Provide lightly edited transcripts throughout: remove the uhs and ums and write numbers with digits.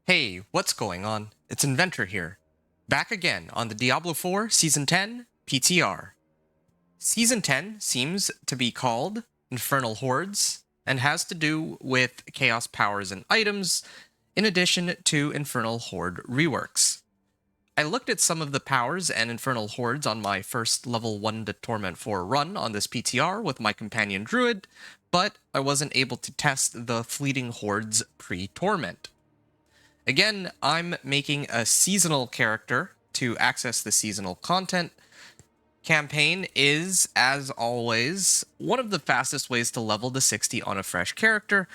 Hey, what's going on? It's Inventor here. Back again on the Diablo 4 Season 10 PTR. Season 10 seems to be called Infernal Hordes and has to do with chaos powers and items, in addition to Infernal Horde reworks. I looked at some of the powers and Infernal Hordes on my first level 1 to Torment 4 run on this PTR with my companion Druid, but I wasn't able to test the Fleeting Hordes pre-Torment. Again, I'm making a seasonal character to access the seasonal content. Campaign is, as always, one of the fastest ways to level to 60 on a fresh character,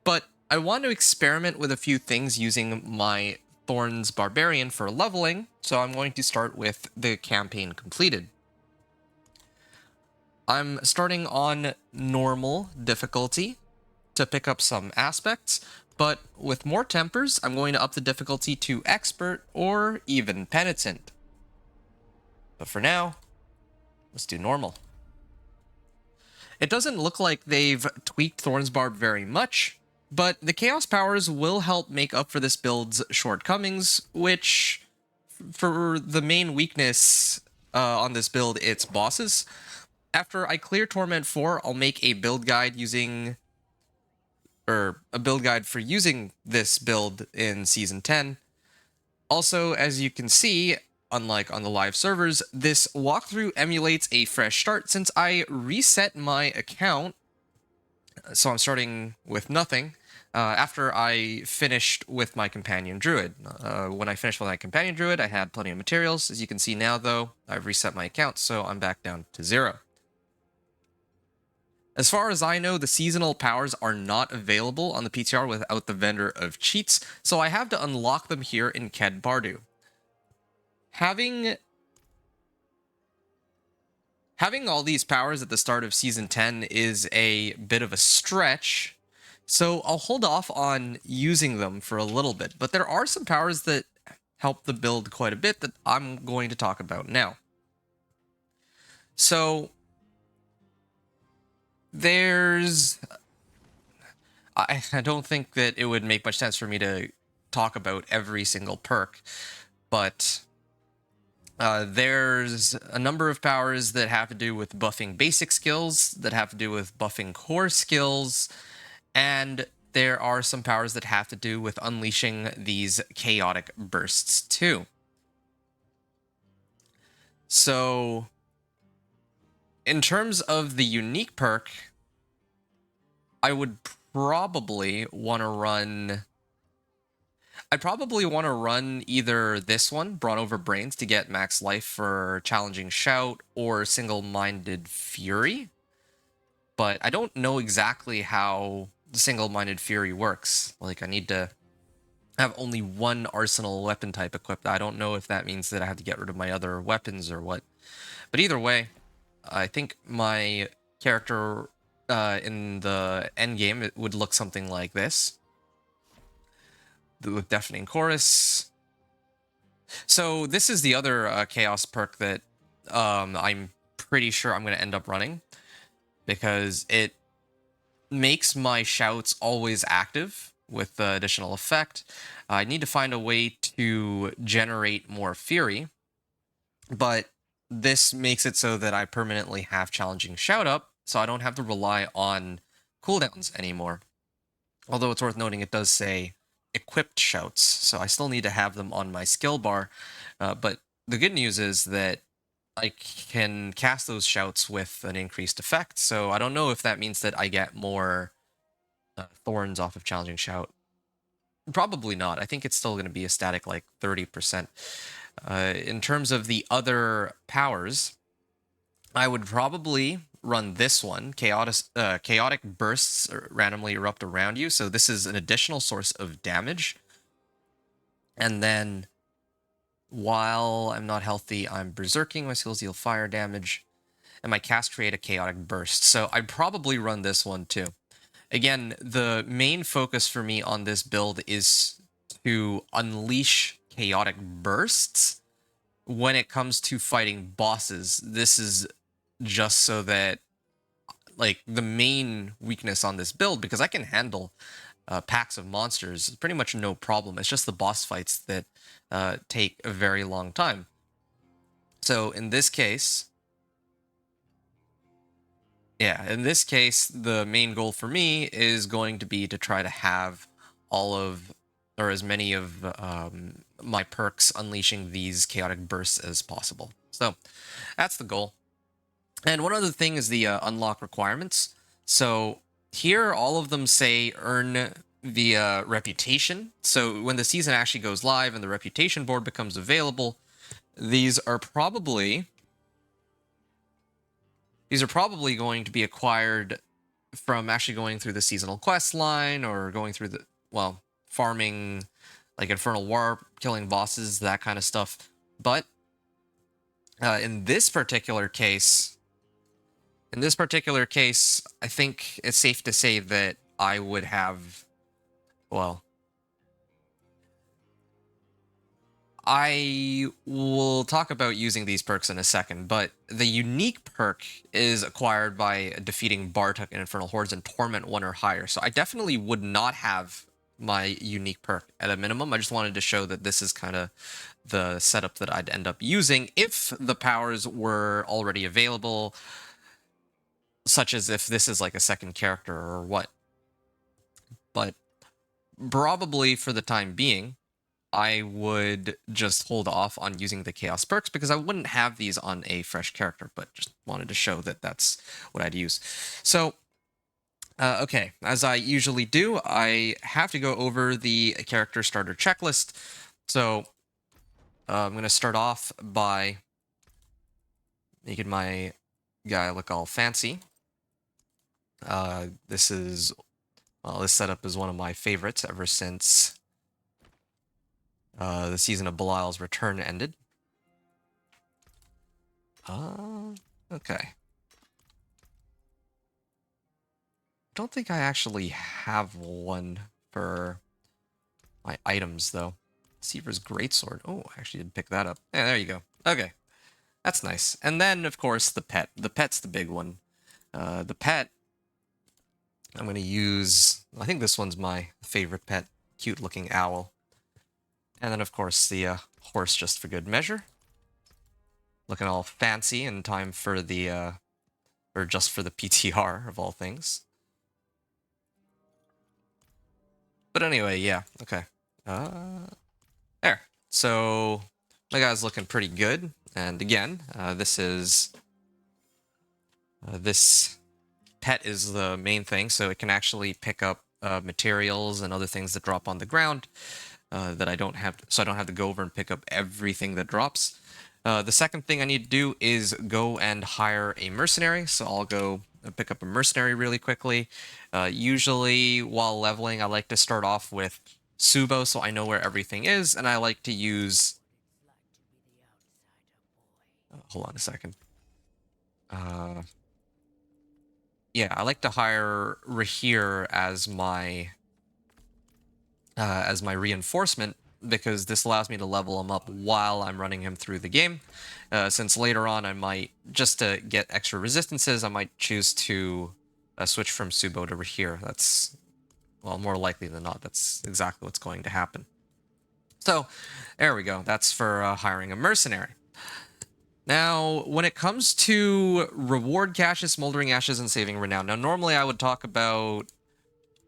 but I want to experiment with a few things using my Thorns Barbarian for leveling, so I'm going to start with the campaign completed. I'm starting on normal difficulty to pick up some aspects, but with more tempers, I'm going to up the difficulty to expert or even penitent. But for now, let's do normal. It doesn't look like they've tweaked Thorns Barb very much, but the Chaos powers will help make up for this build's shortcomings, which, for the main weakness on this build, it's bosses. After I clear Torment 4, I'll make a build guide for using this build in Season 10. Also, as you can see, unlike on the live servers, this walkthrough emulates a fresh start since I reset my account, so I'm starting with nothing, after I finished with my companion druid. When I finished with my companion druid, I had plenty of materials. As you can see now, though, I've reset my account, so I'm back down to 0. As far as I know, the seasonal powers are not available on the PTR without the vendor of cheats, so I have to unlock them here in Ked Bardu. Having all these powers at the start of Season 10 is a bit of a stretch, so I'll hold off on using them for a little bit, but there are some powers that help the build quite a bit that I'm going to talk about now. So I don't think that it would make much sense for me to talk about every single perk, but there's a number of powers that have to do with buffing basic skills, that have to do with buffing core skills, and there are some powers that have to do with unleashing these chaotic bursts too. So, in terms of the unique perk, I would probably want to run... I'd probably want to run either this one, Brawn Over Brains, to get max life for Challenging Shout, or Single-Minded Fury. But I don't know exactly how the Single-Minded Fury works. Like, I need to have only one arsenal weapon type equipped. I don't know if that means that I have to get rid of my other weapons or what. But either way, I think my character in the endgame, it would look something like this. With Deafening Chorus. So this is the other Chaos perk that I'm pretty sure I'm going to end up running, because it makes my shouts always active with the additional effect. I need to find a way to generate more fury, but this makes it so that I permanently have Challenging Shout up, so I don't have to rely on cooldowns anymore. Although it's worth noting, it does say equipped shouts, so I still need to have them on my skill bar, but the good news is that I can cast those shouts with an increased effect, so I don't know if that means that I get more thorns off of Challenging Shout. Probably not. I think it's still going to be a static like 30%. In terms of the other powers, I would probably run this one, chaotic bursts randomly erupt around you. So this is an additional source of damage. And then while I'm not healthy, I'm berserking. My skills deal fire damage. And my cast create a chaotic burst. So I'd probably run this one too. Again, the main focus for me on this build is to unleash chaotic bursts. When it comes to fighting bosses, this is just so that, like, the main weakness on this build, because I can handle packs of monsters, pretty much no problem. It's just the boss fights that take a very long time. So in this case, the main goal for me is going to be to try to have all of, or as many of my perks unleashing these chaotic bursts as possible. So that's the goal. And one other thing is the unlock requirements. So here, all of them say earn via reputation. So when the season actually goes live and the reputation board becomes available, these are probably going to be acquired from actually going through the seasonal quest line or going through the, well, farming like Infernal War, killing bosses, that kind of stuff. But in this particular case, I think it's safe to say that I would have, well, I will talk about using these perks in a second, but the unique perk is acquired by defeating Bartok and Infernal Hordes in Torment 1 or higher. So I definitely would not have my unique perk at a minimum. I just wanted to show that this is kind of the setup that I'd end up using if the powers were already available, such as if this is like a second character or what. But probably for the time being, I would just hold off on using the Chaos perks because I wouldn't have these on a fresh character, but just wanted to show that that's what I'd use. So, okay, as I usually do, I have to go over the character starter checklist. So, I'm going to start off by making my guy look all fancy. This setup is one of my favorites ever since the season of Belial's Return ended. Okay. Don't think I actually have one for my items, though. Seaver's Greatsword. Oh, I actually did pick that up. Yeah, there you go. Okay. That's nice. And then, of course, the pet. The pet's the big one. The pet, I'm going to use... I think this one's my favorite pet. Cute-looking owl. And then, of course, the horse just for good measure. Looking all fancy in time for the... or just for the PTR, of all things. But anyway, yeah. Okay. There. So, my guy's looking pretty good. And again, this pet is the main thing, so it can actually pick up materials and other things that drop on the ground that I don't have to go over and pick up everything that drops. The second thing I need to do is go and hire a mercenary, so I'll go pick up a mercenary really quickly. Usually, while leveling, I like to start off with Subo, so I know where everything is, and I like to use... hold on a second. Yeah, I like to hire Rahir as my reinforcement because this allows me to level him up while I'm running him through the game. Since later on I might, just to get extra resistances, I might choose to switch from Subo to Rahir. That's, well, more likely than not, that's exactly what's going to happen. So, there we go. That's for hiring a mercenary. Now, when it comes to reward caches, Smoldering Ashes, and Saving Renown, now normally I would talk about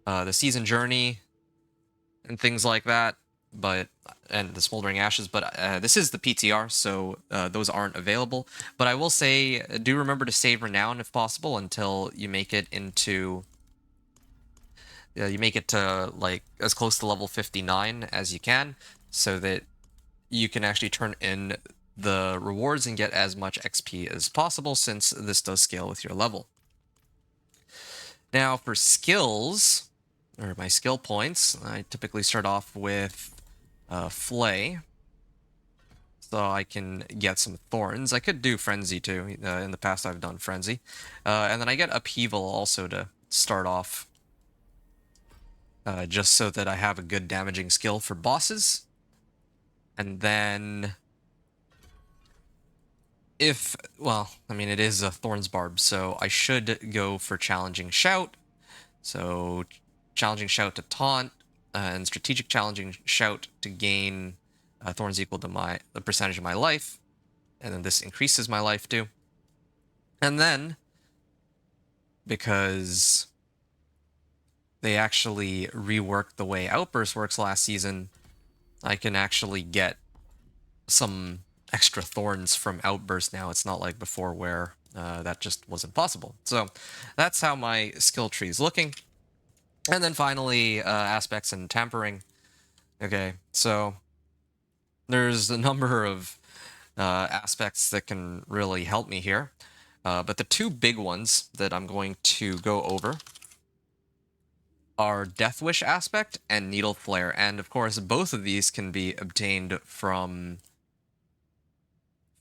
the Season Journey and things like that, and the Smoldering Ashes, but this is the PTR, so those aren't available. But I will say, do remember to save Renown if possible until you make it into... you make it to, like, as close to level 59 as you can, so that you can actually turn in the rewards and get as much XP as possible, since this does scale with your level. Now, for skills, or my skill points, I typically start off with Flay, so I can get some Thorns. I could do Frenzy too. In the past, I've done Frenzy. And then I get Upheaval also to start off, just so that I have a good damaging skill for bosses. And then... well, I mean, it is a Thorns Barb, so I should go for Challenging Shout. So, challenging shout to taunt, and strategic challenging shout to gain thorns equal to the percentage of my life, and then this increases my life too. And then, because they actually reworked the way Outburst works last season, I can actually get some extra thorns from Outburst now. It's not like before where that just wasn't possible. So that's how my skill tree is looking. And then finally, aspects and tempering. Okay, so there's a number of aspects that can really help me here. But the two big ones that I'm going to go over are Death Wish aspect and Needle Flare. And of course, both of these can be obtained from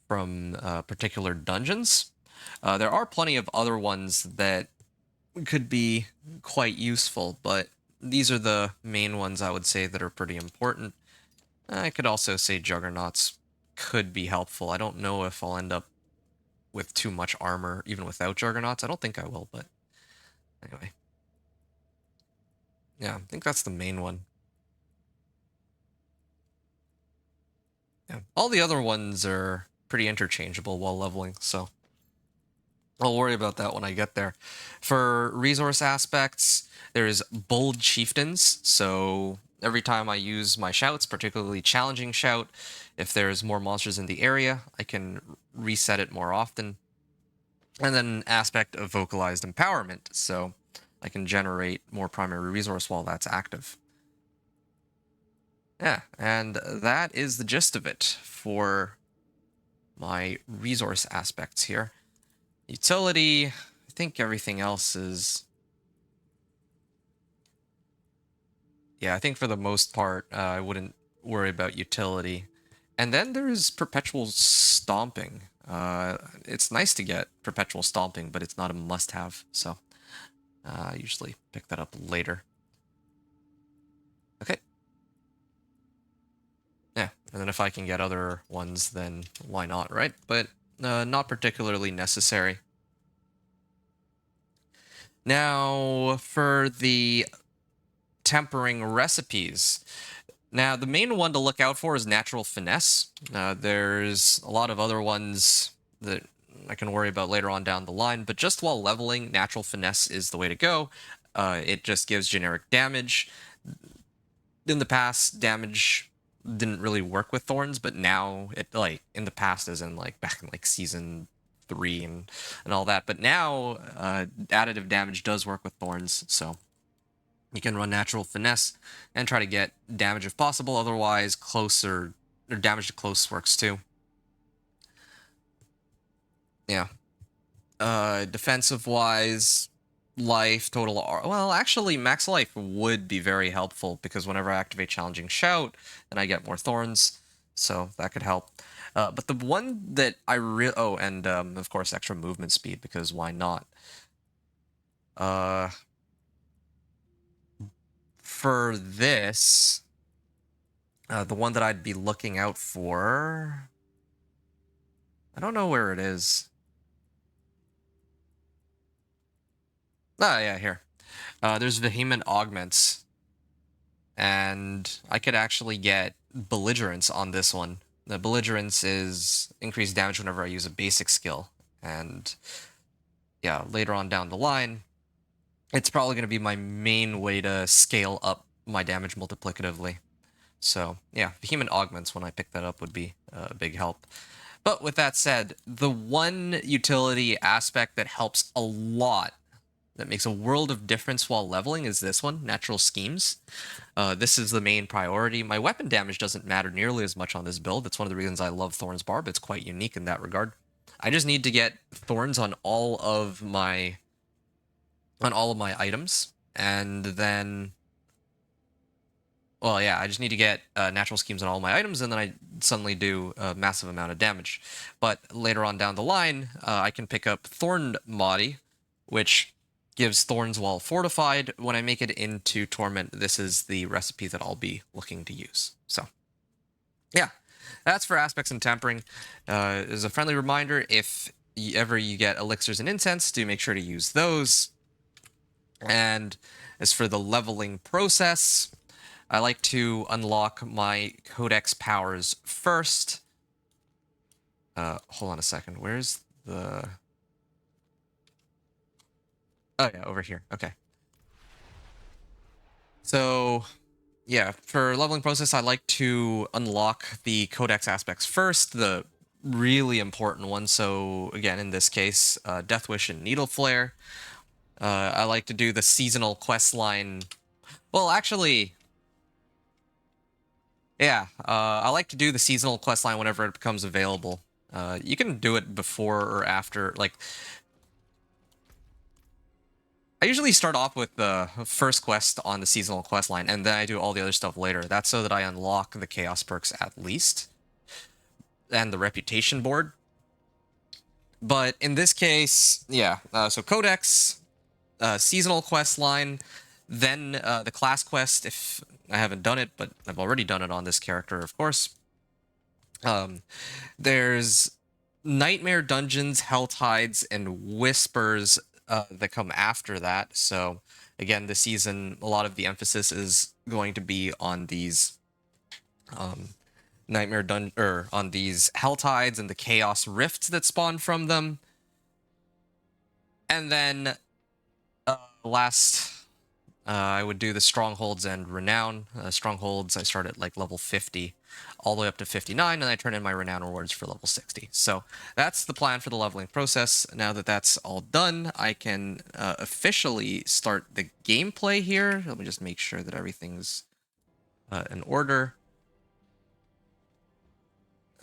particular dungeons. There are plenty of other ones that could be quite useful, but these are the main ones I would say that are pretty important. I could also say Juggernauts could be helpful. I don't know if I'll end up with too much armor even without Juggernauts. I don't think I will, but anyway. Yeah, I think that's the main one. Yeah, all the other ones are pretty interchangeable while leveling, so I'll worry about that when I get there. For resource aspects, there's Bold Chieftains, so every time I use my shouts, particularly challenging shout, if there's more monsters in the area, I can reset it more often. And then an aspect of vocalized empowerment, so I can generate more primary resource while that's active. Yeah, and that is the gist of it for my resource aspects here. Utility, I think everything else is... Yeah, I think for the most part, I wouldn't worry about utility. And then there's Perpetual Stomping. It's nice to get Perpetual Stomping, but it's not a must-have, so I usually pick that up later. Okay. Yeah, and then if I can get other ones, then why not, right? But not particularly necessary. Now, for the tempering recipes. Now, the main one to look out for is Natural Finesse. There's a lot of other ones that I can worry about later on down the line, but just while leveling, Natural Finesse is the way to go. It just gives generic damage. In the past, damage didn't really work with Thorns, but now it, like, in the past, as in, like, back in, like, Season 3 and all that, but now additive damage does work with Thorns, so you can run Natural Finesse and try to get damage if possible. Otherwise, closer or damage to close works too. Yeah. Defensive wise, life, total. Well, actually, max life would be very helpful because whenever I activate Challenging Shout, then I get more thorns, so that could help. But the one that I really and of course extra movement speed because why not? For this, the one that I'd be looking out for, I don't know where it is. Ah, yeah, here. There's Vehement Augments. And I could actually get Belligerence on this one. The Belligerence is increased damage whenever I use a basic skill. And yeah, later on down the line, it's probably going to be my main way to scale up my damage multiplicatively. So yeah, Vehement Augments, when I pick that up, would be a big help. But with that said, the one utility aspect that helps a lot, that makes a world of difference while leveling, is this one, Natural Schemes. This is the main priority. My weapon damage doesn't matter nearly as much on this build. It's one of the reasons I love Thorns Barb. It's quite unique in that regard. I just need to get thorns on all of my items, and then, well, yeah, I just need to get Natural Schemes on all my items, and then I suddenly do a massive amount of damage. But later on down the line, I can pick up Thorn Modi, which gives thorns while fortified. When I make it into Torment, this is the recipe that I'll be looking to use. So, yeah, that's for aspects and tempering. As a friendly reminder, if ever you get elixirs and incense, do make sure to use those. And As for the leveling process, I like to unlock my codex powers first. Hold on a second. Where's the... Oh, yeah, over here. Okay. So, yeah, for leveling process, I like to unlock the codex aspects first, the really important ones. So, again, in this case, Death Wish and Needle Flare. I like to do the seasonal quest line. Well, actually, yeah, I like to do the seasonal quest line whenever it becomes available. You can do it before or after, like... I usually start off with the first quest on the seasonal quest line, and then I do all the other stuff later. That's so that I unlock the chaos perks at least, and the reputation board. But in this case, yeah, so codex, seasonal quest line, then the class quest, if I haven't done it, but I've already done it on this character, of course. There's Nightmare Dungeons, Hell Tides, and Whispers that come after that. So again, this season, a lot of the emphasis is going to be on these on these Hell Tides and the Chaos Rifts that spawn from them. And then last, I would do the Strongholds and Renown. Strongholds, I start at like level 50, all the way up to 59, and I turn in my Renown rewards for level 60. So that's the plan for the leveling process. Now that that's all done, I can officially start the gameplay here. Let me just make sure that everything's in order.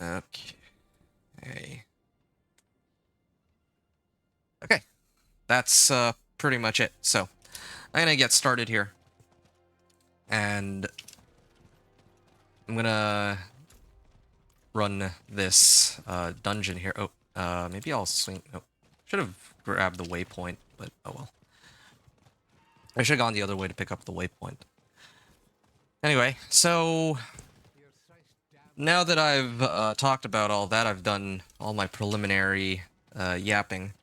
Okay. Okay. That's pretty much it. So I'm gonna get started here. And I'm gonna run this dungeon here. Oh, maybe I'll swing. Oh, should have grabbed the waypoint, but oh well. I should have gone the other way to pick up the waypoint. Anyway, so now that I've talked about all that, I've done all my preliminary yapping.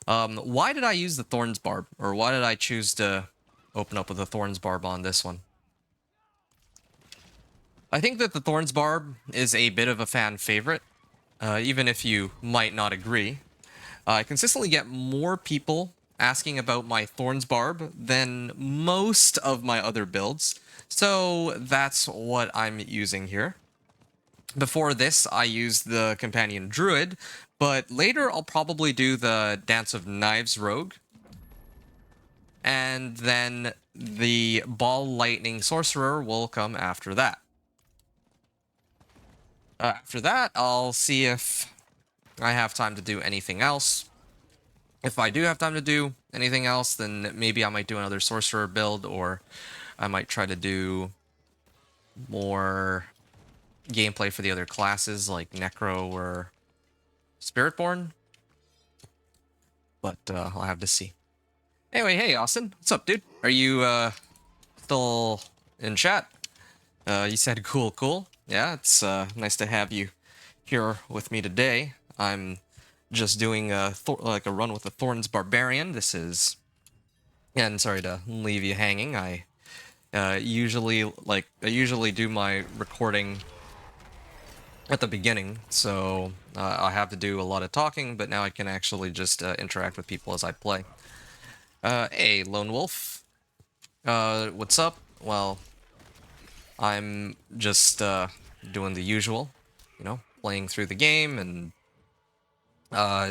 Why did I use the Thorns Barb? Or why did I choose to open up with the Thorns Barb on this one? I think that the Thorns Barb is a bit of a fan favorite, even if you might not agree. I consistently get more people asking about my Thorns Barb than most of my other builds, so that's what I'm using here. Before this, I used the Companion Druid, but later I'll probably do the Dance of Knives Rogue, and then the Ball Lightning Sorcerer will come after that. After that, I'll see if I have time to do anything else. If I do have time to do anything else, then maybe I might do another Sorcerer build, or I might try to do more gameplay for the other classes, like Necro or Spiritborn. But I'll have to see. Anyway, hey, Austin. What's up, dude? Are you still in chat? You said cool, cool. Yeah, it's nice to have you here with me today. I'm just doing like a run with the Thorns Barbarian. This is... And sorry to leave you hanging. I usually do my recording at the beginning, so I have to do a lot of talking, but now I can actually just interact with people as I play. Hey, Lone Wolf. What's up? Well, I'm just doing the usual, you know, playing through the game and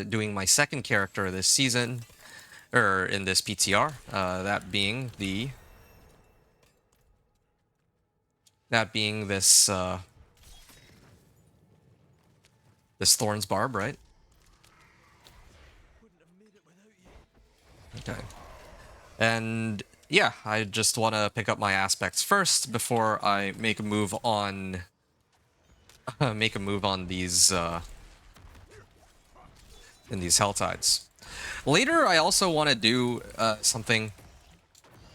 doing my second character this season, or in this PTR, that being this this Thorns Barb, right? Okay. And yeah, I just want to pick up my aspects first before I make a move on these in these Hell Tides. Later, I also want to do something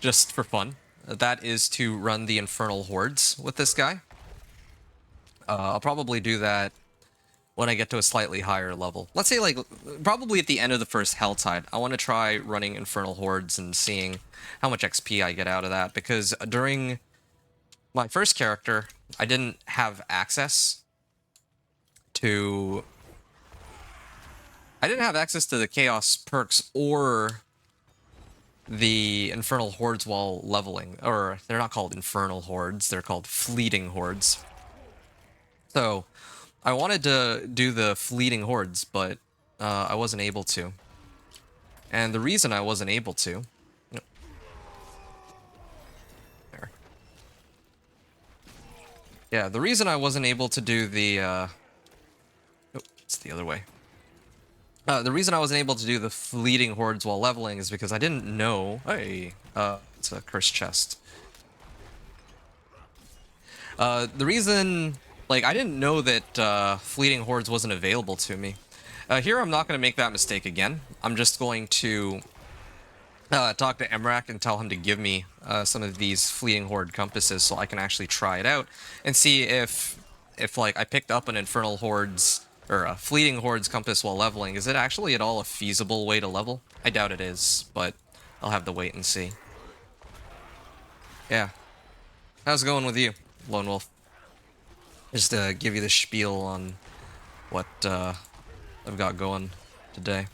just for fun. That is to run the Infernal Hordes with this guy. I'll probably do that when I get to a slightly higher level. Let's say, like, probably at the end of the first Helltide, I want to try running Infernal Hordes and seeing how much XP I get out of that, because during my first character, I didn't have access to... I didn't have access to the Chaos perks or the Infernal Hordes while leveling. Or, they're not called Infernal Hordes, they're called Fleeting Hordes. So, I wanted to do the Fleeting Hordes, but I wasn't able to. And the reason I wasn't able to... There. Yeah, the reason I wasn't able to do the... Oh, it's the other way. The reason I wasn't able to do the Fleeting Hordes while leveling is because I didn't know... Hey, it's a cursed chest. The reason... Like, I didn't know that Fleeting Hordes wasn't available to me. Here, I'm not going to make that mistake again. I'm just going to talk to Emrak and tell him to give me some of these Fleeting Horde compasses so I can actually try it out and see if like, I picked up an Infernal Hordes or a Fleeting Hordes compass while leveling. Is it actually at all a feasible way to level? I doubt it is, but I'll have to wait and see. Yeah. How's it going with you, Lone Wolf? Just to give you the spiel on what I've got going today.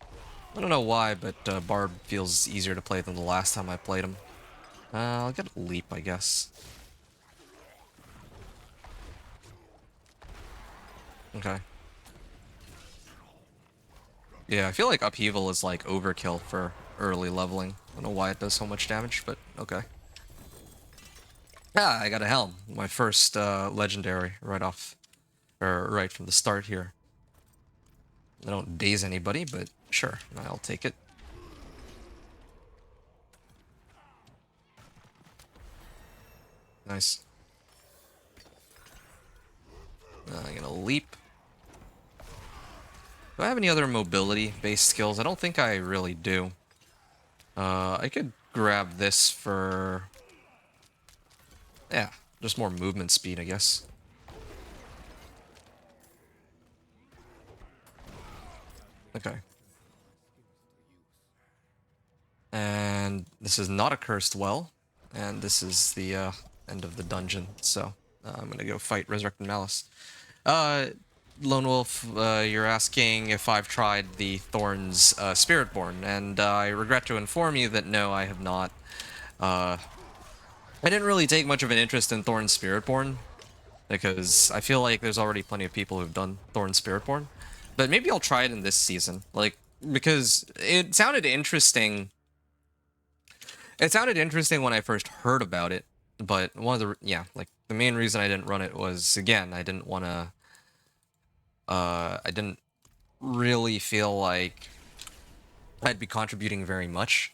I don't know why, but Barb feels easier to play than the last time I played him. I'll get a leap, I guess. Okay. Yeah, I feel like Upheaval is like overkill for early leveling. I don't know why it does so much damage, but okay. Ah, I got a Helm. My first legendary right off, or right from the start here. I don't daze anybody, but sure, I'll take it. Nice. I'm gonna leap. Do I have any other mobility-based skills? I don't think I really do. I could grab this for... Yeah, just more movement speed, I guess. Okay. And this is not a cursed well. And this is the end of the dungeon, so I'm gonna go fight Resurrected Malice. Lone Wolf, you're asking if I've tried the Thorns Spiritborn, and I regret to inform you that no, I have not. I didn't really take much of an interest in Thorns Spiritborn, because I feel like there's already plenty of people who've done Thorns Spiritborn. But maybe I'll try it in this season, like, because it sounded interesting. It sounded interesting when I first heard about it, but the main reason I didn't run it was, again, I didn't want to, I didn't really feel like I'd be contributing very much,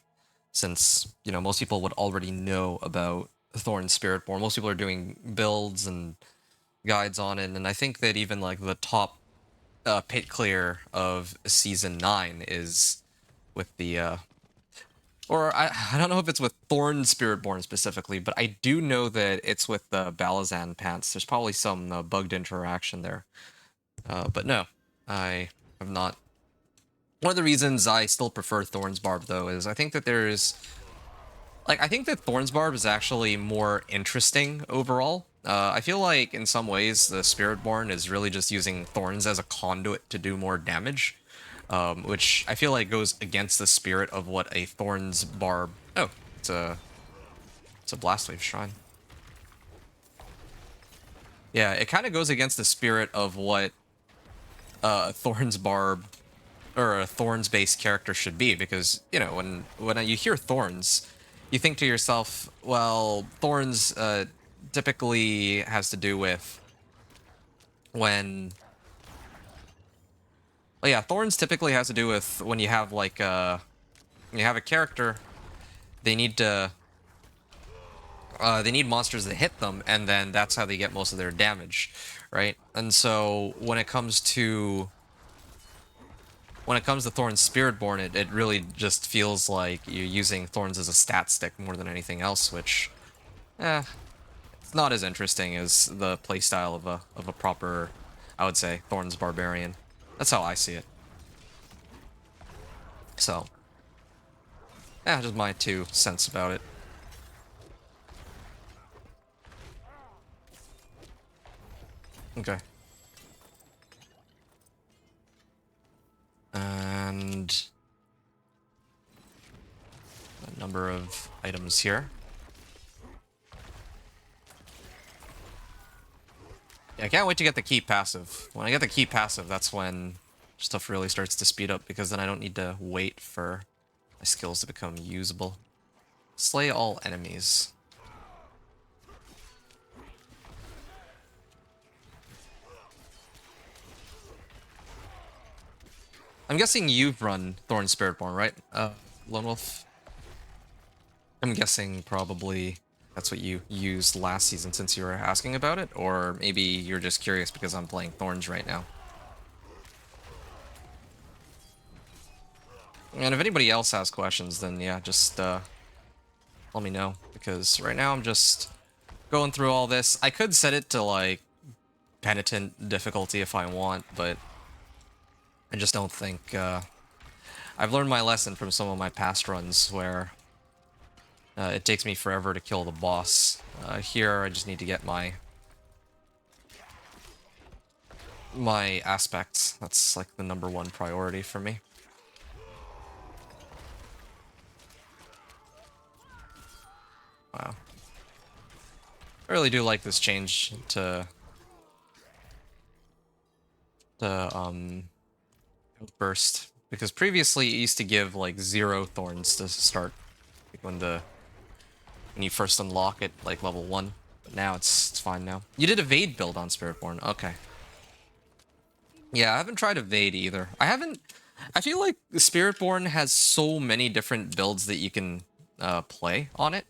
since, you know, most people would already know about Thorn Spiritborn. Most people are doing builds and guides on it, and I think that even, like, the top pit clear of Season 9 is with the, or I don't know if it's with Thorn Spiritborn specifically, but I do know that it's with the Balazan pants. There's probably some bugged interaction there. But no, I have not. One of the reasons I still prefer Thorns Barb, though, is I think that I think that Thorns Barb is actually more interesting overall. I feel like in some ways the Spiritborn is really just using Thorns as a conduit to do more damage. Which I feel like goes against the spirit of what a Thorns Barb... Oh, it's a Blastwave Shrine. Yeah, it kind of goes against the spirit of what a Thorns Barb or a Thorns-based character should be, because, you know, when you hear Thorns, you think to yourself, well, Thorns typically has to do with when... Well, yeah, Thorns typically has to do with when you have, like, when you have a character, they need monsters that hit them, and then that's how they get most of their damage, right? And so when it comes to Thorns Spiritborn, it really just feels like you're using Thorns as a stat stick more than anything else, which, it's not as interesting as the playstyle of a proper I would say Thorns Barbarian. That's how I see it. So, yeah, just my 2 cents about it. Okay. And a number of items here. Yeah, I can't wait to get the key passive. When I get the key passive, that's when stuff really starts to speed up, because then I don't need to wait for my skills to become usable. Slay all enemies. I'm guessing you've run Thorns Spiritborn, right? Lone Wolf? I'm guessing probably that's what you used last season since you were asking about it, or maybe you're just curious because I'm playing Thorns right now. And if anybody else has questions, then yeah, just let me know, because right now I'm just going through all this. I could set it to like penitent difficulty if I want, but I just don't think I've learned my lesson from some of my past runs where it takes me forever to kill the boss. Here I just need to get my aspects. That's like the #1 priority for me. Wow. I really do like this change to Outburst, because previously it used to give like 0 thorns to start, like when you first unlock it, like level 1. But now it's fine now. You did evade build on Spiritborn, okay. Yeah, I haven't tried evade either. I feel like Spiritborn has so many different builds that you can play on it.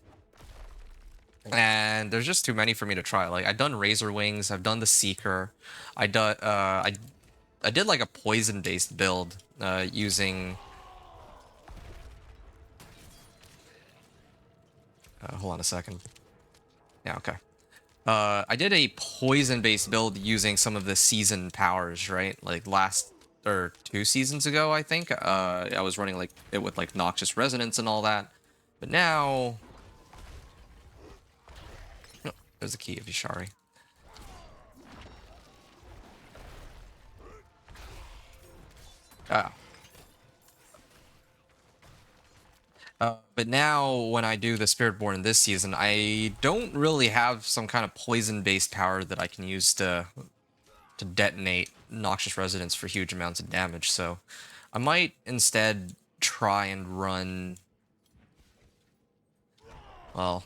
And there's just too many for me to try. Like, I've done Razor Wings, I've done the Seeker, I did like a poison-based build using... hold on a second. Yeah, okay. I did a poison-based build using some of the season powers, right? Like last, or 2 seasons ago, I think. I was running like it with like Noxious Resonance and all that. But now... Oh, there's the key of Ishari. Ah. But now, when I do the Spiritborn this season, I don't really have some kind of poison-based power that I can use to detonate Noxious Resonance for huge amounts of damage, so I might instead try and run... Well,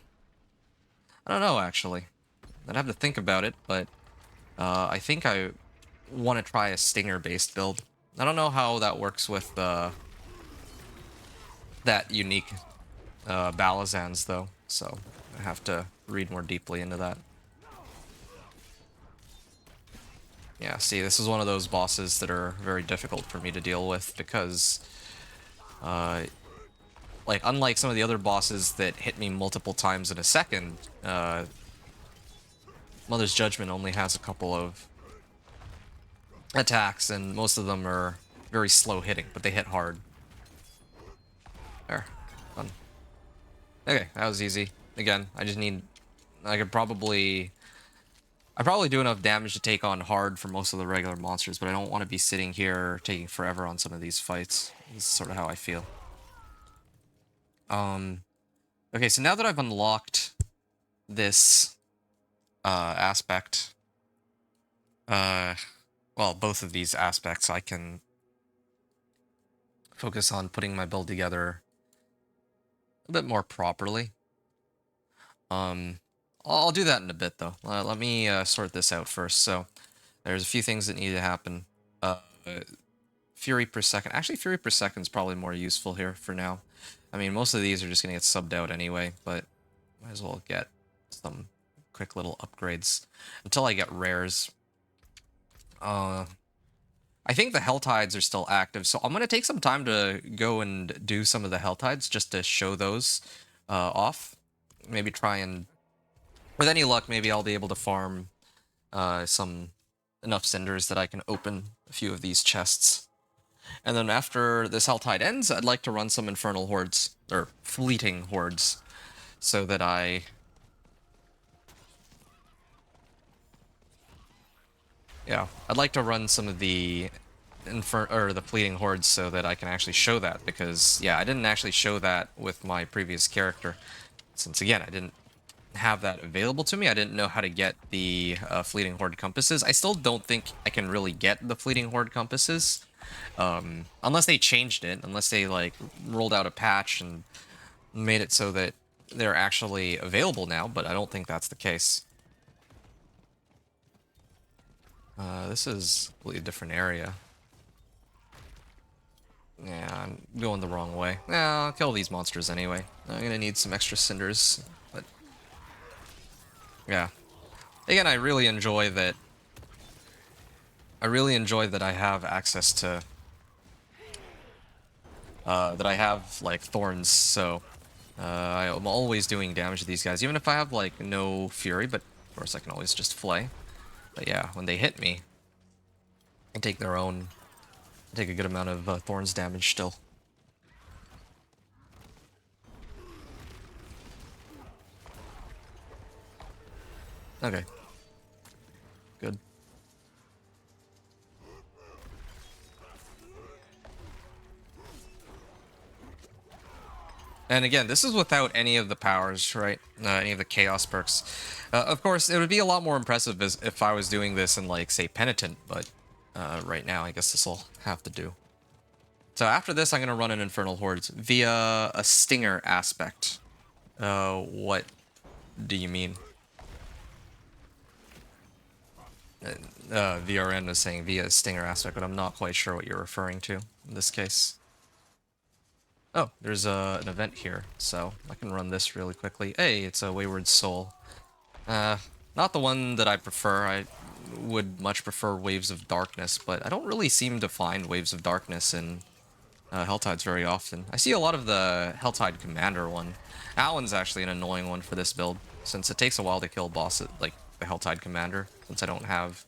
I don't know, actually. I'd have to think about it, but I think I want to try a Stinger-based build. I don't know how that works with that unique Balazans, though, so I have to read more deeply into that. Yeah, see, this is one of those bosses that are very difficult for me to deal with, because like, unlike some of the other bosses that hit me multiple times in a second, Mother's Judgment only has a couple of attacks, and most of them are very slow hitting, but they hit hard. There. Done. Okay, that was easy. Again, I just need... I probably do enough damage to take on hard for most of the regular monsters, but I don't want to be sitting here taking forever on some of these fights. This is sort of how I feel. Okay, so now that I've unlocked this aspect, well, both of these aspects, I can focus on putting my build together a bit more properly. I'll do that in a bit, though. Let me sort this out first. So, there's a few things that need to happen. Fury per second. Actually, Fury per second is probably more useful here for now. I mean, most of these are just going to get subbed out anyway, but might as well get some quick little upgrades until I get rares. I think the Helltides are still active, so I'm going to take some time to go and do some of the Helltides just to show those off. Maybe try and... With any luck, maybe I'll be able to farm some enough cinders that I can open a few of these chests. And then after this Helltide ends, I'd like to run some Infernal Hordes, or Fleeting Hordes, so that I'd like to run some of the the Fleeting Hordes so that I can actually show that, because, yeah, I didn't actually show that with my previous character, since, again, I didn't have that available to me. I didn't know how to get the Fleeting Horde compasses. I still don't think I can really get the Fleeting Horde compasses, unless they changed it, unless they, like, rolled out a patch and made it so that they're actually available now, but I don't think that's the case. This is a completely different area. Yeah, I'm going the wrong way. Yeah, I'll kill these monsters anyway. I'm gonna need some extra cinders, but yeah. Again, I really enjoy that. I really enjoy that I have access to that I have like thorns, so I'm always doing damage to these guys, even if I have like no fury. But of course, I can always just flay. But yeah, when they hit me, I take their own. I take a good amount of thorns damage still. Okay. Good. And again, this is without any of the powers, right? Any of the chaos perks. Of course, it would be a lot more impressive if I was doing this in, like, say, Penitent, but right now, I guess this will have to do. So after this, I'm going to run an Infernal Hordes via a Stinger aspect. What do you mean? VRN was saying via a Stinger aspect, but I'm not quite sure what you're referring to in this case. Oh, there's an event here, so I can run this really quickly. Hey, it's a Wayward Soul. Not the one that I prefer. I would much prefer Waves of Darkness, but I don't really seem to find Waves of Darkness in Helltides very often. I see a lot of the Helltide Commander one. That one's actually an annoying one for this build, since it takes a while to kill bosses, like the Helltide Commander, since I don't have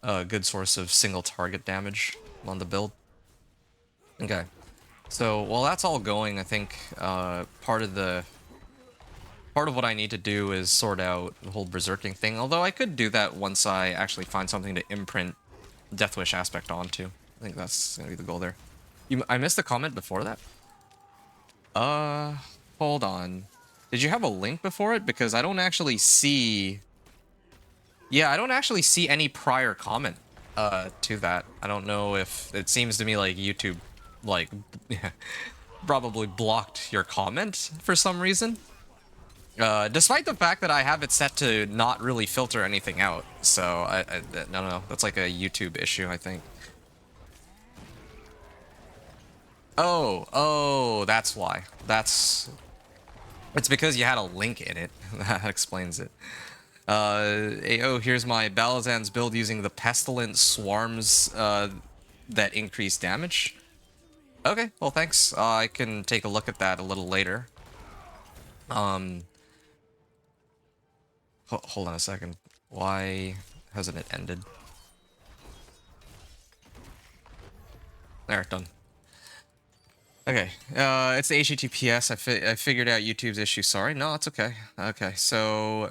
a good source of single target damage on the build. Okay. So while that's all going, I think part of what I need to do is sort out the whole berserking thing. Although I could do that once I actually find something to imprint Deathwish aspect onto. I think that's gonna be the goal there. I missed a comment before that. Hold on. Did you have a link before it? Because I don't actually see. Yeah, I don't actually see any prior comment to that. I don't know if it seems to me like YouTube, like, probably blocked your comment for some reason. Despite the fact that I have it set to not really filter anything out. So, I no, that's like a YouTube issue, I think. Oh, that's why. It's because you had a link in it. That explains it. Oh, here's my Balazan's build using the Pestilent Swarms that increase damage. Okay, well, thanks. I can take a look at that a little later. Hold on a second. Why hasn't it ended? There, done. Okay, it's the HTTPS. I figured out YouTube's issue. Sorry. No, it's okay. Okay, so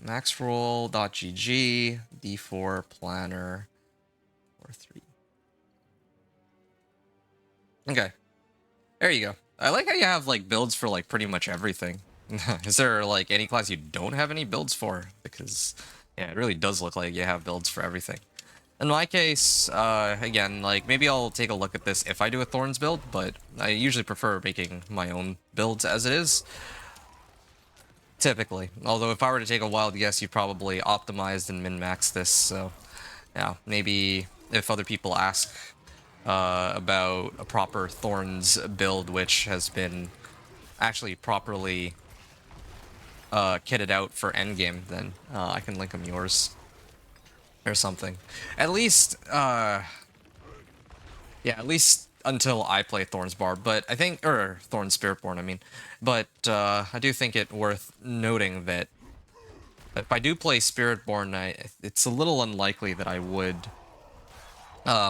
maxroll.gg, d4 planner, or 3. Okay, there you go. I like how you have, like, builds for, like, pretty much everything. Is there, like, any class you don't have any builds for? Because, yeah, it really does look like you have builds for everything. In my case, again, like, maybe I'll take a look at this if I do a Thorns build, but I usually prefer making my own builds as it is. Typically. Although if I were to take a wild guess, you probably optimized and min-maxed this, so yeah, maybe if other people ask about a proper Thorns build, which has been actually properly kitted out for endgame, then I can link them yours. Or something. At least, yeah, at least until I play Thorns Barb, but I think, or Thorns Spiritborn, I mean. But I do think it worth noting that If I do play Spiritborn, it's a little unlikely that I would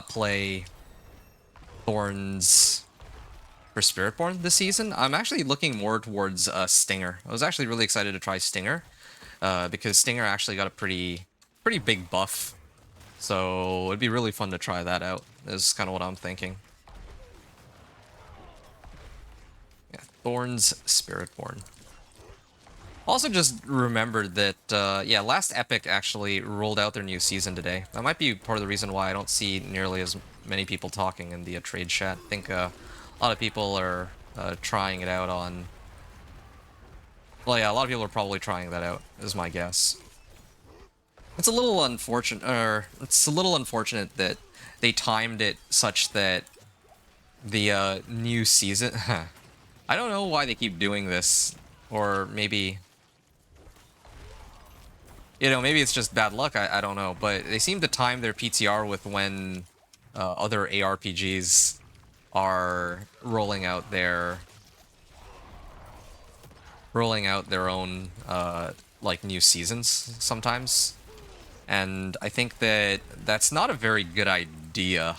play Thorns for Spiritborn this season. I'm actually looking more towards Stinger. I was actually really excited to try Stinger because Stinger actually got a pretty big buff. So it'd be really fun to try that out, is kind of what I'm thinking. Yeah, Thorns Spiritborn. Also just remembered that, yeah, Last Epic actually rolled out their new season today. That might be part of the reason why I don't see nearly as many people talking in the trade chat. I think a lot of people are trying it out on... Well, yeah, a lot of people are probably trying that out, is my guess. It's a little unfortunate, that they timed it such that the new season... I don't know why they keep doing this, or maybe... You know, maybe it's just bad luck, I don't know, but they seem to time their PTR with when other ARPGs are rolling out their own like new seasons sometimes. And I think that that's not a very good idea.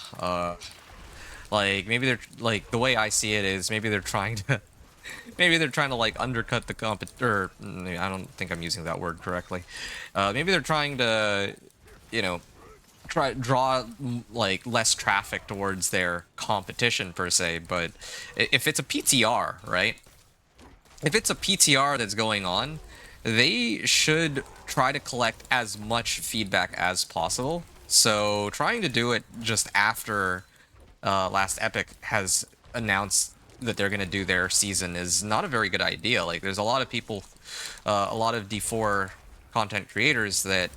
Like maybe they're like, the way I see it is maybe they're trying to maybe they're trying to like undercut the or I don't think I'm using that word correctly. Maybe they're trying to, you know, draw like less traffic towards their competition per se. But if it's a PTR, right? If it's a PTR that's going on, they should try to collect as much feedback as possible. So trying to do it just after Last Epic has announced that they're going to do their season is not a very good idea. Like, there's a lot of people, a lot of D4 content creators that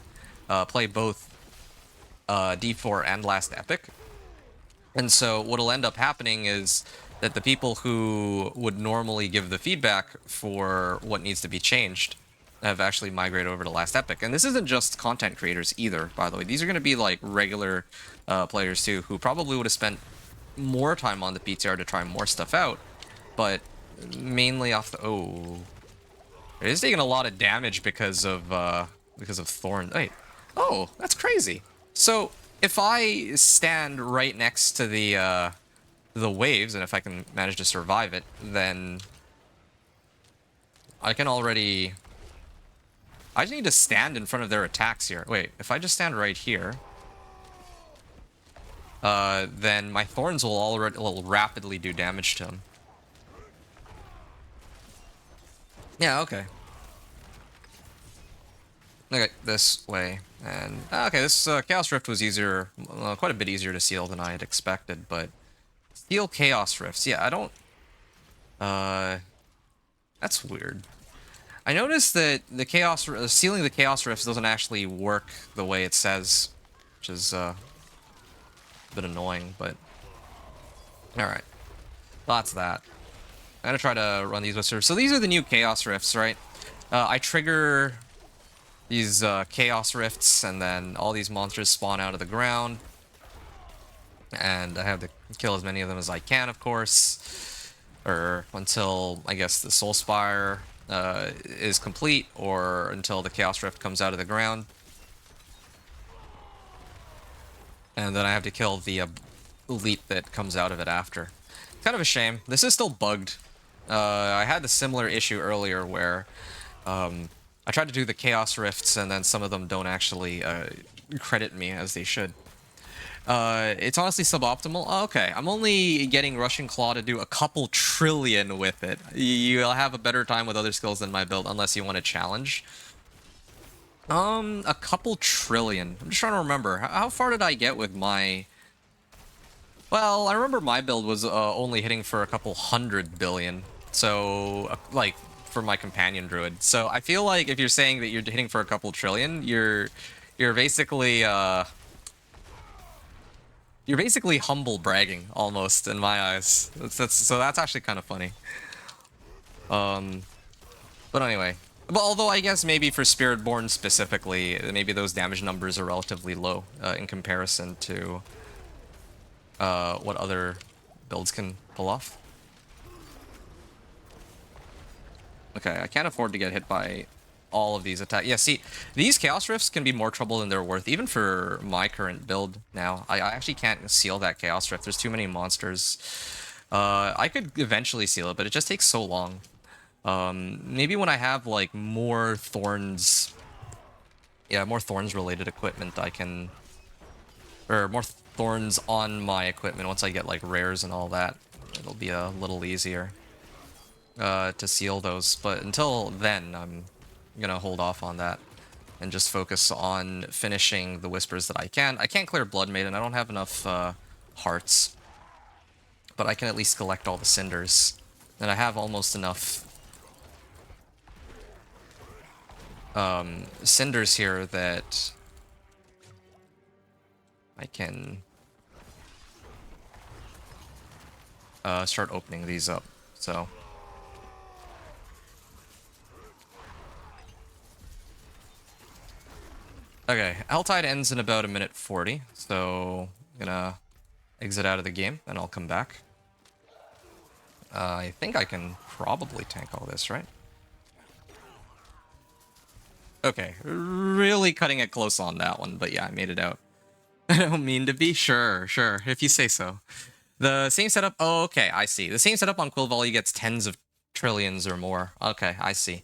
play both D4 and Last Epic. And so what'll end up happening is that the people who would normally give the feedback for what needs to be changed have actually migrated over to Last Epic. And this isn't just content creators either, by the way. These are going to be like regular players too, who probably would have spent more time on the PTR to try more stuff out, but mainly off the... Oh, it is taking a lot of damage because of Thorn. Wait, oh, that's crazy. So if I stand right next to the waves, and if I can manage to survive it, then I can already... I just need to stand in front of their attacks here. Wait, if I just stand right here, then my thorns will rapidly do damage to him. Yeah, okay. Okay, this way. And, okay, this Chaos Rift was easier, quite a bit easier to seal than I had expected, but... Seal Chaos Rifts, yeah, I don't... That's weird. I noticed that the sealing the Chaos Rifts doesn't actually work the way it says, which is, a bit annoying, but... Alright. That's that. I'm gonna try to run these with servers. So these are the new Chaos Rifts, right? I trigger these Chaos Rifts, and then all these monsters spawn out of the ground. And I have to kill as many of them as I can, of course. Or until, I guess, the Soul Spire is complete, or until the Chaos Rift comes out of the ground. And then I have to kill the elite that comes out of it after. Kind of a shame. This is still bugged. I had a similar issue earlier where I tried to do the Chaos Rifts, and then some of them don't actually credit me as they should. It's honestly suboptimal. Oh, okay, I'm only getting Rushing Claw to do a couple trillion with it. You'll have a better time with other skills than my build, unless you want a challenge. A couple trillion. I'm just trying to remember. How far did I get with my... Well, I remember my build was only hitting for a couple 100 billion. So, like, for my companion druid. So I feel like if you're saying that you're hitting for a couple trillion, you're basically humble bragging almost in my eyes. So that's actually kind of funny. But anyway, but although I guess maybe for Spiritborn specifically, maybe those damage numbers are relatively low in comparison to what other builds can pull off. Okay, I can't afford to get hit by all of these attacks. Yeah, see, these Chaos Rifts can be more trouble than they're worth, even for my current build now. I actually can't seal that Chaos Rift. There's too many monsters. I could eventually seal it, but it just takes so long. Maybe when I have, like, more Thorns... Yeah, more Thorns-related equipment, I can... Or more Thorns on my equipment once I get, like, rares and all that. It'll be a little easier to seal those. But until then, I'm gonna hold off on that and just focus on finishing the Whispers that I can. I can't clear Blood Maiden. I don't have enough hearts. But I can at least collect all the cinders. And I have almost enough cinders here that I can start opening these up. So okay, Helltide ends in about 1:40, so I'm gonna exit out of the game and I'll come back. I think I can probably tank all this, right? Okay, really cutting it close on that one, but yeah, I made it out. I don't mean to be. Sure, if you say so. The same setup. Oh, okay, I see. The same setup on Quill Volley gets tens of trillions or more. Okay, I see.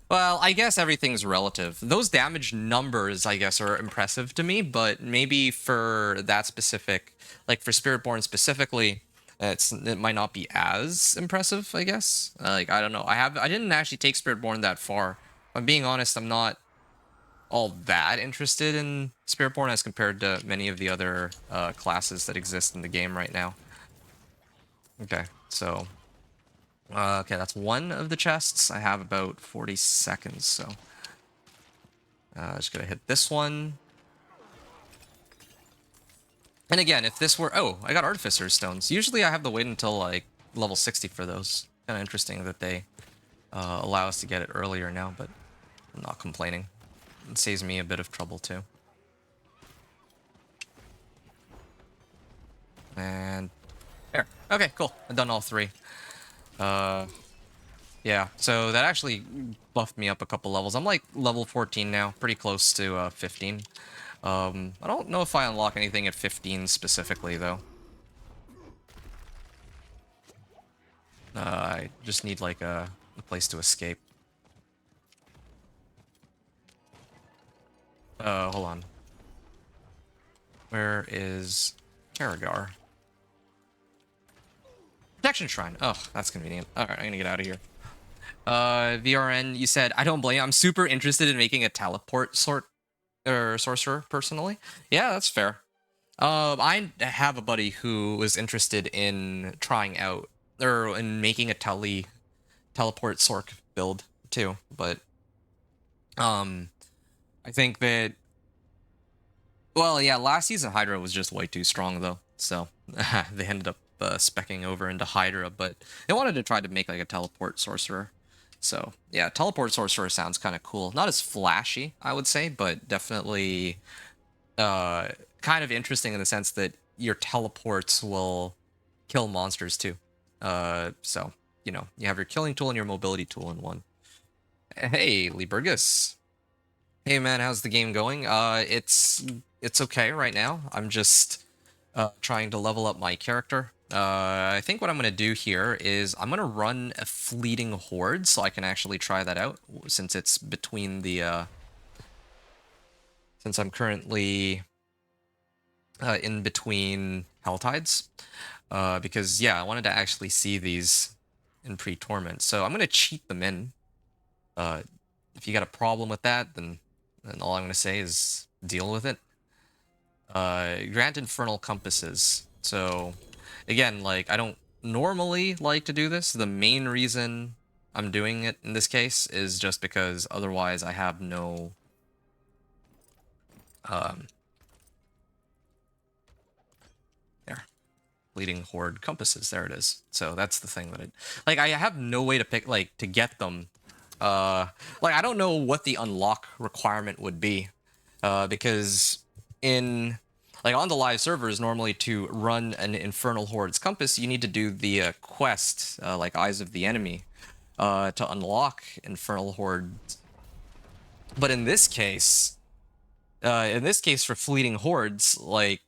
Well, I guess everything's relative. Those damage numbers, I guess, are impressive to me, but maybe for that specific, like for Spiritborn specifically, it might not be as impressive, I guess. Like, I don't know. I didn't actually take Spiritborn that far. If I'm being honest, I'm not all that interested in Spiritborn as compared to many of the other classes that exist in the game right now. Okay, so... okay, that's one of the chests. I have about 40 seconds, so... just gonna hit this one. And again, if this were... Oh, I got Artificer's Stones. Usually I have to wait until, like, level 60 for those. Kind of interesting that they allow us to get it earlier now, but I'm not complaining. It saves me a bit of trouble, too. And... there. Okay, cool. I've done all three. Yeah, so that actually buffed me up a couple levels. I'm like level 14 now, pretty close to 15. I don't know if I unlock anything at 15 specifically, though. I just need like a place to escape. Hold on. Where is Karagar? Protection Shrine. Oh, that's convenient. Alright, I'm gonna get out of here. VRN, you said, I don't blame you. I'm super interested in making a teleport sorcerer, personally. Yeah, that's fair. I have a buddy who was interested in trying out, or in making a teleport sorc build, too. But, I think that, well, yeah, last season Hydra was just way too strong, though. So, they ended up specking over into Hydra, but they wanted to try to make like a teleport sorcerer. So yeah, teleport sorcerer sounds kind of cool. Not as flashy, I would say, but definitely kind of interesting in the sense that your teleports will kill monsters too. So, you know, you have your killing tool and your mobility tool in one. Hey, Liebergus. Hey man, how's the game going? It's okay right now. I'm just trying to level up my character. I think what I'm going to do here is I'm going to run a fleeting horde so I can actually try that out, since it's between the, since I'm currently in between Helltides, because, yeah, I wanted to actually see these in pre-torment, so I'm going to cheat them in. If you got a problem with that, then all I'm going to say is deal with it. Grant Infernal Compasses, so... Again, like, I don't normally like to do this. The main reason I'm doing it in this case is just because otherwise I have no... there. Bleeding Horde Compasses, there it is. So that's the thing that I... Like, I have no way to pick, like, to get them. Like, I don't know what the unlock requirement would be. Because in... Like, on the live servers, normally to run an Infernal Horde's Compass, you need to do the quest, like Eyes of the Enemy, to unlock Infernal Horde But in this case for fleeting hordes, like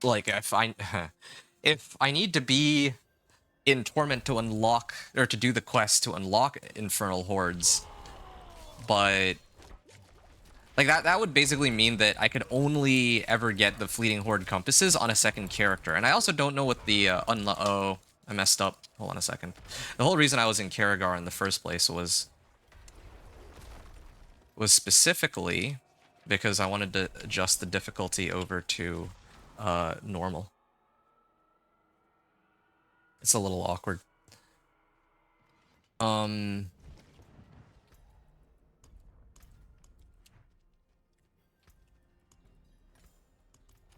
if I if I need to be in torment to unlock or to do the quest to unlock infernal hordes, but like that would basically mean that I could only ever get the fleeting horde compasses on a second character. And I also don't know what the oh, I messed up. Hold on a second. The whole reason I was in Karagar in the first place was specifically because I wanted to adjust the difficulty over to normal. It's a little awkward.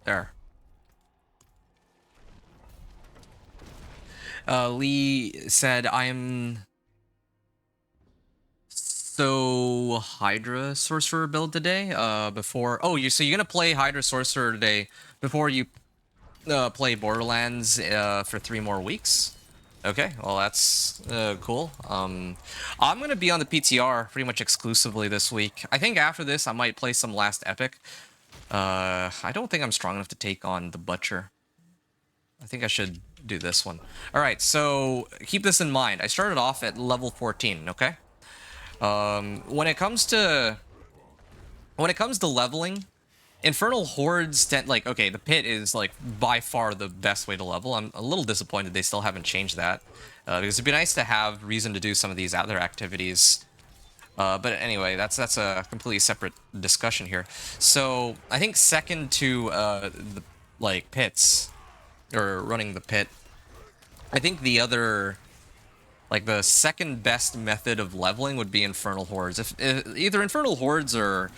There. Lee said, I'm so Hydra Sorcerer build today, before... Oh, so you're gonna play Hydra Sorcerer today before you play Borderlands for 3 more weeks? Okay, well that's cool. I'm gonna be on the PTR pretty much exclusively this week. I think after this I might play some Last Epic. I don't think I'm strong enough to take on the Butcher. I think I should do this one. Alright, so keep this in mind. I started off at level 14, okay? When it comes to leveling, Infernal Hordes tend, like, okay, the pit is, like, by far the best way to level. I'm a little disappointed they still haven't changed that. Because it'd be nice to have reason to do some of these other activities. But anyway, that's a completely separate discussion here. So, I think second to, the, like, pits, or running the pit, I think the other... Like, the second best method of leveling would be Infernal Hordes. If either Infernal Hordes or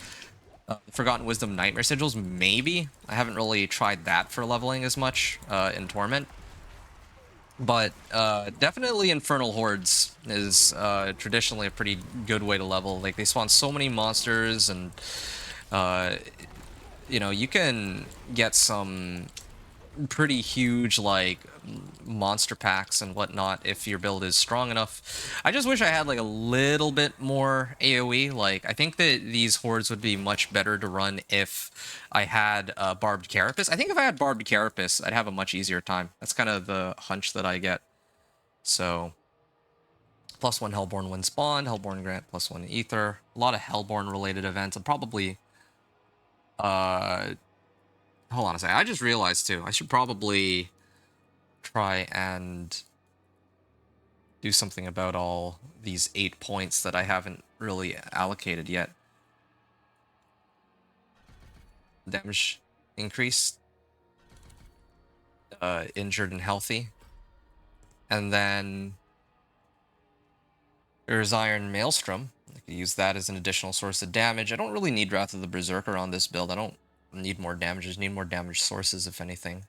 Forgotten Wisdom Nightmare Sigils, maybe. I haven't really tried that for leveling as much in Torment. But definitely Infernal Hordes is traditionally a pretty good way to level. Like, they spawn so many monsters, and you know, you can get some pretty huge, like, monster packs and whatnot if your build is strong enough. I just wish I had, like, a little bit more AoE. Like, I think that these hordes would be much better to run if I had Barbed Carapace. I think if I had Barbed Carapace, I'd have a much easier time. That's kind of the hunch that I get. So, +1 Hellborn when spawned, Hellborn grant +1 Ether. A lot of Hellborn related events. I'm probably... hold on a second. I just realized, too, I should probably try and do something about all these 8 points that I haven't really allocated yet. Damage increase. Injured and healthy. And then there's Iron Maelstrom. I could use that as an additional source of damage. I don't really need Wrath of the Berserker on this build. I don't need more damage. I just need more damage sources, if anything.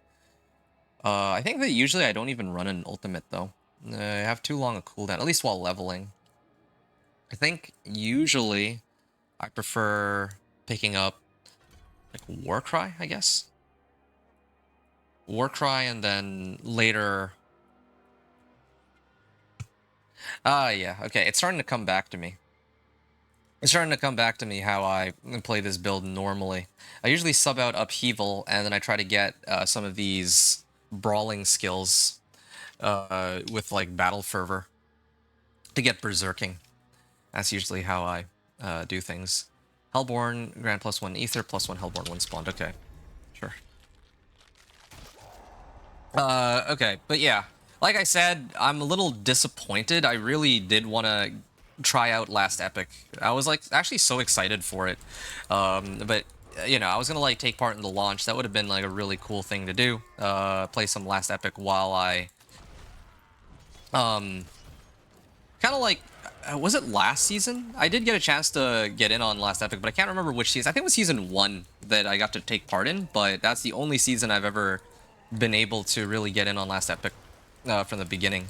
I think that usually I don't even run an ultimate, though. I have too long a cooldown, at least while leveling. I think usually I prefer picking up, like, Warcry, I guess? Warcry, and then later... yeah, okay, it's starting to come back to me. It's starting to come back to me how I play this build normally. I usually sub out Upheaval, and then I try to get some of these brawling skills with, like, Battle Fervor to get Berserking. That's usually how I do things. Hellborn, grant +1 Ether, +1 Hellborn when spawned. Okay, sure. Okay, but yeah. Like I said, I'm a little disappointed. I really did want to try out Last Epic. I was, like, actually so excited for it. But, you know, I was gonna, like, take part in the launch. That would have been, like, a really cool thing to do. Play some Last Epic while I... kind of like... was it last season? I did get a chance to get in on Last Epic, but I can't remember which season. I think it was season 1 that I got to take part in, but that's the only season I've ever been able to really get in on Last Epic from the beginning.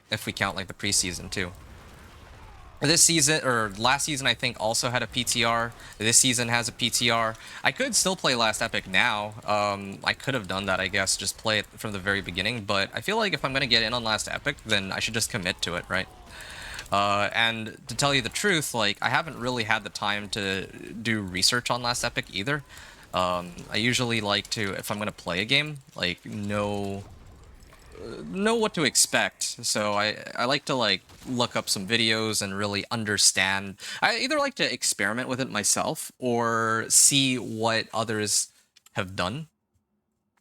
If we count, like, the preseason, too. This season, or last season, I think, also had a PTR. This season has a PTR. I could still play Last Epic now. I could have done that, I guess, just play it from the very beginning. But I feel like if I'm going to get in on Last Epic, then I should just commit to it, right? And to tell you the truth, like, I haven't really had the time to do research on Last Epic either. I usually like to, if I'm gonna play a game, like, know what to expect. So I like to like look up some videos and really understand. I either like to experiment with it myself or see what others have done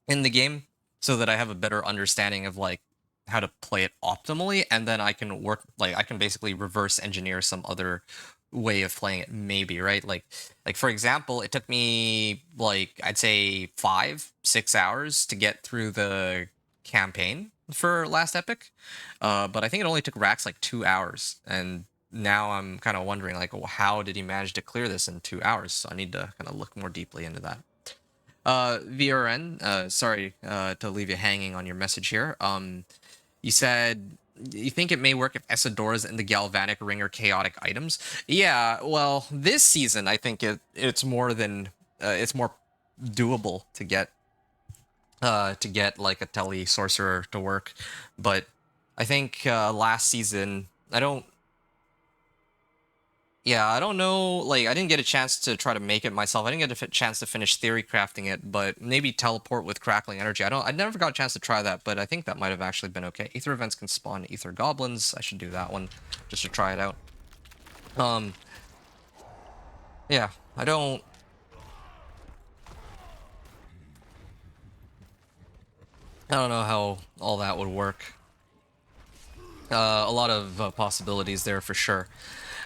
in the game so that I have a better understanding of like how to play it optimally, and then I can work, like I can basically reverse engineer some other way of playing it, maybe, right? Like for example, it took me like I'd say 5-6 hours to get through the campaign for Last Epic, but I think it only took Rax like 2 hours, and now I'm kind of wondering like, well, how did he manage to clear this in 2 hours? So I need to kind of look more deeply into that. VRN, sorry to leave you hanging on your message here. You said you think it may work if Essadoras and the Galvanic Ring are chaotic items. Yeah, well, this season I think it's more than it's more doable to get like a Tele Sorcerer to work, but I think last season I don't know. Like, I didn't get a chance to try to make it myself. I didn't get a chance to finish theory crafting it, but maybe teleport with crackling energy. I never got a chance to try that, but I think that might have actually been okay. Ether events can spawn ether goblins. I should do that one just to try it out. Um, yeah, I don't know how all that would work. A lot of possibilities there for sure.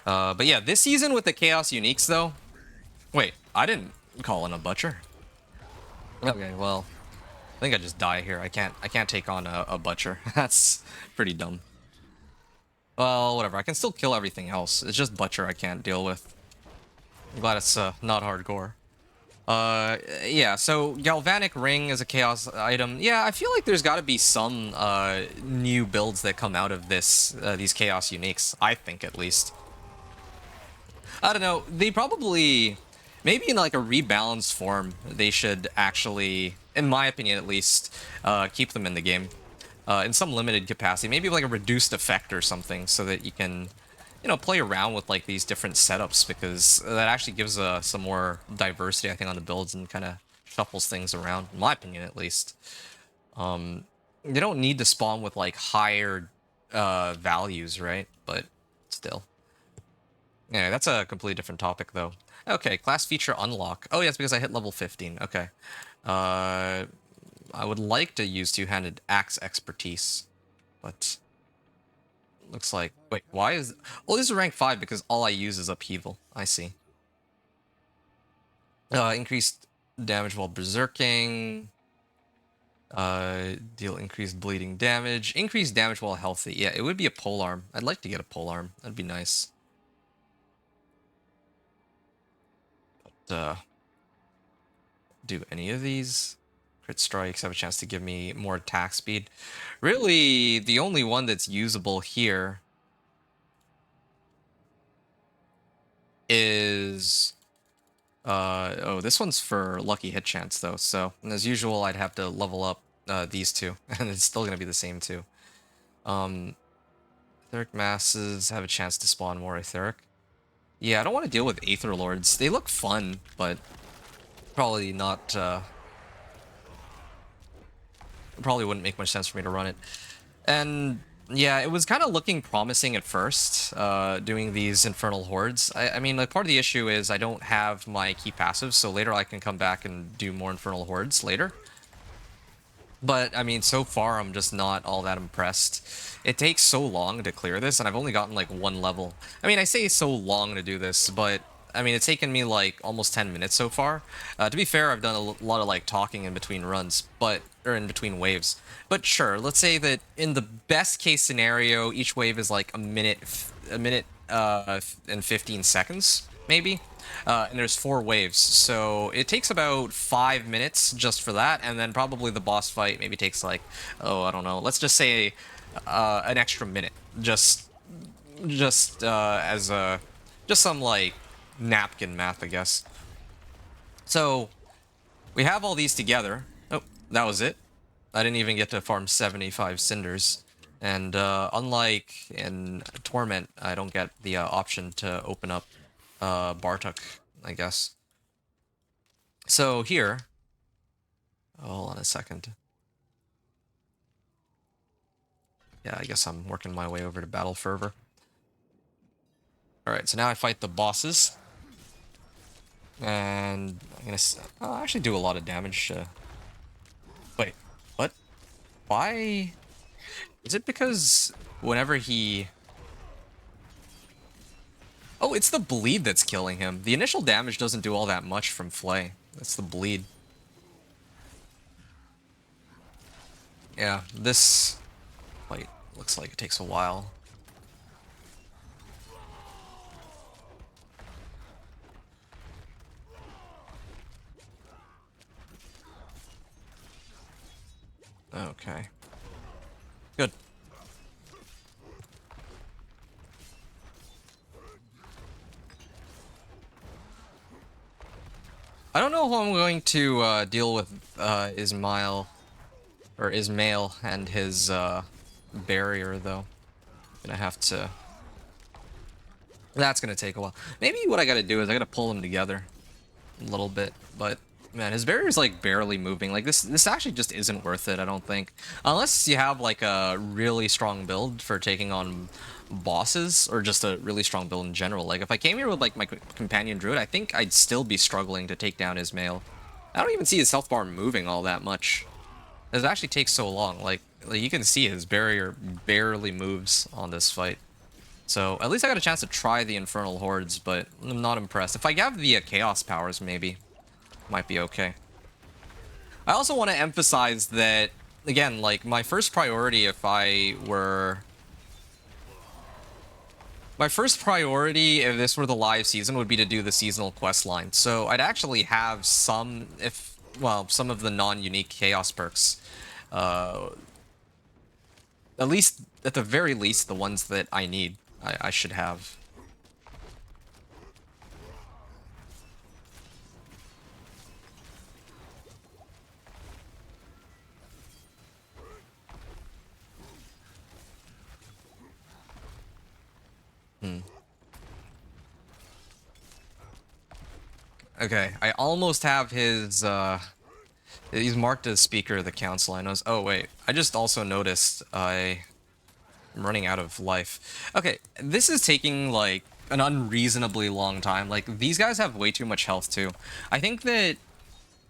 But yeah, this season with the Chaos Uniques though. Wait, I didn't call in a butcher. Okay, well, I think I just die here. I can't take on a butcher. That's pretty dumb. Well, whatever. I can still kill everything else. It's just butcher I can't deal with. I'm glad it's not hardcore. Yeah, so Galvanic Ring is a chaos item. Yeah, I feel like there's got to be some new builds that come out of these chaos uniques. I think, at least. I don't know. They probably, maybe in like a rebalanced form, they should actually, in my opinion at least, keep them in the game. In some limited capacity. Maybe like a reduced effect or something so that you can, play around with like these different setups, because that actually gives some more diversity, I think, on the builds and kind of shuffles things around, in my opinion at least. They don't need to spawn with like higher values, right? But still. Yeah, that's a completely different topic, though. Okay, class feature unlock. Oh, yes, because I hit level 15. Okay. I would like to use two-handed axe expertise, but looks like... Wait, why is... Oh, this is rank 5 because all I use is upheaval. I see. Increased damage while berserking. Deal increased bleeding damage. Increased damage while healthy. Yeah, it would be a polearm. I'd like to get a polearm. That'd be nice. Do any of these. Crit strikes have a chance to give me more attack speed. Really, the only one that's usable here is oh, this one's for lucky hit chance though. So as usual, I'd have to level up these two, and it's still gonna be the same two. Etheric masses have a chance to spawn more etheric. Yeah, I don't want to deal with Aether Lords. They look fun, but probably not, probably wouldn't make much sense for me to run it. And yeah, it was kind of looking promising at first, doing these Infernal Hordes. I mean, like, part of the issue is I don't have my key passives, so later I can come back and do more Infernal Hordes later. But, I mean, so far I'm just not all that impressed. It takes so long to clear this, and I've only gotten, like, 1 level. I mean, I say so long to do this, but, I mean, it's taken me, like, almost 10 minutes so far. To be fair, I've done a lot of, like, talking in between runs, or in between waves. But sure, let's say that in the best case scenario, each wave is, like, a minute and 15 seconds, maybe? And there's 4 waves, so it takes about 5 minutes just for that, and then probably the boss fight maybe takes like, oh, I don't know, let's just say an extra minute, just as just some like napkin math, I guess. So we have all these together. Oh, that was it. I didn't even get to farm 75 cinders. And unlike in Torment, I don't get the option to open up Bartok, I guess. So here, hold on a second. Yeah, I guess I'm working my way over to Battle Fervor. Alright, so now I fight the bosses. And I'm gonna actually do a lot of damage. Wait, what? Why? Is it because whenever he... Oh, it's the bleed that's killing him. The initial damage doesn't do all that much from Flay. That's the bleed. Yeah, this fight looks like it takes a while. Okay. Good. I don't know how I'm going to deal with Ismail or Ismail and his barrier though. Gonna have to. That's gonna take a while. Maybe what I gotta do is I gotta pull them together a little bit, but man, his barrier's like barely moving. Like this actually just isn't worth it, I don't think. Unless you have like a really strong build for taking on bosses, or just a really strong build in general. Like if I came here with like my companion druid, I think I'd still be struggling to take down Ismail. I don't even see his health bar moving all that much. It actually takes so long. Like you can see his barrier barely moves on this fight. So at least I got a chance to try the Infernal Hordes, but I'm not impressed. If I have the Chaos powers, maybe. Might be okay. I also want to emphasize that, again, like, my first priority if I were... My first priority, if this were the live season, would be to do the seasonal quest line. So I'd actually have some, well, some of the non-unique Chaos perks. At least, at the very least, the ones that I need, I should have. Okay, I almost have his, he's marked as Speaker of the Council. I know. Oh, wait. I just also noticed I'm running out of life. Okay, this is taking, like, an unreasonably long time. Like, these guys have way too much health, too. I think that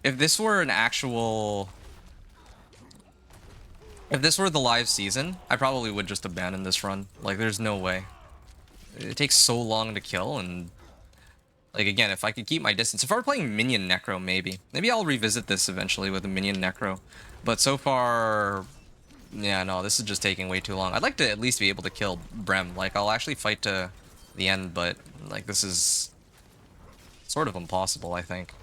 if this were an actual... If this were the live season, I probably would just abandon this run. Like, there's no way. It takes so long to kill, and... Like, again, if I could keep my distance... If I were playing Minion Necro, maybe. Maybe I'll revisit this eventually with a Minion Necro. But so far... Yeah, no, this is just taking way too long. I'd like to at least be able to kill Brem. Like, I'll actually fight to the end, but, like, this is... sort of impossible, I think.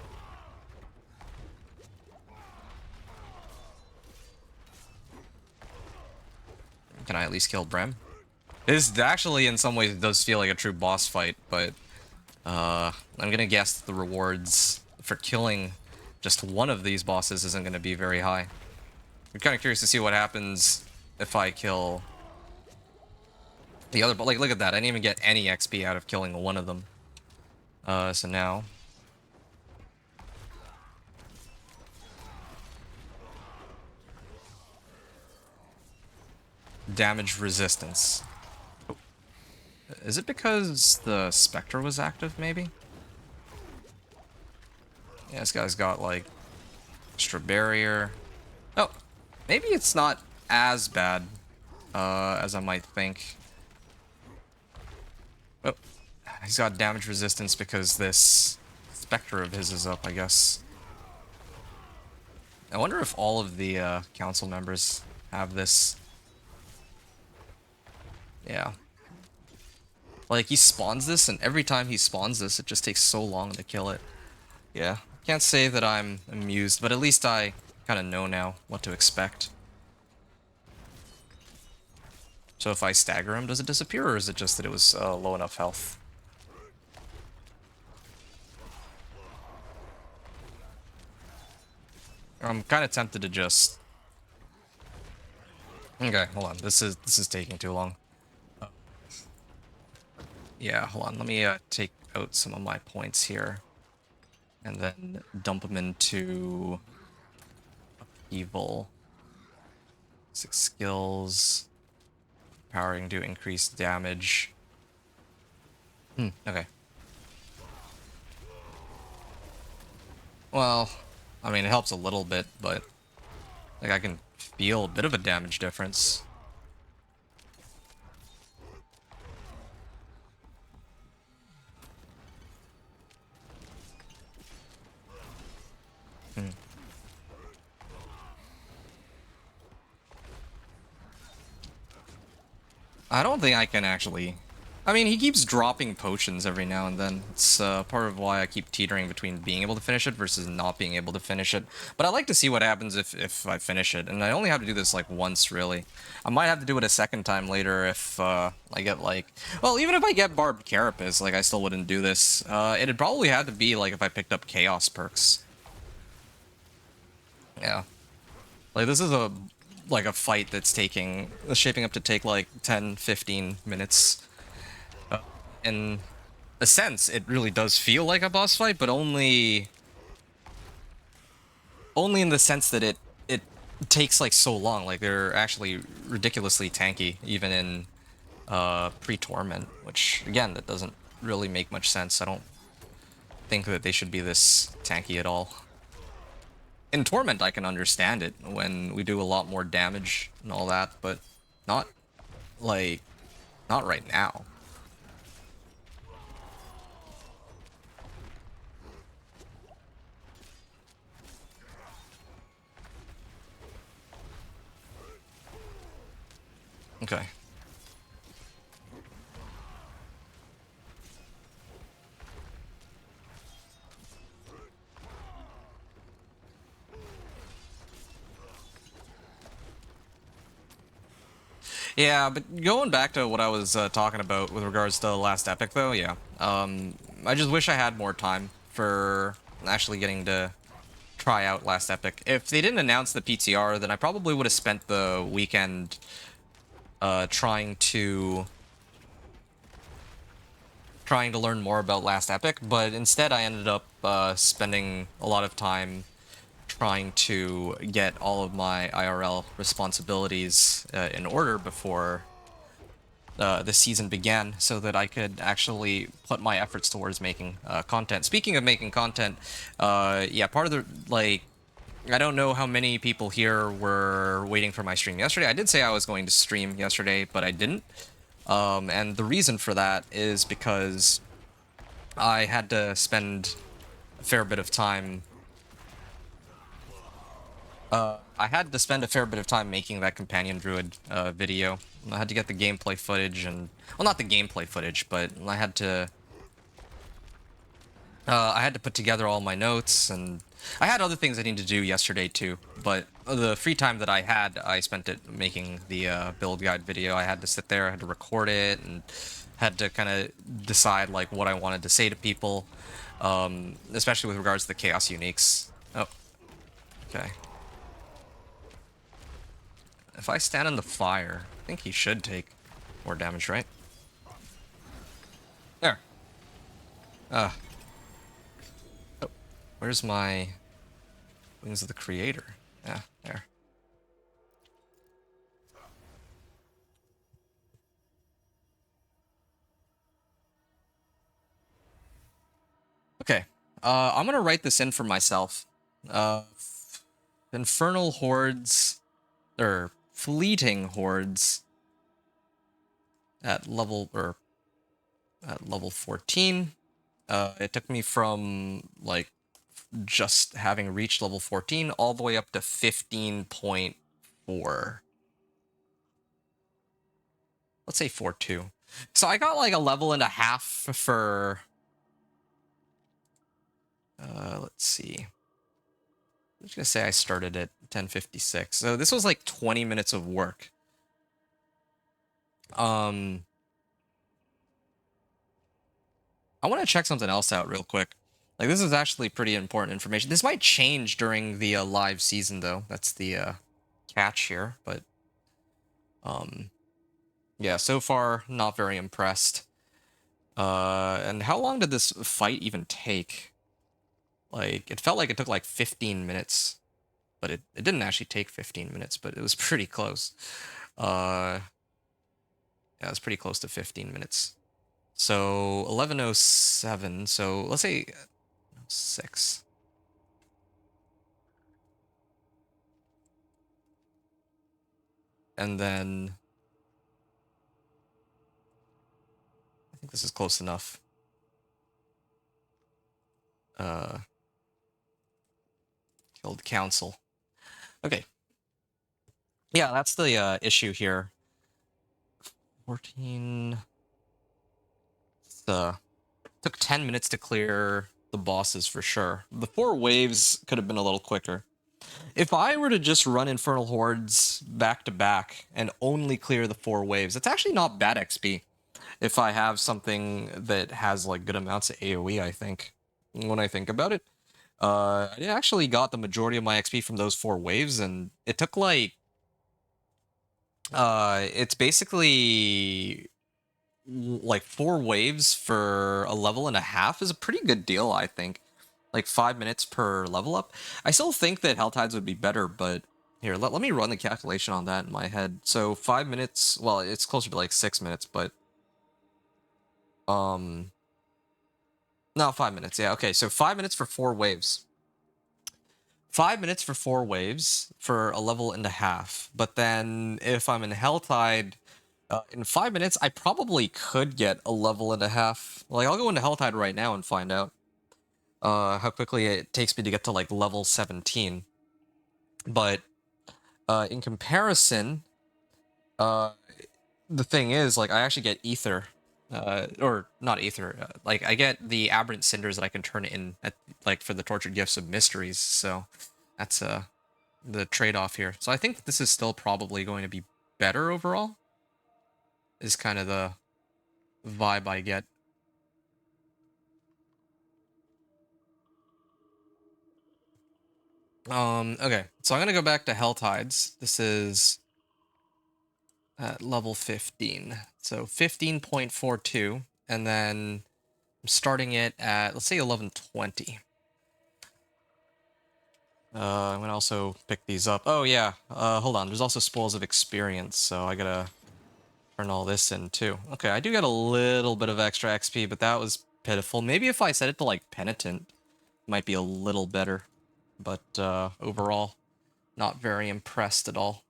Can I at least kill Brem? This actually, in some ways, does feel like a true boss fight, but... I'm gonna guess the rewards for killing just one of these bosses isn't gonna be very high. I'm kind of curious to see what happens if I kill the other, but like, look at that. I didn't even get any XP out of killing one of them. So now... Damage resistance. Is it because the Spectre was active, maybe? Yeah, this guy's got, like, extra barrier. Oh, maybe it's not as bad as I might think. Oh, he's got damage resistance because this Spectre of his is up, I guess. I wonder if all of the council members have this. Yeah. Like, he spawns this, and every time he spawns this, it just takes so long to kill it. Yeah. Can't say that I'm amused, but at least I kind of know now what to expect. So if I stagger him, does it disappear, or is it just that it was low enough health? I'm kind of tempted to just... Okay, hold on. This is taking too long. Yeah, hold on. Let me take out some of my points here, and then dump them into evil. 6 skills, powering to increase damage. Okay. Well, I mean, it helps a little bit, but like I can feel a bit of a damage difference. I don't think I can actually... I mean, he keeps dropping potions every now and then. It's part of why I keep teetering between being able to finish it versus not being able to finish it. But I like to see what happens if I finish it. And I only have to do this like once, really. I might have to do it a second time later if I get like... Well, even if I get Barb Carapace, like I still wouldn't do this. It'd probably have to be like if I picked up Chaos perks. Yeah. Like this is a fight that's shaping up to take like 10-15 minutes. In a sense, it really does feel like a boss fight, but only in the sense that it takes like so long. Like they're actually ridiculously tanky, even in pre-torment, which again, that doesn't really make much sense. I don't think that they should be this tanky at all. In torment, I can understand it when we do a lot more damage and all that, but not like not right now. Okay. Yeah, but going back to what I was talking about with regards to the last epic, though, yeah. I just wish I had more time for actually getting to try out last epic. If they didn't announce the PTR, then I probably would have spent the weekend trying to learn more about last epic, but instead I ended up spending a lot of time trying to get all of my IRL responsibilities in order before the season began, so that I could actually put my efforts towards making content. Speaking of making content, yeah, part of the, like, I don't know how many people here were waiting for my stream yesterday. I did say I was going to stream yesterday, but I didn't. And the reason for that is because I had to spend a fair bit of time making that companion druid video. I had to get the gameplay footage and... Well, not the gameplay footage, but I had to put together all my notes, and I had other things I needed to do yesterday too, but the free time that I had, I spent it making the build guide video. I had to sit there, I had to record it, and had to kind of decide like what I wanted to say to people, especially with regards to the Chaos Uniques. Oh, okay. If I stand in the fire, I think he should take more damage, right? There. Oh, where's my Wings of the Creator? Yeah, there. Okay. I'm gonna write this in for myself. Infernal hordes, or fleeting hordes at level 14. It took me from like just having reached level 14 all the way up to 15.4. Let's say 4.2. So I got like a level and a half for let's see. I'm just gonna say I started at 10:56. So this was like 20 minutes of work. I want to check something else out real quick. Like, this is actually pretty important information. This might change during the live season, though. That's the catch here, but Yeah, so far, not very impressed. And how long did this fight even take? Like, it felt like it took like 15 minutes, but it didn't actually take 15 minutes, but it was pretty close. Yeah, it was pretty close to 15 minutes. So 11:07. So let's say 6. And then I think this is close enough. Killed council. Okay. Yeah, that's the issue here. 14. Took 10 minutes to clear the bosses for sure. The 4 waves could have been a little quicker. If I were to just run Infernal Hordes back to back and only clear the 4 waves, it's actually not bad XP. If I have something that has like good amounts of AoE, I think. When I think about it. I actually got the majority of my XP from those 4 waves, and it took like it's basically like 4 waves for a level and a half is a pretty good deal, I think. Like 5 minutes per level up. I still think that Helltides would be better, but here, let me run the calculation on that in my head. So 5 minutes, well, it's closer to like 6 minutes, but no, 5 minutes. Yeah, okay. So 5 minutes for 4 waves. 5 minutes for 4 waves for a level and a half. But then if I'm in Helltide, in 5 minutes, I probably could get a level and a half. Like, I'll go into Helltide right now and find out how quickly it takes me to get to, like, level 17. But in comparison, the thing is, like, I actually get Ether. Or not Ether. Like, I get the Aberrant Cinders that I can turn in, at, like, for the Tortured Gifts of Mysteries. So that's the trade-off here. So I think this is still probably going to be better overall, is kind of the vibe I get. Okay, so I'm gonna go back to Helltides. This is at level 15. So 15.42, and then I'm starting it at, let's say, 11:20. I'm gonna also pick these up. Oh yeah, hold on, there's also Spoils of Experience, so I gotta turn all this in too. Okay, I do get a little bit of extra XP, but that was pitiful. Maybe if I set it to like Penitent, it might be a little better. But overall, not very impressed at all.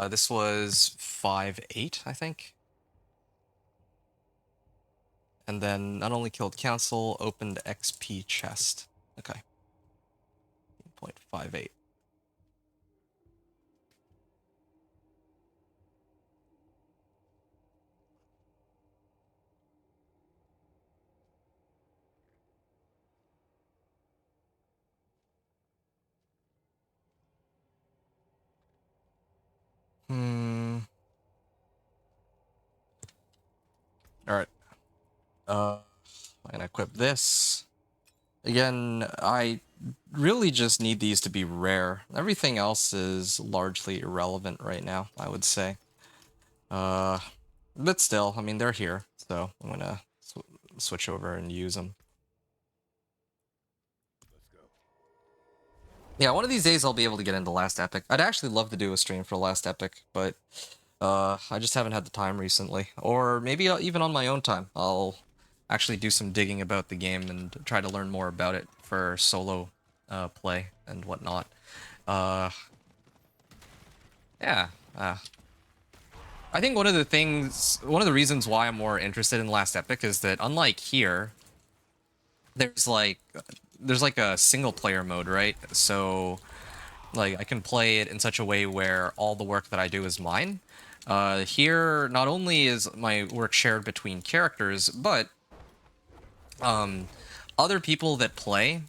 This was 5-8, I think. And then not only killed council, opened XP chest. Okay. 0.58. Alright. I'm gonna equip this. Again, I really just need these to be rare. Everything else is largely irrelevant right now, I would say. But still, I mean, they're here, so I'm gonna switch over and use them. Yeah, one of these days I'll be able to get into Last Epic. I'd actually love to do a stream for Last Epic, but I just haven't had the time recently. Or maybe even on my own time, I'll actually do some digging about the game and try to learn more about it for solo play and whatnot. Yeah. I think one of the reasons why I'm more interested in Last Epic is that unlike here, there's like a single player mode, right? So like I can play it in such a way where all the work that I do is mine. Here, not only is my work shared between characters, but other people that play,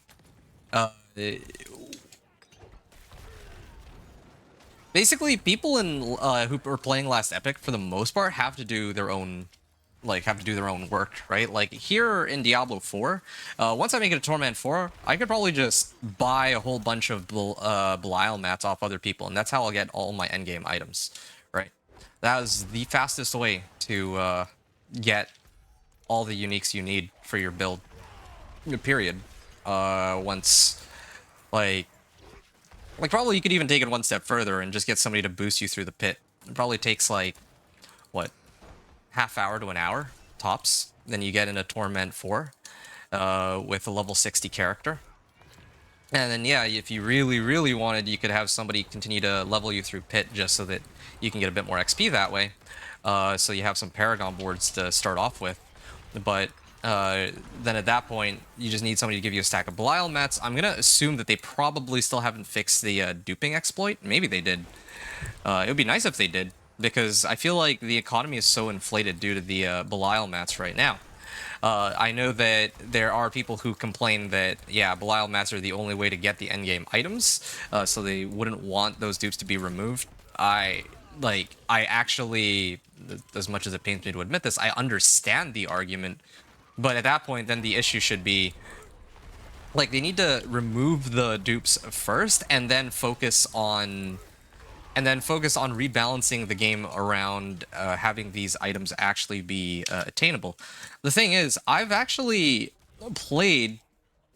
basically people in who are playing Last Epic for the most part have to do their own like have to do their own work, right? Like here in Diablo 4, once I make it a Torment 4, I could probably just buy a whole bunch of Belial mats off other people, and that's how I'll get all my endgame items, right? That is the fastest way to get all the uniques you need for your build, period. Once, like probably you could even take it one step further and just get somebody to boost you through the pit. It probably takes like, what, half hour to an hour tops. Then you get in a Torment 4 with a level 60 character. And then, yeah, if you really, really wanted, you could have somebody continue to level you through pit just so that you can get a bit more XP that way. So you have some Paragon boards to start off with. But then at that point, you just need somebody to give you a stack of Belial mats. I'm going to assume that they probably still haven't fixed the duping exploit. Maybe they did. It would be nice if they did, because I feel like the economy is so inflated due to the Belial mats right now. I know that there are people who complain that, yeah, Belial mats are the only way to get the endgame items, so they wouldn't want those dupes to be removed. I actually, as much as it pains me to admit this, I understand the argument, but at that point, then the issue should be, like, they need to remove the dupes first, and then focus on rebalancing the game around having these items actually be attainable. The thing is, I've actually played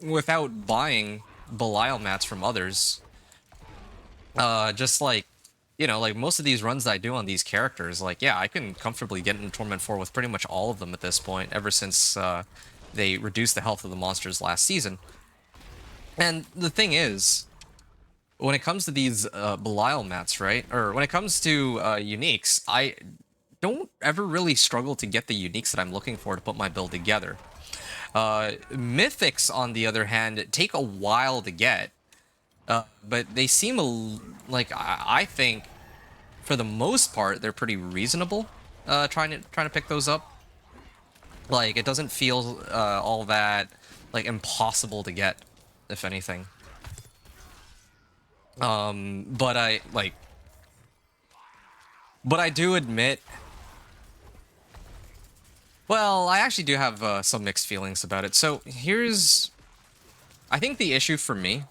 without buying Belial mats from others. Just like, you know, like most of these runs that I do on these characters, like, yeah, I can comfortably get into Torment 4 with pretty much all of them at this point, ever since they reduced the health of the monsters last season. And the thing is, when it comes to these Belial mats, right? Or when it comes to uniques, I don't ever really struggle to get the uniques that I'm looking for to put my build together. Mythics, on the other hand, take a while to get, but they seem like I think, for the most part, they're pretty reasonable. Trying to pick those up. Like, it doesn't feel all that like impossible to get, if anything. But I do admit, well, I actually do have some mixed feelings about it. So here's, I think the issue for me,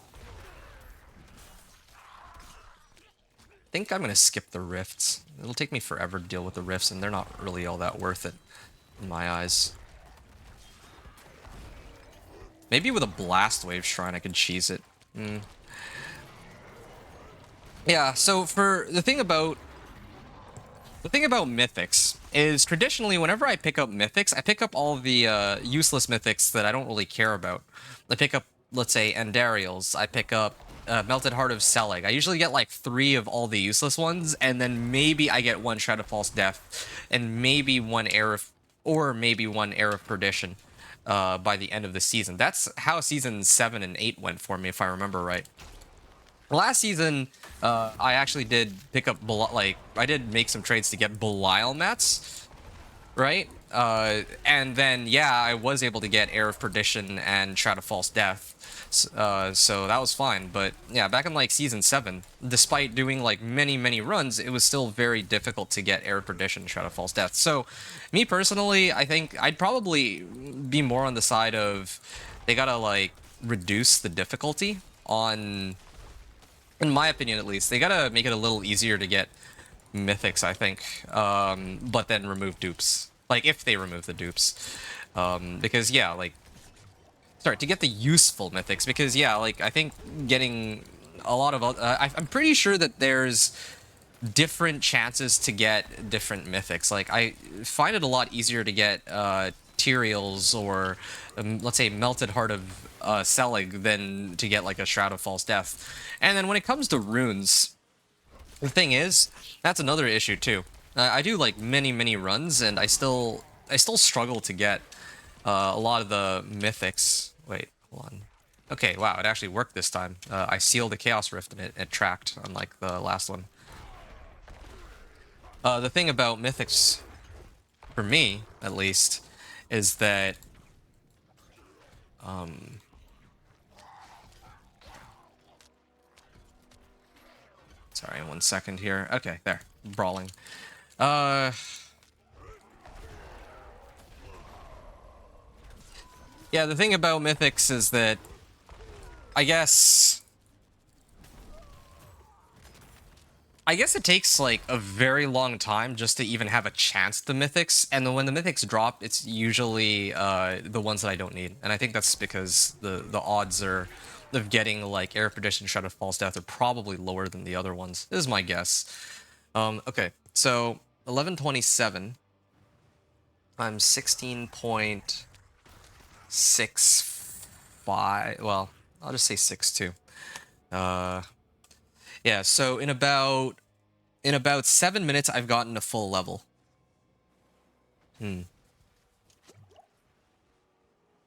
I think I'm gonna skip the rifts. It'll take me forever to deal with the rifts, and they're not really all that worth it in my eyes. Maybe with a Blast Wave Shrine I could cheese it. Yeah, so for the thing about mythics is, traditionally whenever I pick up mythics, I pick up all the useless mythics that I don't really care about. I pick up, let's say, Andariels. I pick up Melted Heart of Selig. I usually get like 3 of all the useless ones, and then maybe I get 1 Shroud of False Death, and maybe 1 Air of Perdition by the end of the season. That's how season 7 and 8 went for me, if I remember right. Last season, I actually did pick up, I did make some trades to get Belial mats, right? And then, yeah, I was able to get Air of Perdition and Shroud of False Death, so that was fine. But, yeah, back in, like, Season 7, despite doing, like, many, many runs, it was still very difficult to get Air of Perdition and Shroud of False Death. So, me personally, I think I'd probably be more on the side of, they gotta, like, reduce the difficulty on... In my opinion, at least, they gotta make it a little easier to get mythics, I think, but then remove dupes. Like, if they remove the dupes. Because, yeah, like... Sorry, to get the useful mythics, because, yeah, like, I think getting a lot of... I'm pretty sure that there's different chances to get different mythics. Like, I find it a lot easier to get Tyraels or, let's say, Melted Heart of Selig than to get, like, a Shroud of False Death. And then when it comes to runes, the thing is, that's another issue too. I do like many runs, and I still struggle to get a lot of the mythics. Wait, hold on. Okay, wow, it actually worked this time. I sealed the Chaos Rift and it tracked, unlike the last one. The thing about mythics, for me at least, is that sorry, 1 second here. Okay, there. Brawling. Yeah, the thing about mythics is that I guess it takes like a very long time just to even have a chance at the mythics, and then when the mythics drop, it's usually the ones that I don't need, and I think that's because the odds are of getting like Air Perdition, Shroud of False Death are probably lower than the other ones. This is my guess. Okay, so 1127. I'm 16.65. Well, I'll just say 6.2. Uh, yeah. So in about 7 minutes, I've gotten a full level.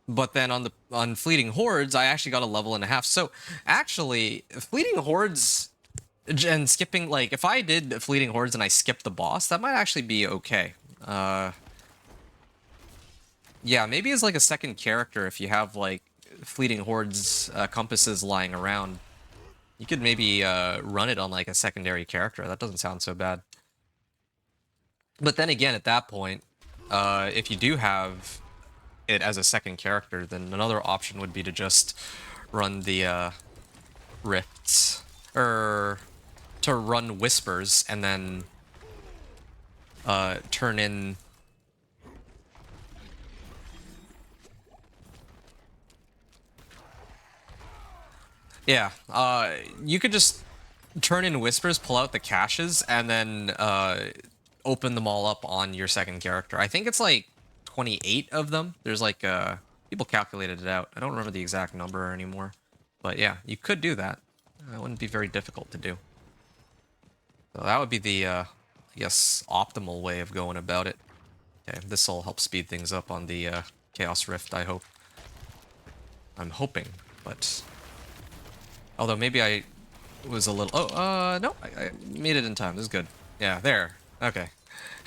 But then on Fleeting Hordes, I actually got a level and a half. So actually, Fleeting Hordes and skipping, like if I did Fleeting Hordes and I skipped the boss, that might actually be okay. Yeah, maybe as like a second character if you have like Fleeting Hordes compasses lying around. You could maybe run it on like a secondary character. That doesn't sound so bad. But then again, at that point, if you do have it as a second character, then another option would be to just run the rifts, or to run whispers and then turn in. Yeah, you could just turn in whispers, pull out the caches, and then open them all up on your second character. I think it's like 28 of them. There's like people calculated it out. I don't remember the exact number anymore, but yeah, you could do that. That wouldn't be very difficult to do. So that would be the I guess optimal way of going about it. Okay, this will help speed things up on the Chaos Rift, I hope. I'm hoping, but although maybe I was a little... Oh, no, I made it in time. This is good. Yeah, there. Okay.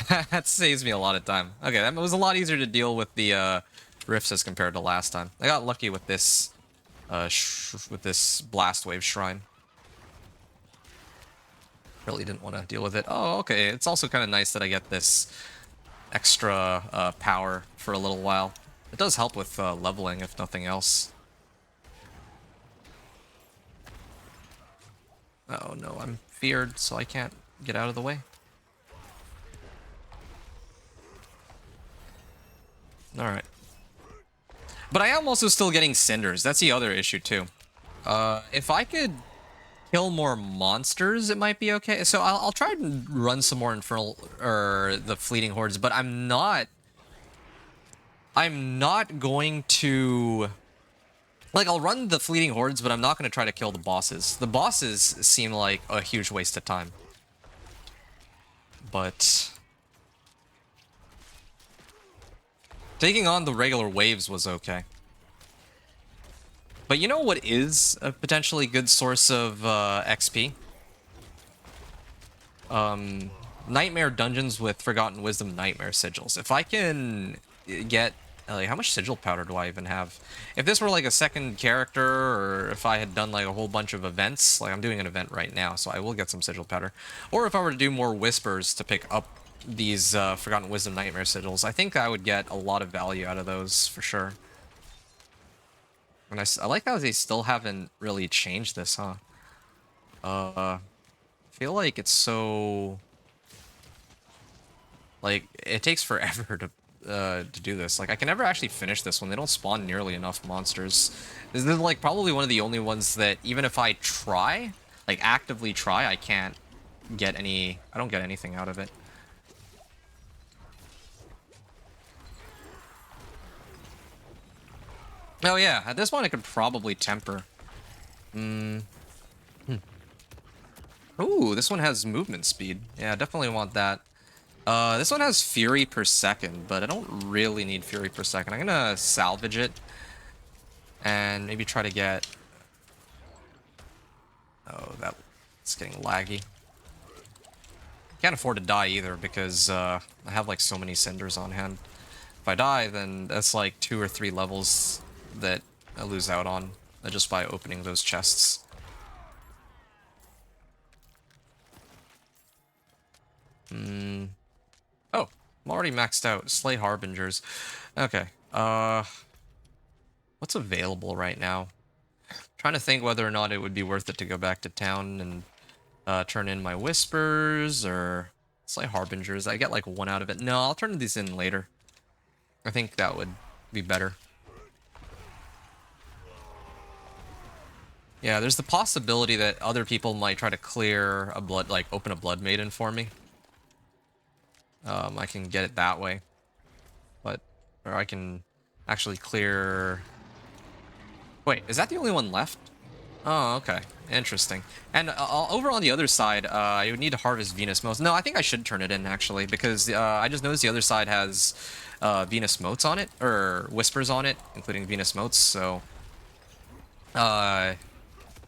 That saves me a lot of time. Okay, that was a lot easier to deal with the rifts as compared to last time. I got lucky with this Blast Wave Shrine. Really didn't want to deal with it. Oh, okay. It's also kind of nice that I get this extra power for a little while. It does help with leveling, if nothing else. Oh no, I'm feared, so I can't get out of the way. Alright. But I am also still getting cinders. That's the other issue, too. If I could kill more monsters, it might be okay. So I'll try and run some more Infernal, or the Fleeting Hordes, but I'm not going to... Like, I'll run the Fleeting Hordes, but I'm not going to try to kill the bosses. The bosses seem like a huge waste of time. But... taking on the regular waves was okay. But you know what is a potentially good source of XP? Nightmare dungeons with Forgotten Wisdom Nightmare sigils. If I can get... like, how much sigil powder do I even have? If this were like a second character, or if I had done like a whole bunch of events, like I'm doing an event right now, so I will get some sigil powder. Or if I were to do more whispers to pick up these Forgotten Wisdom Nightmare sigils, I think I would get a lot of value out of those for sure. And I like how they still haven't really changed this, huh? I feel like it's so... like, it takes forever to do this. Like, I can never actually finish this one. They don't spawn nearly enough monsters. This is, like, probably one of the only ones that, even if I try, like, actively try, I can't get any... I don't get anything out of it. Oh, yeah. At this point, I could probably temper. Ooh, this one has movement speed. Yeah, I definitely want that. This one has Fury per second, but I don't really need Fury per second. I'm gonna salvage it and maybe try to get... oh, that's getting laggy. Can't afford to die either because I have like so many cinders on hand. If I die, then that's like 2 or 3 levels that I lose out on just by opening those chests. Oh, I'm already maxed out. Slay Harbingers. Okay. What's available right now? Trying to think whether or not it would be worth it to go back to town and turn in my whispers or slight harbingers. I get like one out of it. No, I'll turn these in later. I think that would be better. Yeah, there's the possibility that other people might try to clear a blood, like open a blood maiden for me. I can get it that way, but or I can actually clear. Wait, is that the only one left? Oh, okay. Interesting. And over on the other side, I would need to harvest Venus motes. No, I think I should turn it in, actually, because I just noticed the other side has Venus motes on it, or whispers on it, including Venus motes, so I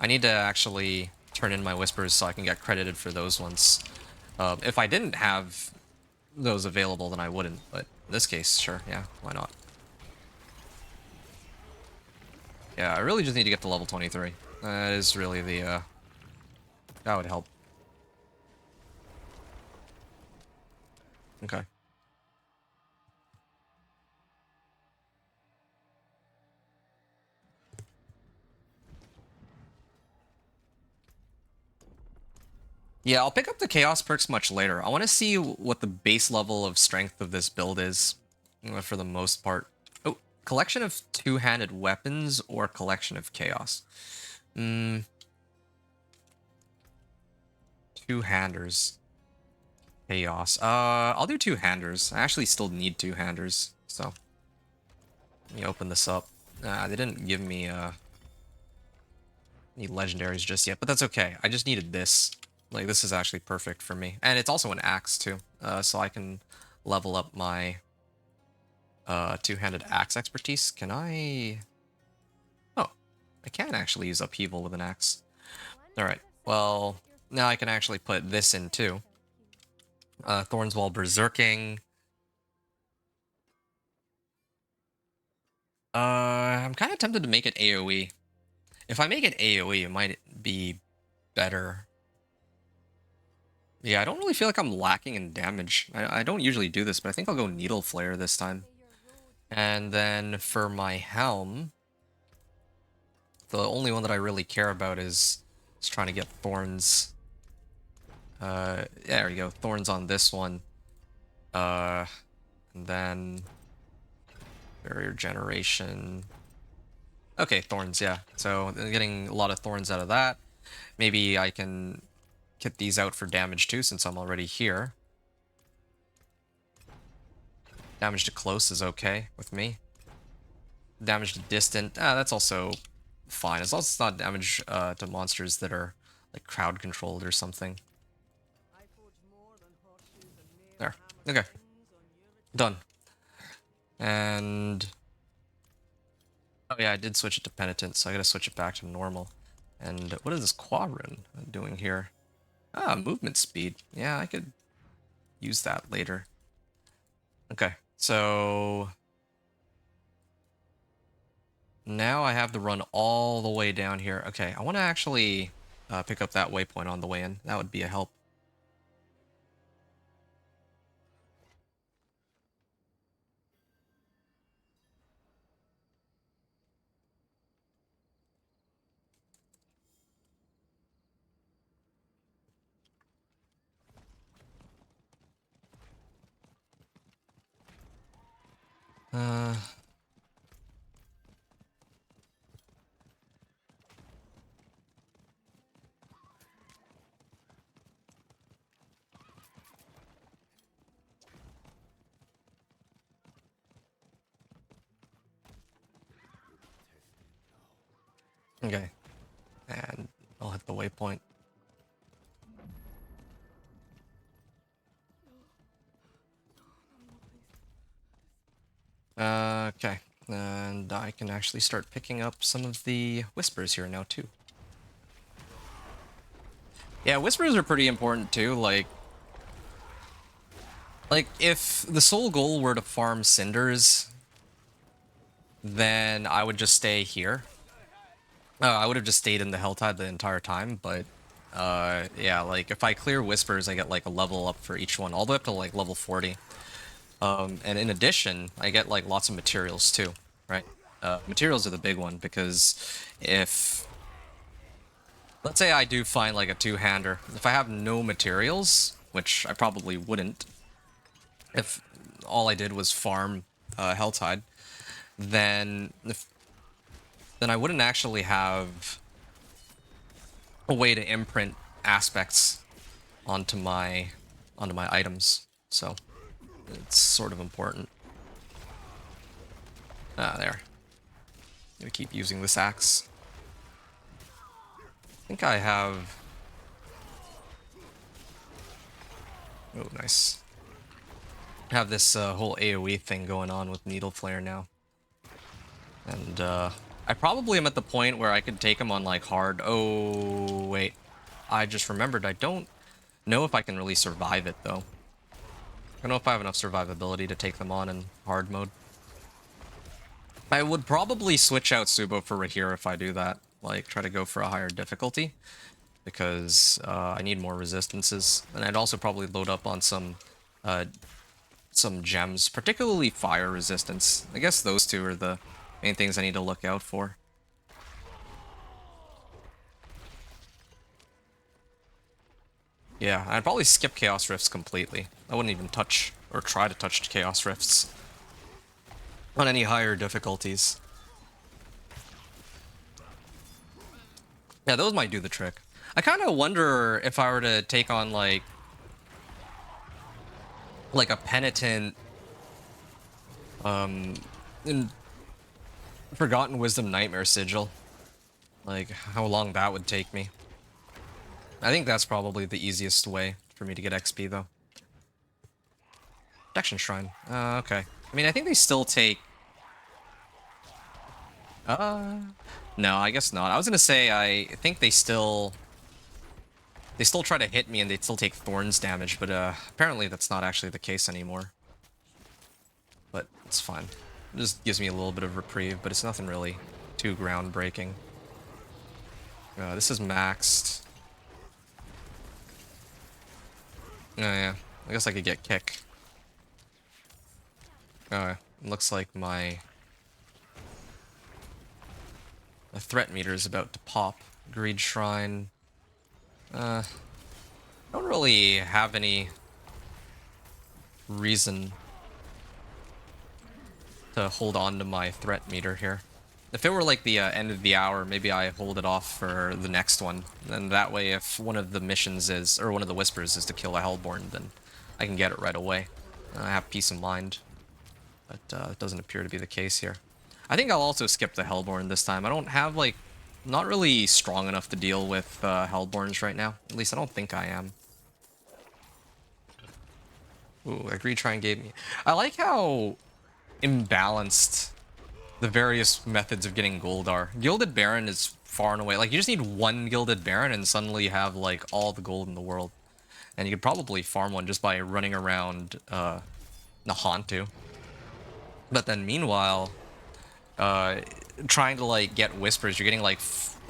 need to actually turn in my whispers so I can get credited for those ones. If I didn't have those available, then I wouldn't, but in this case, sure, yeah, why not? Yeah, I really just need to get to level 23. That is really the, that would help. Okay. Yeah, I'll pick up the Chaos perks much later. I want to see what the base level of strength of this build is, for the most part. Oh, collection of two-handed weapons or collection of Chaos? Two-handers. Chaos. I'll do two-handers. I actually still need two-handers, so... Let me open this up. They didn't give me, any legendaries just yet, but that's okay. I just needed this. Like, this is actually perfect for me. And it's also an axe, too. So I can level up my two-handed axe expertise. Can I... Oh, I can actually use upheaval with an axe. Alright, well, now I can actually put this in, too. Thorns while berserking. I'm kind of tempted to make it AoE. If I make it AoE, it might be better. Yeah, I don't really feel like I'm lacking in damage. I don't usually do this, but I think I'll go Needle Flare this time. And then for my helm, the only one that I really care about is trying to get Thorns. Yeah, there we go. Thorns on this one. And then Barrier Generation. Okay, Thorns, yeah. So getting a lot of Thorns out of that. Maybe I can get these out for damage too, since I'm already here. Damage to close is okay with me. Damage to distant, that's also fine, as long as it's not damage to monsters that are like crowd controlled or something. There. Okay. Done. And... oh yeah, I did switch it to Penitent, so I gotta switch it back to normal. And what is this Quadrun doing here? Ah, movement speed. Yeah, I could use that later. Okay, so... now I have to run all the way down here. Okay, I want to actually pick up that waypoint on the way in. That would be a help. Uh... okay. And I'll hit the waypoint. Okay. And I can actually start picking up some of the whispers here now, too. Yeah, whispers are pretty important, too. Like, if the sole goal were to farm cinders, then I would just stay here. I would have just stayed in the Helltide the entire time, but yeah, like if I clear whispers, I get like a level up for each one, all the way up to like level 40. And in addition, I get like lots of materials too, right? Materials are the big one, because if... let's say I do find like a two-hander. If I have no materials, which I probably wouldn't, if all I did was farm Helltide, then I wouldn't actually have a way to imprint aspects onto my items. So it's sort of important. Ah, there. I'm gonna keep using this axe. I think I have... oh, nice. I have this whole AoE thing going on with Needle Flare now. And I probably am at the point where I could take him on like hard. Oh, wait. I just remembered I don't know if I can really survive it though. I don't know if I have enough survivability to take them on in hard mode. I would probably switch out Subo for Rahir if I do that. Like, try to go for a higher difficulty. Because I need more resistances. And I'd also probably load up on some gems, particularly fire resistance. I guess those two are the main things I need to look out for. Yeah, I'd probably skip Chaos Rifts completely. I wouldn't even touch, or try to touch Chaos Rifts on any higher difficulties. Yeah, those might do the trick. I kind of wonder if I were to take on like a penitent in Forgotten Wisdom Nightmare Sigil, like how long that would take me. I think that's probably the easiest way for me to get XP though. Protection Shrine. Okay. I mean, I think they still take... no, I guess not. I was gonna say, I think they still try to hit me and they still take Thorns damage, but apparently that's not actually the case anymore. But it's fine. It just gives me a little bit of reprieve, but it's nothing really too groundbreaking. This is maxed. Oh yeah, I guess I could get Kick. Oh, it looks like my threat meter is about to pop. Greed Shrine. Don't really have any reason to hold on to my threat meter here. If it were like the end of the hour, maybe I hold it off for the next one. And that way, if one of the missions is, or one of the whispers is to kill a Hellborn, then I can get it right away. I have peace of mind. But it doesn't appear to be the case here. I think I'll also skip the Hellborn this time. I don't have, like, not really strong enough to deal with Hellborns right now. At least I don't think I am. Ooh, that Greed Shrine gave me... I like how imbalanced the various methods of getting gold are. Gilded Baron is far and away... like, you just need one Gilded Baron and suddenly you have, like, all the gold in the world. And you could probably farm one just by running around Nahantu. But then meanwhile, trying to like get whispers, you're getting like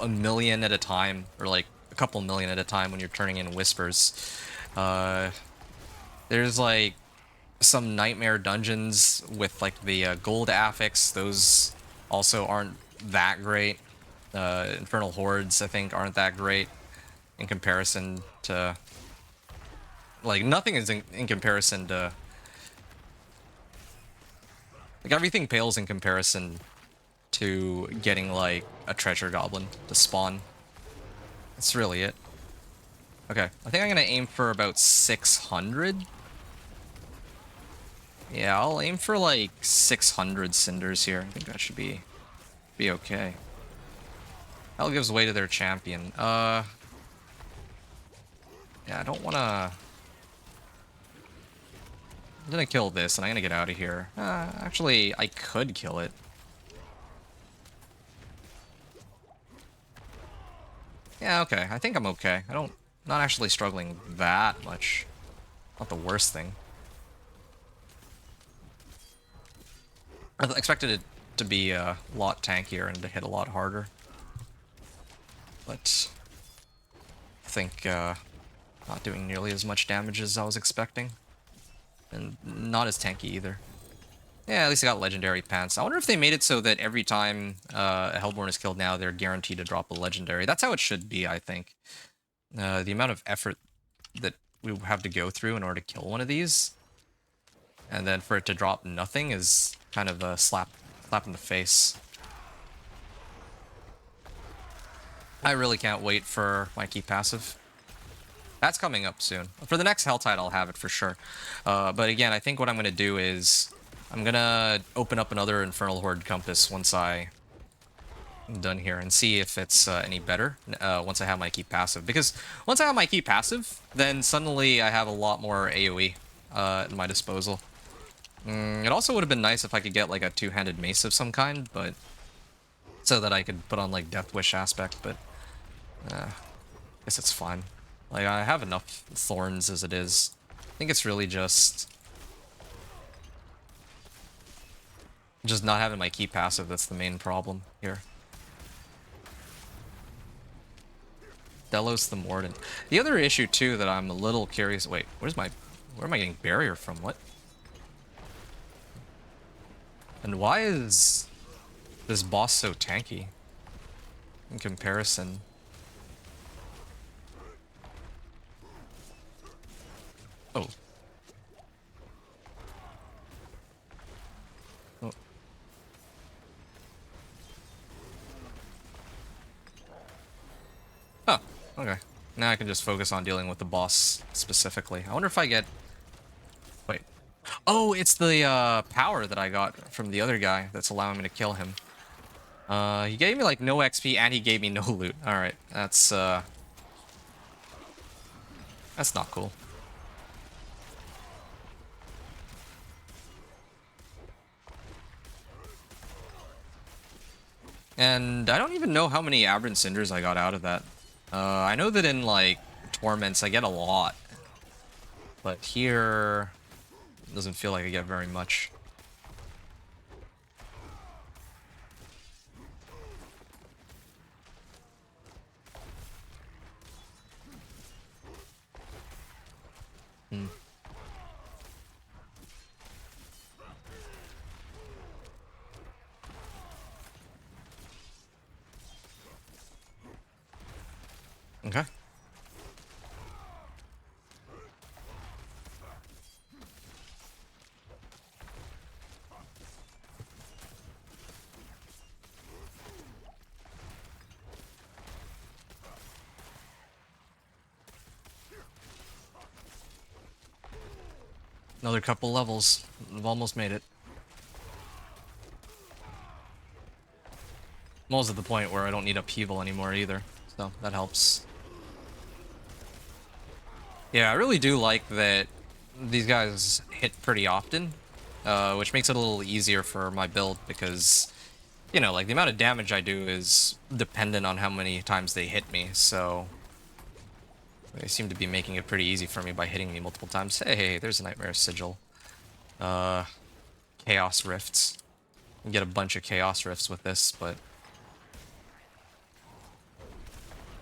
a million at a time, or like a couple million at a time when you're turning in whispers. There's like some nightmare dungeons with like the gold affix. Those also aren't that great. Infernal hordes, I think, aren't that great in comparison to... like, nothing is in comparison to... like, everything pales in comparison to getting, like, a treasure goblin to spawn. That's really it. Okay, I think I'm gonna aim for about 600. Yeah, I'll aim for, like, 600 cinders here. I think that should be okay. Hell gives way to their champion. Yeah, I don't wanna... I'm gonna kill this, and I'm gonna get out of here. Actually, I could kill it. Yeah, okay. I think I'm okay. Not actually struggling that much. Not the worst thing. I expected it to be a lot tankier and to hit a lot harder. But I think not doing nearly as much damage as I was expecting. And not as tanky either. Yeah, at least I got legendary pants. I wonder if they made it so that every time a Hellborn is killed now, they're guaranteed to drop a legendary. That's how it should be, I think. The amount of effort that we have to go through in order to kill one of these, and then for it to drop nothing is kind of a slap in the face. I really can't wait for my key passive. That's coming up soon. For the next Helltide, I'll have it for sure. But again, I think what I'm going to do is I'm going to open up another Infernal Horde Compass once I'm done here and see if it's any better once I have my key passive. Because once I have my key passive, then suddenly I have a lot more AoE at my disposal. It also would have been nice if I could get like a two-handed mace of some kind, but so that I could put on like Death Wish aspect, but I guess it's fine. Like, I have enough thorns as it is. I think it's really just not having my key passive that's the main problem here. Delos the Mordant. The other issue, too, that I'm a little curious... Wait, where am I getting barrier from? What? And why is this boss so tanky in comparison? Oh. Oh. Oh, okay. Now I can just focus on dealing with the boss specifically. I wonder if I get... Wait. Oh, it's the power that I got from the other guy that's allowing me to kill him. He gave me like no XP and he gave me no loot. Alright, that's not cool. And I don't even know how many Aberrant Cinders I got out of that. I know that in, like, Torments I get a lot. But here... it doesn't feel like I get very much. Okay. Another couple levels. I've almost made it. I'm almost at the point where I don't need upheaval anymore either, so that helps. Yeah, I really do like that these guys hit pretty often, which makes it a little easier for my build because, you know, like the amount of damage I do is dependent on how many times they hit me, so they seem to be making it pretty easy for me by hitting me multiple times. Hey, there's a Nightmare Sigil. Chaos Rifts. You can get a bunch of Chaos Rifts with this, but...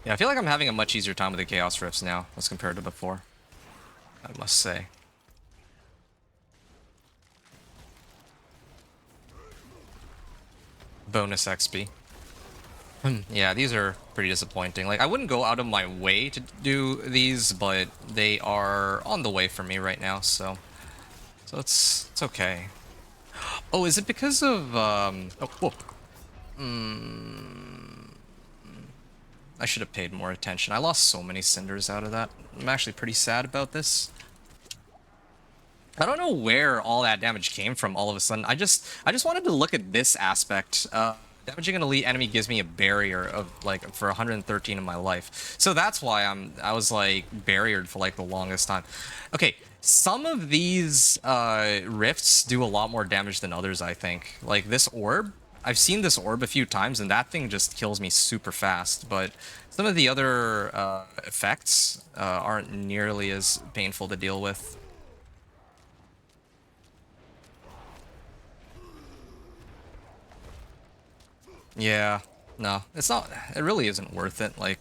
yeah, I feel like I'm having a much easier time with the Chaos Rifts now as compared to before, I must say. Bonus XP. Yeah, these are pretty disappointing. Like, I wouldn't go out of my way to do these, but they are on the way for me right now, so it's okay. Oh, is it because of oh, whoa. I should have paid more attention. I lost so many cinders out of that. I'm actually pretty sad about this. I don't know where all that damage came from all of a sudden. I just wanted to look at this aspect. Damaging an elite enemy gives me a barrier of like for 113 in my life. So that's why I was like barriered for like the longest time. Okay, some of these rifts do a lot more damage than others, I think. Like this orb, I've seen this orb a few times and that thing just kills me super fast, but some of the other effects aren't nearly as painful to deal with. Yeah, no, it's not, it really isn't worth it. Like,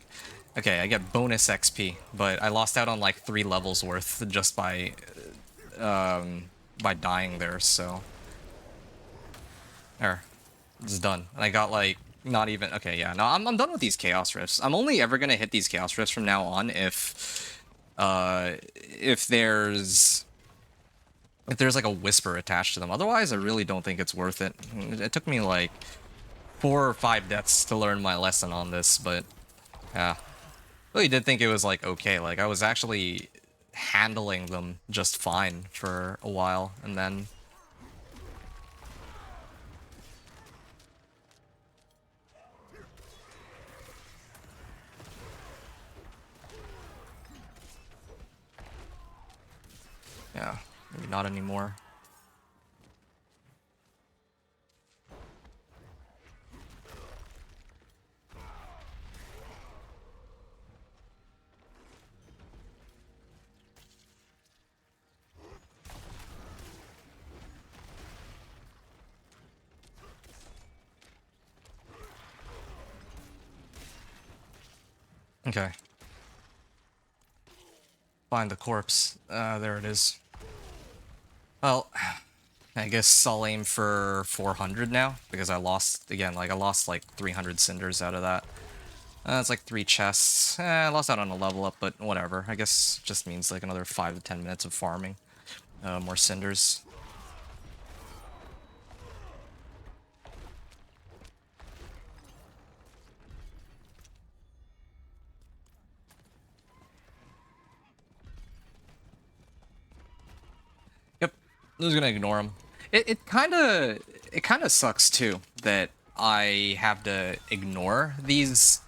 okay, I get bonus XP, but I lost out on like 3 levels worth just by dying there, so There. It's done. And I got, like, not even... Okay, yeah. No, I'm done with these Chaos Rifts. I'm only ever gonna hit these Chaos Rifts from now on if there's... If there's, like, a Whisper attached to them. Otherwise, I really don't think it's worth it. It took me, like, 4 or 5 deaths to learn my lesson on this, but... Yeah. Really did think it was, like, okay. Like, I was actually handling them just fine for a while, and then... Yeah, maybe not anymore. Okay. Find the corpse. There it is. Well, I guess I'll aim for 400 now, because I lost, again, like, I lost, like, 300 cinders out of that. It's like 3 chests. I lost out on a level up, but whatever. I guess just means, like, another 5 to 10 minutes of farming. More cinders. Yep, I'm just gonna ignore him. It kind of sucks too that I have to ignore these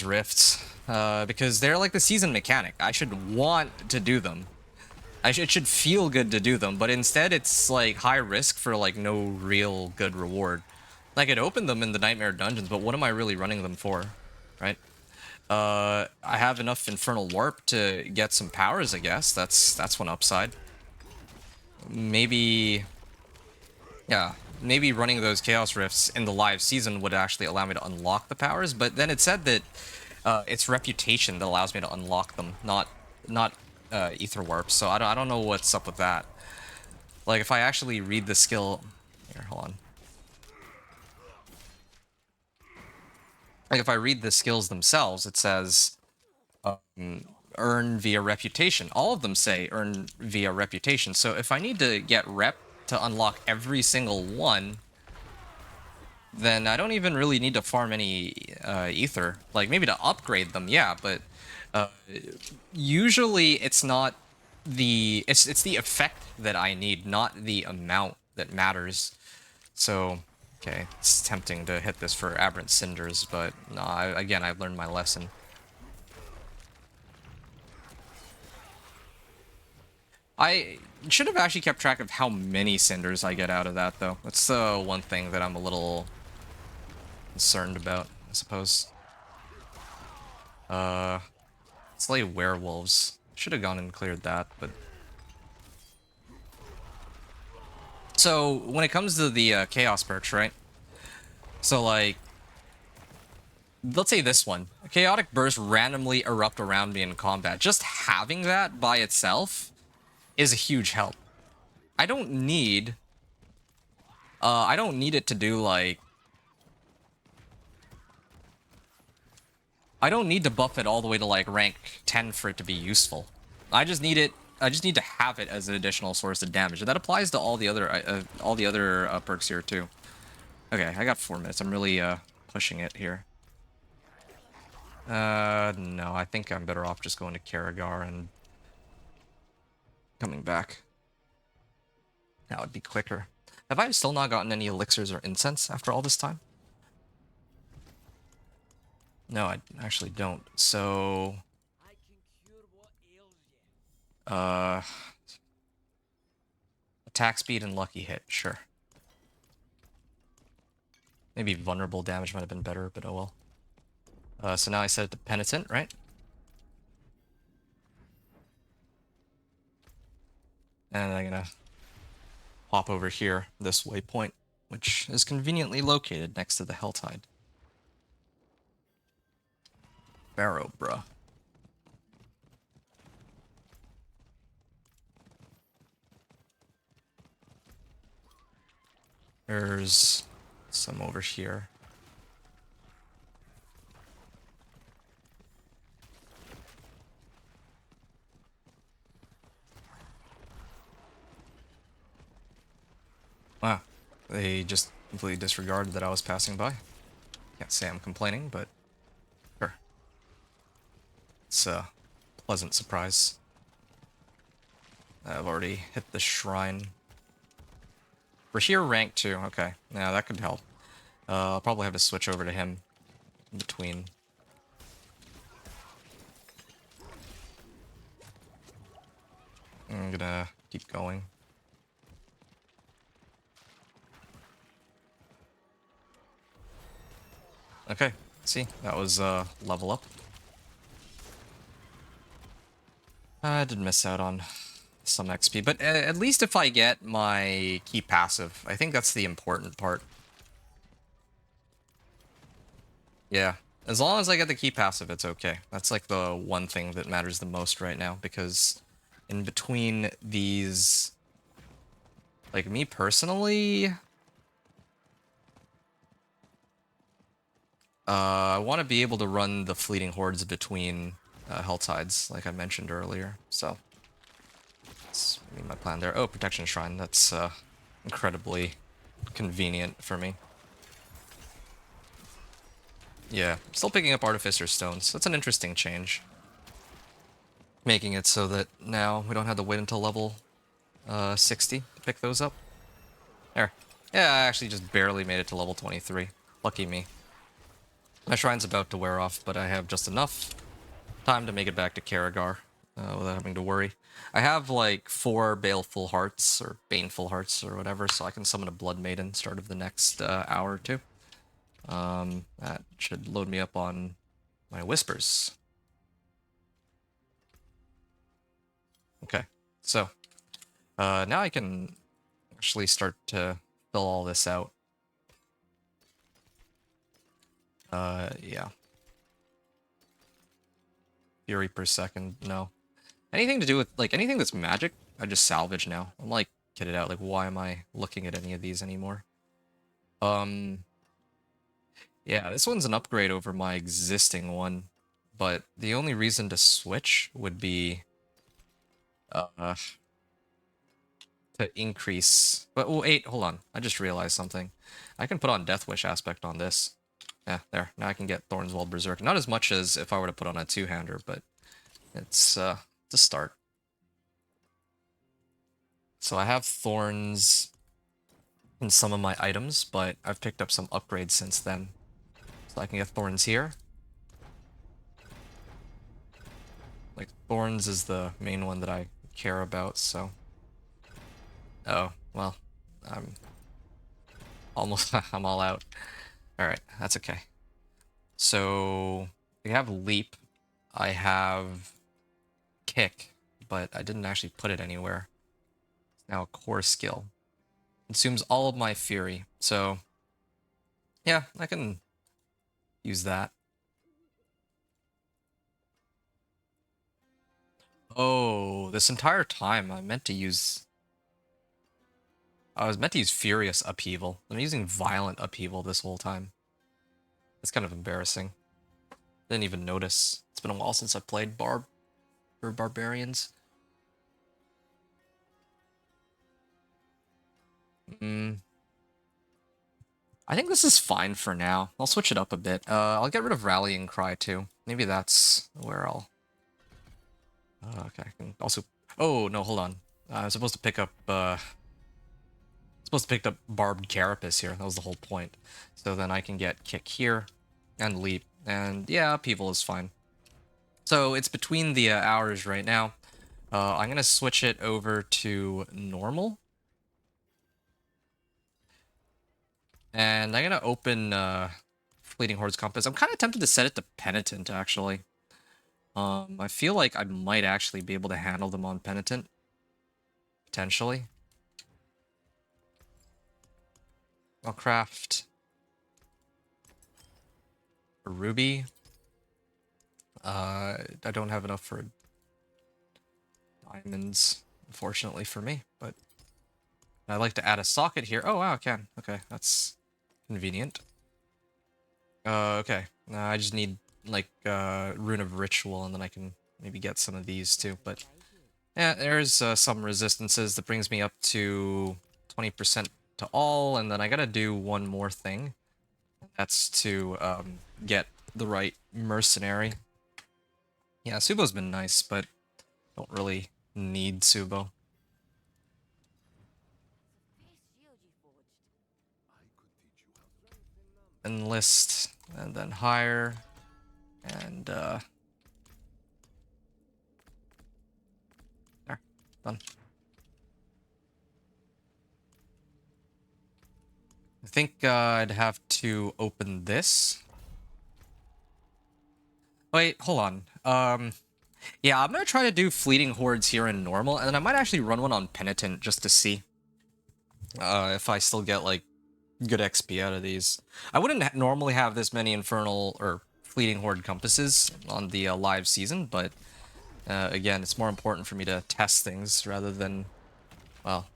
rifts because they're like the season mechanic. I should want to do them. It should feel good to do them, but instead it's like high risk for like no real good reward. Like, I could open them in the Nightmare Dungeons, but what am I really running them for, right? I have enough Infernal Warp to get some powers, I guess. That's one upside. Maybe, yeah, maybe running those Chaos Rifts in the live season would actually allow me to unlock the powers, but then it said that it's reputation that allows me to unlock them, not Ether Warp, so I don't know what's up with that. Like, if I actually read the skill... Here, hold on. Like, if I read the skills themselves, it says... earn via reputation. All of them say earn via reputation. So if I need to get rep to unlock every single one, then I don't even really need to farm any ether. Like, maybe to upgrade them, yeah, but usually it's not the... It's the effect that I need, not the amount that matters. So, okay, it's tempting to hit this for Aberrant Cinders, but no, again, I've learned my lesson. I should have actually kept track of how many cinders I get out of that, though. That's the one thing that I'm a little concerned about, I suppose. Slay werewolves. Should have gone and cleared that, but... So, when it comes to the Chaos perks, right? So, like... Let's say this one. A Chaotic Burst randomly erupt around me in combat. Just having that by itself is a huge help. I don't need it to do, like... I don't need to buff it all the way to, like, rank 10 for it to be useful. I just need to have it as an additional source of damage. And that applies to all the other perks here, too. Okay, I got 4 minutes. I'm really, pushing it here. No, I think I'm better off just going to Karagar and coming back. That would be quicker. Have I still not gotten any elixirs or incense after all this time? No, I actually don't. So... attack speed and lucky hit, sure. Maybe vulnerable damage might have been better, but oh well. So now I set it to Penitent, right? And I'm gonna hop over here, this waypoint, which is conveniently located next to the Helltide. Barrow, bruh. There's some over here. Wow, they just completely disregarded that I was passing by. Can't say I'm complaining, but sure. It's a pleasant surprise. I've already hit the shrine. We're here rank 2, okay. Yeah, that could help. I'll probably have to switch over to him in between. I'm gonna keep going. Okay, see, that was level up. I did miss out on some XP, but at least if I get my key passive, I think that's the important part. Yeah, as long as I get the key passive, it's okay. That's like the one thing that matters the most right now, because in between these, like me personally, I want to be able to run the fleeting hordes between health tides, like I mentioned earlier. So that's my plan there. Oh, protection shrine. That's incredibly convenient for me. Yeah, still picking up artificer stones. That's an interesting change. Making it so that now we don't have to wait until level 60 to pick those up. There. Yeah, I actually just barely made it to level 23. Lucky me. My shrine's about to wear off, but I have just enough time to make it back to Karagar without having to worry. I have like 4 Baleful Hearts, or Baneful Hearts, or whatever, so I can summon a Blood Maiden start of the next hour or two. That should load me up on my Whispers. Okay, so now I can actually start to fill all this out. Yeah. Fury per second, no. Anything to do with, like, anything that's magic, I just salvage now. I'm like, kitted out, like, why am I looking at any of these anymore? Yeah, this one's an upgrade over my existing one, but the only reason to switch would be, uh, to increase, but, oh, wait, hold on, I just realized something. I can put on Death Wish aspect on this. Yeah, there, now I can get Thorns Berserk. Not as much as if I were to put on a two-hander, but it's a start. So I have Thorns in some of my items, but I've picked up some upgrades since then. So I can get Thorns here. Like, Thorns is the main one that I care about, so... Oh, well, I'm almost... I'm all out. Alright, that's okay. So, we have Leap. I have Kick, but I didn't actually put it anywhere. It's now a core skill. Consumes all of my Fury, so... Yeah, I can use that. Oh, this entire time I meant to use... I was meant to use Furious Upheaval. I'm using Violent Upheaval this whole time. It's kind of embarrassing. Didn't even notice. It's been a while since I played Barb or Barbarians. I think this is fine for now. I'll switch it up a bit. I'll get rid of Rallying Cry too. Maybe that's where I'll... okay, I can also... Oh, no, hold on. I was supposed to pick up... Barbed Carapace here. That was the whole point. So then I can get Kick here and Leap. And yeah, Upheaval is fine. So it's between the hours right now. I'm going to switch it over to normal. And I'm going to open Fleeting Hordes Compass. I'm kind of tempted to set it to Penitent, actually. I feel like I might actually be able to handle them on Penitent. Potentially. I'll craft a Ruby. I don't have enough for diamonds, unfortunately for me, but I'd like to add a socket here. Oh, wow, I can. Okay, that's convenient. Okay. I just need, like, Rune of Ritual, and then I can maybe get some of these, too. But, yeah, there's some resistances that brings me up to 20% to all, and then I gotta do one more thing. That's to get the right mercenary. Yeah, Subo's been nice, but don't really need Subo. Enlist, and then hire, and there, done. I think I'd have to open this. Wait, hold on. Yeah, I'm gonna try to do Fleeting Hordes here in normal, and then I might actually run one on Penitent just to see if I still get, like, good XP out of these. I wouldn't normally have this many Infernal or Fleeting Horde compasses on the live season, but again, it's more important for me to test things rather than, well,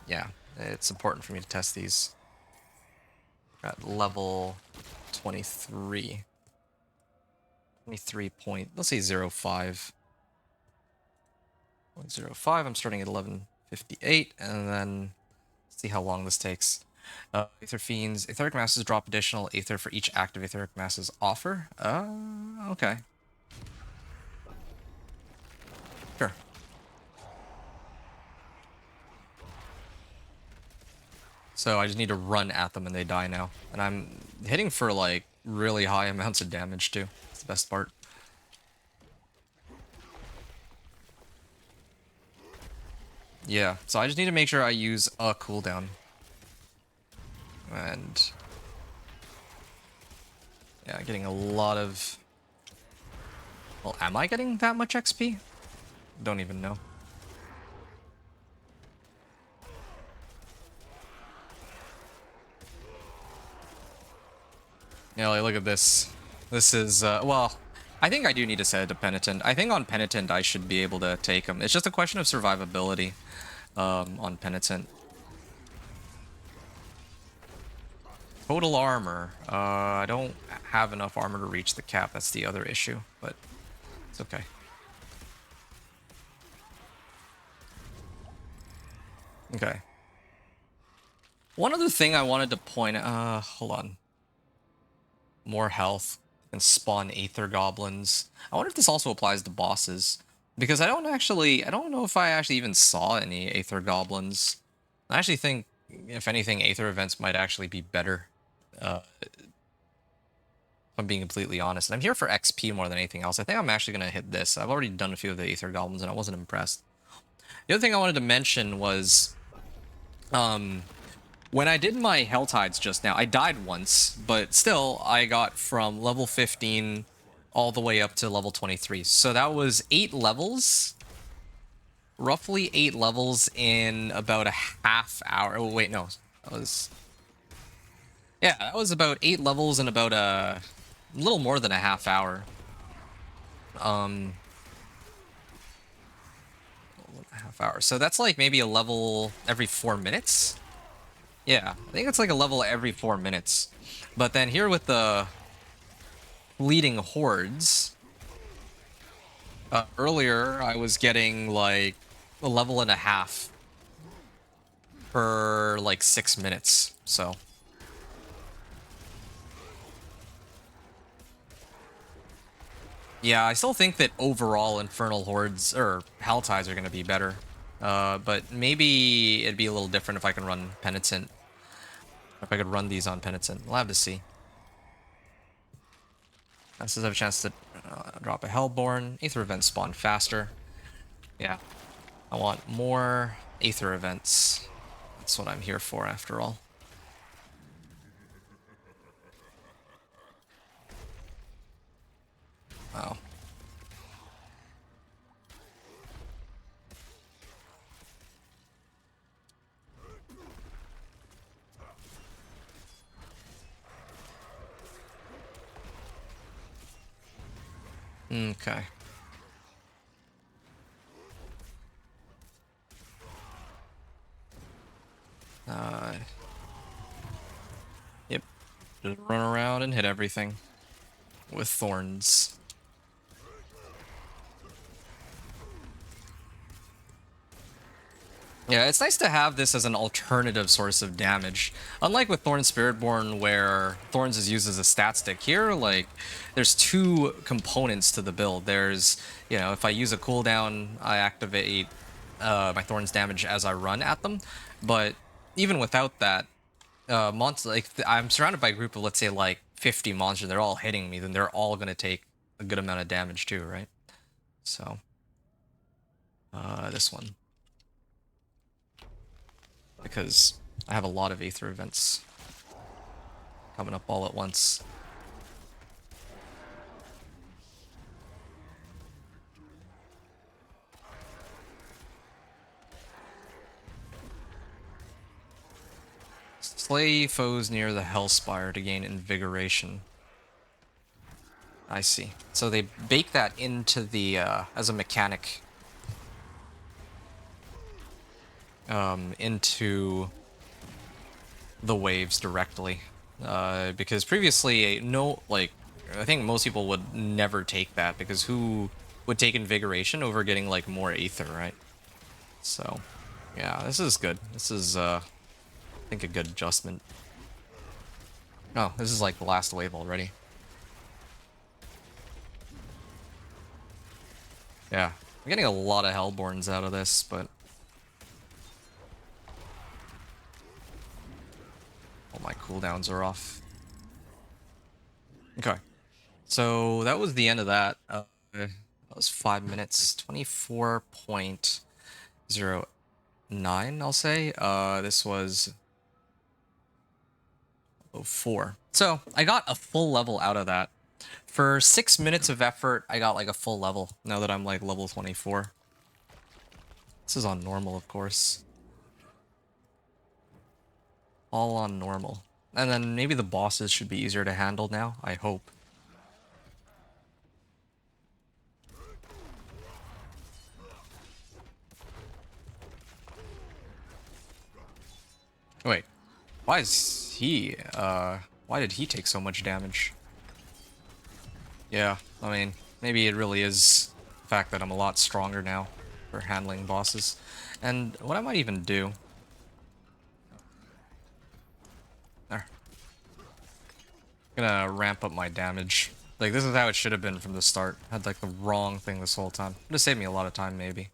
yeah, it's important for me to test these. At level 23. 23 point, let's say 0.5. 0.05, I'm starting at 11:58, and then see how long this takes. Aether Fiends. Etheric Masses drop additional Aether for each active Etheric Masses offer. Okay. Sure. So I just need to run at them and they die now. And I'm hitting for, like, really high amounts of damage, too. That's the best part. Yeah, so I just need to make sure I use a cooldown. And yeah, getting a lot of... Well, am I getting that much XP? Don't even know. Yeah, like, look at this. This is, well, I think I do need to set it to Penitent. I think on Penitent I should be able to take him. It's just a question of survivability on Penitent. Total armor. I don't have enough armor to reach the cap. That's the other issue, but it's okay. Okay. One other thing I wanted to point out, hold on. More health and spawn Aether Goblins. I wonder if this also applies to bosses. Because I don't know if I actually even saw any Aether Goblins. I actually think, if anything, Aether events might actually be better. If I'm being completely honest. And I'm here for XP more than anything else. I think I'm actually going to hit this. I've already done a few of the Aether Goblins and I wasn't impressed. The other thing I wanted to mention was... when I did my Hell Tides just now, I died once, but still, I got from level 15 all the way up to level 23. So that was 8 levels. Roughly 8 levels in about a half hour. Oh, wait, no. That was... Yeah, that was about 8 levels in about a little more than a half hour. Half hour. So that's like maybe a level every 4 minutes. Yeah, I think it's like a level every 4 minutes. But then here with the Fleeting Hordes, earlier I was getting like a level and a half per like 6 minutes. So yeah, I still think that overall Infernal Hordes or Hell Tides are going to be better. But maybe it'd be a little different if I can run Penitent. If I could run these on Penitent. We'll have to see. This have a chance to drop a Hellborn. Aether events spawn faster. Yeah. I want more Aether events. That's what I'm here for, after all. Wow. Okay. Just run around and hit everything with thorns. Yeah, it's nice to have this as an alternative source of damage. Unlike with Thorns Spiritborn, where Thorns is used as a stat stick, here, like, there's two components to the build. There's, you know, if I use a cooldown, I activate my Thorns damage as I run at them. But even without that, monster, like, I'm surrounded by a group of, let's say, like, 50 monsters. They're all hitting me, then they're all going to take a good amount of damage too, right? So, this one. Because I have a lot of Aether events coming up all at once. Slay foes near the Hellspire to gain invigoration. I see. So they bake that into the, as a mechanic. Into the waves directly. Because previously, no, like, I think most people would never take that, because who would take invigoration over getting, like, more Aether, right? So, yeah, this is good. This is, I think, a good adjustment. Oh, this is like the last wave already. Yeah, I'm getting a lot of Hellborns out of this, but... all my cooldowns are off. Okay. So that was the end of that. That was 5 minutes. 24.09, I'll say. This was 04. So I got a full level out of that. For 6 minutes of effort, I got like a full level, now that I'm like level 24. This is on normal, of course. All on normal. And then maybe the bosses should be easier to handle now, I hope. Wait, why is he, why did he take so much damage? Yeah, I mean, maybe it really is the fact that I'm a lot stronger now for handling bosses. And what I might even do... there. I'm gonna ramp up my damage. Like, this is how it should have been from the start. I had, like, the wrong thing this whole time. Would have saved me a lot of time, maybe.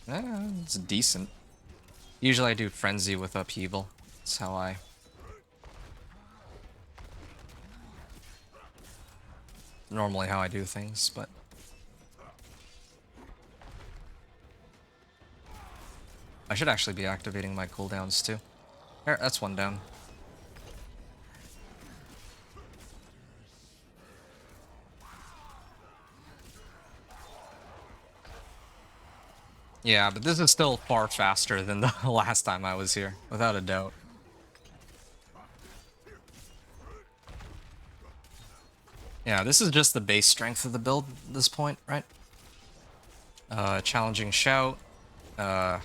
It's decent. Usually I do Frenzy with Upheaval. That's how I... normally how I do things, but... I should actually be activating my cooldowns, too. There, that's one down. Yeah, but this is still far faster than the last time I was here, without a doubt. Yeah, this is just the base strength of the build at this point, right? Challenging shout. Kind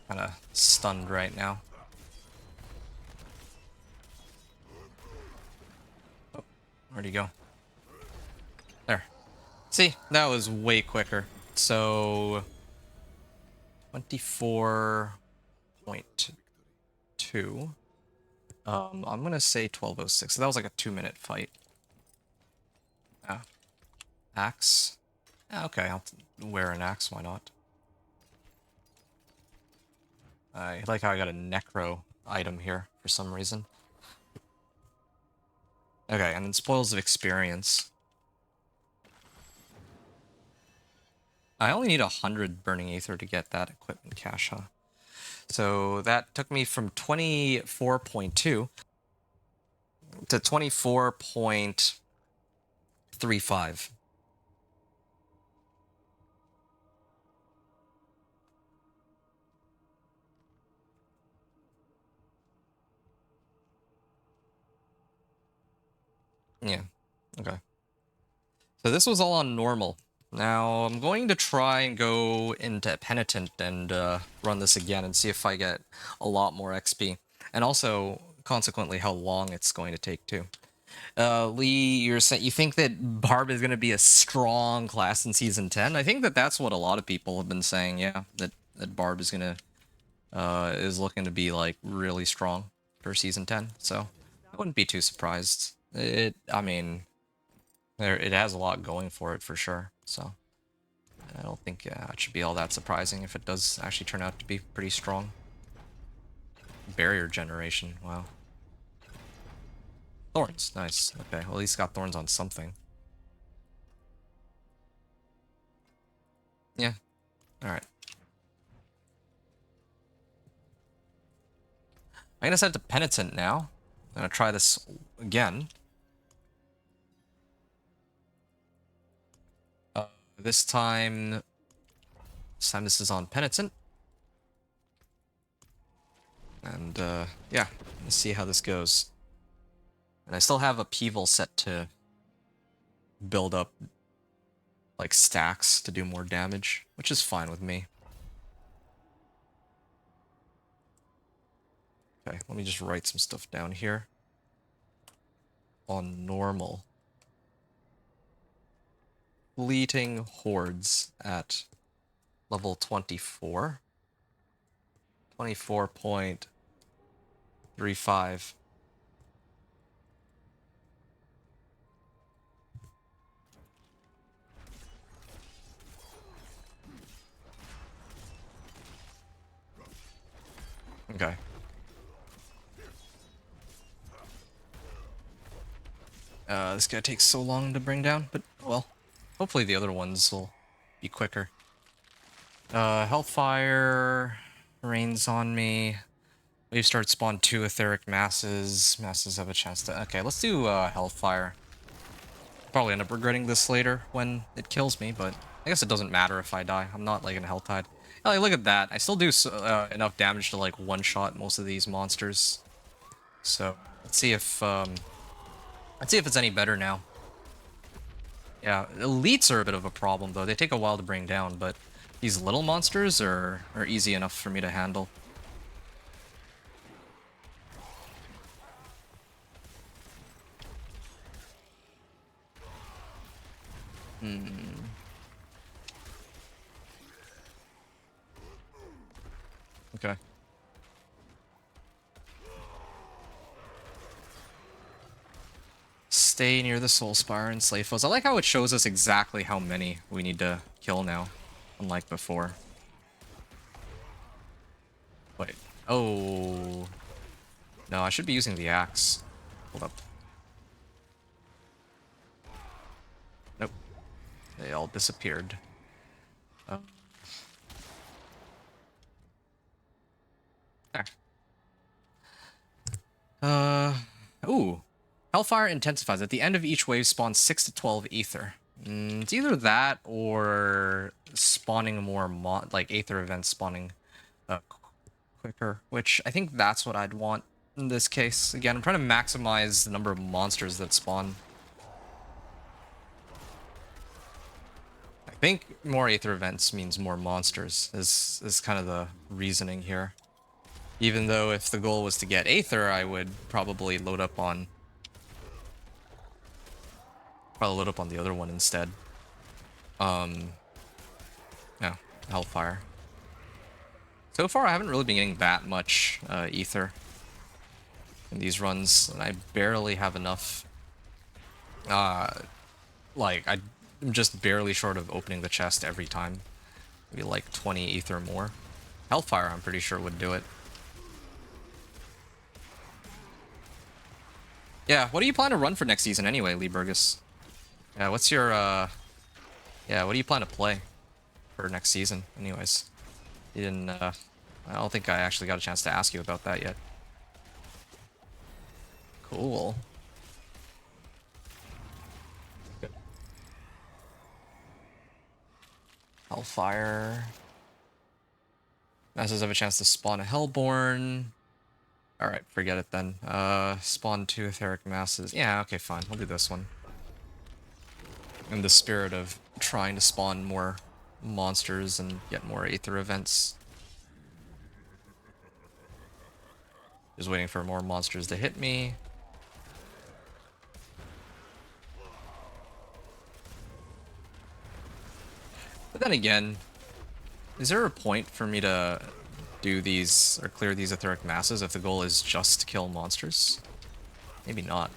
of stunned right now. Oh, where'd he go? There. See, that was way quicker. So... 24.2. I'm gonna say 12:06. So that was like a 2-minute fight. Axe. Yeah, okay, I'll wear an axe. Why not? I like how I got a necro item here for some reason. Okay, and then spoils of experience. I only need 100 burning aether to get that equipment cache, huh? So that took me from 24.2 to 24.35. Yeah, okay. So this was all on normal. Now I'm going to try and go into Penitent and run this again and see if I get a lot more XP. And also, consequently how long it's going to take too. Lee, you're saying you think that Barb is going to be a strong class in season 10? I think that that's what a lot of people have been saying. Yeah, that Barb is gonna is looking to be like really strong for season 10. So I wouldn't be too surprised. I mean, it has a lot going for it for sure. So I don't think it should be all that surprising if it does actually turn out to be pretty strong. Barrier generation, wow. Thorns, nice. Okay, well, at least got thorns on something. Yeah, alright. I'm gonna set it to Penitent now. I'm gonna try this again. This time this is on Penitent. And, yeah, let's see how this goes. And I still have Upheaval set to build up, like, stacks to do more damage, which is fine with me. Okay, let me just write some stuff down here. On normal. Fleeting hordes at level 24. 24.35. Okay. This guy takes so long to bring down, but, well, hopefully the other ones will be quicker. Hellfire rains on me. We've started spawn 2 etheric masses. Masses have a chance to... Okay, let's do Hellfire. Probably end up regretting this later when it kills me, but I guess it doesn't matter if I die. I'm not like in a Helltide. Oh, like, look at that. I still do enough damage to like one-shot most of these monsters. So let's see if it's any better now. Yeah, elites are a bit of a problem though. They take a while to bring down, but these little monsters are easy enough for me to handle. Okay. Stay near the Soul Spire and slay foes. I like how it shows us exactly how many we need to kill now, unlike before. Wait. Oh. No, I should be using the axe. Hold up. Nope. They all disappeared. Oh. There. Ooh. Hellfire intensifies. At the end of each wave spawns 6 to 12 ether. It's either that or spawning more like aether events spawning quicker, which I think that's what I'd want in this case. Again, I'm trying to maximize the number of monsters that spawn. I think more aether events means more monsters is kind of the reasoning here. Even though if the goal was to get aether, I would probably load up on the other one instead. Yeah, Hellfire. So far, I haven't really been getting that much ether in these runs, and I barely have enough. Like, I'm just barely short of opening the chest every time. Maybe like 20 ether more. Hellfire, I'm pretty sure would do it. Yeah, what do you plan to run for next season anyway, Lee Burgess? Yeah, what's your, yeah, what do you plan to play for next season, anyways? You didn't, I don't think I actually got a chance to ask you about that yet. Cool. Good. Hellfire. Masses have a chance to spawn a Hellborn. Alright, forget it then. Spawn 2 etheric masses. Yeah, okay, fine. We'll do this one. In the spirit of trying to spawn more monsters and get more aether events. Just waiting for more monsters to hit me. But then again, is there a point for me to do these or clear these etheric masses if the goal is just to kill monsters? Maybe not.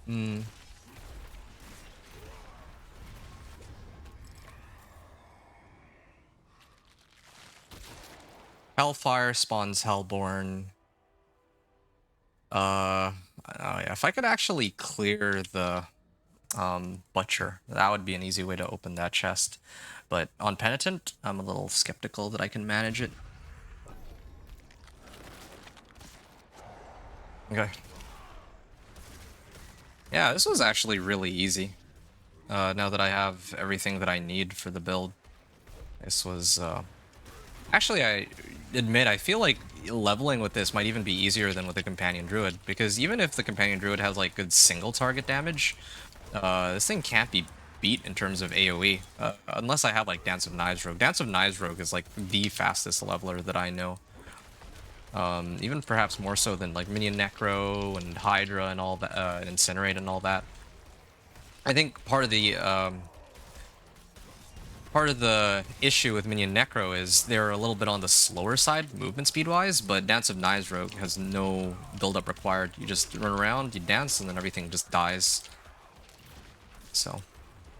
Hmm. Hellfire spawns Hellborn. Oh yeah, if I could actually clear the Butcher, that would be an easy way to open that chest. But on Penitent, I'm a little skeptical that I can manage it. Okay. Yeah, this was actually really easy. Now that I have everything that I need for the build. This was, actually, I admit, I feel like leveling with this might even be easier than with the Companion Druid, because even if the Companion Druid has, like, good single target damage, this thing can't be beat in terms of AoE, unless I have, like, Dance of Knives Rogue. Dance of Knives Rogue is, like, the fastest leveler that I know. Even perhaps more so than, like, Minion Necro and Hydra and all that, and Incinerate and all that. I think part of the issue with Minion Necro is they're a little bit on the slower side, movement speed-wise, but Dance of Knives Rogue has no build-up required. You just run around, you dance, and then everything just dies. So,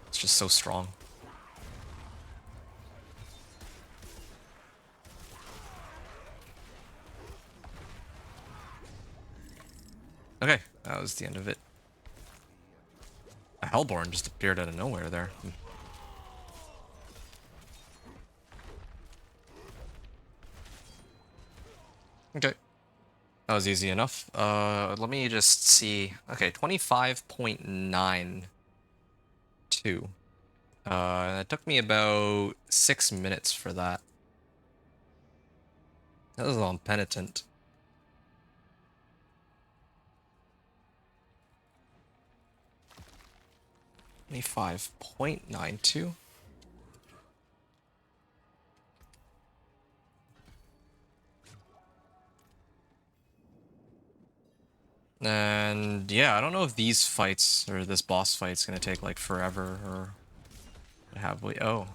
it's just so strong. Okay, that was the end of it. A Hellborn just appeared out of nowhere there. Okay. That was easy enough. Let me just see. Okay, 25.92. It took me about 6 minutes for that. That was on Penitent. 25.92. And yeah, I don't know if these fights or this boss fight's gonna take like forever or have we. Oh,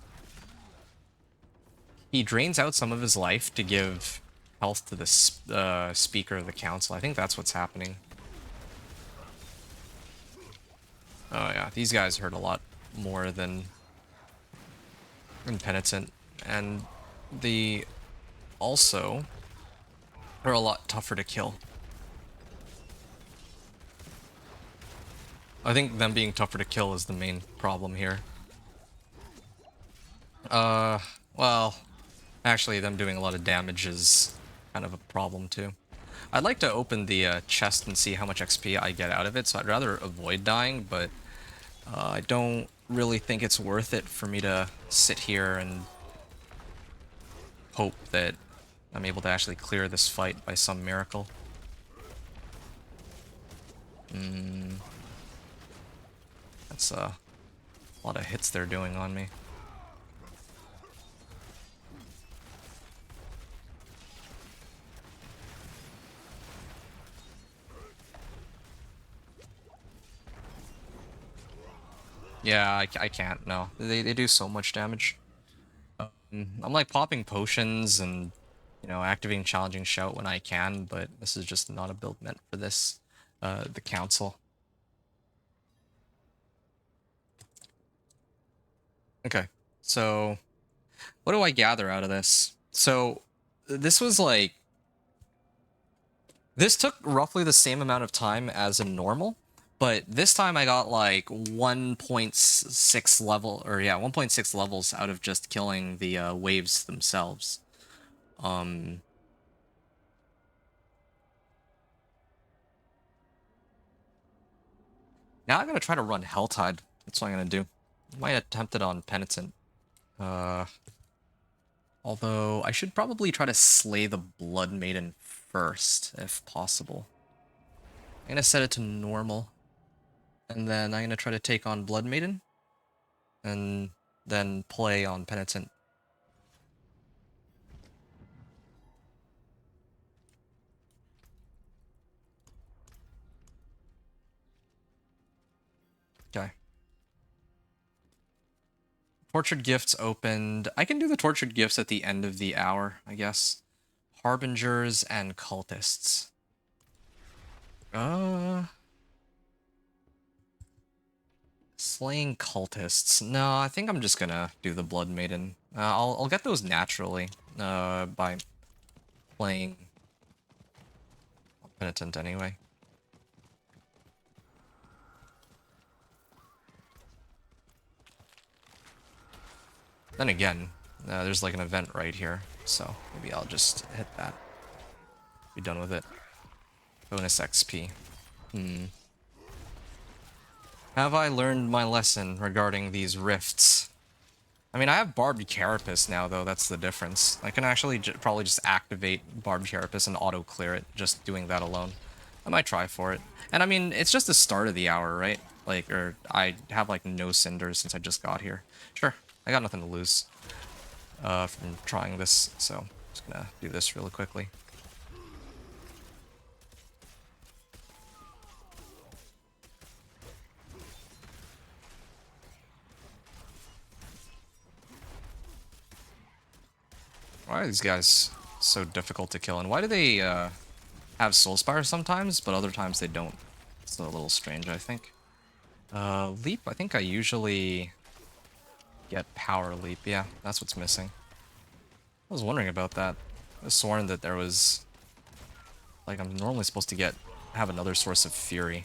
he drains out some of his life to give health to the speaker of the council. I think that's what's happening. Oh yeah, these guys hurt a lot more than Penitent, and they also are a lot tougher to kill. I think them being tougher to kill is the main problem here. Well, actually them doing a lot of damage is kind of a problem too. I'd like to open the chest and see how much XP I get out of it, so I'd rather avoid dying, but I don't really think it's worth it for me to sit here and hope that I'm able to actually clear this fight by some miracle. That's a lot of hits they're doing on me. Yeah, I can't, no. They do so much damage. I'm like popping potions and, you know, activating Challenging Shout when I can, but this is just not a build meant for this, the council. Okay, so what do I gather out of this? So this was like, this took roughly the same amount of time as a normal, but this time I got like 1.6 level, or yeah, 1.6 levels out of just killing the waves themselves. Now I'm gonna try to run Helltide. That's what I'm gonna do. Might attempt it on Penitent. Although I should probably try to slay the Blood Maiden first, if possible. I'm gonna set it to normal. And then I'm gonna try to take on Blood Maiden. And then play on Penitent. Okay. Tortured Gifts opened. I can do the Tortured Gifts at the end of the hour, I guess. Harbingers and Cultists. Slaying Cultists. No, I think I'm just gonna do the Blood Maiden. I'll get those naturally by playing Penitent anyway. Then again, there's like an event right here, so maybe I'll just hit that. Be done with it. Bonus XP. Have I learned my lesson regarding these rifts? I mean, I have Barbed Carapace now, though. That's the difference. I can actually probably just activate Barbed Carapace and auto-clear it, just doing that alone. I might try for it. And I mean, it's just the start of the hour, right? Like, or I have, like, no cinders since I just got here. Sure, I got nothing to lose from trying this, so I'm just gonna do this really quickly. Why are these guys so difficult to kill? And why do they have Soul Spire sometimes, but other times they don't? It's a little strange, I think. Leap, I think I usually get Power Leap. Yeah, that's what's missing. I was wondering about that. I was sworn that there was... Like, I'm normally supposed to have another source of Fury.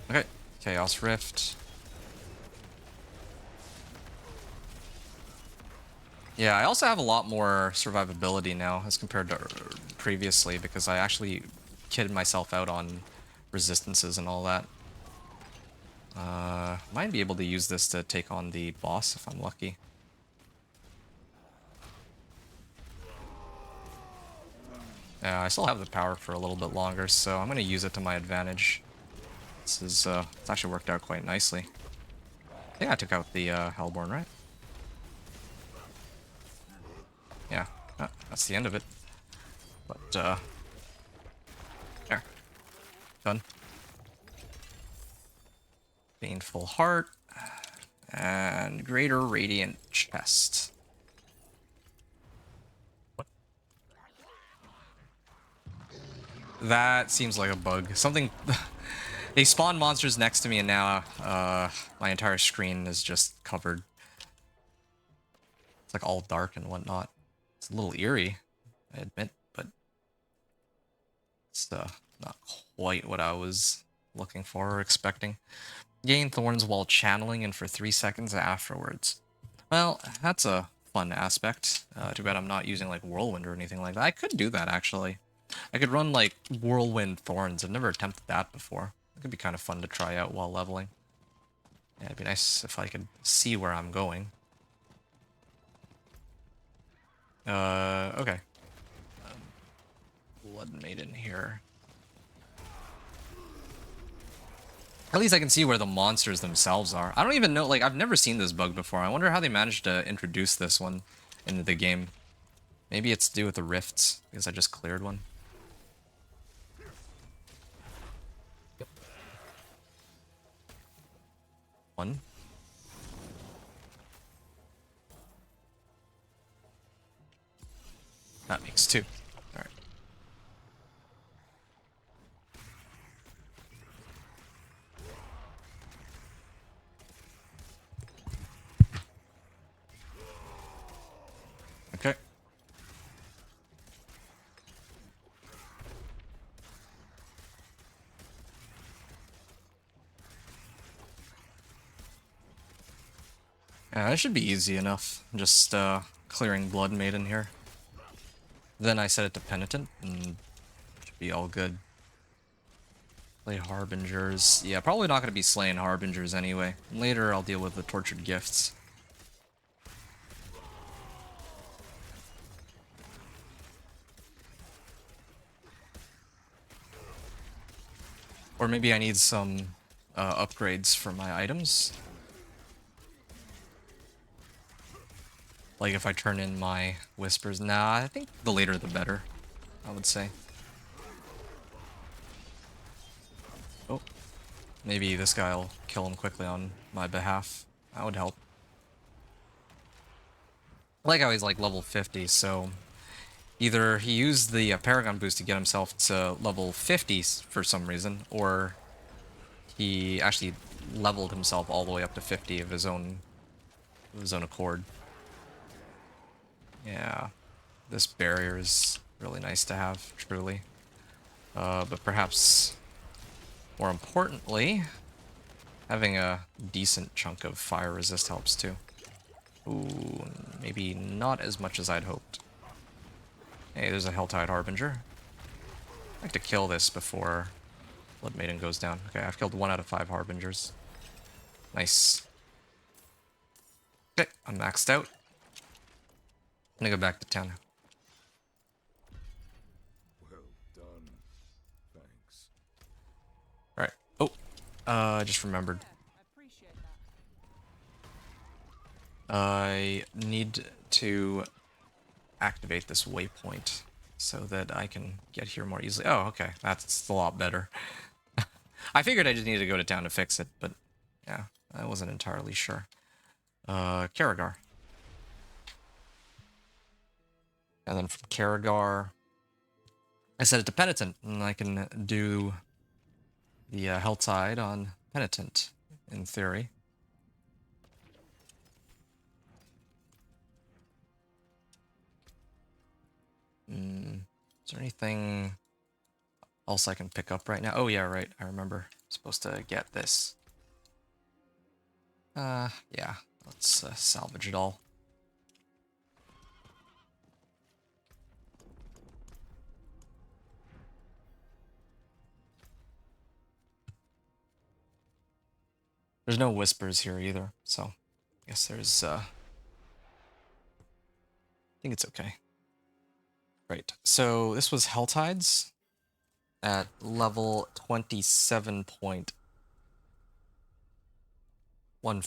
Okay, Chaos Rift. Yeah, I also have a lot more survivability now as compared to previously because I actually kitted myself out on resistances and all that. Might be able to use this to take on the boss if I'm lucky. Yeah, I still have the power for a little bit longer, so I'm going to use it to my advantage. This is, it's actually worked out quite nicely. I think I took out the Hellborn, right? Yeah, that's the end of it. But, there. Done. Baneful Heart. And Greater Radiant Chest. What? That seems like a bug. Something... They spawn monsters next to me and now my entire screen is just covered. It's like all dark and whatnot. It's a little eerie, I admit, but it's not quite what I was looking for or expecting. Gain thorns while channeling and for 3 seconds afterwards. Well, that's a fun aspect. Too bad I'm not using like Whirlwind or anything like that. I could do that actually. I could run like Whirlwind Thorns. I've never attempted that before. It could be kind of fun to try out while leveling. Yeah, it'd be nice if I could see where I'm going. Okay. Blood Maiden here. At least I can see where the monsters themselves are. I don't even know, like, I've never seen this bug before. I wonder how they managed to introduce this one into the game. Maybe it's to do with the rifts, because I just cleared one. Yep. One. That makes 2. Alright. Okay. Yeah, that should be easy enough. Just clearing Blood Maiden here. Then I set it to Penitent and be all good. Play Harbingers. Yeah, probably not going to be slaying Harbingers anyway. Later, I'll deal with the Tortured Gifts. Or maybe I need some upgrades for my items. Like if I turn in my Whispers. Nah, I think the later the better, I would say. Oh. Maybe this guy will kill him quickly on my behalf. That would help. I like how he's like level 50, so either he used the Paragon boost to get himself to level 50 for some reason, or he actually leveled himself all the way up to 50 of his own accord. Yeah, this barrier is really nice to have, truly. But perhaps more importantly, having a decent chunk of fire resist helps too. Ooh, maybe not as much as I'd hoped. Hey, there's a Helltide Harbinger. I like to kill this before Blood Maiden goes down. Okay, I've killed 1 out of 5 Harbingers. Nice. Okay, I'm maxed out. I'm gonna go back to town. Well done. Thanks. Alright. Oh, I just remembered. I need to activate this waypoint so that I can get here more easily. Oh, okay. That's a lot better. I figured I just needed to go to town to fix it, but yeah, I wasn't entirely sure. Karagar. And then from Karagar, I set it to Penitent, and I can do the Helltide on Penitent, in theory. Is there anything else I can pick up right now? Oh yeah, right. I remember. I'm supposed to get this. Yeah. Let's salvage it all. There's no whispers here either, so I guess there's I think it's okay. Right. So this was Helltides at level 27.15. I'm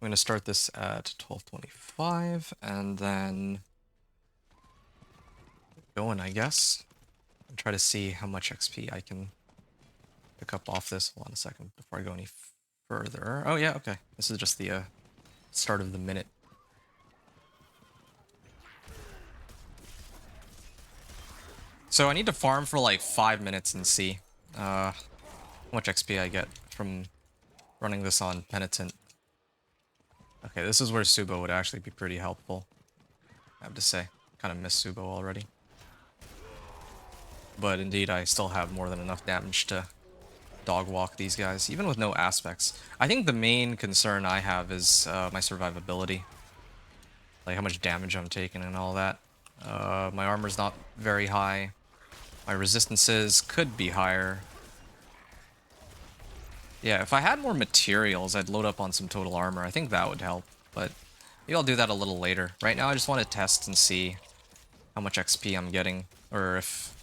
going to start this at 1225 and then going, I guess, and try to see how much XP I can pick up off this. Hold on a second before I go any further. Oh yeah, okay. This is just the start of the minute. So I need to farm for like 5 minutes and see how much XP I get from running this on Penitent. Okay, this is where Subo would actually be pretty helpful, I have to say. Kind of miss Subo already. But indeed, I still have more than enough damage to dog walk these guys, even with no aspects. I think the main concern I have is my survivability. Like how much damage I'm taking and all that. My armor's not very high. My resistances could be higher. Yeah, if I had more materials, I'd load up on some total armor. I think that would help, but maybe I'll do that a little later. Right now, I just want to test and see how much XP I'm getting, or if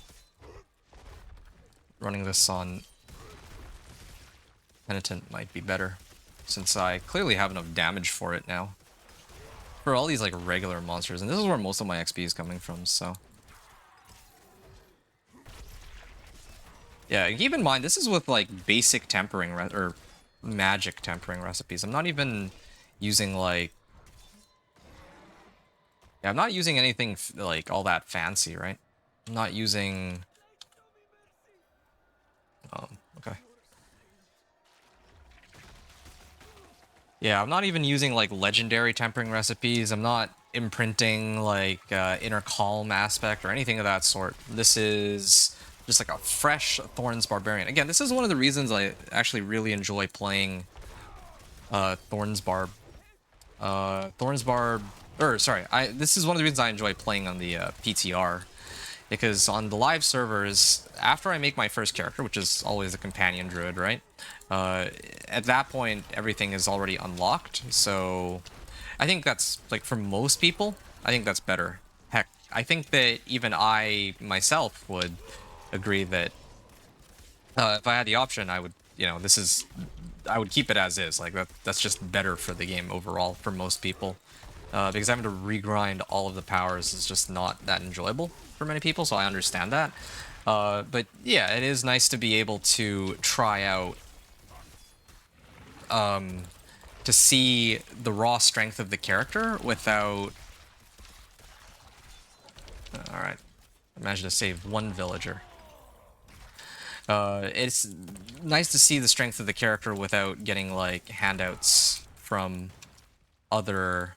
running this on Penitent might be better, since I clearly have enough damage for it now. For all these, like, regular monsters, and this is where most of my XP is coming from, so... Yeah, keep in mind, this is with, like, basic tempering, or magic tempering recipes. I'm not even using, like... Yeah, I'm not using anything, like, all that fancy, right? I'm not using... Okay. Yeah, I'm not even using, like, legendary tempering recipes. I'm not imprinting, like, inner calm aspect or anything of that sort. This is... just like a fresh Thorns Barbarian. Again, this is one of the reasons I actually really enjoy playing Thorns Barb. Thorns Barb or sorry, this is one of the reasons I enjoy playing on the PTR, because on the live servers, after I make my first character, which is always a companion druid, right? Uh, at that point, everything is already unlocked, so I think that's, like, for most people, I think that's better. Heck, I think that even I myself would agree that if I had the option, I would, I would keep it as is. Like, that's just better for the game overall for most people. Because having to regrind all of the powers is just not that enjoyable for many people, so I understand that. But yeah, it is nice to be able to try out, to see the raw strength of the character without... Alright, imagine to save one villager. It's nice to see the strength of the character without getting, like, handouts from other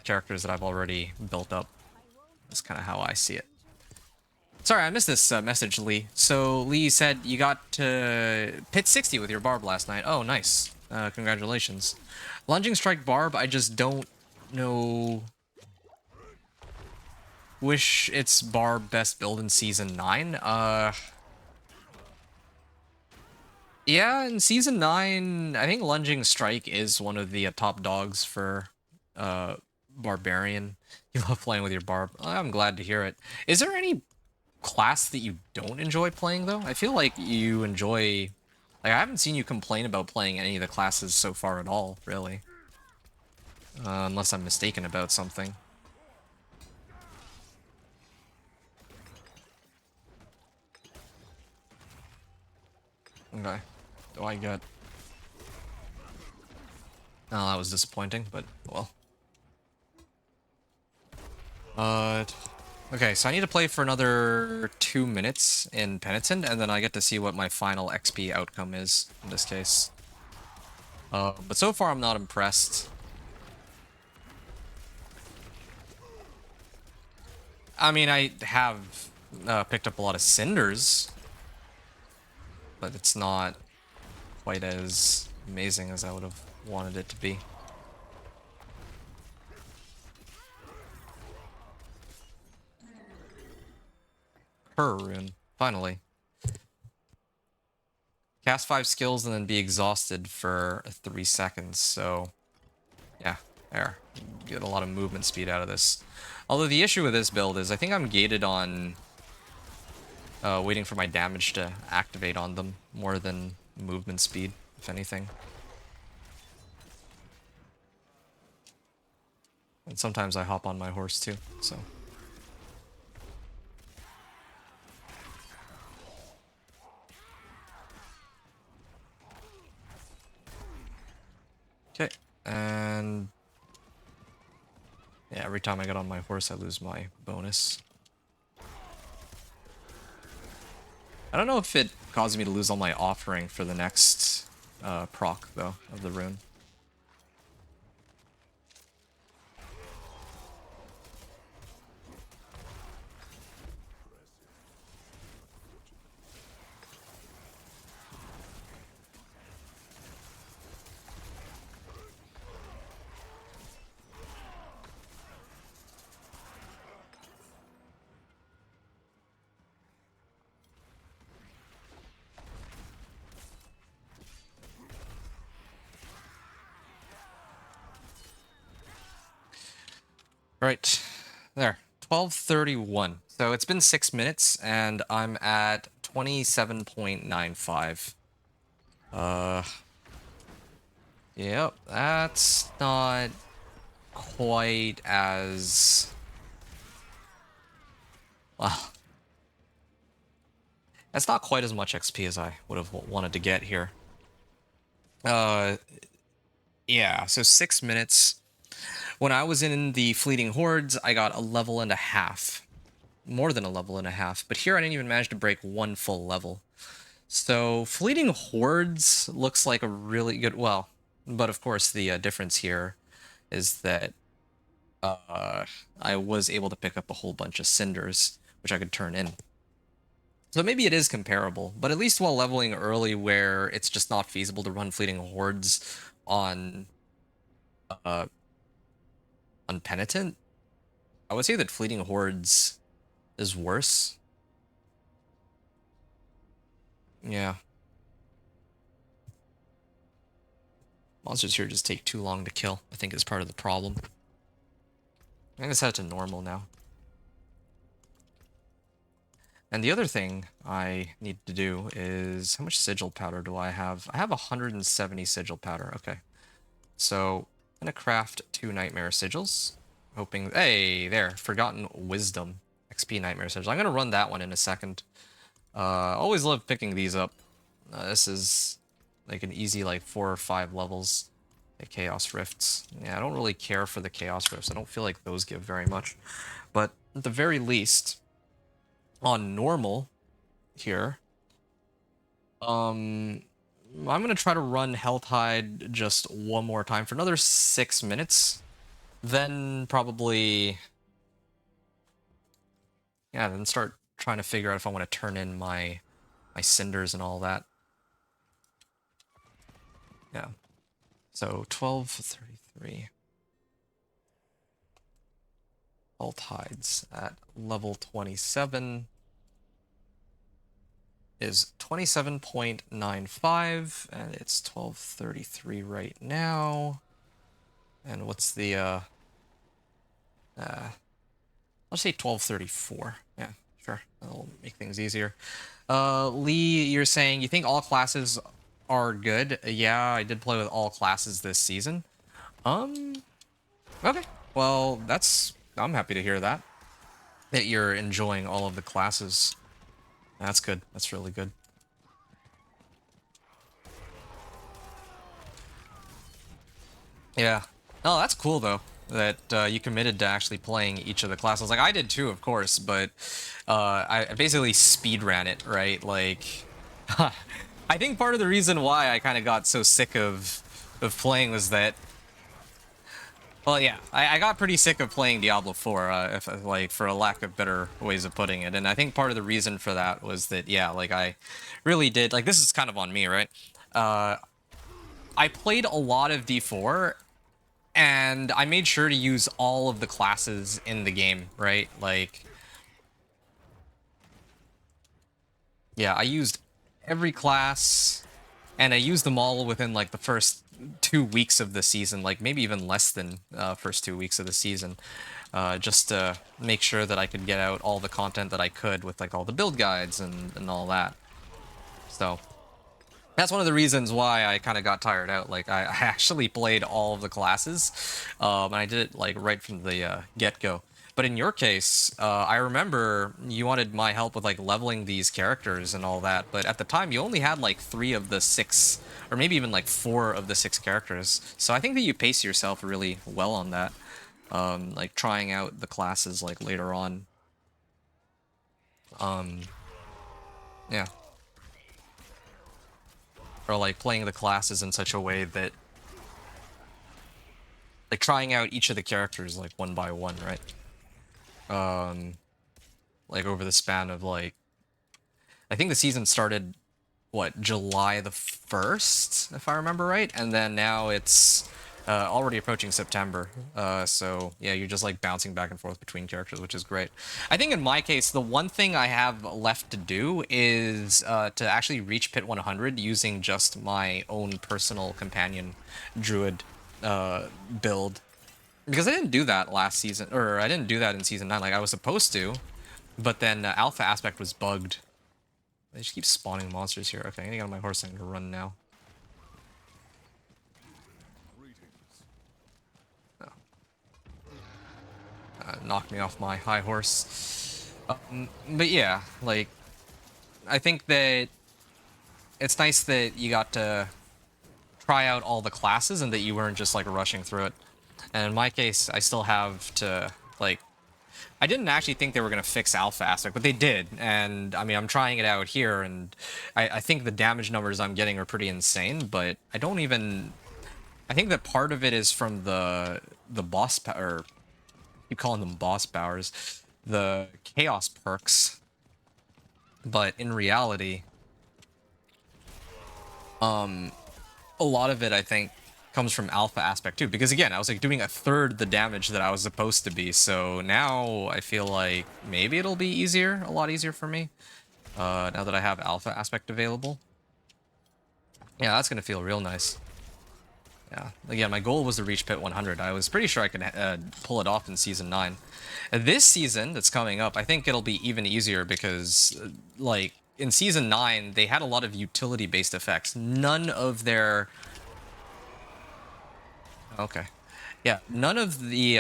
characters that I've already built up. That's kind of how I see it. Sorry, I missed this message, Lee. So, Lee said you got to pit 60 with your Barb last night. Oh, nice. Congratulations. Lunging Strike Barb, I just don't know... Wish it's Barb best build in Season 9? Yeah, in Season 9, I think Lunging Strike is one of the top dogs for Barbarian. You love playing with your Barb. I'm glad to hear it. Is there any class that you don't enjoy playing, though? I feel like you enjoy... Like, I haven't seen you complain about playing any of the classes so far at all, really. Unless I'm mistaken about something. Okay. Do I get... Oh, that was disappointing, but, well. Okay, so I need to play for another 2 minutes in Penitent, and then I get to see what my final XP outcome is, in this case. But so far I'm not impressed. I mean, I have picked up a lot of cinders, but it's not quite as amazing as I would have wanted it to be. Her rune, finally. Cast 5 skills and then be exhausted for 3 seconds, so yeah, there. Get a lot of movement speed out of this. Although the issue with this build is I think I'm gated on waiting for my damage to activate on them more than movement speed, if anything. And sometimes I hop on my horse too, so... Okay, and... yeah, every time I get on my horse, I lose my bonus. I don't know if it causes me to lose all my offering for the next proc, though, of the rune. Right, there, 12:31. So it's been 6 minutes, and I'm at 27.95. Yep, that's not quite as... well, that's not quite as much XP as I would have wanted to get here. Yeah, so 6 minutes. When I was in the Fleeting Hordes, I got a level and a half. More than a level and a half. But here I didn't even manage to break 1 full level. So Fleeting Hordes looks like a really good... well, but of course the difference here is that I was able to pick up a whole bunch of cinders, which I could turn in. So maybe it is comparable, but at least while leveling early where it's just not feasible to run Fleeting Hordes on Penitent, I would say that Fleeting Hordes is worse. Yeah. Monsters here just take too long to kill, I think is part of the problem. I'm gonna set it to normal now. And the other thing I need to do is, how much sigil powder do I have? I have 170 sigil powder, okay. So, I'm gonna craft 2 Nightmare Sigils, hoping, hey, there, Forgotten Wisdom, XP Nightmare Sigil. I'm gonna run that one in a second. Always love picking these up. This is like an easy, like 4 or 5 levels. The Chaos Rifts. Yeah, I don't really care for the Chaos Rifts. I don't feel like those give very much. But at the very least, on normal here, I'm gonna try to run Health Hide just one more time for another 6 minutes. Then probably, yeah, then start trying to figure out if I want to turn in my cinders and all that. Yeah. So 1233. Health Hides at level 27 is 27.95, and it's 1233 right now. And what's the I'll say 1234. Yeah, sure. That'll make things easier. Lee, you're saying you think all classes are good? Yeah, I did play with all classes this season. Okay. Well, I'm happy to hear that. That you're enjoying all of the classes. That's good. That's really good. Yeah. Oh, that's cool though. That you committed to actually playing each of the classes. Like I did too, of course, but I basically speed ran it, right? Like, I think part of the reason why I kind of got so sick of playing was that, well, yeah, I got pretty sick of playing Diablo 4, like, for a lack of better ways of putting it. And I think part of the reason for that was that, yeah, like, I really did, like, this is kind of on me, right? I played a lot of D4, and I made sure to use all of the classes in the game, right? Like, yeah, I used every class, and I used them all within, like, the first 2 weeks of the season, like maybe even less than first 2 weeks of the season, just to make sure that I could get out all the content that I could with like all the build guides and all that. So that's one of the reasons why I kind of got tired out. Like I actually played all of the classes, and I did it like right from the get-go. But in your case, I remember you wanted my help with like leveling these characters and all that. But at the time, you only had like 3 of the 6, or maybe even like 4 of the 6 characters. So I think that you pace yourself really well on that. Like trying out the classes like later on. Yeah. Or like playing the classes in such a way that, like trying out each of the characters like one by one, right? Like over the span of like, I think the season started, what, July the 1st, if I remember right? And then now it's already approaching September. So yeah, you're just like bouncing back and forth between characters, which is great. I think in my case, the one thing I have left to do is to actually reach Pit 100 using just my own personal companion druid build. Because I didn't do that last season, or I didn't do that in season 9, like I was supposed to, but then Alpha Aspect was bugged. They just keep spawning monsters here. Okay, I'm gonna get on my horse and I'm gonna run now. Oh. Knocked me off my high horse. But yeah, like, I think that it's nice that you got to try out all the classes and that you weren't just like rushing through it. And in my case, I still have to, like, I didn't actually think they were going to fix Alpha Aspect, but they did. And, I mean, I'm trying it out here, and I think the damage numbers I'm getting are pretty insane, but I don't even... I think that part of it is from the boss power... keep calling them boss powers. The Chaos perks. But in reality... a lot of it, I think, comes from alpha aspect too, because again, I was like doing a third the damage that I was supposed to be, so now I feel like maybe it'll be easier, a lot easier for me, now that I have alpha aspect available. Yeah, that's gonna feel real nice. Yeah, again, my goal was to reach pit 100. I was pretty sure I could pull it off in Season 9. This season that's coming up, I think it'll be even easier because, like, in Season 9, they had a lot of utility-based effects. None of their... Okay. Yeah, none of the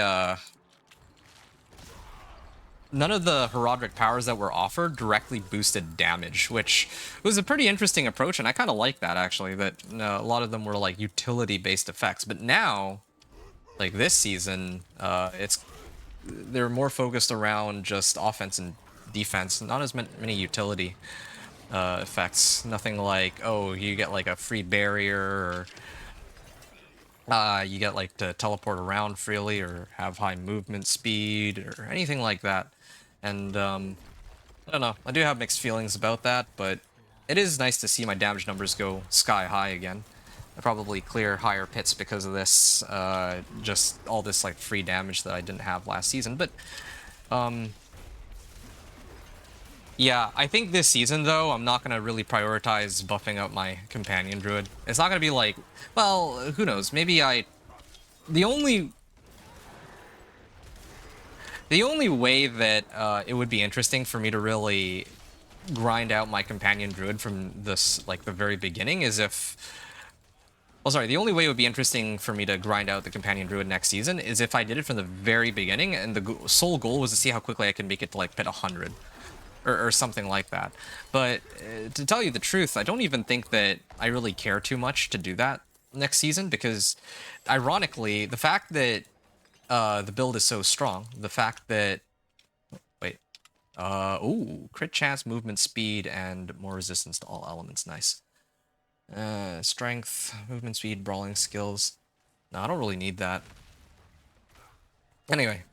Heraldric powers that were offered directly boosted damage, which was a pretty interesting approach, and I kind of like that, actually, that a lot of them were, like, utility-based effects. But now, like, this season, they're more focused around just offense and defense, not as many utility effects. Nothing like, oh, you get, like, a free barrier, or you get, like, to teleport around freely, or have high movement speed, or anything like that. And, I don't know. I do have mixed feelings about that, but it is nice to see my damage numbers go sky high again. I probably clear higher pits because of this, just all this, like, free damage that I didn't have last season. But, yeah, I think this season, though, I'm not going to really prioritize buffing up my companion druid. It's not going to be like, well, who knows? Maybe the only way that it would be interesting for me to really grind out my companion druid from this, like, the very beginning is if... Well, sorry, the only way it would be interesting for me to grind out the companion druid next season is if I did it from the very beginning, and the sole goal was to see how quickly I can make it to, like, pit 100. Or something like that. But to tell you the truth, I don't even think that I really care too much to do that next season, because, ironically, the fact that the build is so strong, the fact that... Wait. Ooh, crit chance, movement speed, and more resistance to all elements. Nice. Strength, movement speed, brawling skills. No, I don't really need that. Anyway.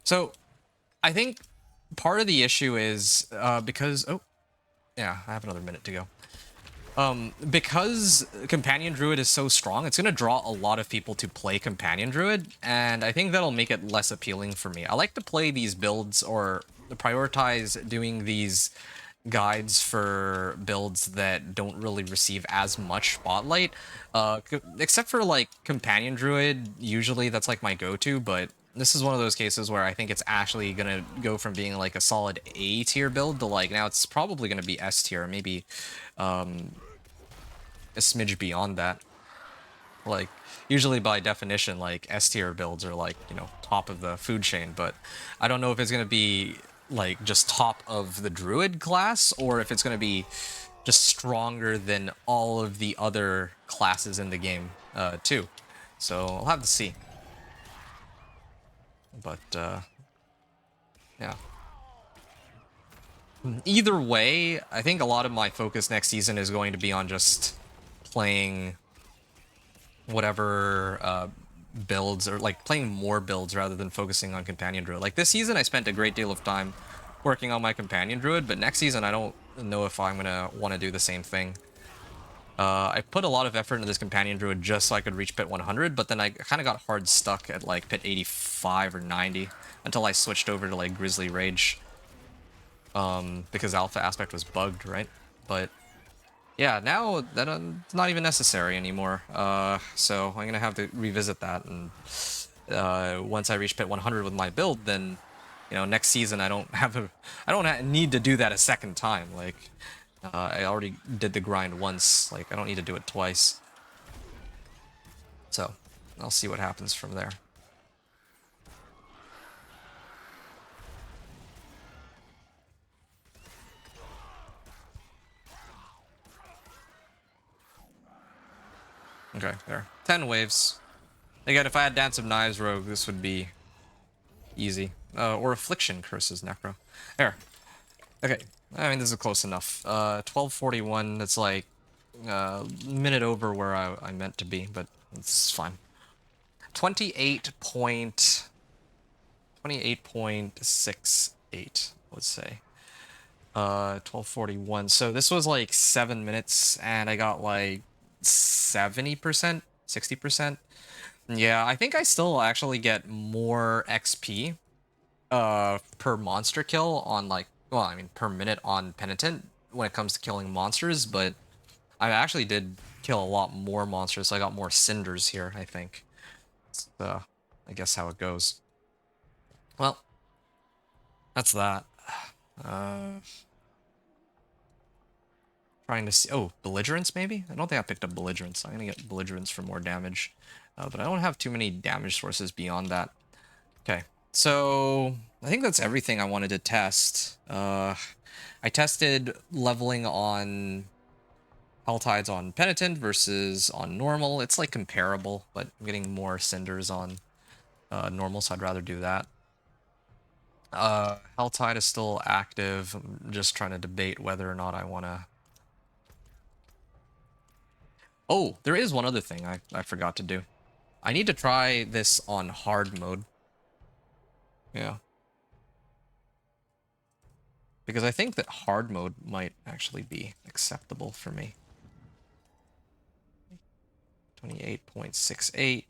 So, I think part of the issue is because... Oh, yeah, I have another minute to go. Because Companion Druid is so strong, it's going to draw a lot of people to play Companion Druid, and I think that'll make it less appealing for me. I like to play these builds, or prioritize doing these guides for builds that don't really receive as much spotlight. Except for, like, Companion Druid, usually that's, like, my go-to, but this is one of those cases where I think it's actually gonna go from being, like, a solid A tier build to, like, now it's probably gonna be S tier, maybe a smidge beyond that. Like, usually by definition, like, S tier builds are, like, you know, top of the food chain, but I don't know if it's gonna be, like, just top of the druid class, or if it's gonna be just stronger than all of the other classes in the game, too. So I'll have to see. But, yeah. Either way, I think a lot of my focus next season is going to be on just playing whatever builds, or, like, playing more builds rather than focusing on Companion Druid. Like, this season I spent a great deal of time working on my Companion Druid, but next season I don't know if I'm going to want to do the same thing. I put a lot of effort into this Companion Druid just so I could reach pit 100, but then I kind of got hard stuck at, like, pit 85 or 90 until I switched over to, like, Grizzly Rage. Because Alpha Aspect was bugged, right? But yeah, now that it's not even necessary anymore. So I'm gonna have to revisit that, and once I reach pit 100 with my build, then, you know, next season I don't need to do that a second time. Like, I already did the grind once. Like, I don't need to do it twice. So I'll see what happens from there. Okay, there. 10 waves. Again, if I had Dance of Knives Rogue, this would be easy. Or Affliction Curses Necro. There. Okay. I mean, this is close enough. 1241, that's like a minute over where I meant to be, but it's fine. 28.68, let's say. 1241. So this was like 7 minutes, and I got like 70% 60%. Yeah, I think I still actually get more XP per monster kill on like, well, I mean per minute on Penitent when it comes to killing monsters, but I actually did kill a lot more monsters, so I got more cinders here, I think. So, I guess how it goes. Well, that's that. Uh, trying to see. Oh, belligerence maybe? I don't think I picked up belligerence. I'm gonna get belligerence for more damage, but I don't have too many damage sources beyond that. Okay, so I think that's everything I wanted to test. I tested leveling on Hell Tides on Penitent versus on normal. It's like comparable, but I'm getting more cinders on normal, so I'd rather do that. Helltide is still active. I'm just trying to debate whether or not I want to... Oh, there is one other thing I forgot to do. I need to try this on hard mode. Yeah. Because I think that hard mode might actually be acceptable for me. 28.68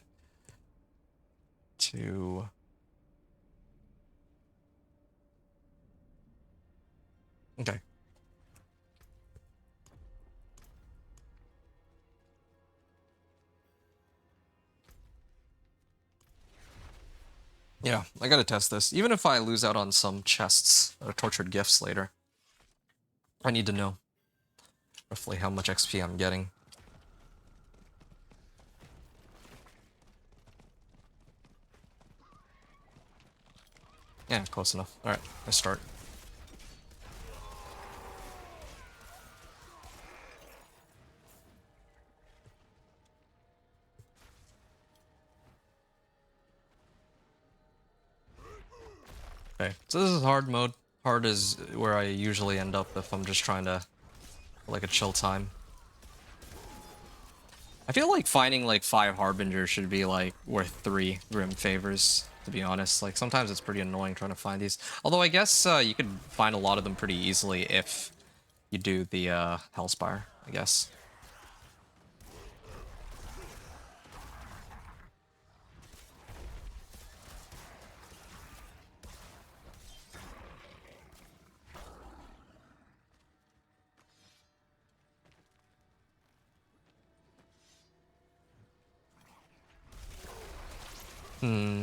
to... Okay. Yeah, I gotta test this. Even if I lose out on some chests or tortured gifts later, I need to know roughly how much XP I'm getting. Yeah, close enough. Alright, let's start. Okay, so this is hard mode. Hard is where I usually end up if I'm just trying to, like, a chill time. I feel like finding, like, 5 Harbingers should be, like, worth 3 Grim Favors, to be honest. Like, sometimes it's pretty annoying trying to find these. Although I guess you could find a lot of them pretty easily if you do the Hellspire, I guess. Hmm.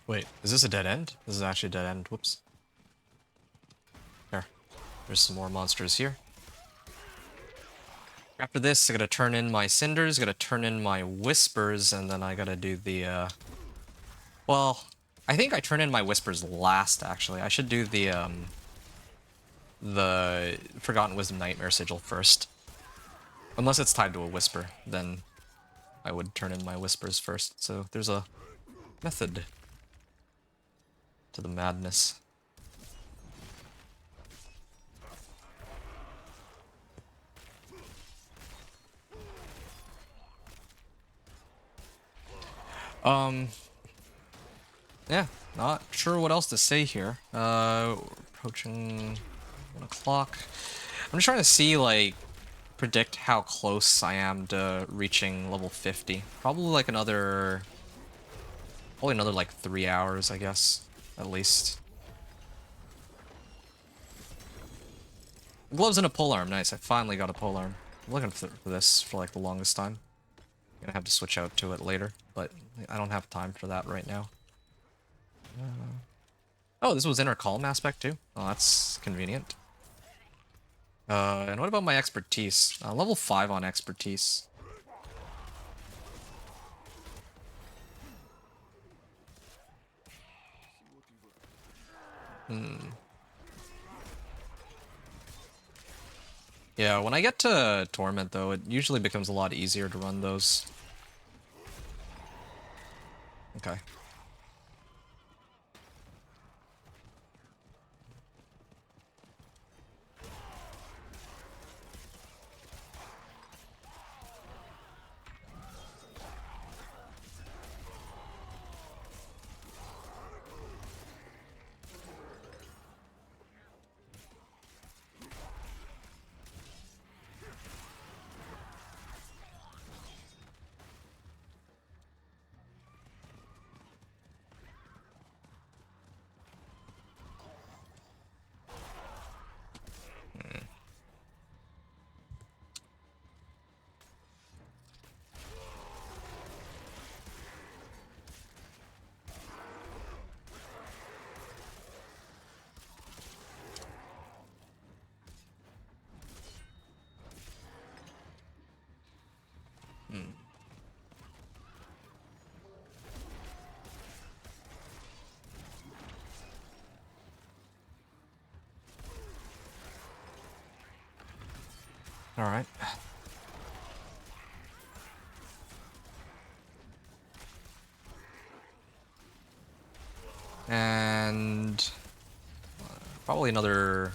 Wait, is this a dead end? This is actually a dead end. Whoops. There. There's some more monsters here. After this, I gotta turn in my cinders, gotta turn in my whispers, and then I gotta do the, well, I think I turn in my whispers last, actually. I should do the Forgotten Wisdom Nightmare Sigil first. Unless it's tied to a whisper, then I would turn in my whispers first. So there's a method to the madness. Yeah, not sure what else to say here. Approaching 1 o'clock. I'm just trying to see, like, predict how close I am to reaching level 50. Probably another like 3 hours, I guess, at least. Gloves and a polearm, nice. I finally got a polearm. I'm looking for this for like the longest time. I'm gonna have to switch out to it later, but I don't have time for that right now. Oh, this was inner calm aspect too. Oh, that's convenient. And what about my expertise? Level 5 on expertise. Yeah, when I get to Torment, though, it usually becomes a lot easier to run those. Okay. Alright. And probably another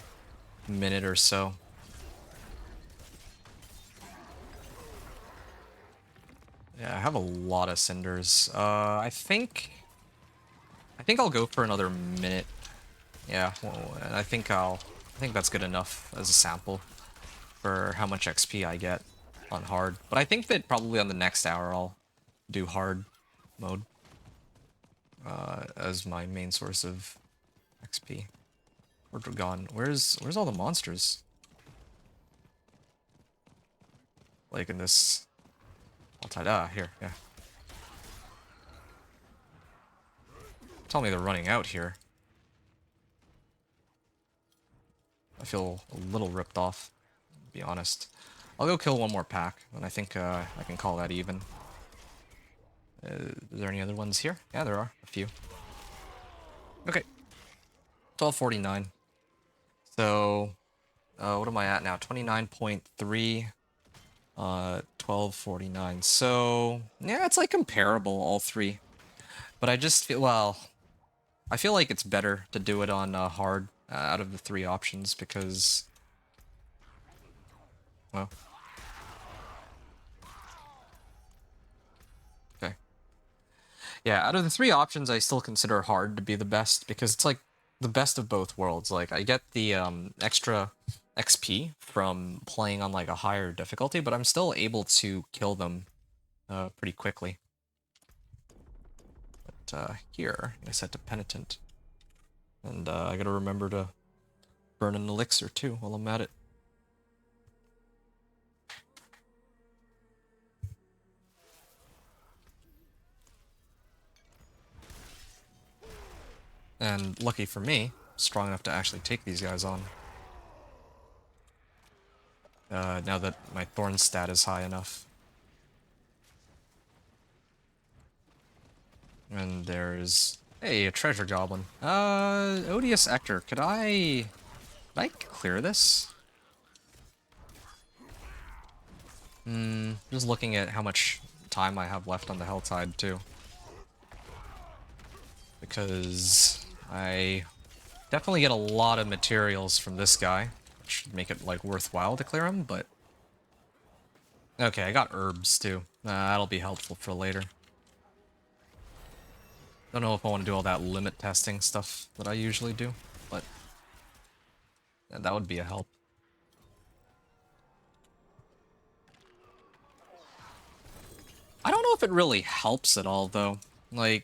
minute or so. Yeah, I have a lot of cinders. I think I'll go for another minute. Yeah, well, and I think that's good enough as a sample for how much XP I get on hard. But I think that probably on the next hour I'll do hard mode as my main source of XP. Where's it gone? Where's all the monsters? Like in this. Here, yeah. Tell me they're running out here. I feel a little ripped off, to be honest. I'll go kill one more pack, and I think I can call that even. Is there any other ones here? Yeah, there are. A few. Okay. 1249. So, what am I at now? 29.3. 1249. So, yeah, it's like comparable, all three. But I just feel, well, I feel like it's better to do it on hard out of the three options because, well, okay. Yeah, out of the three options, I still consider hard to be the best because it's like the best of both worlds. Like, I get the extra XP from playing on like a higher difficulty, but I'm still able to kill them pretty quickly. But here, I set to Penitent. And I gotta remember to burn an elixir too while I'm at it. And lucky for me, strong enough to actually take these guys on. Now that my Thorns stat is high enough. And there's... Hey, a treasure goblin. Odious Ector, could I clear this? Just looking at how much time I have left on the Helltide, too. Because I definitely get a lot of materials from this guy, which should make it, like, worthwhile to clear him, but... Okay, I got herbs, too. That'll be helpful for later. Don't know if I want to do all that limit testing stuff that I usually do, but that would be a help. I don't know if it really helps at all, though. Like,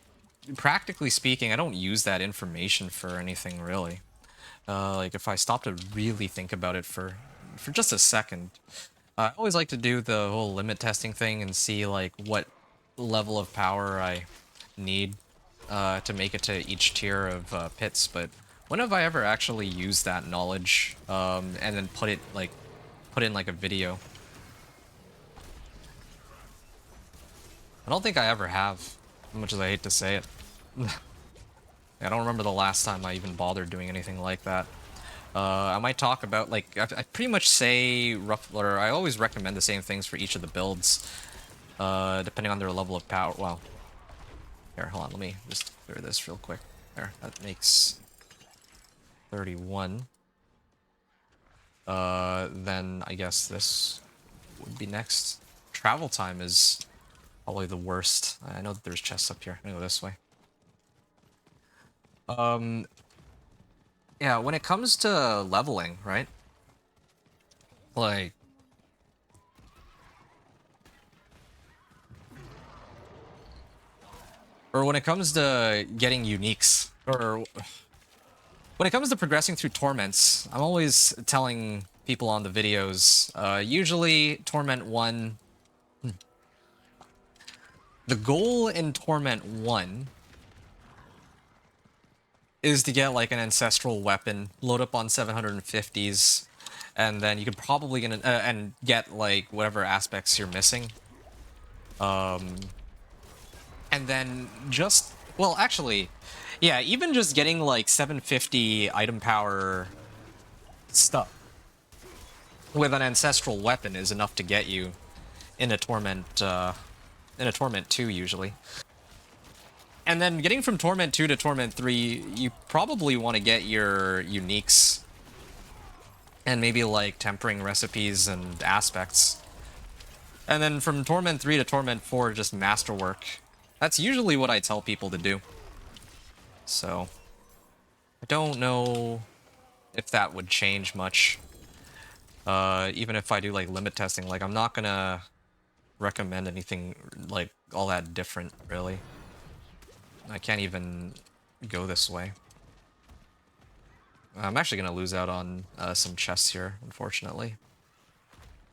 practically speaking, I don't use that information for anything, really. Like, if I stop to really think about it for just a second, I always like to do the whole limit testing thing and see, like, what level of power I need to make it to each tier of pits, but when have I ever actually used that knowledge and then put in like a video? I don't think I ever have, as much as I hate to say it. I don't remember the last time I even bothered doing anything like that. I might talk about, like, I pretty much say or I always recommend the same things for each of the builds, depending on their level of power. Well, here, hold on, let me just clear this real quick. There, that makes 31. Then I guess this would be next. Travel time is probably the worst. I know that there's chests up here. I'm gonna go this way. Yeah, when it comes to leveling, right? Like, or when it comes to getting uniques, or when it comes to progressing through torments, I'm always telling people on the videos, usually Torment 1... The goal in Torment 1 is to get, like, an ancestral weapon, load up on 750s, and then you could probably get and get, like, whatever aspects you're missing. And then just... Well, actually, yeah, even just getting, like, 750 item power stuff. with an ancestral weapon is enough to get you in a Torment 2 usually. And then getting from Torment 2 to Torment 3, you probably want to get your uniques and maybe like tempering recipes and aspects. And then from Torment 3 to Torment 4, just masterwork. That's usually what I tell people to do. So, I don't know if that would change much. Even if I do like limit testing, like I'm not gonna recommend anything like all that different, really. I can't even go this way. I'm actually gonna lose out on some chests here, unfortunately.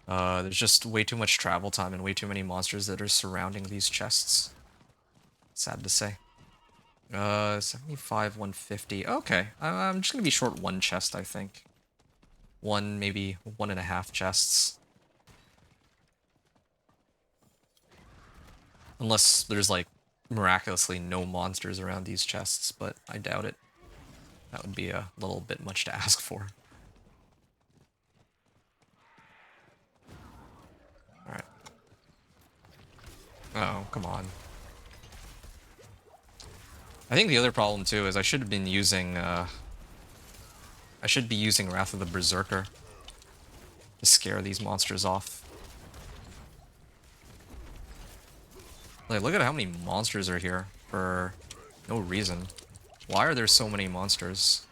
There's just way too much travel time and way too many monsters that are surrounding these chests. Sad to say. 75, 150. Okay, I'm just gonna be short one chest, I think. One, maybe 1.5 chests. Unless there's like miraculously no monsters around these chests, but I doubt it. That would be a little bit much to ask for. Alright. Oh, come on. I think the other problem too is I should have been using I should be using Wrath of the Berserker to scare these monsters off. Like, look at how many monsters are here for no reason. Why are there so many monsters?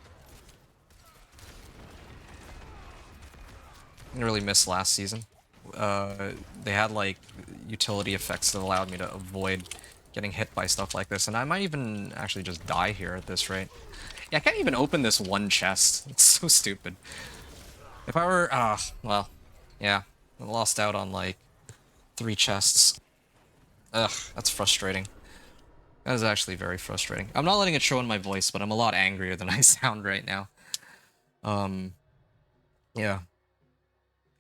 I really missed last season. They had like utility effects that allowed me to avoid getting hit by stuff like this, and I might even actually just die here at this rate. Yeah, I can't even open this one chest. It's so stupid. If I were, well, yeah, I lost out on like 3 chests. Ugh, that's frustrating. That is actually very frustrating. I'm not letting it show in my voice, but I'm a lot angrier than I sound right now. Yeah.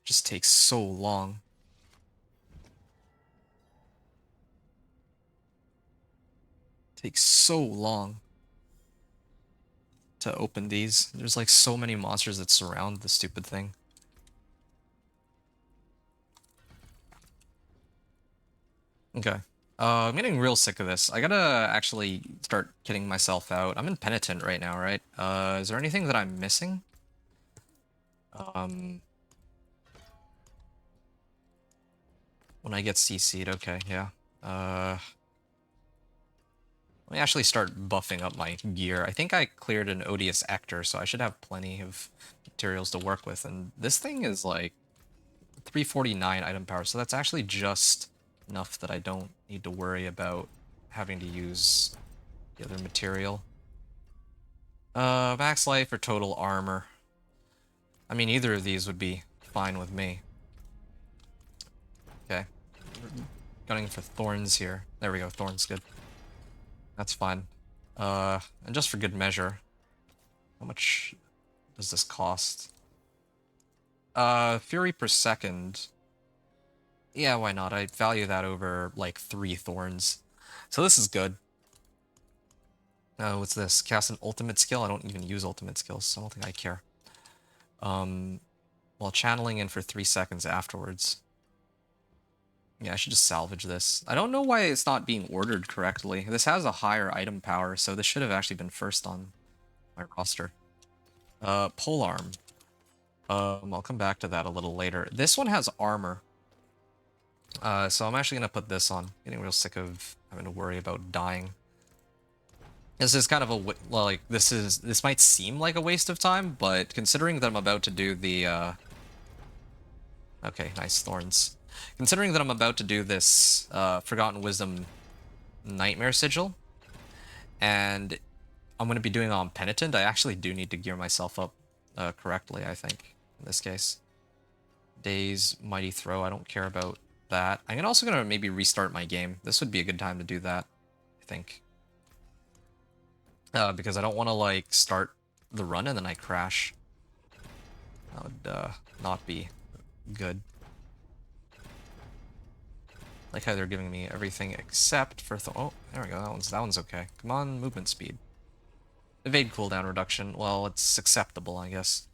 Just takes so long. Takes so long to open these. There's like so many monsters that surround the stupid thing. Okay. I'm getting real sick of this. I gotta actually start kitting myself out. I'm in Penitent right now, right? Is there anything that I'm missing? When I get CC'd, okay, yeah. Let me actually start buffing up my gear. I think I cleared an Odious Ector, so I should have plenty of materials to work with. And this thing is like 349 item power, so that's actually just enough that I don't need to worry about having to use the other material. Max life or total armor. I mean, either of these would be fine with me. Okay. Gunning for Thorns here. There we go, Thorns, good. That's fine. And just for good measure, how much does this cost? Fury per second. Yeah, why not? I value that over, like, 3 Thorns. So this is good. What's this? Cast an ultimate skill? I don't even use ultimate skills, so I don't think I care. While channeling in for 3 seconds afterwards. Yeah, I should just salvage this. I don't know why it's not being ordered correctly. This has a higher item power, so this should have actually been first on my roster. Polearm. I'll come back to that a little later. This one has armor. So I'm actually going to put this on. Getting real sick of having to worry about dying. This is kind of a, like, this might seem like a waste of time, but considering that I'm about to do the, okay, nice Thorns. Considering that I'm about to do this, Forgotten Wisdom Nightmare Sigil, and I'm going to be doing it on Penitent, I actually do need to gear myself up correctly, I think, in this case. Days, Mighty Throw, I don't care about that. I'm also going to maybe restart my game. This would be a good time to do that, I think. Because I don't want to, like, start the run and then I crash. That would not be good. Like how they're giving me everything except for oh, there we go. That one's okay. Come on, movement speed. Evade cooldown reduction. Well, it's acceptable, I guess.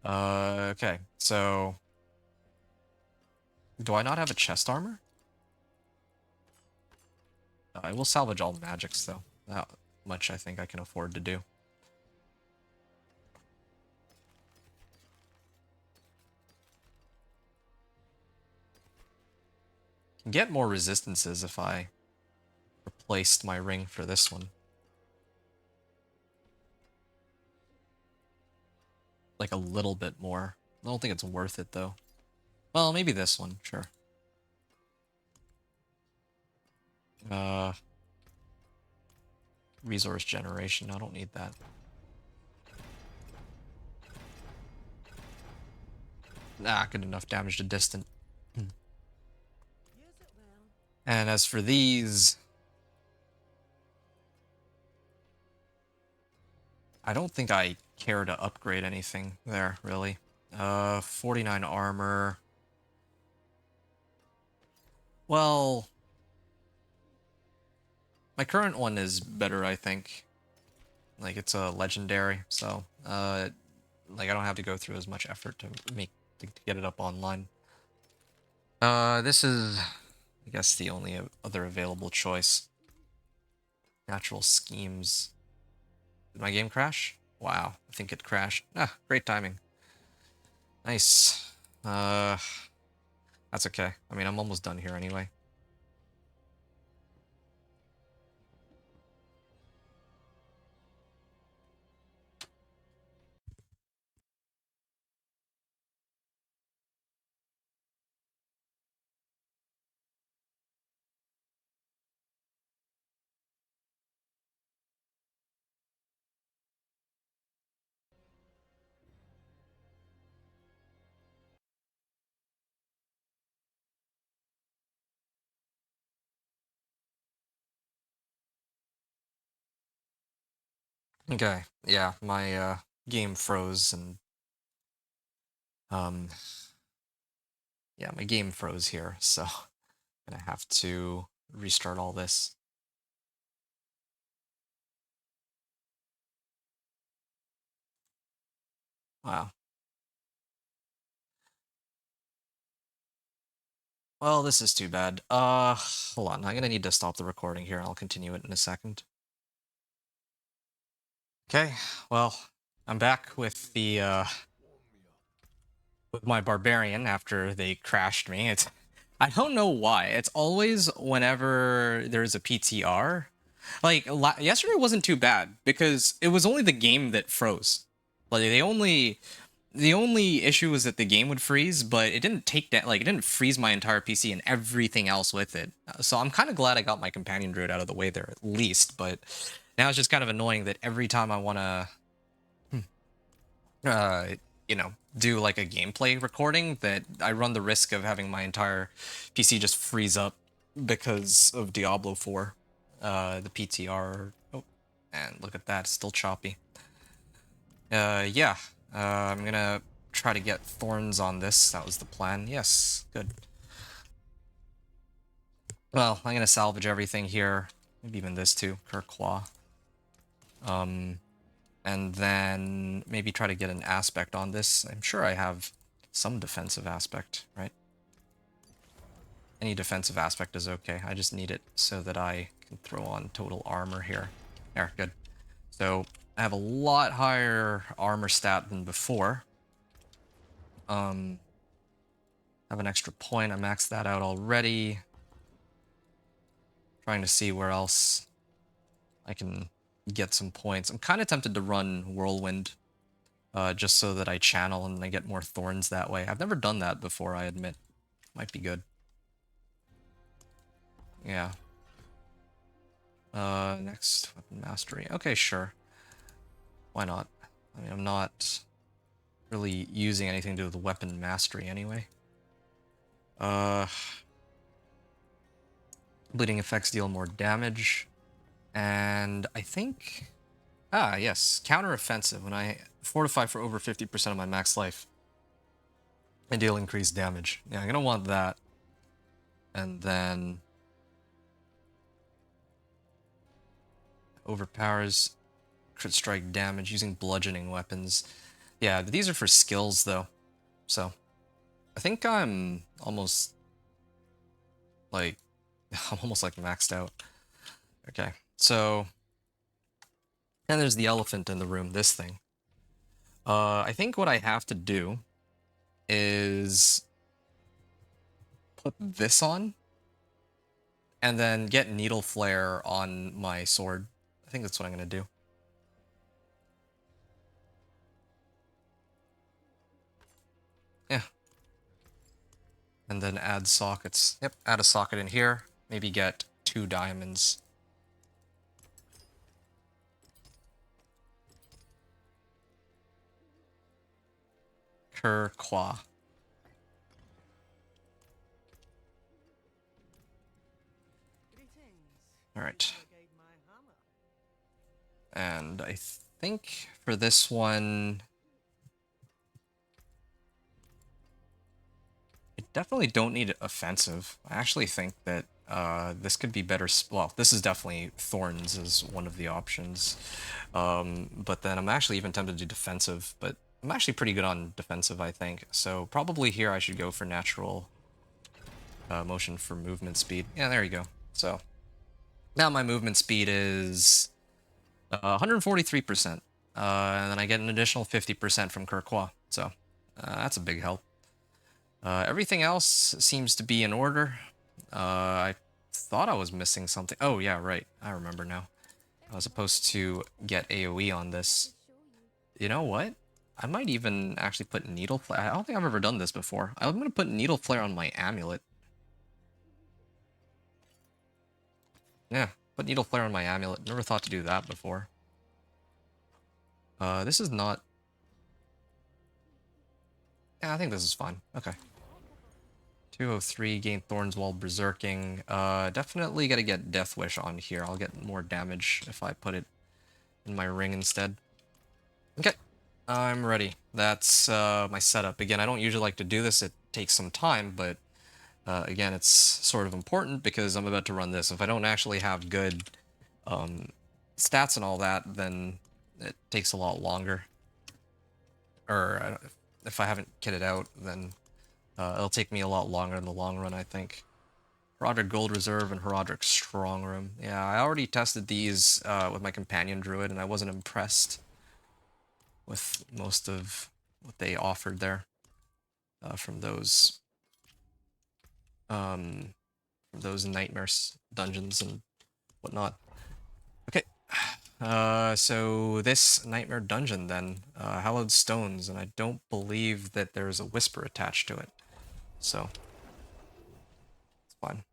Okay, so Do I not have a chest armor? I will salvage all magics, though. That much I think I can afford to do. Can get more resistances if I replaced my ring for this one. Like a little bit more. I don't think it's worth it, though. Well, maybe this one, sure. Resource generation, I don't need that. Nah, good enough damage to distant. And as for these, I don't think I care to upgrade anything there, really. 49 armor. Well, my current one is better, I think. Like, it's a legendary, so, like, I don't have to go through as much effort to get it up online. This is, I guess, the only other available choice. Natural schemes. Did my game crash? Wow, I think it crashed. Ah, great timing. Nice. That's okay. I mean, I'm almost done here anyway. Okay, yeah, my game froze and um yeah, my game froze here, so I'm gonna have to restart all this. Wow. Well, this is too bad. Hold on, I'm gonna need to stop the recording here. I'll continue it in a second. Okay, well, I'm back with the with my barbarian after they crashed me. I don't know why. It's always whenever there's a PTR. Like yesterday wasn't too bad because it was only the game that froze. Like the only issue was that the game would freeze, but it didn't take that, like it didn't freeze my entire PC and everything else with it. So I'm kind of glad I got my companion druid out of the way there at least, but now it's just kind of annoying that every time I want to uh, you know, do like a gameplay recording that I run the risk of having my entire PC just freeze up because of Diablo 4. The PTR. Oh, and look at that, it's still choppy. Yeah. I'm gonna try to get Thorns on this. That was the plan. Yes, good. Well, I'm gonna salvage everything here. Maybe even this too, Kirkwa. And then maybe try to get an aspect on this. I'm sure I have some defensive aspect, right? Any defensive aspect is okay. I just need it so that I can throw on total armor here. There, good. So I have a lot higher armor stat than before. Have an extra point. I maxed that out already. Trying to see where else I can get some points. I'm kind of tempted to run Whirlwind, just so that I channel and I get more thorns that way. I've never done that before, I admit. Might be good. Yeah. Next, weapon mastery. Okay, sure. Why not? I mean, I'm not really using anything to do with weapon mastery anyway. Bleeding effects deal more damage. And I think... Ah, yes. Counter-offensive. When I fortify for over 50% of my max life, I deal increased damage. Yeah, I'm gonna want that. And then... Overpowers crit strike damage using bludgeoning weapons. Yeah, these are for skills, though. So, I think I'm almost like, I'm almost like maxed out. Okay, so, and there's the elephant in the room, this thing. I think what I have to do is put this on, and then get Needle Flare on my sword. I think that's what I'm gonna do. Yeah. And then add sockets. Yep, add a socket in here. Maybe get 2 diamonds. Qua. Alright. And I think for this one, I definitely don't need offensive. I actually think that this could be better. Well, this is definitely Thorns as one of the options. But then I'm actually even tempted to do defensive, but I'm actually pretty good on defensive, I think. So probably here I should go for natural motion for movement speed. Yeah, there you go. So now my movement speed is 143%. And then I get an additional 50% from Qua. So that's a big help. Everything else seems to be in order. I thought I was missing something. Oh, yeah, right. I remember now. I was supposed to get AoE on this. You know what? I might even actually put Needle Flare. I don't think I've ever done this before. I'm going to put Needle Flare on my amulet. Yeah, put Needle Flare on my amulet. Never thought to do that before. This is not... Yeah, I think this is fine. Okay. 203, gain Thorns while berserking. Definitely gotta get Death Wish on here. I'll get more damage if I put it in my ring instead. Okay, I'm ready. That's my setup. Again, I don't usually like to do this. It takes some time, but again, it's sort of important because I'm about to run this. If I don't actually have good stats and all that, then it takes a lot longer. Or if I haven't kitted out, then it'll take me a lot longer in the long run, I think. Horadric Gold Reserve and Horadric Strong Room. Yeah, I already tested these with my companion druid, and I wasn't impressed with most of what they offered there from those nightmares dungeons and whatnot. Okay, so this nightmare dungeon then, hallowed stones, and I don't believe that there's a whisper attached to it, so it's fine.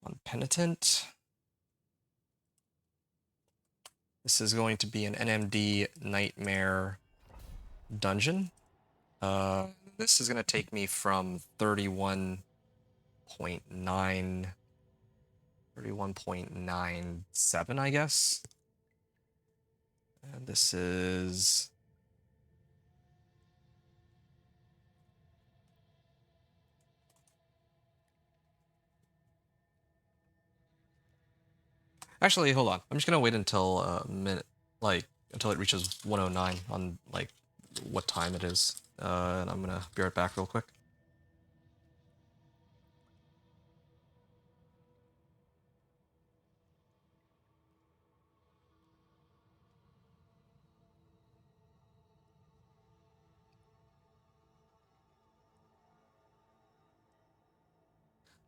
On Penitent. This is going to be an NMD Nightmare dungeon. This is going to take me from 31.97, I guess. And this is... Actually, hold on. I'm just gonna wait until a minute, like, until it reaches 109 on, like, what time it is. And I'm gonna be right back real quick.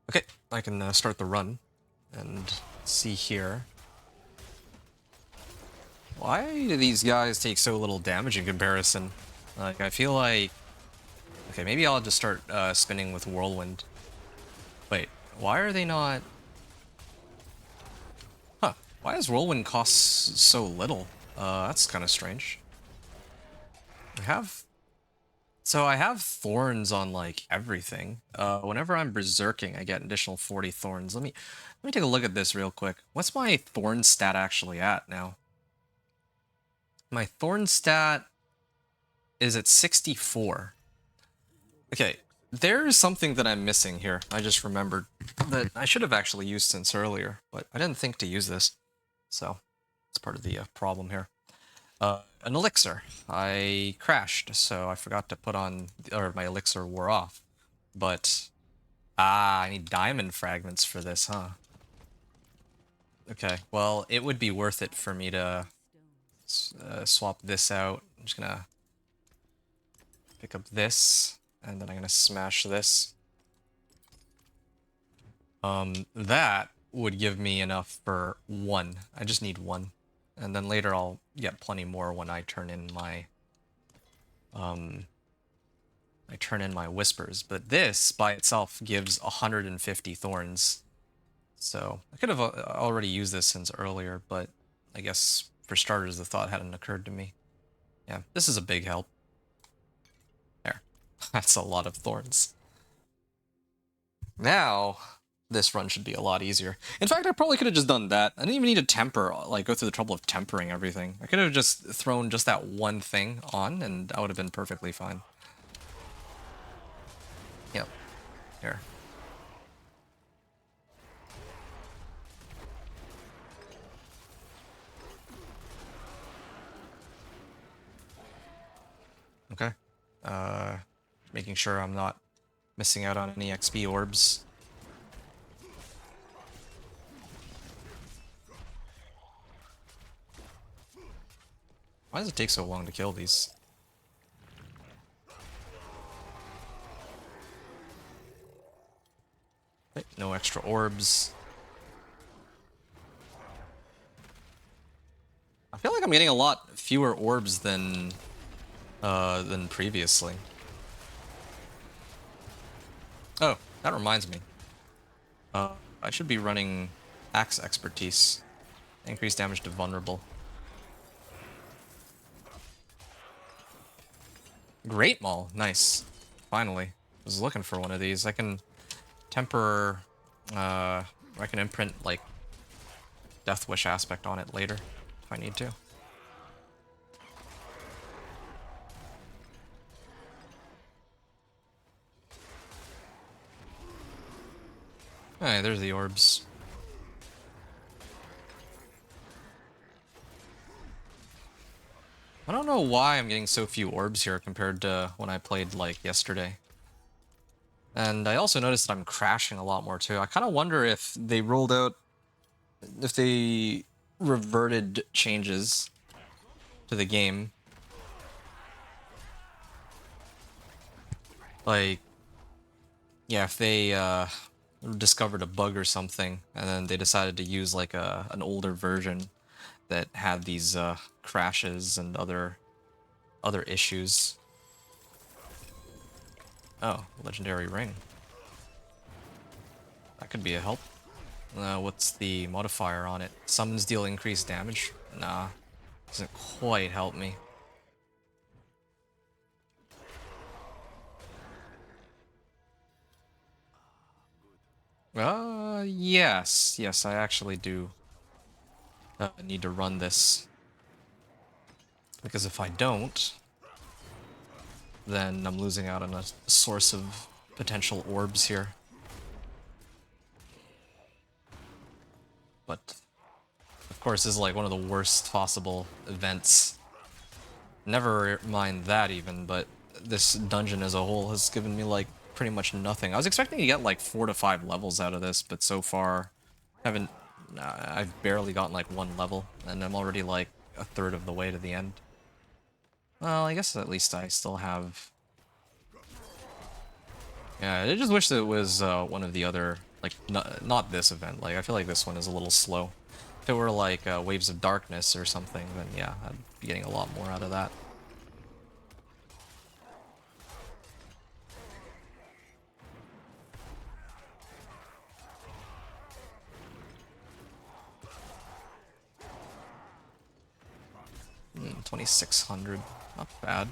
Okay, I can start the run and see here. Why do these guys take so little damage in comparison? Like, I feel like... Okay, maybe I'll just start spinning with Whirlwind. Wait, why are they not... Huh, why does Whirlwind cost so little? That's kind of strange. I have... So I have Thorns on, like, everything. Whenever I'm berserking, I get an additional 40 Thorns. Let me take a look at this real quick. What's my Thorn stat actually at now? My Thorn stat is at 64. Okay, there's something that I'm missing here. I just remembered that I should have actually used since earlier, but I didn't think to use this. So, it's part of the problem here. An elixir. I crashed, so I forgot to put on, or my elixir wore off. But Ah, I need diamond fragments for this, huh? Okay, well, it would be worth it for me to swap this out. I'm just gonna pick up this, and then I'm gonna smash this. That would give me enough for one. I just need one. And then later I'll get plenty more when I turn in my whispers. But this by itself gives 150 thorns. So I could have already used this since earlier, but I guess for starters the thought hadn't occurred to me. Yeah, this is a big help. There. That's a lot of thorns. Now, this run should be a lot easier. In fact, I probably could have just done that. I didn't even need to temper, like go through the trouble of tempering everything. I could have just thrown just that one thing on, and I would have been perfectly fine. Yep. Here. Okay. Making sure I'm not missing out on any XP orbs. Why does it take so long to kill these? Okay, no extra orbs. I feel like I'm getting a lot fewer orbs than previously. Oh, that reminds me. I should be running Axe Expertise. Increase damage to vulnerable. Great Maul, nice. Finally. Was looking for one of these. I can temper, I can imprint, like, Death Wish aspect on it later, if I need to. Alright, there's the orbs. I don't know why I'm getting so few orbs here compared to when I played, like, yesterday. And I also noticed that I'm crashing a lot more, too. I kind of wonder if they rolled out... if they reverted changes to the game. Like, yeah, if they, discovered a bug or something, and then they decided to use, like, an older version that had these, crashes and other issues. Oh, legendary ring. That could be a help. What's the modifier on it? Summons deal increased damage? Nah, doesn't quite help me. Yes. Yes, I actually do need to run this. Because if I don't, then I'm losing out on a source of potential orbs here. But, of course, this is like one of the worst possible events. Never mind that even, but this dungeon as a whole has given me, like, pretty much nothing. I was expecting to get, like, 4 to 5 levels out of this, but so far, I've barely gotten, like, 1 level, and I'm already, like, a third of the way to the end. Well, I guess at least I still have... Yeah, I just wish that it was one of the other, like, not this event. Like, I feel like this one is a little slow. If it were, like, Waves of Darkness or something, then yeah, I'd be getting a lot more out of that. Hmm, 2,600. Not bad.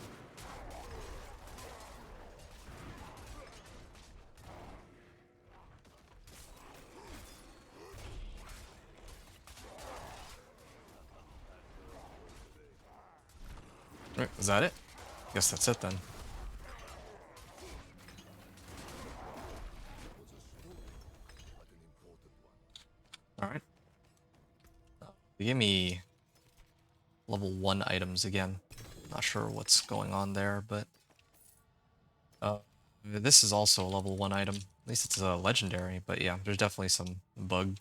Right, is that it? Guess that's it then. Alright. They gave me level 1 items again. Not sure what's going on there, but... this is also a level 1 item. At least it's a legendary, but yeah, there's definitely some bug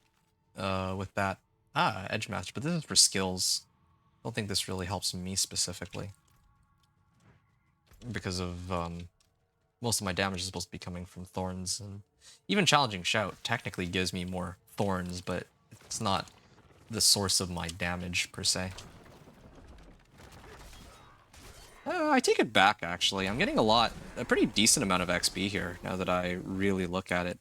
with that. Ah, edge match, but this is for skills. I don't think this really helps me specifically. Because of most of my damage is supposed to be coming from Thorns, and even Challenging Shout technically gives me more Thorns, but it's not the source of my damage per se. I take it back, actually. I'm getting a pretty decent amount of XP here, now that I really look at it.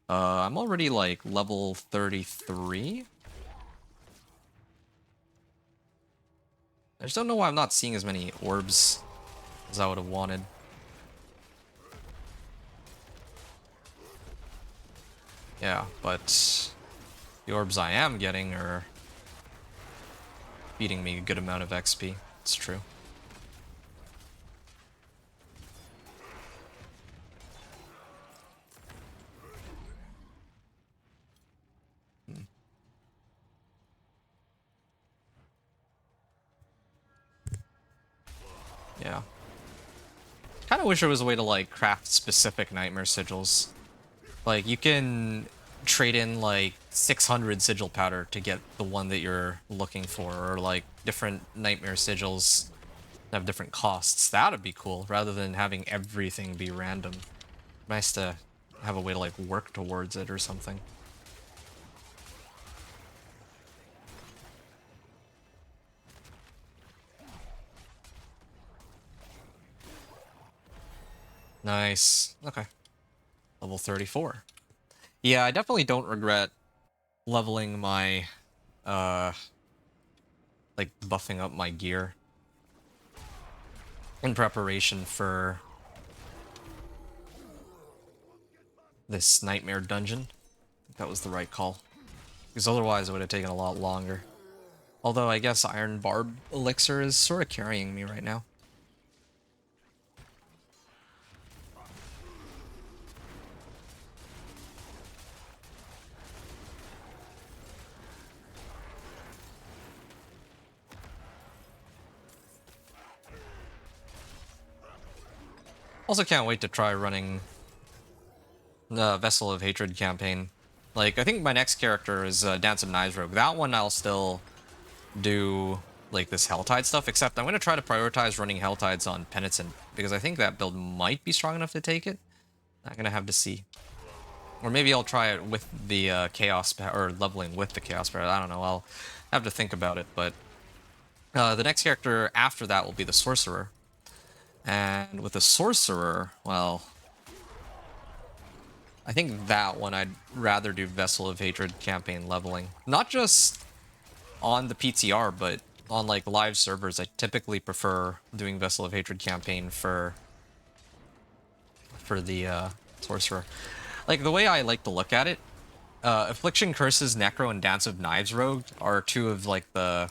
I'm already, like, level 33? I just don't know why I'm not seeing as many orbs as I would have wanted. Yeah, but the orbs I am getting are feeding me a good amount of XP. It's true. Yeah. Kind of wish there was a way to, like, craft specific nightmare sigils. Like, you can trade in, like, 600 sigil powder to get the one that you're looking for, or, like, different nightmare sigils have different costs. That would be cool, rather than having everything be random. Nice to have a way to, like, work towards it or something. Nice. Okay. Level 34. Yeah, I definitely don't regret leveling my, like, buffing up my gear in preparation for this nightmare dungeon. I think that was the right call. Because otherwise it would have taken a lot longer. Although I guess Iron Barb Elixir is sort of carrying me right now. Also can't wait to try running the Vessel of Hatred campaign. Like, I think my next character is Dance of Knives Rogue. That one I'll still do, like, this Helltide stuff, except I'm going to try to prioritize running Helltides on Penitent, because I think that build might be strong enough to take it. I'm going to have to see. Or maybe I'll try it with the Chaos, or leveling with the Chaos Parrot. I don't know, I'll have to think about it, but the next character after that will be the Sorcerer. And with the Sorcerer, well, I think that one I'd rather do Vessel of Hatred campaign leveling. Not just on the PTR, but on, like, live servers. I typically prefer doing Vessel of Hatred campaign for the Sorcerer. Like, the way I like to look at it, Affliction, Curses, Necro, and Dance of Knives Rogue are two of, like, the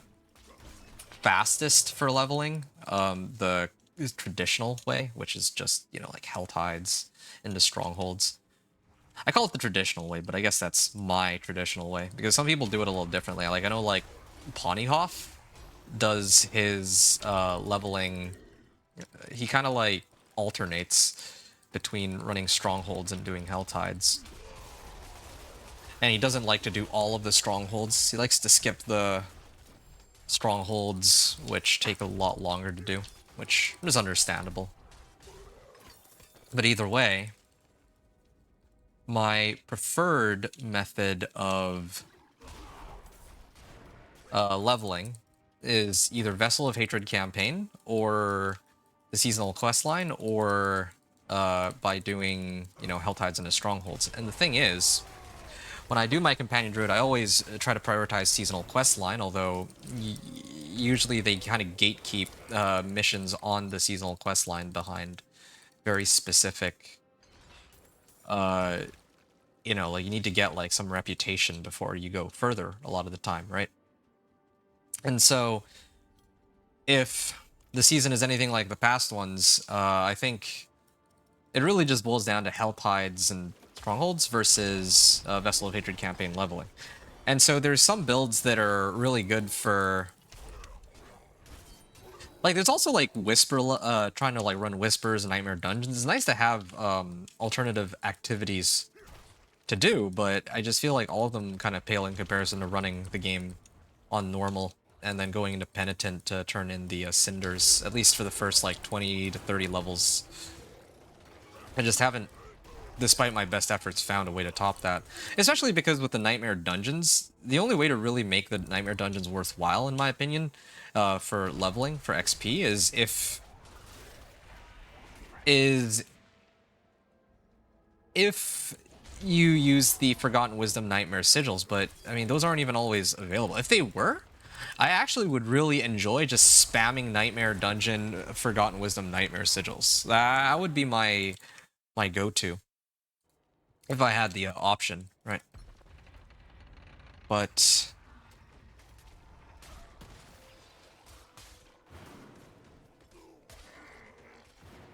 fastest for leveling. The traditional way, which is just, you know, like, Helltides into Strongholds. I call it the traditional way, but I guess that's my traditional way, because some people do it a little differently. Like, I know, like, Ponyhoff does his leveling. He kind of, like, alternates between running Strongholds and doing Helltides. And he doesn't like to do all of the Strongholds. He likes to skip the Strongholds, which take a lot longer to do, which is understandable. But either way, my preferred method of leveling is either Vessel of Hatred campaign, or the seasonal questline, or by doing, you know, Helltides into Strongholds. And the thing is, when I do my Companion Druid, I always try to prioritize seasonal questline, although usually they kind of gatekeep missions on the seasonal questline behind very specific, you know, like, you need to get, like, some reputation before you go further a lot of the time, right? And so, if the season is anything like the past ones, I think it really just boils down to Helltides and Strongholds versus Vessel of Hatred campaign leveling. And so there's some builds that are really good for Like, there's also like trying to like run whispers and nightmare dungeons. It's nice to have alternative activities to do, but I just feel like all of them kind of pale in comparison to running the game on normal and then going into penitent to turn in the cinders, at least for the first like 20 to 30 levels. I just haven't, despite my best efforts, found a way to top that. Especially because with the nightmare dungeons, the only way to really make the nightmare dungeons worthwhile, in my opinion, for leveling for XP is if you use the Forgotten Wisdom Nightmare sigils, but I mean those aren't even always available. If they were, I actually would really enjoy just spamming Nightmare Dungeon Forgotten Wisdom Nightmare sigils. That would be my go-to if I had the option, right? But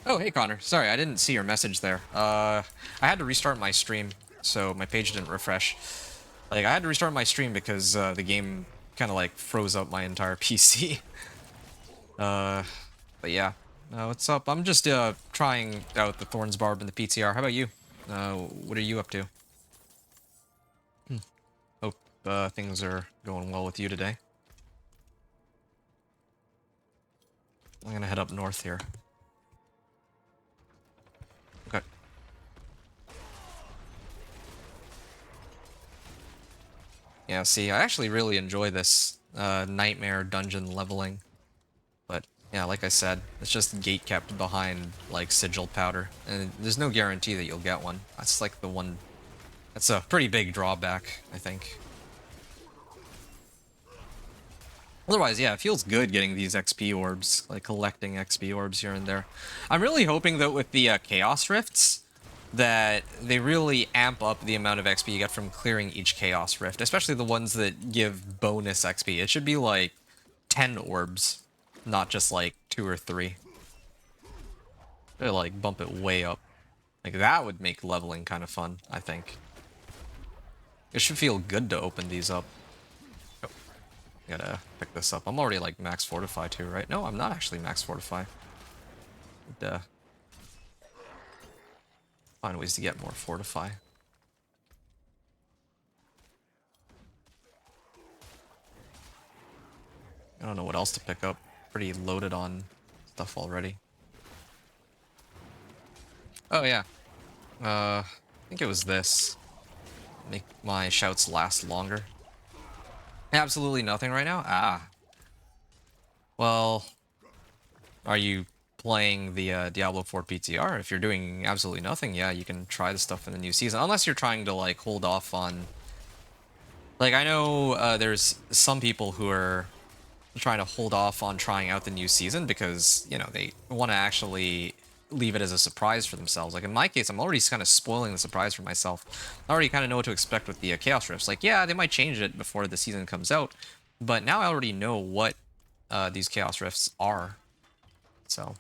oh, hey Connor. Sorry, I didn't see your message there. I had to restart my stream, so my page didn't refresh. Like, I had to restart my stream because the game kind of like froze up my entire PC. But yeah. What's up? I'm just trying out the Thorns Barb and the PTR. How about you? What are you up to? Hope things are going well with you today. I'm gonna head up north here. Okay. Yeah, see, I actually really enjoy this nightmare dungeon leveling. But yeah, like I said, it's just gate kept behind like sigil powder, and there's no guarantee that you'll get one. That's like the one. That's a pretty big drawback, I think. Otherwise, yeah, it feels good getting these XP orbs, like collecting XP orbs here and there. I'm really hoping that with the Chaos Rifts, that they really amp up the amount of XP you get from clearing each Chaos Rift, especially the ones that give bonus XP. It should be like 10 orbs, not just like 2 or 3. They like bump it way up. Like that would make leveling kind of fun, I think. It should feel good to open these up. Oh, gotta pick this up. I'm already like max fortify too, right? No, I'm not actually max fortify. But, find ways to get more fortify. I don't know what else to pick up. Pretty loaded on stuff already. Oh yeah. I think it was this. Make my shouts last longer. Absolutely nothing right now? Ah. Well, are you playing the Diablo 4 PTR? If you're doing absolutely nothing, yeah, you can try the stuff in the new season. Unless you're trying to, like, hold off on... Like, I know there's some people who are trying to hold off on trying out the new season because, you know, they want to actually leave it as a surprise for themselves. Like, in my case, I'm already kind of spoiling the surprise for myself. I already kind of know what to expect with the Chaos Rifts. Like, yeah, they might change it before the season comes out, but now I already know what these Chaos Rifts are. So,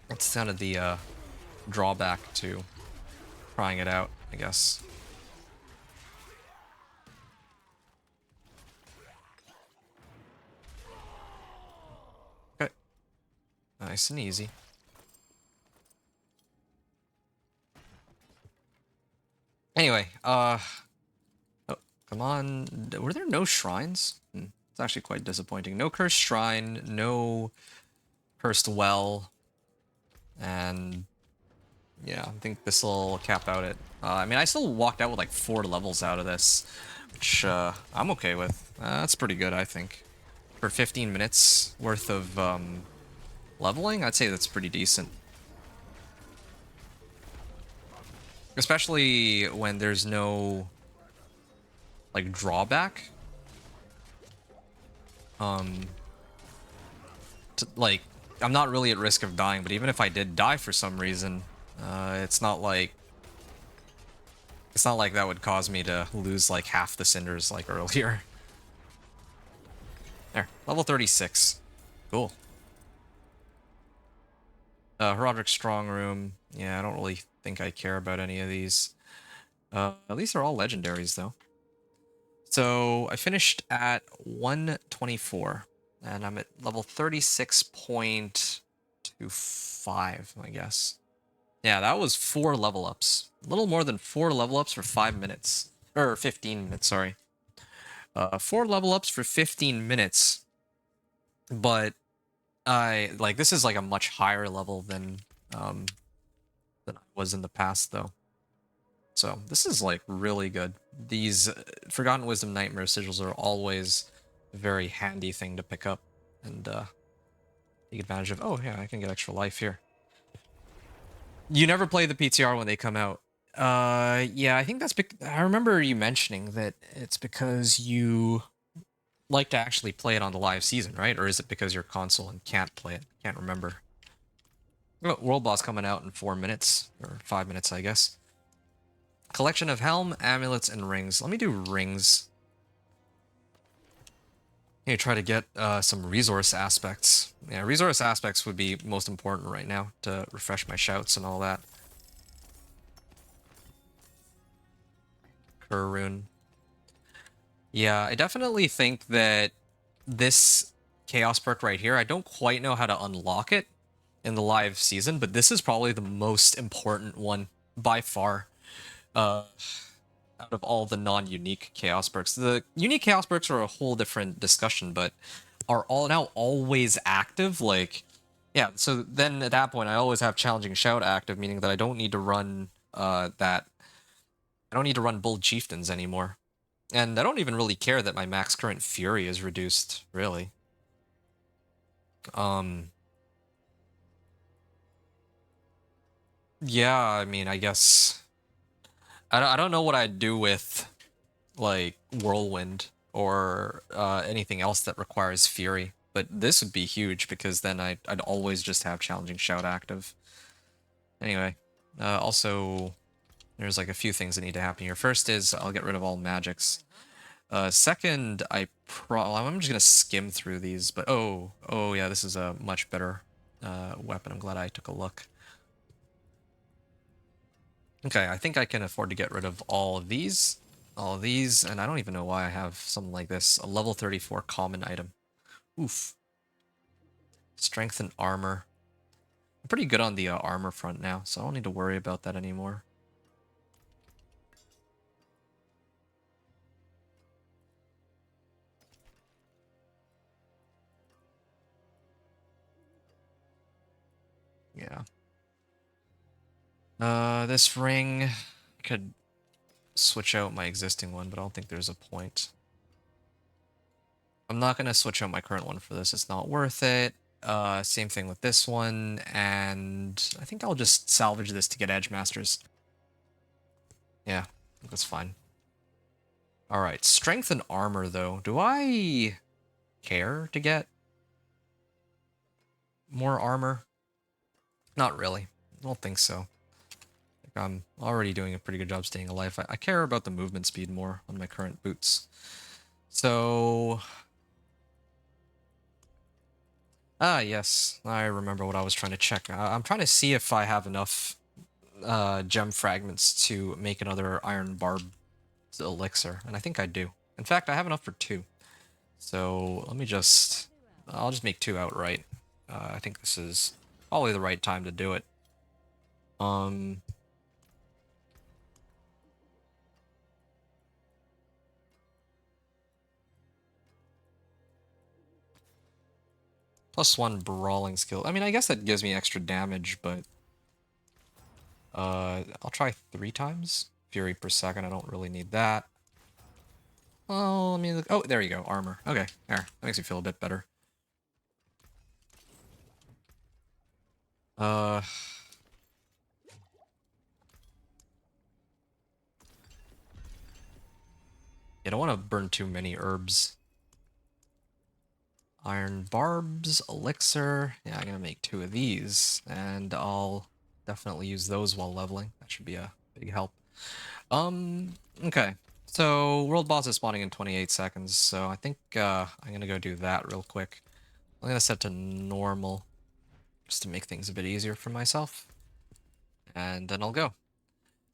that's kind of the drawback to trying it out, I guess. Okay. Nice and easy. Anyway, oh, come on. Were there no shrines? It's actually quite disappointing. No cursed shrine, no cursed well, and yeah, I think this will cap out it. I mean, I still walked out with like 4 levels out of this, which I'm okay with. That's pretty good, I think. For 15 minutes worth of leveling, I'd say that's pretty decent. Especially when there's no like drawback. Like, I'm not really at risk of dying, but even if I did die for some reason, it's not like that would cause me to lose like half the cinders like earlier. There, level 36. Cool. Herodric Strong Room. Yeah, I don't really think I care about any of these. At least they're all legendaries, though. So I finished at 124. And I'm at level 36.25, I guess. Yeah, that was 4 level ups. A little more than 4 level ups for 5 minutes. Or 15 minutes, sorry. 4 level ups for 15 minutes. But this is like a much higher level than I was in the past, though. So this is like really good. These Forgotten Wisdom Nightmare sigils are always a very handy thing to pick up and take advantage of. Oh yeah, I can get extra life here. You never play the PTR when they come out. Yeah, I think that's. I remember you mentioning that it's because you like to actually play it on the live season, right? Or is it because you're console and can't play it? Can't remember. Oh, World Boss coming out in 4 minutes or 5 minutes, I guess. Collection of helm, amulets, and rings. Let me do rings. You try to get some resource aspects. Yeah, resource aspects would be most important right now to refresh my shouts and all that. Rune. Yeah, I definitely think that this Chaos perk right here, I don't quite know how to unlock it in the live season, but this is probably the most important one by far. Out of all the non-unique Chaos perks. The unique Chaos perks are a whole different discussion, but are all now always active. Like, yeah, so then at that point, I always have Challenging Shout active, meaning that I don't need to run I don't need to run Bold Chieftains anymore. And I don't even really care that my max current Fury is reduced, really. Yeah, I mean, I guess... I don't know what I'd do with, like, Whirlwind or anything else that requires Fury. But this would be huge, because then I'd always just have Challenging Shout active. Anyway, also, there's like a few things that need to happen here. First is I'll get rid of all magics. Second, I'm just gonna skim through these, but oh yeah, this is a much better weapon. I'm glad I took a look. Okay, I think I can afford to get rid of all of these, and I don't even know why I have something like this. A level 34 common item. Oof. Strength and armor. I'm pretty good on the armor front now, so I don't need to worry about that anymore. Yeah. This ring could switch out my existing one, but I don't think there's a point. I'm not going to switch out my current one for this. It's not worth it. Same thing with this one, and I think I'll just salvage this to get Edge Masters. Yeah, that's fine. Alright, strength and armor, though. Do I care to get more armor? Not really. I don't think so. I'm already doing a pretty good job staying alive. I care about the movement speed more on my current boots. So... yes. I remember what I was trying to check. I'm trying to see if I have enough gem fragments to make another Iron Barb elixir, and I think I do. In fact, I have enough for 2. So let me just... I'll just make 2 outright. I think this is probably the right time to do it. +1 brawling skill. I mean, I guess that gives me extra damage, but... I'll try 3 times. Fury per second, I don't really need that. Oh, let me look. Oh, there you go, armor. Okay, there. That makes me feel a bit better. Yeah, I don't want to burn too many herbs. Iron Barbs, Elixir. Yeah, I'm gonna make 2 of these, and I'll definitely use those while leveling. That should be a big help. Okay. So, World Boss is spawning in 28 seconds, so I think I'm gonna go do that real quick. I'm gonna set to normal, just to make things a bit easier for myself. And then I'll go.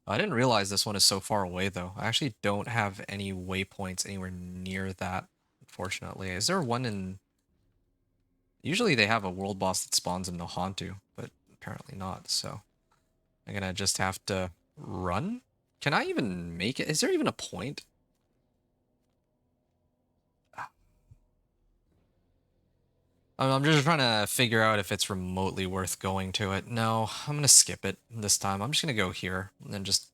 I didn't realize this one is so far away, though. I actually don't have any waypoints anywhere near that, unfortunately. Is there one in... Usually they have a world boss that spawns in the Hantu, but apparently not, so I'm gonna just have to run? Can I even make it? Is there even a point? I'm just trying to figure out if it's remotely worth going to it. No, I'm gonna skip it this time. I'm just gonna go here and then just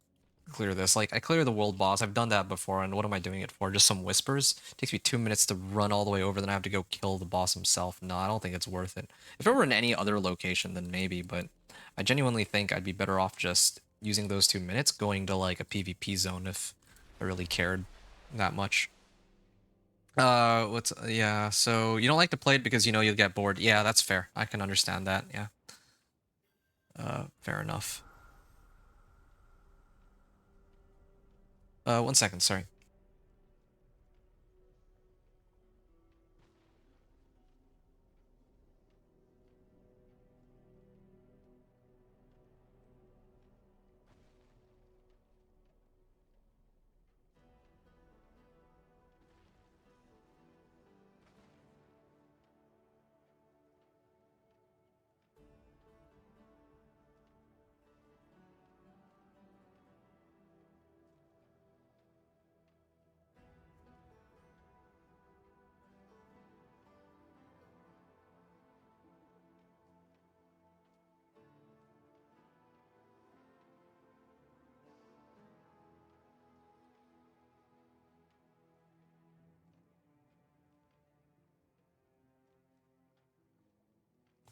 clear this. Like, I clear the world boss. I've done that before, and what am I doing it for? Just some whispers? It takes me 2 minutes to run all the way over, then I have to go kill the boss himself. No, I don't think it's worth it. If it were in any other location, then maybe, but I genuinely think I'd be better off just using those 2 minutes going to, like, a PvP zone if I really cared that much. Yeah, so you don't like to play it because you know you'll get bored. Yeah, that's fair. I can understand that, yeah. Fair enough. 1 second, sorry.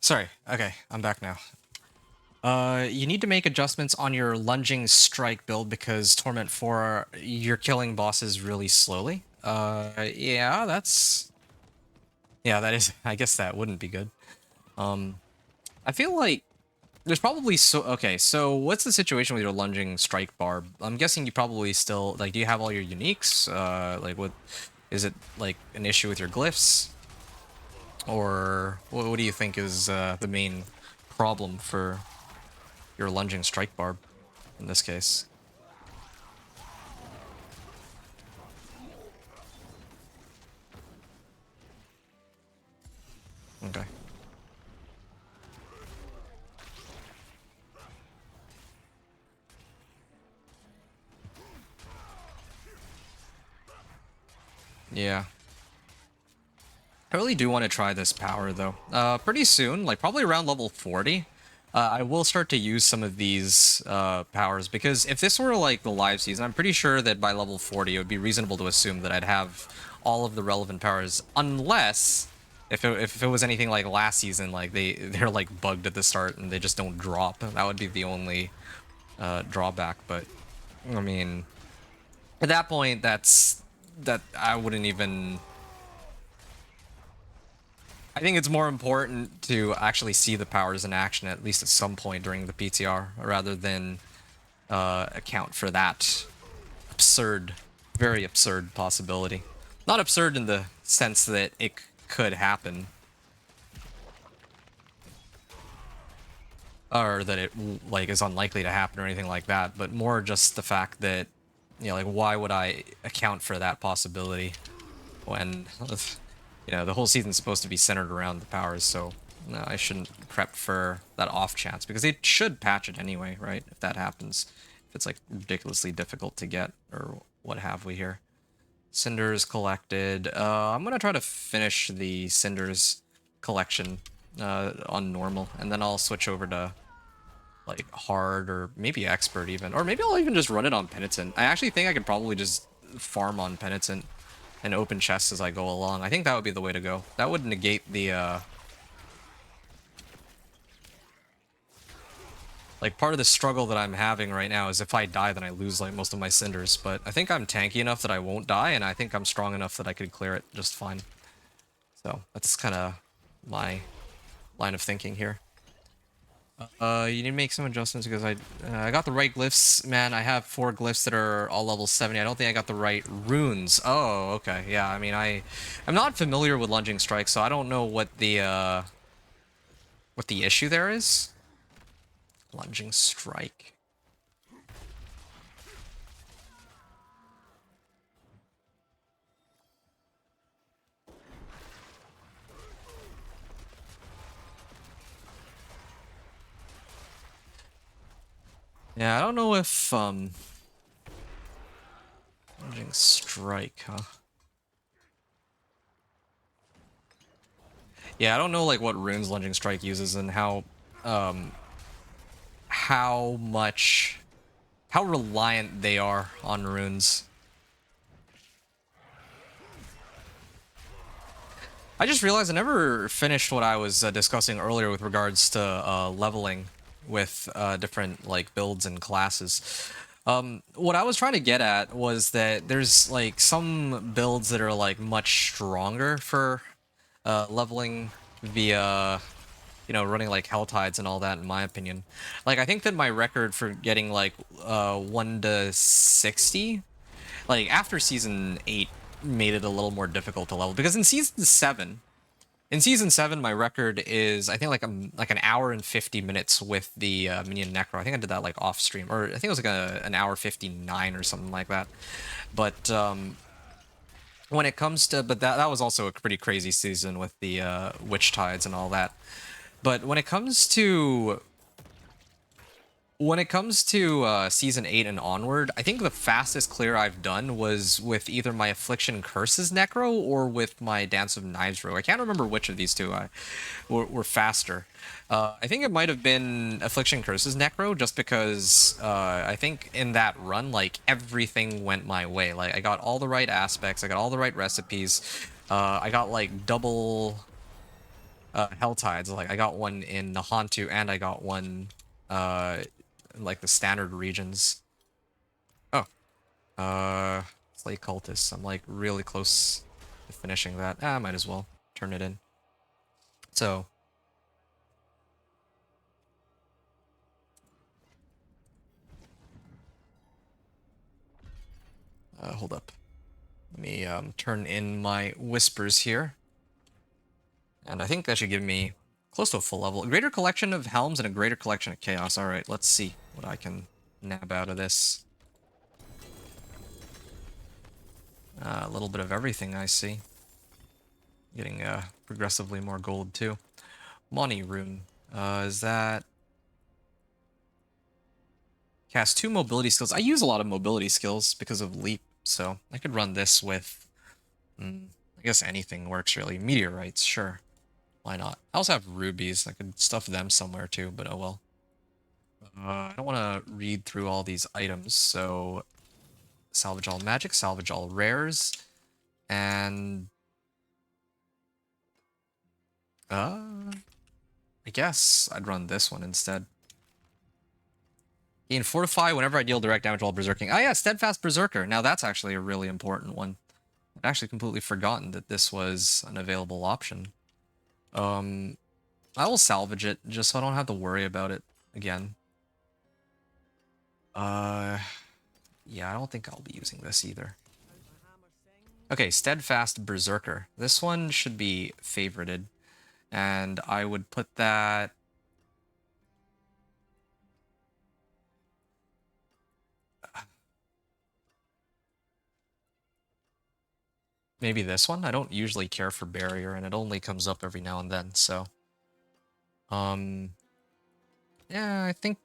Sorry, okay, I'm back now. You need to make adjustments on your lunging strike build because Torment 4, you're killing bosses really slowly. Yeah, that's... Yeah, that is... I guess that wouldn't be good. I feel like there's probably okay, so what's the situation with your lunging strike barb? I'm guessing you probably still... Like, do you have all your uniques? Like, what... Is it, like, an issue with your glyphs? Or what do you think is the main problem for your lunging strike barb in this case? Okay. Yeah. I really do want to try this power though. Pretty soon, like probably around level 40, I will start to use some of these powers because if this were like the live season, I'm pretty sure that by level 40 it would be reasonable to assume that I'd have all of the relevant powers, unless if it was anything like last season, like they're like bugged at the start and they just don't drop. That would be the only drawback. But I mean, at that point, that I wouldn't even. I think it's more important to actually see the powers in action at least at some point during the PTR, rather than account for that absurd, very absurd possibility. Not absurd in the sense that it could happen, or that it like is unlikely to happen or anything like that, but more just the fact that, you know, like, why would I account for that possibility when you know, the whole season's supposed to be centered around the powers, so no, I shouldn't prep for that off chance, because they should patch it anyway, right? If that happens. If it's like ridiculously difficult to get, or what have we here. Cinders collected. I'm gonna try to finish the Cinders collection on normal, and then I'll switch over to like hard, or maybe expert even, or maybe I'll even just run it on penitent. I actually think I could probably just farm on penitent and open chests as I go along. I think that would be the way to go. That would negate the like, part of the struggle that I'm having right now is if I die, then I lose like most of my cinders. But I think I'm tanky enough that I won't die, and I think I'm strong enough that I could clear it just fine. So that's kind of my line of thinking here. You need to make some adjustments because I got the right glyphs, man. I have 4 glyphs that are all level 70. I don't think I got the right runes. Oh, okay. Yeah, I mean, I'm not familiar with lunging strike, so I don't know what the issue there is. Lunging strike. Yeah, I don't know if Lunging Strike, huh? Yeah, I don't know like what runes Lunging Strike uses and um how much how reliant they are on runes. I just realized I never finished what I was discussing earlier with regards to leveling with different like builds and classes. What I was trying to get at was that there's like some builds that are like much stronger for leveling via running like hell tides and all that, in my opinion. Like I think that my record for getting like 1 to 60 like after season 8 made it a little more difficult to level because in season 7 my record is I think like an hour and 50 minutes with the minion necro. I think I did that like off stream, or I think it was like an hour 59 or something like that. But when it comes to that was also a pretty crazy season with the witch tides and all that. But when it comes to season 8 and onward, I think the fastest clear I've done was with either my Affliction Curses Necro or with my Dance of Knives rogue. I can't remember which of these two were faster. I think it might have been Affliction Curses Necro, just because I think in that run, like, everything went my way. Like, I got all the right aspects, I got all the right recipes, I got, like, double Hell Tides. Like, I got one in Nahantu, and I got one like the standard regions. Oh, Slay Cultists. I'm like really close to finishing that. I might as well turn it in. So, hold up. Let me turn in my whispers here. And I think that should give me close to a full level. A greater collection of helms and a greater collection of chaos. All right, let's see what I can nab out of this. A little bit of everything, I see. Getting progressively more gold, too. Money rune. Is that... Cast 2 mobility skills. I use a lot of mobility skills because of leap, so I could run this with... I guess anything works, really. Meteorites, sure. Why not? I also have rubies. I could stuff them somewhere, too, but oh well. I don't want to read through all these items, so... Salvage all magic, salvage all rares, and... I guess I'd run this one instead. Gain Fortify whenever I deal direct damage while berserking. Oh yeah, Steadfast Berserker. Now that's actually a really important one. I'd actually completely forgotten that this was an available option. I will salvage it just so I don't have to worry about it again. Yeah, I don't think I'll be using this either. Okay, Steadfast Berserker. This one should be favorited, and I would put that... Maybe this one? I don't usually care for barrier, and it only comes up every now and then, so... Yeah, I think...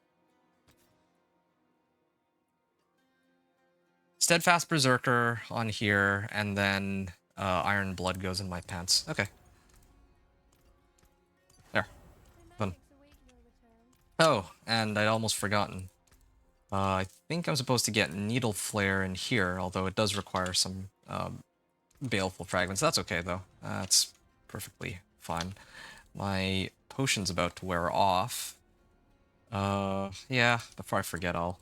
Steadfast Berserker on here, and then Iron Blood goes in my pants. Okay. There. Done. Oh, and I'd almost forgotten. I think I'm supposed to get Needle Flare in here, although it does require some Baleful Fragments. That's okay, though. That's perfectly fine. My potion's about to wear off. Yeah, before I forget, I'll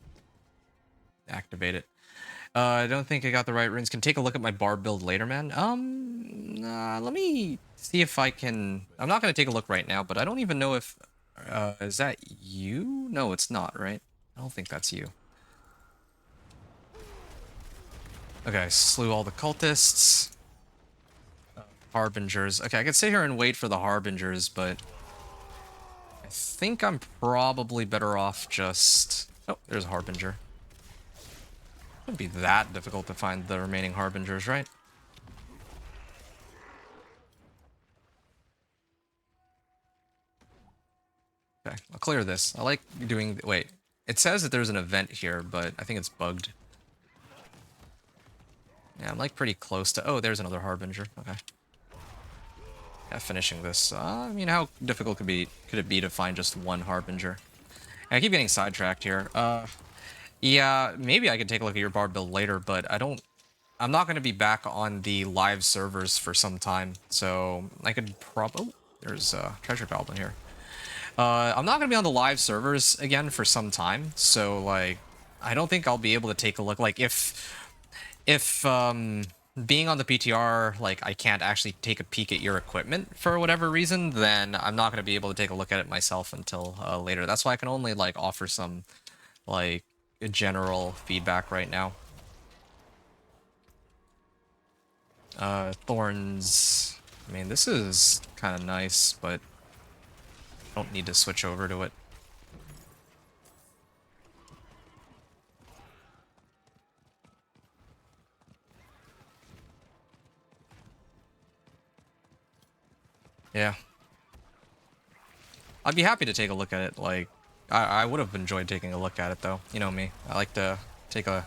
activate it. I don't think I got the right runes. Can take a look at my Barb build later, man. Let me see if I can... I'm not going to take a look right now, but I don't even know if... is that you? No, it's not, right? I don't think that's you. Okay, slew all the cultists. Harbingers. Okay, I could sit here and wait for the Harbingers, but... I think I'm probably better off just... Oh, there's a Harbinger. Wouldn't be that difficult to find the remaining Harbingers, right? Okay, I'll clear this. I like doing... Wait, It says that there's an event here, but I think it's bugged. Yeah, I'm like pretty close to... Oh, there's another Harbinger. Okay. Yeah, finishing this. I mean, how difficult could it be to find just one Harbinger? And I keep getting sidetracked here. Yeah, maybe I could take a look at your Barb build later, but I'm not going to be back on the live servers for some time, so I could oh, there's a treasure goblin here. I'm not going to be on the live servers again for some time, so, like, I don't think I'll be able to take a look. Like, if being on the PTR, like, I can't actually take a peek at your equipment for whatever reason, then I'm not going to be able to take a look at it myself until later. That's why I can only, like, offer some, like, general feedback right now. Thorns. I mean, this is kind of nice, but I don't need to switch over to it. Yeah. I'd be happy to take a look at it, like, I would have enjoyed taking a look at it, though. You know me. I like to take a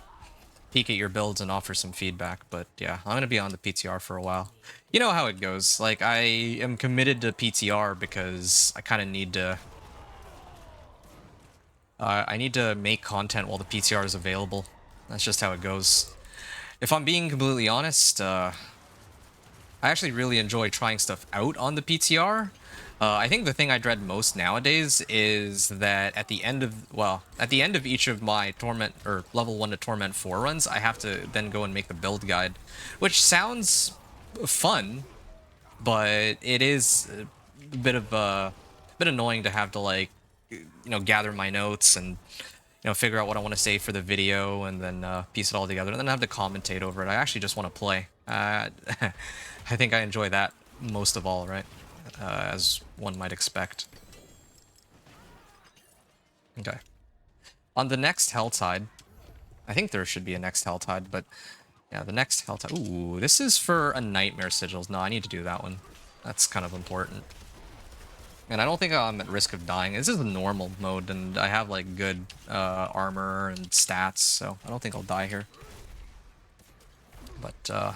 peek at your builds and offer some feedback, but yeah, I'm gonna be on the PTR for a while. You know how it goes. Like, I am committed to PTR because I kind of need to... I need to make content while the PTR is available. That's just how it goes. If I'm being completely honest, I actually really enjoy trying stuff out on the PTR. I think the thing I dread most nowadays is that at the end of each of my Torment, or level 1 to Torment 4 runs, I have to then go and make the build guide, which sounds fun, but it is a bit annoying to have to, like, gather my notes and, figure out what I want to say for the video, and then piece it all together, and then have to commentate over it. I actually just want to play. I think I enjoy that most of all, right? As one might expect. Okay. On the next Helltide, I think there should be a next Helltide, but yeah, the next Helltide... Ooh, this is for a Nightmare Sigils. No, I need to do that one. That's kind of important. And I don't think I'm at risk of dying. This is the normal mode, and I have, like, good armor and stats, so I don't think I'll die here. But,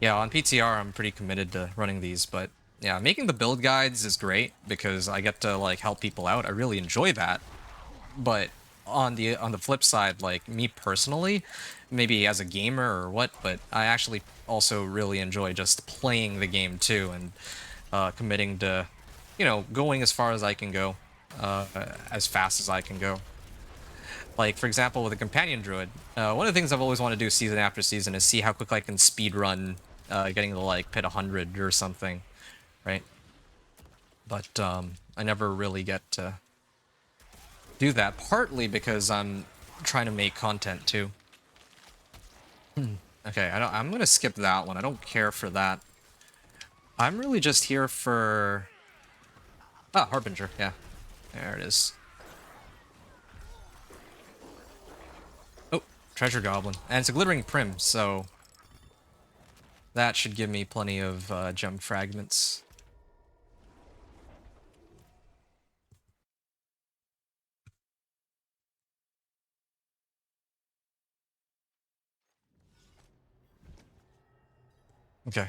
yeah, on PTR, I'm pretty committed to running these, but yeah, making the build guides is great because I get to, like, help people out. I really enjoy that. But on the flip side, like, me personally, maybe as a gamer or what, but I actually also really enjoy just playing the game too, and committing to, going as far as I can go, as fast as I can go. Like, for example, with a companion druid, one of the things I've always wanted to do season after season is see how quick I can speed run getting to, like, pit 100 or something, right? But I never really get to do that, partly because I'm trying to make content too. Okay, I'm gonna skip that one. I don't care for that. I'm really just here for... Ah, Harbinger, yeah. There it is. Oh, Treasure Goblin. And it's a Glittering Prim, so... that should give me plenty of gem fragments. Okay.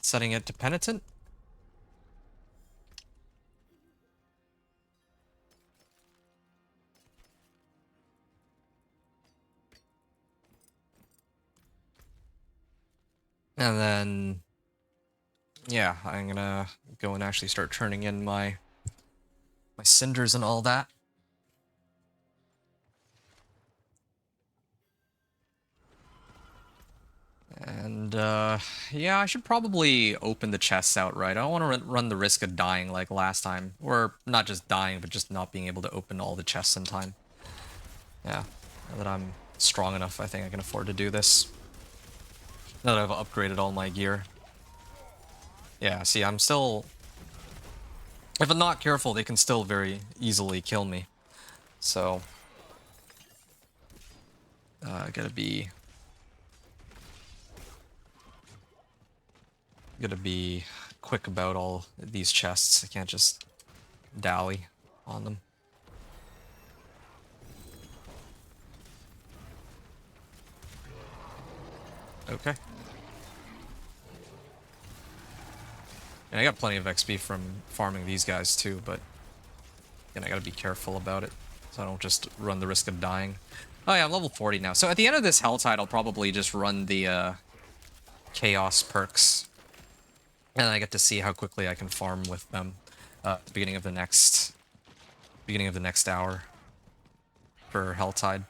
Setting it to Penitent. And then... yeah, I'm gonna go and actually start turning in my cinders and all that. And, yeah, I should probably open the chests outright. I don't want to run the risk of dying like last time. Or not just dying, but just not being able to open all the chests in time. Yeah, now that I'm strong enough, I think I can afford to do this. Now that I've upgraded all my gear. Yeah, see, I'm still... if I'm not careful, they can still very easily kill me. So... gotta be quick about all these chests. I can't just dally on them. Okay. And I got plenty of XP from farming these guys too, but again, I gotta be careful about it, so I don't just run the risk of dying. Oh yeah, I'm level 40 now. So at the end of this Helltide, I'll probably just run the Chaos perks, and I get to see how quickly I can farm with them at the beginning of the next hour for Helltide.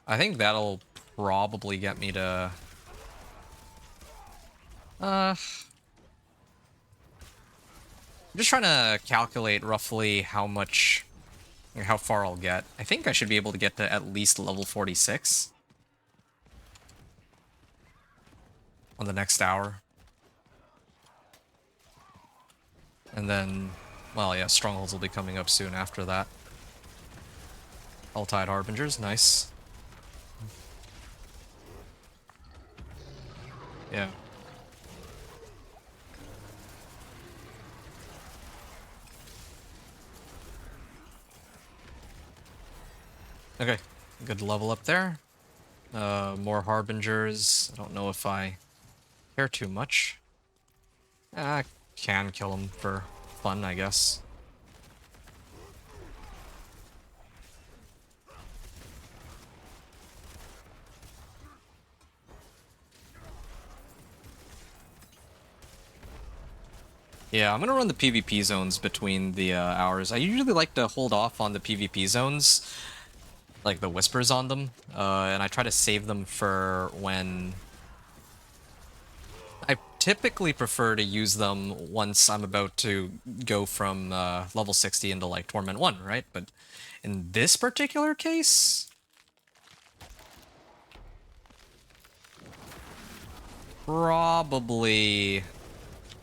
I think that'll probably get me to I'm just trying to calculate roughly how far I'll get. I think I should be able to get to at least level 46 on the next hour. And then, well, yeah, Strongholds will be coming up soon after that. Helltide Harbingers, nice. Yeah. Okay, good level up there. More Harbingers. I don't know if I care too much. I can kill them for fun, I guess. Yeah, I'm gonna run the PvP zones between the hours. I usually like to hold off on the PvP zones, like the whispers on them, and I try to save them for when... I typically prefer to use them once I'm about to go from level 60 into like Torment 1, right? But in this particular case... probably...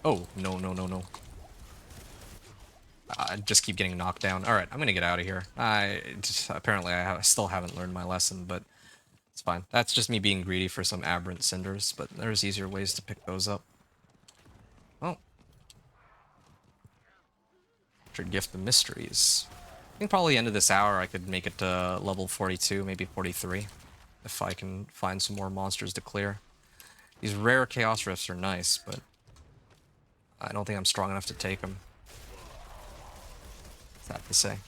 Oh, no, no, no, no. I just keep getting knocked down. Alright, I'm gonna get out of here. Apparently I still haven't learned my lesson, but it's fine. That's just me being greedy for some aberrant cinders, but there's easier ways to pick those up. Oh. Should gift the mysteries. I think probably end of this hour I could make it to level 42, maybe 43. If I can find some more monsters to clear. These rare Chaos Rifts are nice, but I don't think I'm strong enough to take them. Sad to say.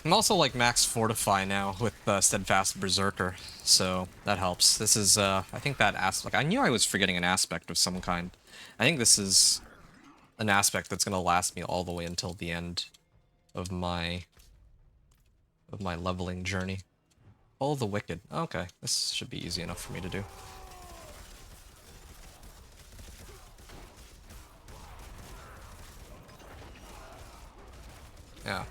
I'm also like max Fortify now with Steadfast Berserker, so that helps. This is, I think that aspect... I knew I was forgetting an aspect of some kind. I think this is an aspect that's going to last me all the way until the end of my leveling journey. Follow the Wicked. Okay, this should be easy enough for me to do. Yeah.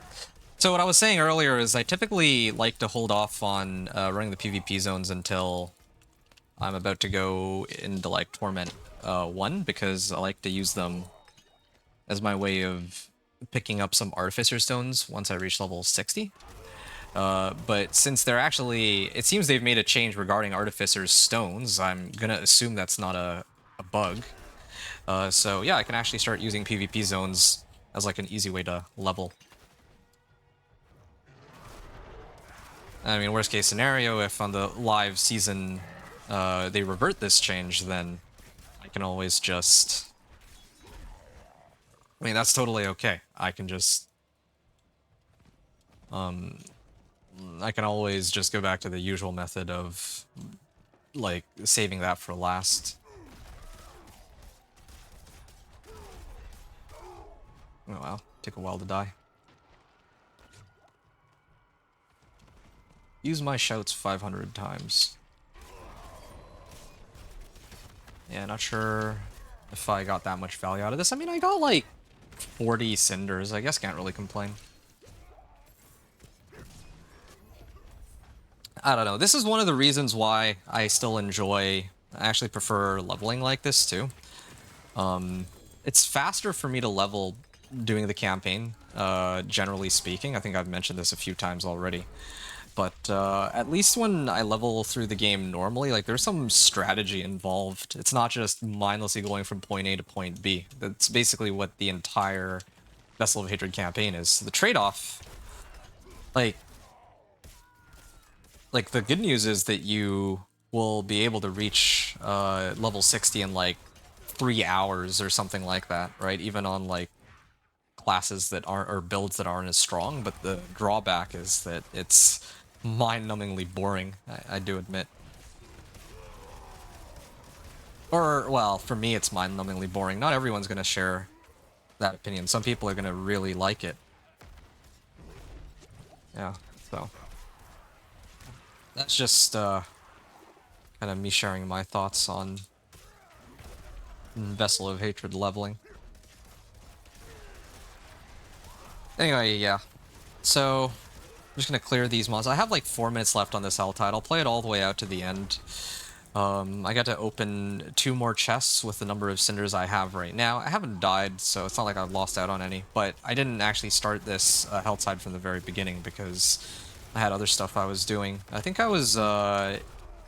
So what I was saying earlier is I typically like to hold off on running the PvP zones until I'm about to go into like Torment 1, because I like to use them as my way of picking up some Artificer Stones once I reach level 60. But since they're actually... it seems they've made a change regarding Artificer's Stones, I'm gonna assume that's not a bug. So yeah, I can actually start using PvP zones as like an easy way to level. I mean, worst case scenario, if on the live season they revert this change, then I can always just... I mean, that's totally okay. I can just... I can always just go back to the usual method of, like, saving that for last. Oh wow, take a while to die. Use my shouts 500 times. Yeah, not sure if I got that much value out of this. I mean, I got like 40 cinders. I guess can't really complain. I don't know. This is one of the reasons why I still enjoy I actually prefer leveling like this too. It's faster for me to level doing the campaign, generally speaking. I think I've mentioned this a few times already. But at least when I level through the game normally, like there's some strategy involved. It's not just mindlessly going from point A to point B. That's basically what the entire Vessel of Hatred campaign is. The trade-off, like the good news is that you will be able to reach level 60 in like 3 hours or something like that, right? Even on like classes that aren't, or builds that aren't as strong, but the drawback is that it's mind-numbingly boring, I do admit. Or, well, for me it's mind-numbingly boring. Not everyone's going to share that opinion. Some people are going to really like it. Yeah, so that's just kind of me sharing my thoughts on Vessel of Hatred leveling. Anyway, yeah. So, I'm just gonna clear these mods. I have like 4 minutes left on this hell tide. I'll play it all the way out to the end. I got to open 2 more chests with the number of cinders I have right now. I haven't died, so it's not like I've lost out on any. But I didn't actually start this hell tide from the very beginning because I had other stuff I was doing. I think I was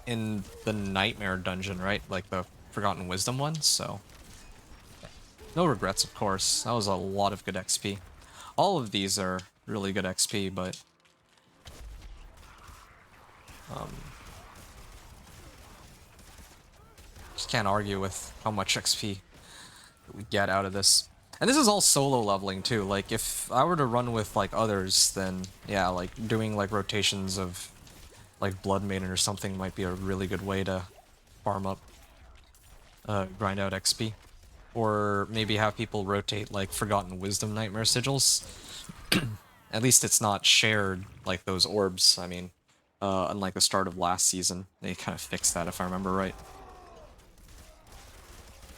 in the Nightmare dungeon, right? Like the Forgotten Wisdom one, so... No regrets, of course. That was a lot of good XP. All of these are really good XP, but... just can't argue with how much XP we get out of this. And this is all solo leveling, too. Like, if I were to run with, like, others, then, yeah, like, doing, like, rotations of, like, Blood Maiden or something might be a really good way to farm up, grind out XP. Or maybe have people rotate, like, Forgotten Wisdom Nightmare Sigils. At least it's not shared, like those orbs, I mean. Unlike the start of last season. They kind of fixed that, if I remember right.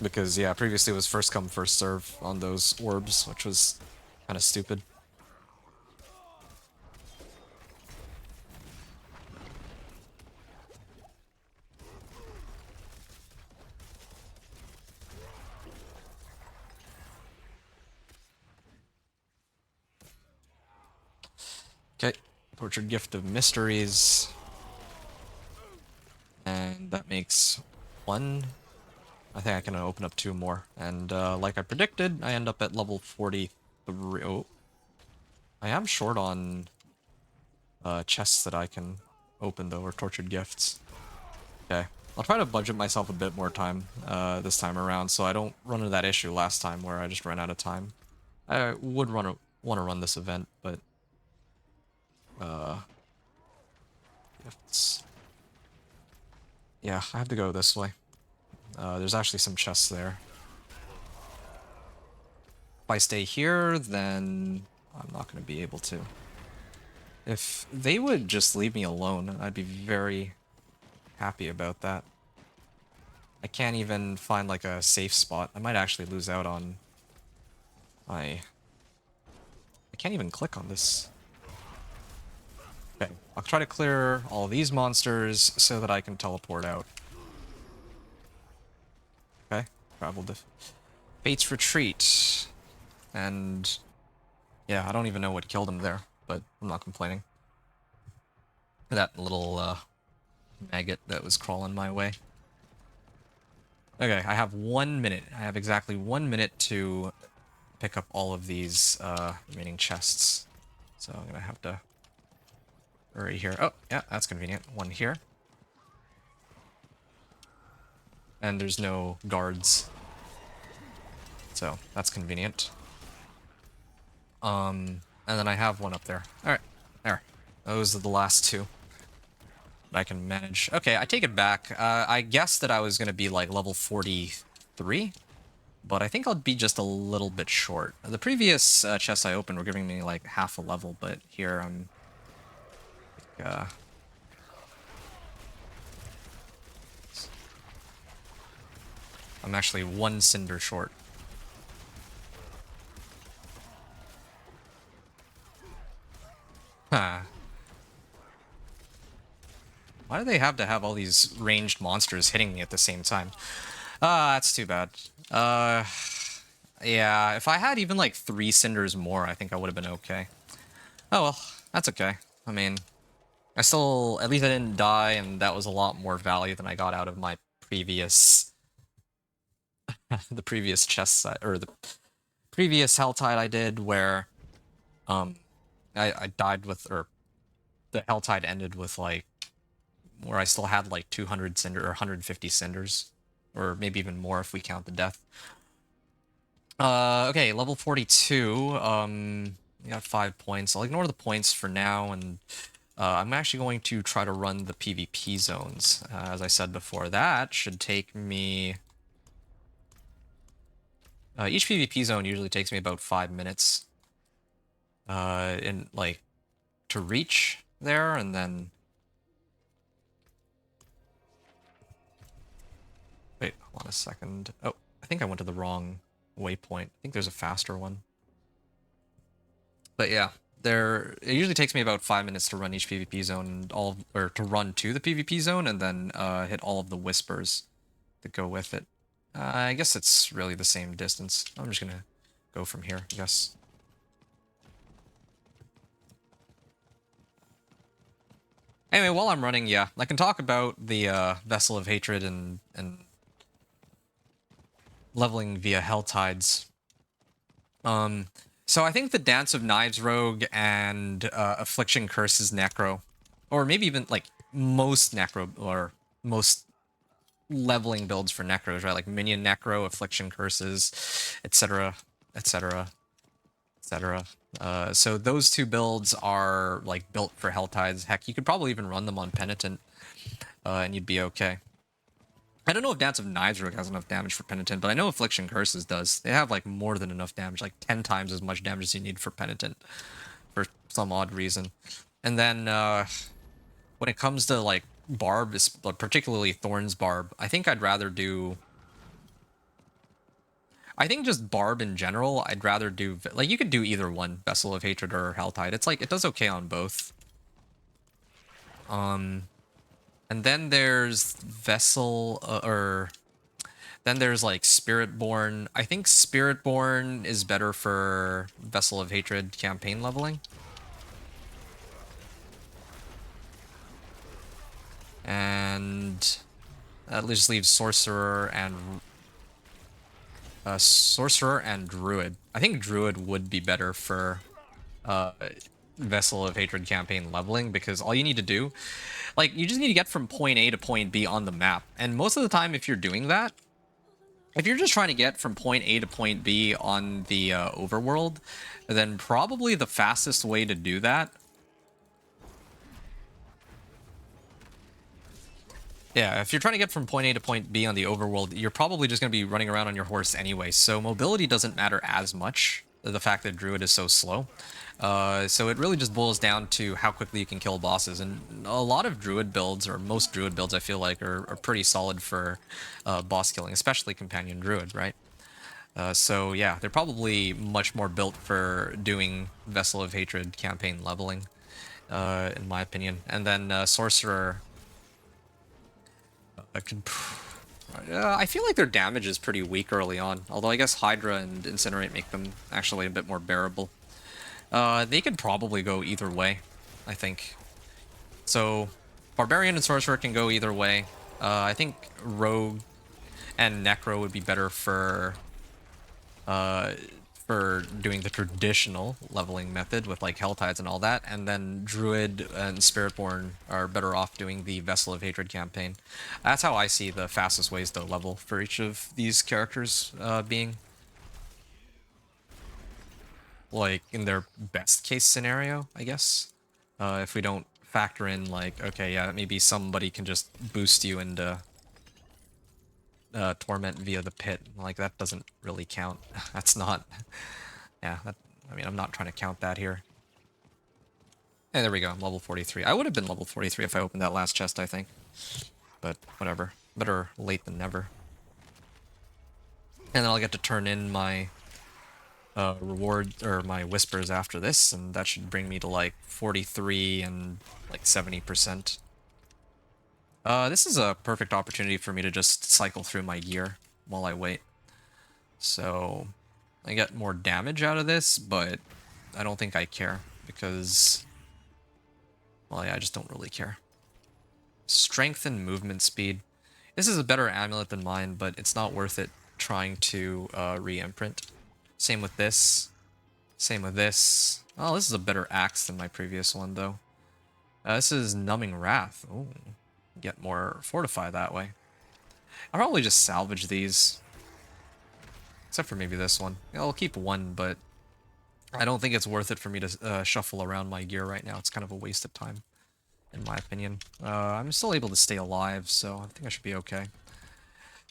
Because, yeah, previously it was first come, first serve on those orbs, which was kind of stupid. Okay, Tortured Gift of Mysteries. And that makes 1. I think I can open up 2 more. And like I predicted, I end up at level 43. Oh. I am short on chests that I can open, though, or Tortured Gifts. Okay. I'll try to budget myself a bit more time this time around, so I don't run into that issue last time where I just ran out of time. I would want to run this event, but... gifts... Yeah, I have to go this way. There's actually some chests there. If I stay here, then I'm not going to be able to. If they would just leave me alone, I'd be very happy about that. I can't even find like a safe spot. I might actually lose out on my... I can't even click on this. Okay, I'll try to clear all these monsters so that I can teleport out. Okay, travel to Fate's Retreat. And yeah, I don't even know what killed him there, but I'm not complaining. That little maggot that was crawling my way. Okay, I have 1 minute. I have exactly 1 minute to pick up all of these remaining chests. So I'm gonna have to hurry here. Oh, yeah, that's convenient. 1 here. And there's no guards. So that's convenient. And then I have 1 up there. Alright, there. Those are the last 2 that I can manage. Okay, I take it back. I guessed that I was going to be like level 43, but I think I'll be just a little bit short. The previous chests I opened were giving me like half a level, but here I'm... I'm actually 1 cinder short. Huh. Why do they have to have all these ranged monsters hitting me at the same time? Ah, that's too bad. Yeah, if I had even like 3 cinders more, I think I would have been okay. Oh well, that's okay. I mean, I still, at least I didn't die, and that was a lot more value than I got out of my previous, the previous chest set, or the previous Helltide I did, where, I died with, or the Helltide ended with like, where I still had like 200 cinder, or 150 cinders, or maybe even more if we count the death. Okay, level 42, we got 5 points. I'll ignore the points for now, and I'm actually going to try to run the PvP zones. As I said before, that should take me... each PvP zone usually takes me about 5 minutes. To reach there, and then... Wait, hold on a second. Oh, I think I went to the wrong waypoint. I think there's a faster one. But yeah, it usually takes me about 5 minutes to run each PvP zone, or to run to the PvP zone, and then hit all of the whispers that go with it. I guess it's really the same distance. I'm just gonna go from here, I guess. Anyway, while I'm running, yeah, I can talk about the Vessel of Hatred and leveling via Helltides. So I think the Dance of Knives Rogue and Affliction Curses Necro, or maybe even like most Necro, or most leveling builds for Necros, right? Like Minion Necro, Affliction Curses, etc., etc., etc. So those 2 builds are like built for Helltides. Heck, you could probably even run them on Penitent, and you'd be okay. I don't know if Dance of Knives Rogue has enough damage for Penitent, but I know Affliction Curses does. They have like more than enough damage, like 10 times as much damage as you need for Penitent, for some odd reason. And then when it comes to like Barb, particularly Thorns Barb, I think I'd rather do... I think just Barb in general, I'd rather do... Like, you could do either one, Vessel of Hatred or Helltide. It's like, it does okay on both. And then there's Vessel, then there's like Spiritborn. I think Spiritborn is better for Vessel of Hatred campaign leveling. And that just leaves Sorcerer and Druid. I think Druid would be better for Vessel of Hatred campaign leveling, because all you need to do, like, you just need to get from point A to point B on the map. And most of the time, if you're doing that, if you're just trying to get from point A to point B on the overworld, then probably the fastest way to do that... Yeah, if you're trying to get from point A to point B on the overworld, you're probably just going to be running around on your horse anyway, so mobility doesn't matter as much, the fact that Druid is so slow. So it really just boils down to how quickly you can kill bosses, and a lot of Druid builds, or most Druid builds, I feel like, are pretty solid for boss killing, especially Companion Druid, right? So yeah, they're probably much more built for doing Vessel of Hatred campaign leveling, in my opinion. And then Sorcerer... I feel like their damage is pretty weak early on, although I guess Hydra and Incinerate make them actually a bit more bearable. They could probably go either way, I think. So, Barbarian and Sorcerer can go either way. I think Rogue and Necro would be better for doing the traditional leveling method with like Helltides and all that, and then Druid and Spiritborn are better off doing the Vessel of Hatred campaign. That's how I see the fastest ways to level for each of these characters being. Like, in their best case scenario, I guess. If we don't factor in, like, okay, yeah, maybe somebody can just boost you into Torment via the pit. Like, that doesn't really count. That's not... Yeah, I mean, I'm not trying to count that here. Hey, there we go, I'm level 43. I would have been level 43 if I opened that last chest, I think. But, whatever. Better late than never. And then I'll get to turn in my reward, or my whispers after this, and that should bring me to like 43 and like 70%. This is a perfect opportunity for me to just cycle through my gear while I wait. So I get more damage out of this, but I don't think I care because, well, yeah, I just don't really care. Strength and movement speed. This is a better amulet than mine, but it's not worth it trying to re-imprint. Same with this. Same with this. Oh, this is a better axe than my previous one, though. This is Numbing Wrath. Ooh, get more fortify that way. I'll probably just salvage these. Except for maybe this one. I'll keep one, but I don't think it's worth it for me to shuffle around my gear right now. It's kind of a waste of time, in my opinion. I'm still able to stay alive, so I think I should be okay.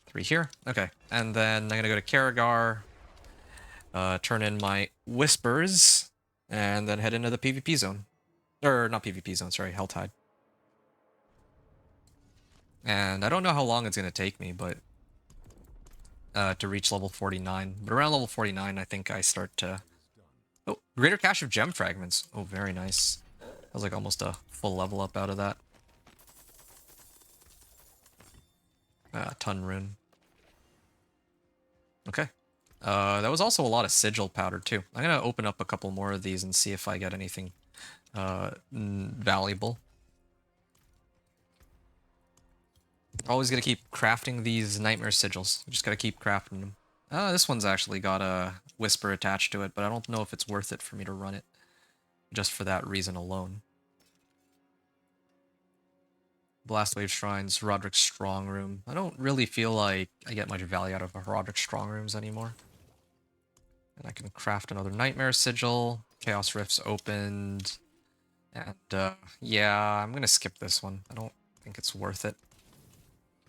3 here. Okay. And then I'm going to go to Karagar, turn in my Whispers, and then head into the PvP zone. Or, not PvP zone, sorry, Helltide. And I don't know how long it's going to take me, but to reach level 49. But around level 49, I think I start to... Oh, greater cache of gem fragments. Oh, very nice. That was like almost a full level up out of that. Ton rune. Okay. That was also a lot of sigil powder, too. I'm going to open up a couple more of these and see if I get anything valuable. Always got to keep crafting these nightmare sigils. Just got to keep crafting them. This one's actually got a whisper attached to it, but I don't know if it's worth it for me to run it. Just for that reason alone. Blastwave Shrines, Roderick's Strong Room. I don't really feel like I get much value out of Roderick's Strong Rooms anymore. And I can craft another Nightmare Sigil. Chaos Rifts opened. And, yeah, I'm gonna skip this one. I don't think it's worth it.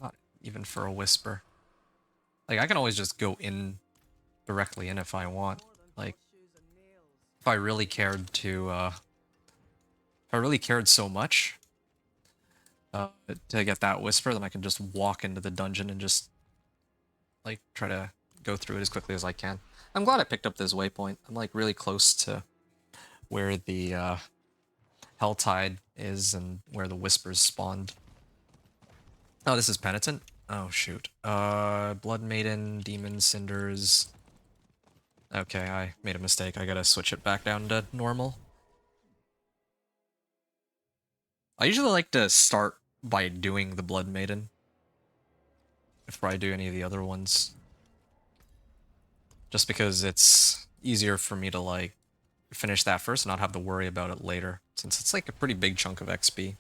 Not even for a Whisper. Like, I can always just go in directly in if I want. Like, if I really cared to, if I really cared so much to get that Whisper, then I can just walk into the dungeon and just, like, try to go through it as quickly as I can. I'm glad I picked up this waypoint. I'm, like, really close to where the, Helltide is and where the Whispers spawned. Oh, this is Penitent? Oh, shoot. Blood Maiden, Demon Cinders. Okay, I made a mistake. I gotta switch it back down to normal. I usually like to start by doing the Blood Maiden before I do any of the other ones. Just because it's easier for me to, like, finish that first and not have to worry about it later, since it's like a pretty big chunk of XP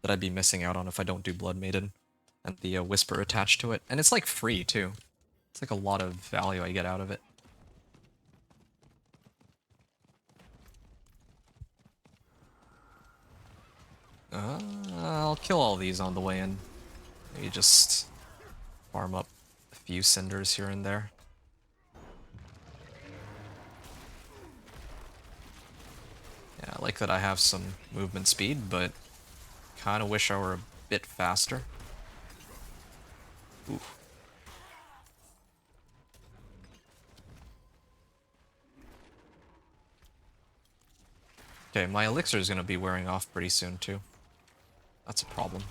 that I'd be missing out on if I don't do Blood Maiden and the Whisper attached to it. And it's like free too. It's like a lot of value I get out of it. I'll kill all these on the way in. Maybe just farm up a few cinders here and there. Yeah, I like that I have some movement speed, but kind of wish I were a bit faster. Ooh. Okay, my elixir is going to be wearing off pretty soon, too. That's a problem.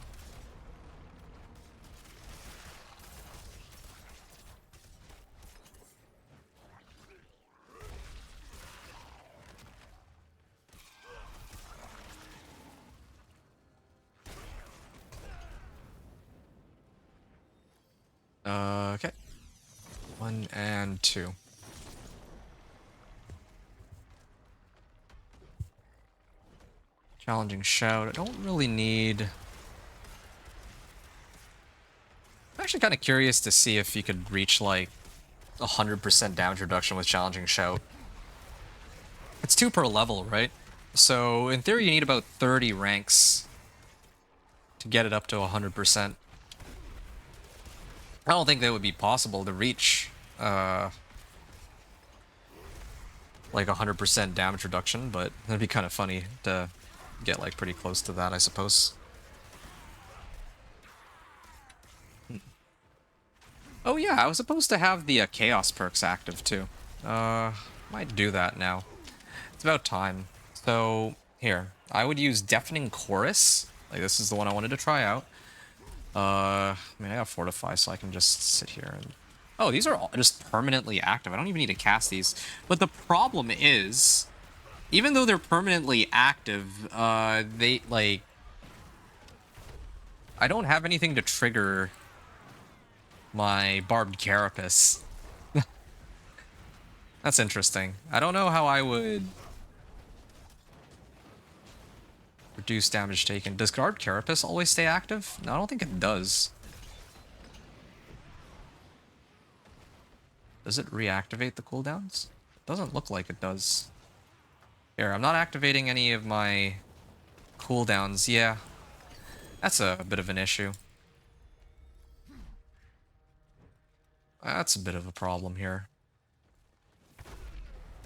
Okay. 1 and 2. Challenging Shout. I don't really need... I'm actually kind of curious to see if you could reach, like, 100% damage reduction with Challenging Shout. It's 2 per level, right? So, in theory, you need about 30 ranks to get it up to 100%. I don't think that would be possible to reach, like 100% damage reduction, but that'd be kind of funny to get, like, pretty close to that, I suppose. Oh yeah, I was supposed to have the Chaos perks active, too. Might do that now. It's about time. So, here. I would use Deafening Chorus. Like, this is the one I wanted to try out. I mean, I got Fortify, so I can just sit here and... Oh, these are all just permanently active. I don't even need to cast these. But the problem is, even though they're permanently active, they, like... I don't have anything to trigger my Barbed Carapace. That's interesting. I don't know how I would reduce damage taken. Does Barbed Carapace always stay active? No, I don't think it does. Does it reactivate the cooldowns? It doesn't look like it does. Here, I'm not activating any of my cooldowns. Yeah, that's a bit of an issue. That's a bit of a problem here.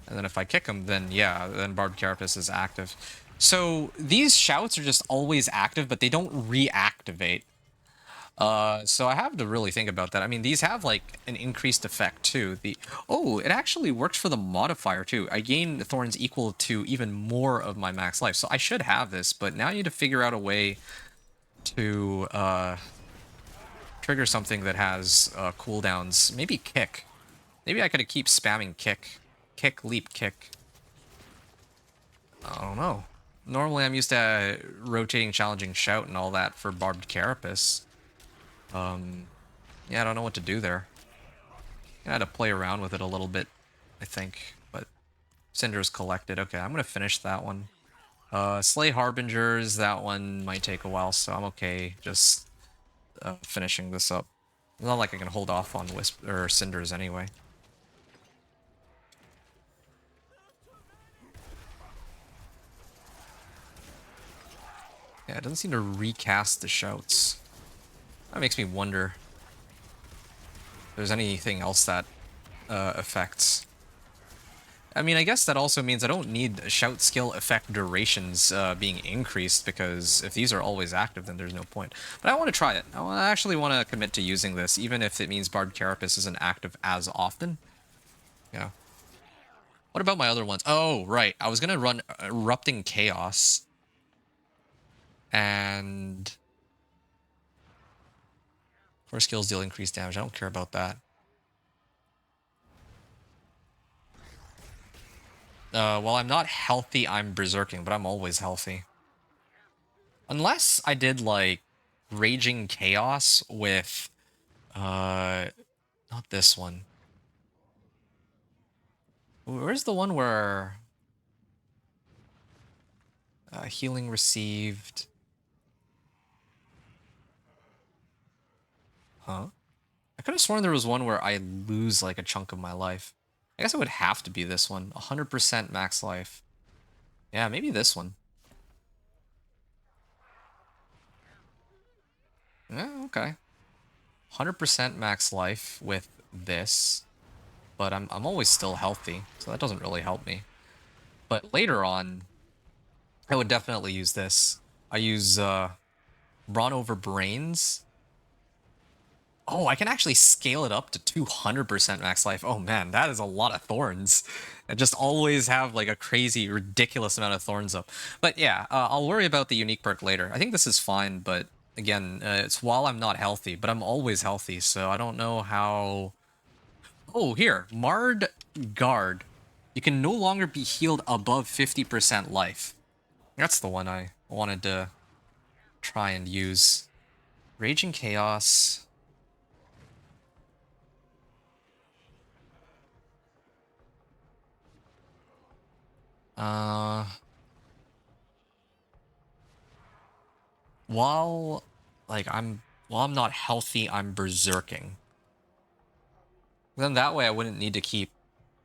And then if I kick him, then yeah, then Barbed Carapace is active. So these shouts are just always active, but they don't reactivate. So I have to really think about that. I mean, these have like an increased effect too. Oh, it actually works for the modifier too. I gain thorns equal to even more of my max life. So I should have this, but now I need to figure out a way to trigger something that has cooldowns. Maybe kick. Maybe I could keep spamming kick. Kick, leap, kick. I don't know. Normally I'm used to rotating, challenging, shout and all that for Barbed Carapace. Yeah, I don't know what to do there. I had to play around with it a little bit, I think. But Cinders collected. Okay, I'm going to finish that one. Slay Harbingers, that one might take a while, so I'm okay just finishing this up. It's not like I can hold off on Cinders anyway. Yeah, it doesn't seem to recast the shouts. That makes me wonder if there's anything else that affects. I mean, I guess that also means I don't need shout skill effect durations being increased, because if these are always active, then there's no point. But I want to try it. I actually want to commit to using this, even if it means Barbed Carapace isn't active as often. Yeah. What about my other ones? Oh, right. I was going to run Erupting Chaos. And... core skills deal increased damage. I don't care about that. While I'm not healthy, I'm berserking, but I'm always healthy. Unless I did, like, Raging Chaos with, not this one. Where's the one where... healing received... Huh? I could have sworn there was one where I lose, like, a chunk of my life. I guess it would have to be this one. 100% max life. Yeah, maybe this one. Yeah, okay. 100% max life with this. But I'm always still healthy, so that doesn't really help me. But later on, I would definitely use this. I use Brawn over Brains. Oh, I can actually scale it up to 200% max life. Oh man, that is a lot of thorns. I just always have like a crazy, ridiculous amount of thorns up. But yeah, I'll worry about the unique perk later. I think this is fine, but again, it's while I'm not healthy, but I'm always healthy, so I don't know how... Oh, here, Marred Guard. You can no longer be healed above 50% life. That's the one I wanted to try and use. Raging Chaos... while I'm not healthy, I'm berserking. Then that way I wouldn't need to keep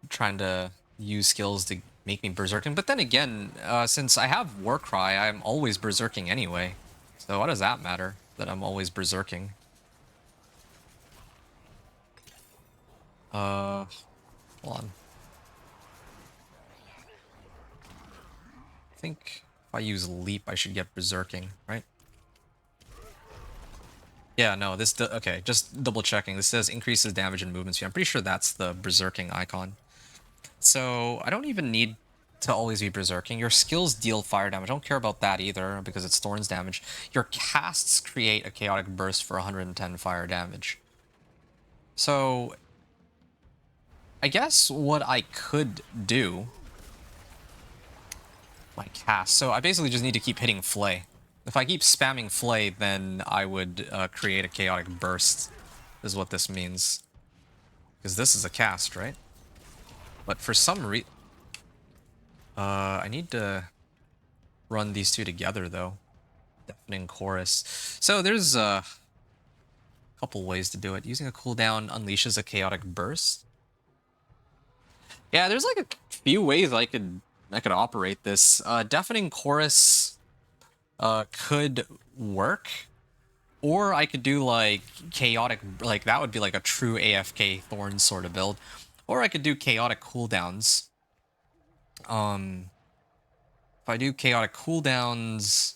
trying to use skills to make me berserking. But then again, since I have Warcry, I'm always berserking anyway. So what does that matter that I'm always berserking? Hold on. I think if I use Leap, I should get berserking, right? Yeah, no, this... okay, just double checking. This says increases damage and movement speed. I'm pretty sure that's the berserking icon. So I don't even need to always be berserking. Your skills deal fire damage. I don't care about that either because it's Thorns damage. Your casts create a chaotic burst for 110 fire damage. So I guess what I could do, my cast. So I basically just need to keep hitting Flay. If I keep spamming Flay, then I would create a chaotic burst, is what this means. Because this is a cast, right? But for some reason, I need to run these two together, though. Deafening Chorus. So there's a couple ways to do it. Using a cooldown unleashes a chaotic burst. Yeah, there's like a few ways I could operate this. Deafening Chorus could work, or I could do like chaotic, like that would be like a true AFK Thorns sort of build, or I could do chaotic cooldowns. If I do chaotic cooldowns,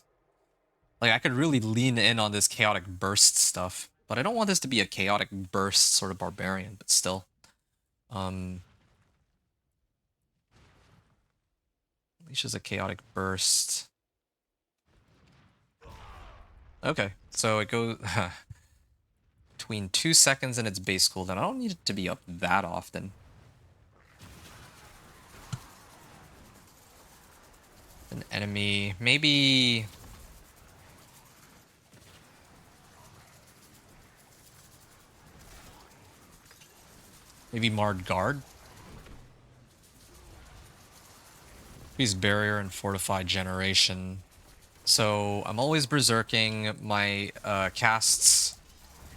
like I could really lean in on this chaotic burst stuff, but I don't want this to be a chaotic burst sort of barbarian, but still. Unleashes a chaotic burst. Okay, so it goes between 2 seconds and its base cooldown. I don't need it to be up that often. An enemy, maybe Marred Guard. Increase barrier and fortified generation. So I'm always berserking. My casts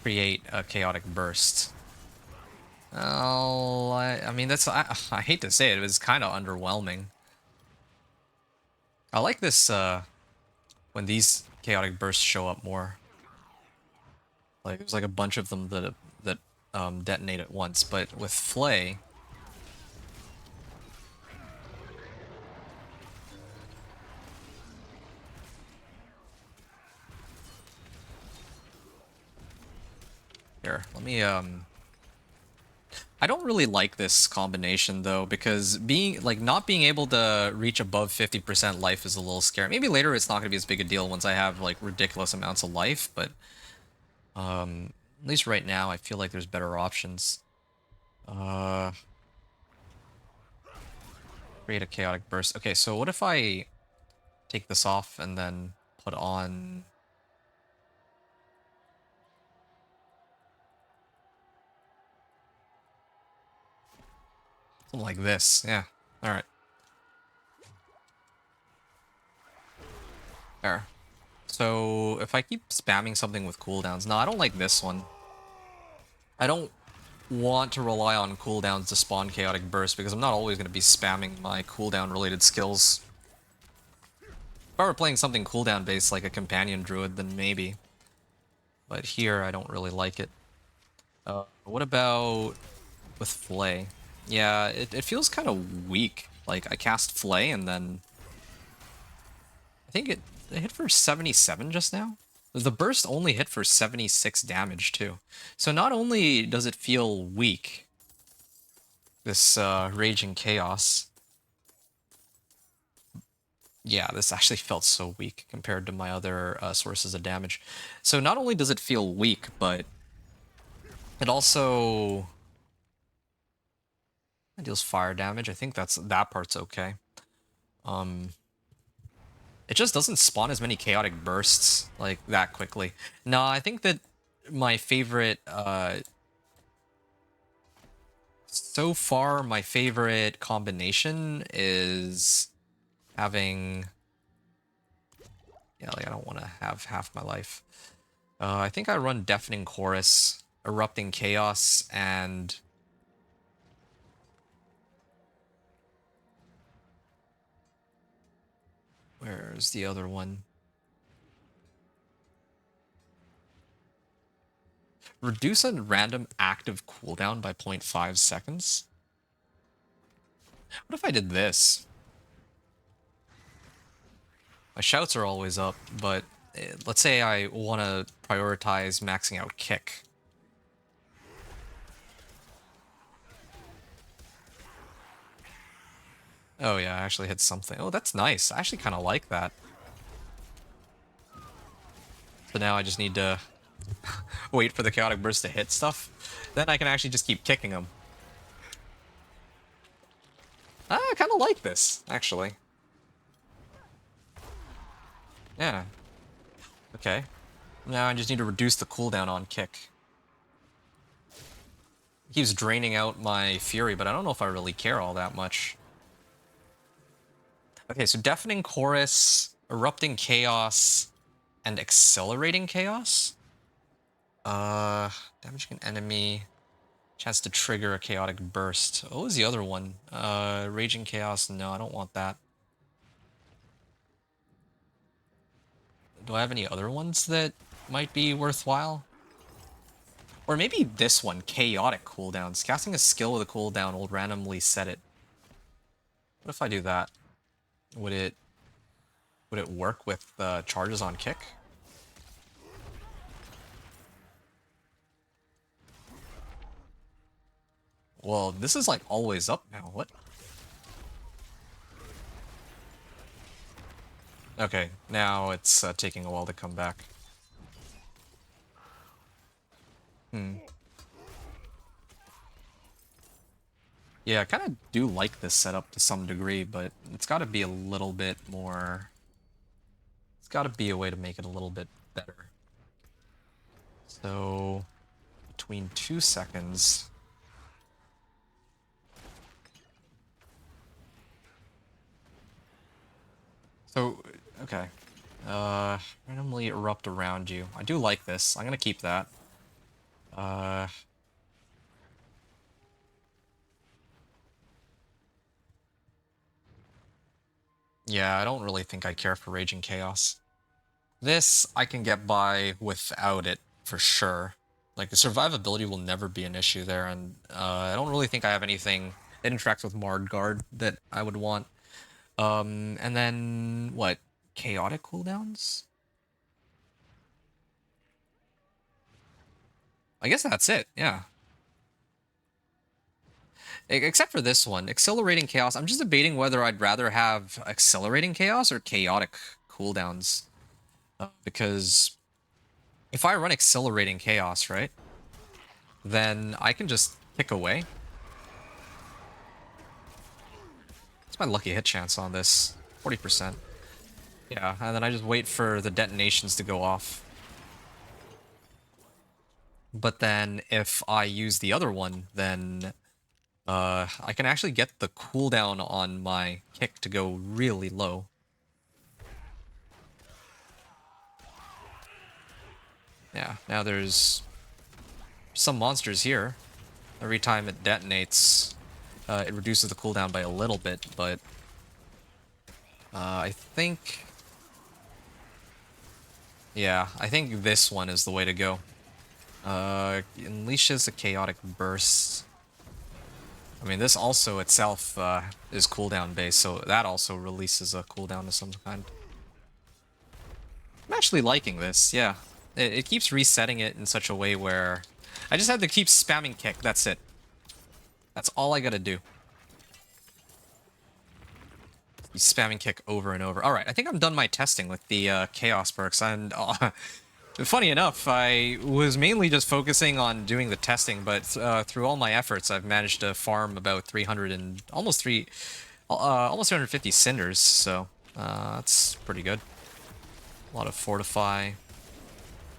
create a chaotic burst. Oh, I mean that's I hate to say it, it was kind of underwhelming. I like this when these chaotic bursts show up more. Like there's like a bunch of them that detonate at once, but with Flay. Here, let me I don't really like this combination though, because not being able to reach above 50% life is a little scary. Maybe later it's not gonna be as big a deal once I have like ridiculous amounts of life, but at least right now I feel like there's better options. Create a chaotic burst. Okay, so what if I take this off and then put on something like this? Yeah, alright. There. So if I keep spamming something with cooldowns, no, I don't like this one. I don't want to rely on cooldowns to spawn chaotic burst because I'm not always going to be spamming my cooldown related skills. If I were playing something cooldown based like a companion druid, then maybe. But here I don't really like it. What about with Flay? Yeah, it feels kind of weak. Like I cast Flay and then I think it hit for 77 just now. The burst only hit for 76 damage too. So not only does it feel weak, this Raging Chaos. Yeah, this actually felt so weak compared to my other sources of damage. So not only does it feel weak, but it also deals fire damage. I think that part's okay. It just doesn't spawn as many chaotic bursts like that quickly. No, I think that my favorite so far my favorite combination is having, yeah, like I don't want to have half my life. I think I run Deafening Chorus, Erupting Chaos, and where's the other one? Reduce a random active cooldown by 0.5 seconds? What if I did this? My shouts are always up, but let's say I want to prioritize maxing out kick. Oh yeah, I actually hit something. Oh, that's nice. I actually kind of like that. So now I just need to wait for the chaotic burst to hit stuff. Then I can actually just keep kicking them. I kind of like this, actually. Yeah. Okay. Now I just need to reduce the cooldown on kick. It keeps draining out my fury, but I don't know if I really care all that much. Okay, so deafening chorus, erupting chaos, and accelerating chaos. Damaging an enemy. Chance to trigger a chaotic burst. What was the other one? Raging chaos. No, I don't want that. Do I have any other ones that might be worthwhile? Or maybe this one, chaotic cooldowns. Casting a skill with a cooldown will randomly set it. What if I do that? Would it work with charges on kick? Well, this is like always up now. What? Okay, now it's taking a while to come back. Yeah, I kind of do like this setup to some degree, but it's got to be a little bit more... It's got to be a way to make it a little bit better. So, between 2 seconds... So, okay. Randomly erupt around you. I do like this. I'm gonna keep that. Yeah, I don't really think I care for Raging Chaos. This, I can get by without it, for sure. Like, the survivability will never be an issue there, and I don't really think I have anything that interacts with Marred Guard that I would want. And then, what? Chaotic cooldowns? I guess that's it, yeah. Except for this one, Accelerating Chaos. I'm just debating whether I'd rather have Accelerating Chaos or Chaotic cooldowns. Because if I run Accelerating Chaos, right, then I can just kick away. What's my lucky hit chance on this? 40%. Yeah, and then I just wait for the detonations to go off. But then if I use the other one, then I can actually get the cooldown on my kick to go really low. Yeah, now there's some monsters here. Every time it detonates, it reduces the cooldown by a little bit, but I think... Yeah, I think this one is the way to go. Unleashes a chaotic burst. I mean, this also itself is cooldown based, so that also releases a cooldown of some kind. I'm actually liking this, yeah. It keeps resetting it in such a way where... I just have to keep spamming kick, that's it. That's all I gotta do. Keep spamming kick over and over. Alright, I think I'm done my testing with the Chaos perks, and... funny enough, I was mainly just focusing on doing the testing, but through all my efforts, I've managed to farm about 300 and... almost 350 cinders, so that's pretty good. A lot of fortify.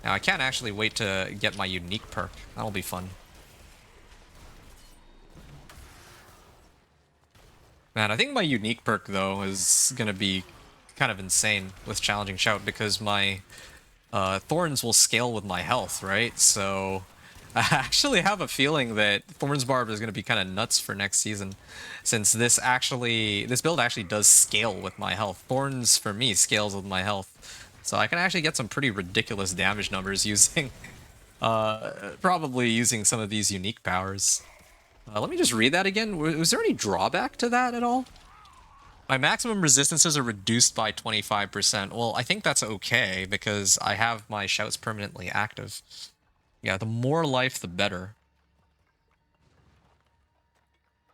Now, I can't actually wait to get my unique perk. That'll be fun. Man, I think my unique perk, though, is gonna be kind of insane with Challenging Shout, because my Thorns will scale with my health, right? So I actually have a feeling that Thorns Barb is gonna be kind of nuts for next season, since this build actually does scale with my health. Thorns, for me, scales with my health. So I can actually get some pretty ridiculous damage numbers using, probably using some of these unique powers. Let me just read that again. Was there any drawback to that at all? My maximum resistances are reduced by 25%. Well, I think that's okay, because I have my shouts permanently active. Yeah, the more life, the better.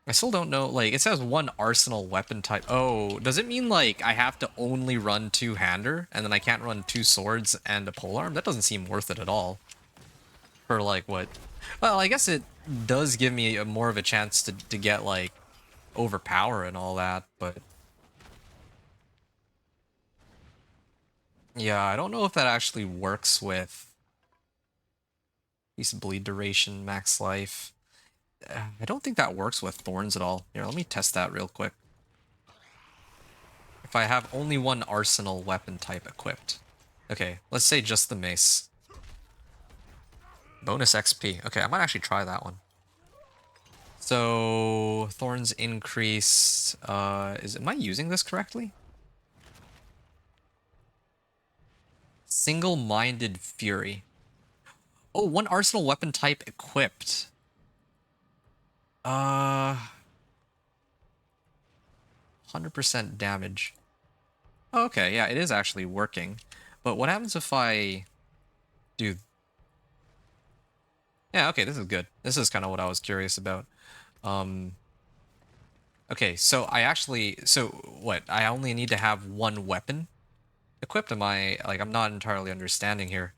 I still don't know, like, it says one arsenal weapon type. Oh, does it mean, like, I have to only run two-hander, and then I can't run two swords and a polearm? That doesn't seem worth it at all. For, like, what? Well, I guess it does give me more of a chance to get, like, overpower and all that, but... Yeah, I don't know if that actually works with... Decent bleed duration, max life... I don't think that works with Thorns at all. Here, let me test that real quick. If I have only one arsenal weapon type equipped. Okay, let's say just the mace. Bonus XP. Okay, I might actually try that one. So, Thorns increase... am I using this correctly? Single-minded Fury. Oh, one arsenal weapon type equipped. 100% damage. Oh, okay, yeah, it is actually working. But what happens if I do... Yeah, okay, this is good. This is kind of what I was curious about. Okay, so I actually... So, what? I only need to have one weapon equipped? Am I... Like, I'm not entirely understanding here.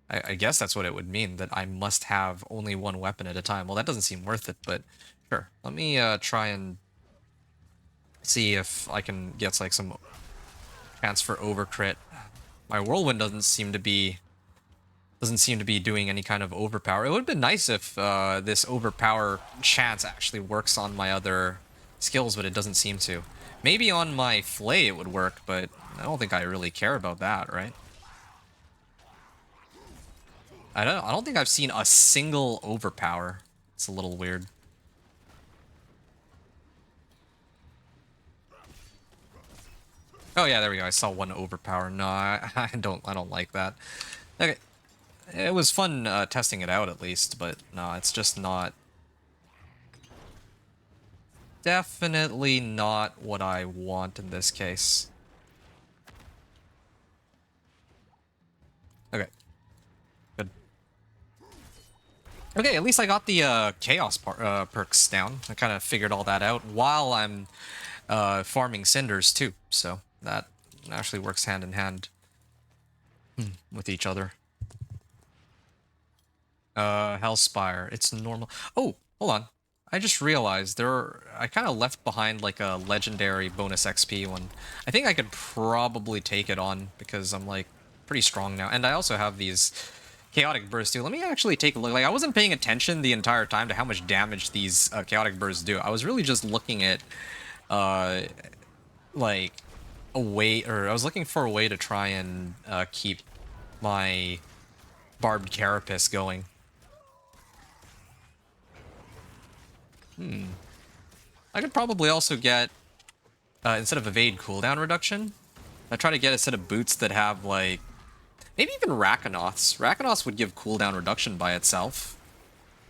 I guess that's what it would mean, that I must have only one weapon at a time. Well, that doesn't seem worth it, but sure. Let me try and see if I can get, like, some chance for overcrit. My whirlwind doesn't seem to be doing any kind of overpower. It would have been nice if this overpower chance actually works on my other skills, but it doesn't seem to. Maybe on my flay it would work, but I don't think I really care about that, right? I don't think I've seen a single overpower. It's a little weird. Oh yeah, there we go. I saw one overpower. No, I don't like that. Okay. It was fun testing it out at least, but no, it's just not... Definitely not what I want in this case. Okay. Good. Okay, at least I got the chaos perks down. I kind of figured all that out while I'm farming cinders too, so that actually works hand in hand with each other. Hellspire. It's normal. Oh, hold on. I just realized I kind of left behind like a legendary bonus XP one. I think I could probably take it on because I'm like pretty strong now. And I also have these chaotic bursts too. Let me actually take a look. Like I wasn't paying attention the entire time to how much damage these chaotic bursts do. I was really just looking at like a way, or I was looking for a way to try and keep my barbed carapace going. I could probably also get, instead of evade cooldown reduction, I try to get a set of boots that have, like, maybe even Rakanoths. Rakanoths would give cooldown reduction by itself.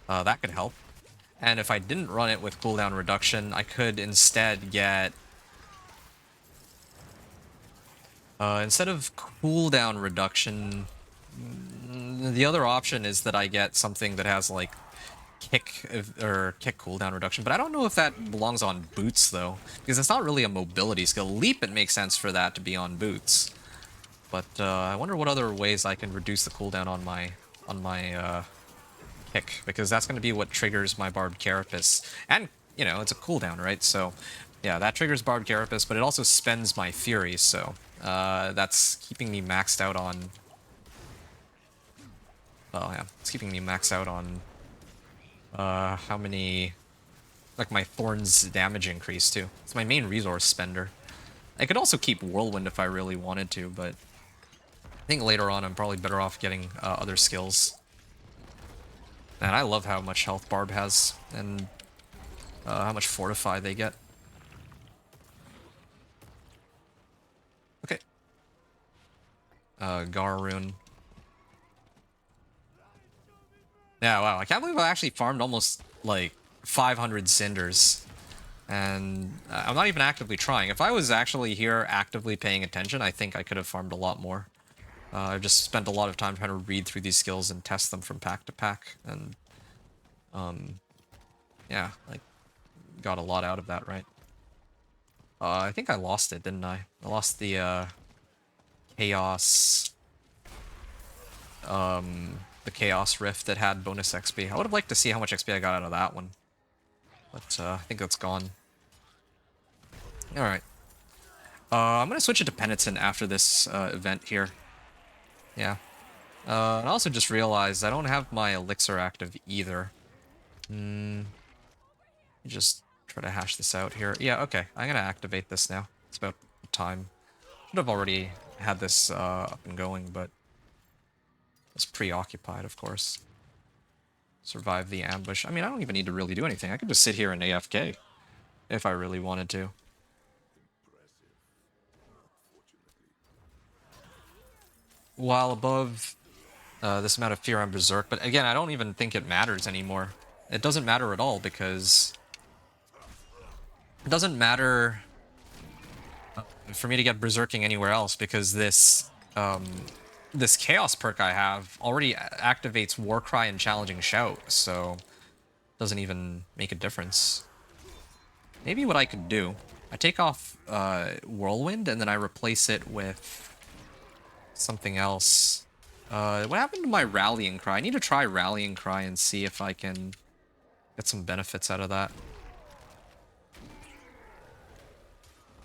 That could help. And if I didn't run it with cooldown reduction, I could instead get... instead of cooldown reduction, the other option is that I get something that has, like, kick cooldown reduction, but I don't know if that belongs on boots though, because it's not really a mobility skill. Leap, it makes sense for that to be on boots, but I wonder what other ways I can reduce the cooldown on my kick, because that's going to be what triggers my barbed carapace, and you know it's a cooldown, right? So yeah, that triggers barbed carapace, but it also spends my fury, so that's keeping me maxed out on. Well, yeah, it's keeping me maxed out on. How many... Like, my Thorns damage increase, too. It's my main resource spender. I could also keep Whirlwind if I really wanted to, but... I think later on I'm probably better off getting other skills. And I love how much health Barb has, and how much Fortify they get. Okay. Garrune. Yeah, wow, I can't believe I actually farmed almost, like, 500 cinders. And I'm not even actively trying. If I was actually here actively paying attention, I think I could have farmed a lot more. I've just spent a lot of time trying to read through these skills and test them from pack to pack. And, yeah, like, got a lot out of that, right? I think I lost it, didn't I? I lost the Chaos... the Chaos Rift that had bonus XP. I would have liked to see how much XP I got out of that one. But, I think that's gone. Alright. I'm gonna switch it to Penitent after this, event here. Yeah. And I also just realized I don't have my Elixir active either. Just try to hash this out here. Yeah, okay. I'm gonna activate this now. It's about time. Should have already had this, up and going, but... I was preoccupied, of course. Survive the ambush. I mean, I don't even need to really do anything. I could just sit here and AFK. If I really wanted to. While above this amount of fear, I'm Berserk. But again, I don't even think it matters anymore. It doesn't matter at all, because... It doesn't matter for me to get Berserking anywhere else, because this... this Chaos perk I have already activates Warcry and Challenging Shout, so... Doesn't even make a difference. Maybe what I could do... I take off Whirlwind, and then I replace it with... something else. What happened to my Rallying Cry? I need to try Rallying Cry and see if I can get some benefits out of that.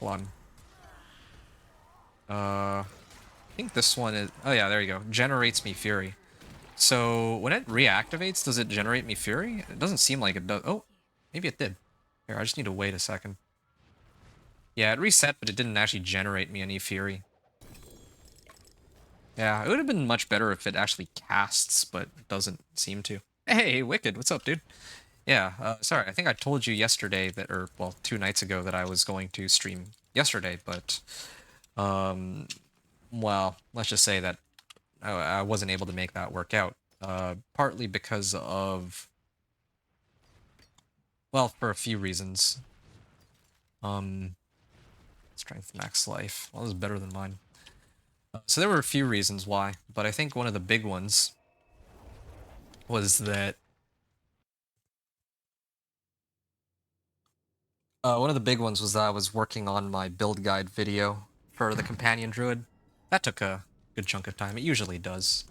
Hold on. I think this one is... Oh yeah, there you go. Generates me Fury. So, when it reactivates, does it generate me Fury? It doesn't seem like it does. Oh, maybe it did. Here, I just need to wait a second. Yeah, it reset, but it didn't actually generate me any Fury. Yeah, it would have been much better if it actually casts, but it doesn't seem to. Hey, Wicked, what's up, dude? Yeah, sorry, I think I told you yesterday that, or, well, 2 nights ago that I was going to stream yesterday, but, well, let's just say that I wasn't able to make that work out. Partly because of, well, for a few reasons. Strength max life. Well, this is better than mine. So there were a few reasons why, but I think one of the big ones was that I was working on my build guide video for the companion druid. That took a good chunk of time. It usually does.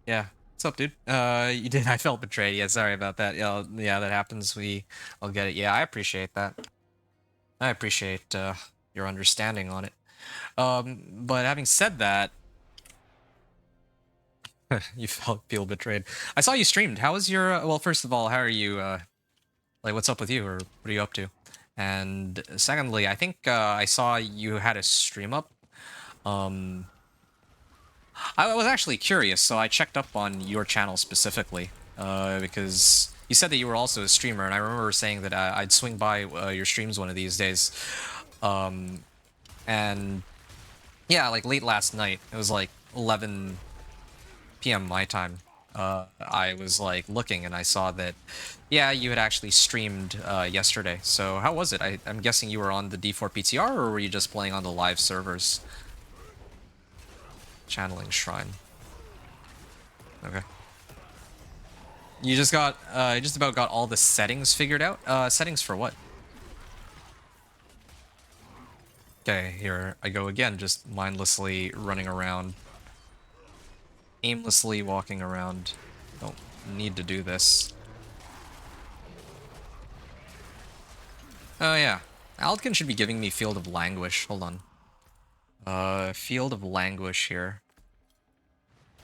Yeah. What's up, dude? You did. I felt betrayed. Yeah, sorry about that. Yeah, that happens. I'll get it. Yeah, I appreciate that. I appreciate your understanding on it. But having said that, you feel betrayed. I saw you streamed. How was your? Well, first of all, how are you? Like, what's up with you, or what are you up to? And secondly, I think I saw you had a stream up. I was actually curious, so I checked up on your channel specifically because you said that you were also a streamer, and I remember saying that I'd swing by your streams one of these days. And yeah, like late last night, it was like 11 p.m. my time. I was like looking, and I saw that, yeah, you had actually streamed yesterday. So how was it? I'm guessing you were on the D4 PTR, or were you just playing on the live servers? Channeling Shrine. Okay. You just about got all the settings figured out? Settings for what? Okay, here I go again, just mindlessly running around. Aimlessly walking around. Don't need to do this. Oh yeah. Aldkin should be giving me Field of Languish. Hold on. Field of Languish here.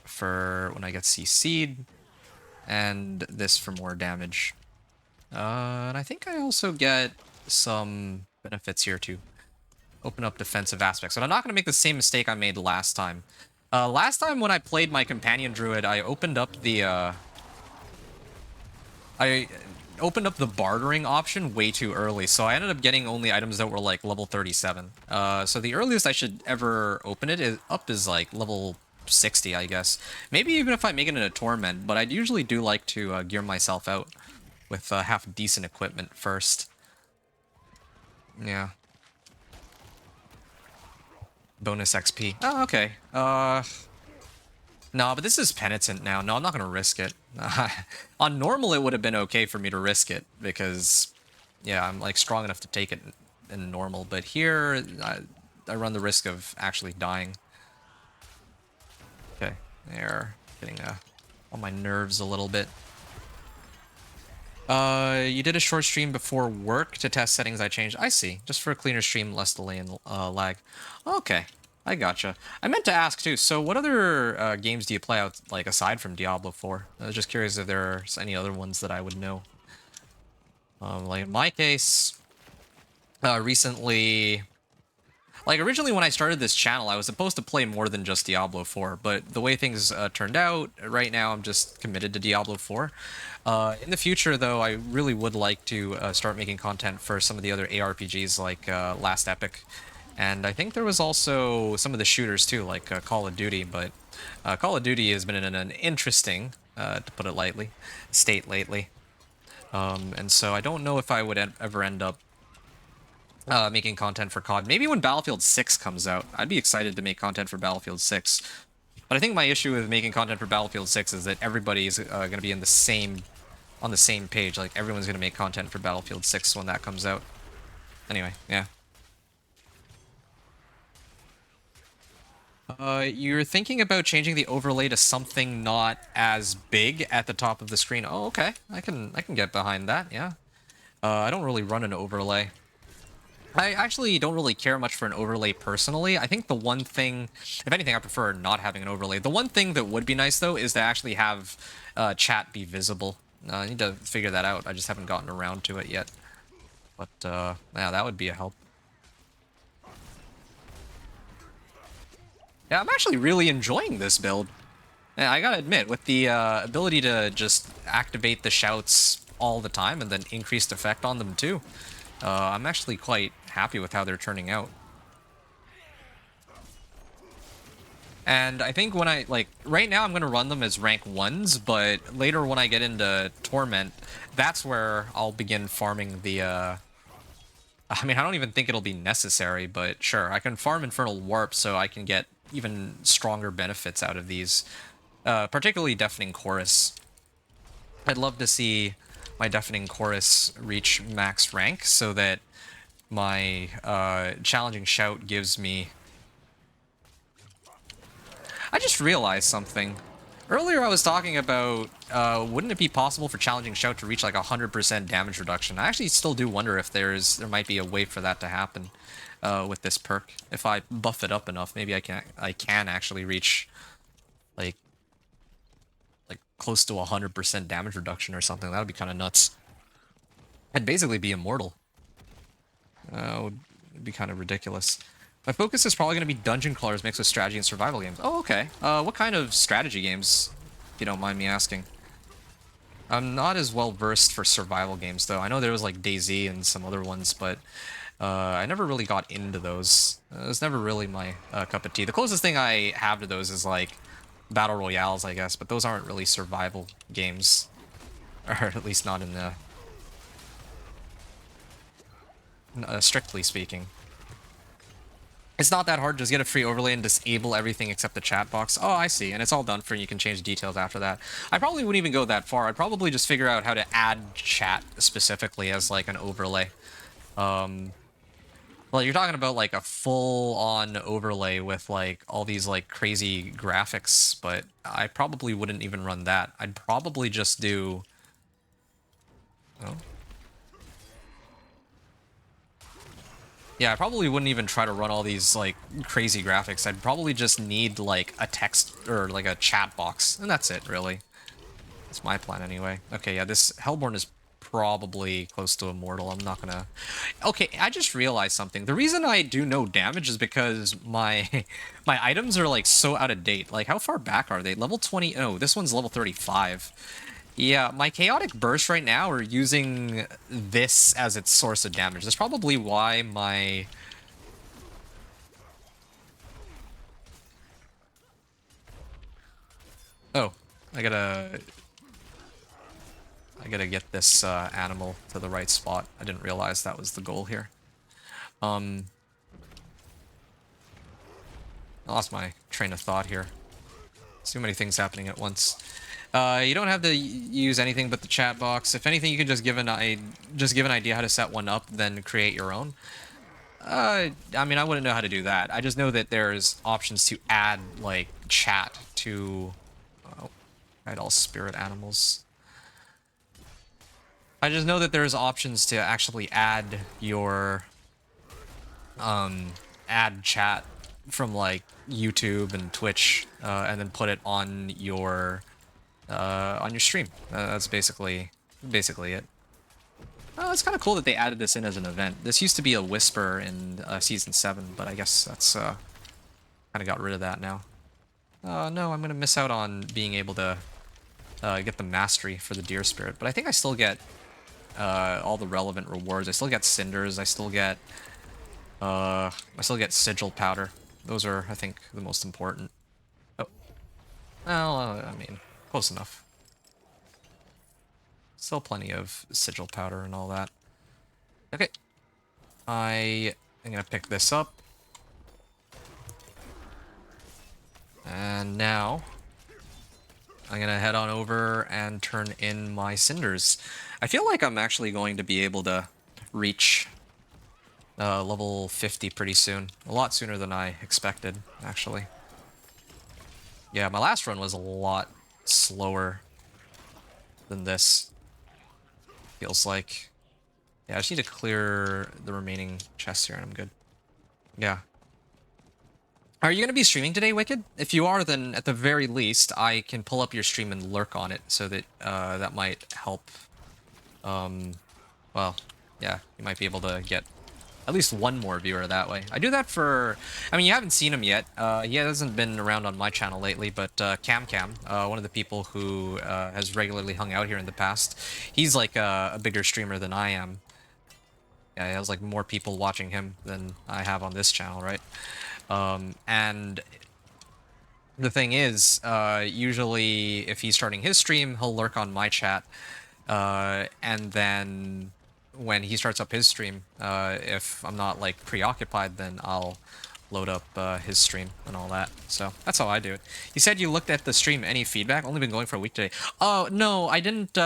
For when I get CC'd. And this for more damage. And I think I also get some benefits here too. Open up defensive aspects. But I'm not going to make the same mistake I made last time. Last time when I played my companion druid, I opened up the bartering option way too early, so I ended up getting only items that were like level 37. So the earliest I should ever open it is like level 60, I guess. Maybe even if I make it in a torment, but I usually do like to gear myself out with half decent equipment first. Yeah. Bonus XP. Oh, okay. No, but this is Penitent now. No, I'm not gonna risk it. On normal, it would have been okay for me to risk it, because yeah, I'm like strong enough to take it in normal. But here, I run the risk of actually dying. Okay, they're getting on my nerves a little bit. You did a short stream before work to test settings I changed. I see. Just for a cleaner stream, less delay and lag. Okay, I gotcha. I meant to ask too, so what other games do you play out, like, aside from Diablo 4? I was just curious if there are any other ones that I would know. Like in my case, recently... Like, originally when I started this channel, I was supposed to play more than just Diablo 4, but the way things turned out, right now I'm just committed to Diablo 4. In the future, though, I really would like to start making content for some of the other ARPGs, like Last Epic. And I think there was also some of the shooters, too, like Call of Duty, but Call of Duty has been in an interesting, to put it lightly, state lately. And so I don't know if I would ever end up making content for COD. Maybe when Battlefield 6 comes out. I'd be excited to make content for Battlefield 6. But I think my issue with making content for Battlefield 6 is that everybody's going to be on the same page. Like, everyone's going to make content for Battlefield 6 when that comes out. Anyway, yeah. You're thinking about changing the overlay to something not as big at the top of the screen. Oh, okay. I can get behind that, yeah. I don't really run an overlay. I actually don't really care much for an overlay personally. I think the one thing, if anything, I prefer not having an overlay. The one thing that would be nice, though, is to actually have chat be visible. I need to figure that out. I just haven't gotten around to it yet. But, yeah, that would be a help. Yeah, I'm actually really enjoying this build. Yeah, I gotta admit, with the ability to just activate the shouts all the time and then increased effect on them, too. I'm actually quite happy with how they're turning out. And I think when right now I'm going to run them as rank 1s, but later when I get into Torment, that's where I'll begin farming the, I mean, I don't even think it'll be necessary, but sure, I can farm Infernal Warp so I can get even stronger benefits out of these, particularly Deafening Chorus. I'd love to see my Deafening Chorus reach max rank so that my Challenging Shout gives me... I just realized something. Earlier I was talking about, wouldn't it be possible for Challenging Shout to reach like 100% damage reduction? I actually still do wonder if there might be a way for that to happen with this perk. If I buff it up enough, maybe I can actually reach like close to 100% damage reduction or something. That would be kind of nuts. I'd basically be immortal. Would be kind of ridiculous. My focus is probably going to be dungeon crawlers mixed with strategy and survival games. Oh, okay. What kind of strategy games, if you don't mind me asking? I'm not as well versed for survival games, though. I know there was like DayZ and some other ones, but I never really got into those. It was never really my cup of tea. The closest thing I have to those is like battle royales, I guess, but those aren't really survival games, or at least not in the strictly speaking. It's not that hard. Just get a free overlay and disable everything except the chat box. Oh, I see. And it's all done for, and you can change the details after that. I probably wouldn't even go that far. I'd probably just figure out how to add chat specifically as like an overlay. Well, you're talking about like a full-on overlay with like all these like crazy graphics, but I probably wouldn't even run that. I'd probably just do... Oh. Yeah, I probably wouldn't even try to run all these, like, crazy graphics. I'd probably just need, like, a text, or, like, a chat box. And that's it, really. That's my plan, anyway. Okay, yeah, this Hellborn is probably close to immortal. I'm not gonna... Okay, I just realized something. The reason I do no damage is because my my items are, like, so out of date. Like, how far back are they? Level 20... Oh, this one's level 35. Yeah, my Chaotic Burst right now are using this as its source of damage. That's probably why my... Oh, I gotta get this animal to the right spot. I didn't realize that was the goal here. I lost my train of thought here. Too many things happening at once. You don't have to use anything but the chat box. If anything, you can just give an idea how to set one up, then create your own. I mean, I wouldn't know how to do that. I just know that there's options to add, like, chat to... Oh, hide all spirit animals. I just know that there's options to actually add your... add chat from, like, YouTube and Twitch, and then put it on your stream. That's basically it. Oh, it's kind of cool that they added this in as an event. This used to be a whisper in Season 7, but I guess that's kind of got rid of that now. No, I'm going to miss out on being able to get the mastery for the deer spirit, but I think I still get all the relevant rewards. I still get cinders. I still get sigil powder. Those are, I think, the most important. Oh, well, I mean, close enough. Still plenty of sigil powder and all that. Okay. I am going to pick this up. And now I'm going to head on over and turn in my cinders. I feel like I'm actually going to be able to reach level 50 pretty soon. A lot sooner than I expected, actually. Yeah, my last run was a lot slower than this. Feels like. Yeah, I just need to clear the remaining chests here and I'm good. Yeah. Are you going to be streaming today, Wicked? If you are, then at the very least, I can pull up your stream and lurk on it so that that might help. Well, yeah, you might be able to get at least one more viewer that way. I do that for... I mean, you haven't seen him yet. He hasn't been around on my channel lately, but Cam, one of the people who has regularly hung out here in the past, he's like a bigger streamer than I am. Yeah, he has like more people watching him than I have on this channel, right? And the thing is, usually if he's starting his stream, he'll lurk on my chat, and then when he starts up his stream, if I'm not like preoccupied, then I'll load up his stream and all that. So that's how I do it. You said you looked at the stream. Any feedback? Only been going for a week today. Oh, no, I didn't.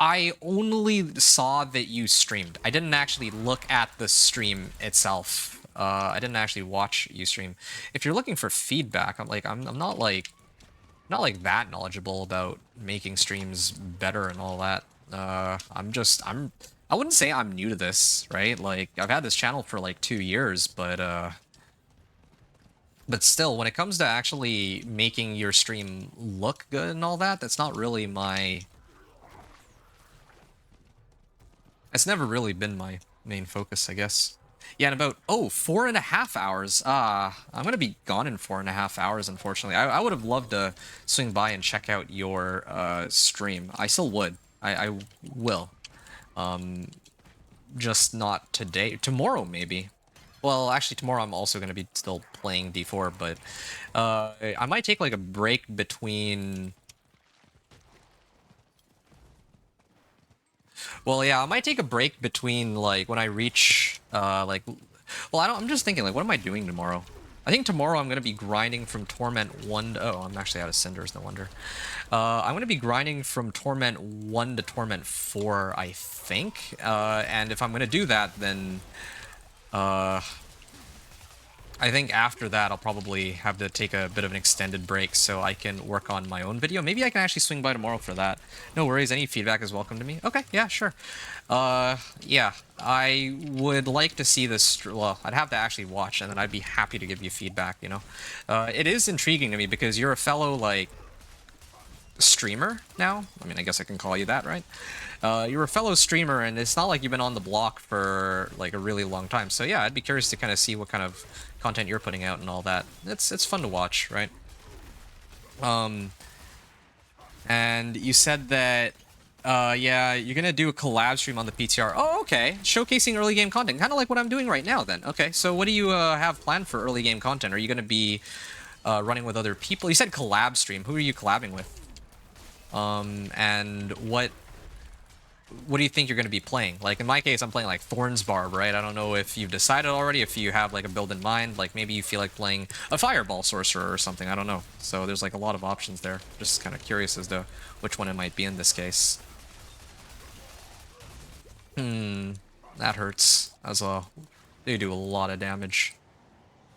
I only saw that you streamed. I didn't actually look at the stream itself. I didn't actually watch you stream. If you're looking for feedback, I'm not like that knowledgeable about making streams better and all that. I wouldn't say I'm new to this, right? Like, I've had this channel for like 2 years, but still, when it comes to actually making your stream look good and all that, that's not really my... It's never really been my main focus, I guess. Yeah, in about, 4.5 hours. I'm going to be gone in 4.5 hours, unfortunately. I would have loved to swing by and check out your stream. I still would. I will. Just not today. Tomorrow, maybe. Well, actually, tomorrow I'm also going to be still playing D4, but I might take, like, a break between... Well, yeah, I might take a break between, like, when I reach, like... Well, I'm just thinking, like, what am I doing tomorrow? I think tomorrow I'm going to be grinding from Torment 1 to... Oh, I'm actually out of Cinders, no wonder. I'm going to be grinding from Torment 1 to Torment 4, I think. And if I'm going to do that, then... I think after that, I'll probably have to take a bit of an extended break so I can work on my own video. Maybe I can actually swing by tomorrow for that. No worries, any feedback is welcome to me. Okay, yeah, sure. Yeah, I would like to see this... Well, I'd have to actually watch, and then I'd be happy to give you feedback, you know? It is intriguing to me because you're a fellow, like, streamer now. I mean, I guess I can call you that, right? You're a fellow streamer, and it's not like you've been on the block for, like, a really long time. So, yeah, I'd be curious to kind of see what kind of content you're putting out and all that. It's fun to watch, right? And you said that, yeah, you're gonna do a collab stream on the PTR. Oh, okay. Showcasing early game content. Kind of like what I'm doing right now, then. Okay, so what do you have planned for early game content? Are you gonna be running with other people? You said collab stream. Who are you collabing with? And what what do you think you're going to be playing? Like in my case, I'm playing like Thorns Barb, right? I don't know if you've decided already, if you have like a build in mind. Like maybe you feel like playing a Fireball Sorcerer or something. I don't know. So there's like a lot of options there. Just kind of curious as to which one it might be in this case. That hurts. They do a lot of damage,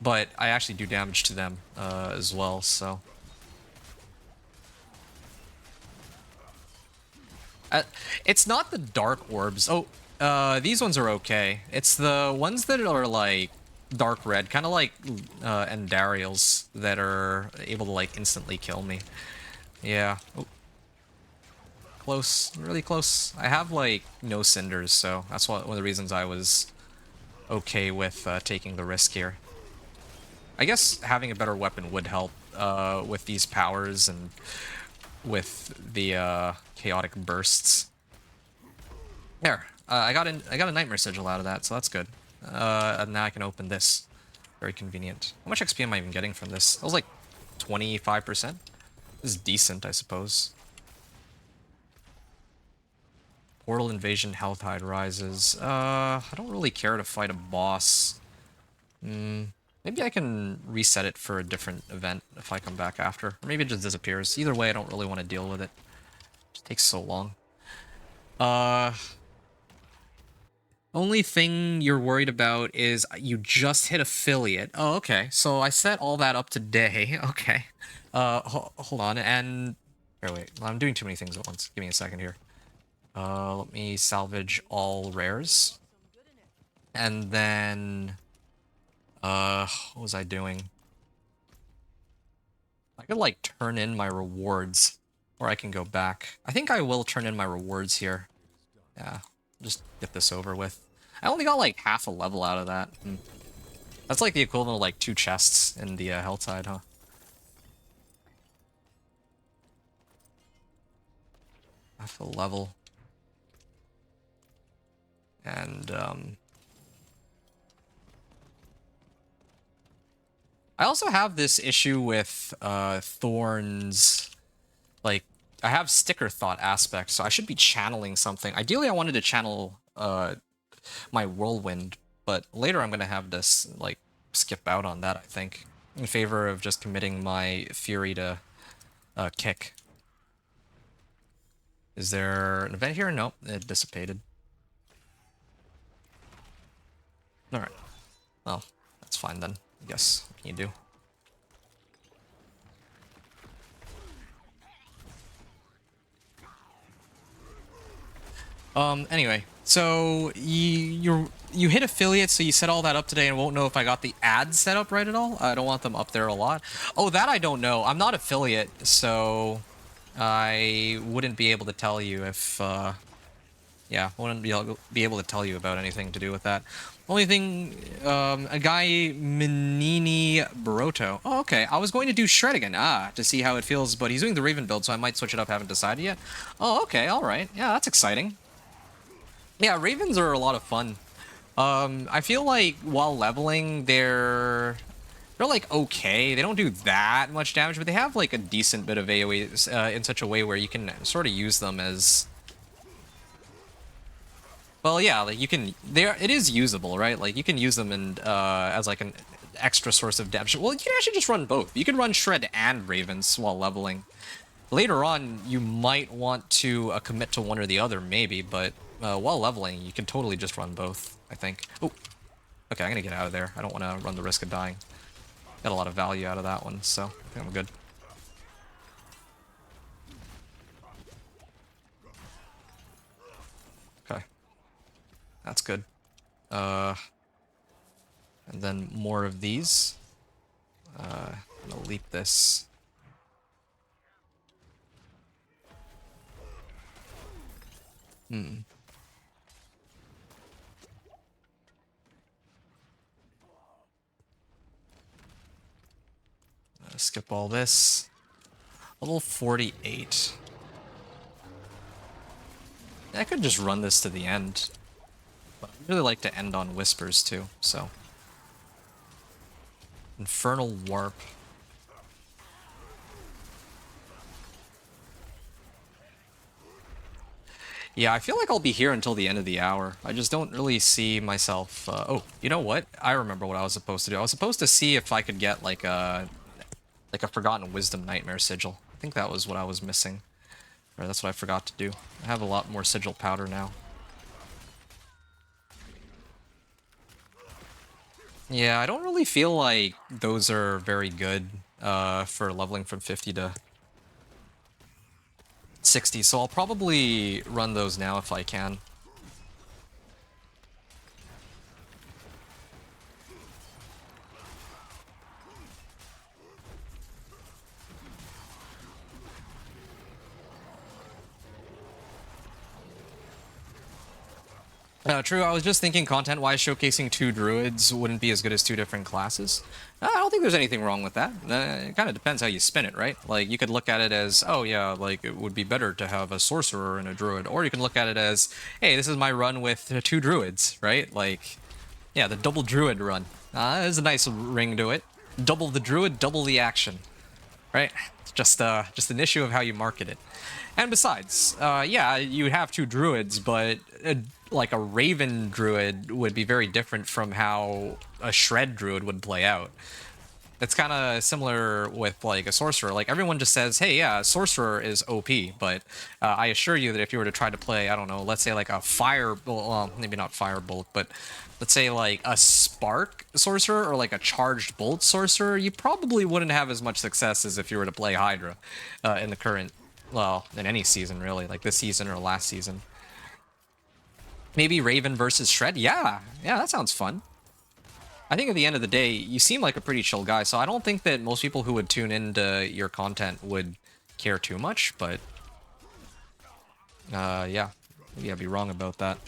but I actually do damage to them as well. So. It's not the dark orbs. Oh, these ones are okay. It's the ones that are like dark red, kind of like Endarials that are able to like instantly kill me. Yeah. Oh, close, really close. I have like no cinders, so that's one of the reasons I was okay with taking the risk here. I guess having a better weapon would help with these powers and with the chaotic bursts. There, I got a nightmare sigil out of that, so that's good. And now I can open this. Very convenient. How much XP am I even getting from this? That was like 25%. This is decent, I suppose. Portal Invasion, Helltide Rises. I don't really care to fight a boss. Maybe I can reset it for a different event if I come back after. Or maybe it just disappears. Either way, I don't really want to deal with it. It just takes so long. Only thing you're worried about is you just hit affiliate. Oh, okay. So I set all that up today. Okay. Hold on. And here, wait. I'm doing too many things at once. Give me a second here. Let me salvage all rares. And then what was I doing? I could like turn in my rewards, or I can go back. I think I will turn in my rewards here. Yeah, just get this over with. I only got like half a level out of that. That's like the equivalent of like 2 chests in the Helltide, huh? Half a level. And I also have this issue with Thorns. Like, I have sticker thought aspects, so I should be channeling something. Ideally, I wanted to channel my whirlwind, but later I'm gonna have this like skip out on that, I think, in favor of just committing my fury to kick. Is there an event here? Nope, it dissipated. Alright. Well, that's fine then, I guess. What can you do? Anyway, so you hit affiliate, so you set all that up today and won't know if I got the ads set up right at all. I don't want them up there a lot. Oh, that I don't know. I'm not affiliate, so I wouldn't be able to tell you if, yeah, I wouldn't be able to tell you about anything to do with that. Only thing, a guy, Menini Baroto. Oh, okay. I was going to do Shred again, to see how it feels, but he's doing the Raven build, so I might switch it up. Haven't decided yet. Oh, okay. All right. Yeah, that's exciting. Yeah, Ravens are a lot of fun. I feel like while leveling, they're like okay. They don't do that much damage, but they have like a decent bit of AoE in such a way where you can sort of use them as. Well, yeah, like you can. It is usable, right? Like you can use them and as like an extra source of damage. Well, you can actually just run both. You can run Shred and Ravens while leveling. Later on, you might want to commit to one or the other, maybe, but while leveling, you can totally just run both, I think. Oh, okay, I'm gonna get out of there. I don't want to run the risk of dying. Got a lot of value out of that one, so I think I'm good. Okay, that's good. And then more of these. I'm gonna leap this. Skip all this. Level 48. I could just run this to the end. But I'd really like to end on Whispers too, so. Infernal Warp. Yeah, I feel like I'll be here until the end of the hour. I just don't really see myself... oh, you know what? I remember what I was supposed to do. I was supposed to see if I could get like a Forgotten Wisdom Nightmare Sigil. I think that was what I was missing. Or that's what I forgot to do. I have a lot more Sigil powder now. Yeah, I don't really feel like those are very good for leveling from 50 to 60, so I'll probably run those now if I can. True, I was just thinking content-wise, showcasing 2 druids wouldn't be as good as 2 different classes. I don't think there's anything wrong with that. It kind of depends how you spin it, right? Like, you could look at it as, oh yeah, like, it would be better to have a sorcerer and a druid. Or you can look at it as, hey, this is my run with 2 druids, right? Like, yeah, the double druid run. There's a nice ring to it. Double the druid, double the action, right? It's just an issue of how you market it. And besides, yeah, you have 2 druids, but like a raven druid would be very different from how a shred druid would play out. It's kind of similar with like a sorcerer. Like everyone just says, hey, yeah, a sorcerer is OP, but I assure you that if you were to try to play, I don't know, let's say like a fire, well, maybe not firebolt, but let's say like a spark sorcerer or like a charged bolt sorcerer, you probably wouldn't have as much success as if you were to play Hydra in the current, well, in any season really, like this season or last season. Maybe Raven versus Shred? Yeah, that sounds fun. I think at the end of the day, you seem like a pretty chill guy, so I don't think that most people who would tune into your content would care too much, but... yeah. Maybe I'd be wrong about that.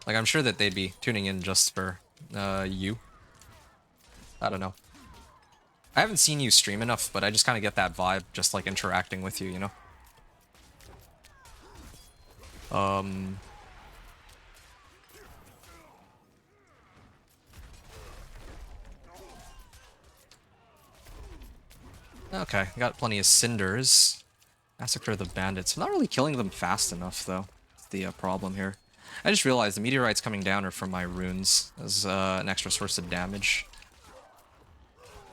Like, I'm sure that they'd be tuning in just for, you. I don't know. I haven't seen you stream enough, but I just kind of get that vibe, just like interacting with you, you know? Okay, got plenty of cinders. Massacre the bandits. I'm not really killing them fast enough, though. That's the problem here. I just realized the meteorites coming down are from my runes as an extra source of damage.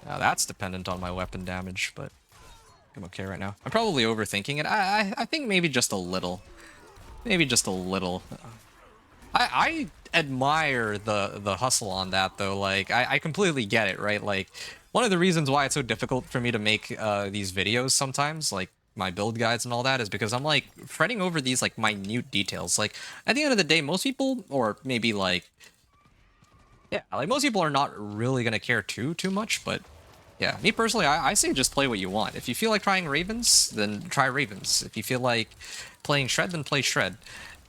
Now that's dependent on my weapon damage, but I'm okay right now. I'm probably overthinking it. I think maybe just a little. Maybe just a little. I admire the hustle on that, though. Like, I completely get it, right? Like, one of the reasons why it's so difficult for me to make these videos sometimes, like my build guides and all that, is because I'm like fretting over these like minute details. Like, at the end of the day, most people, or maybe like, yeah, like most people are not really gonna care too much, but yeah, me personally, I say just play what you want. If you feel like trying Ravens, then try Ravens. If you feel like playing Shred, then play Shred.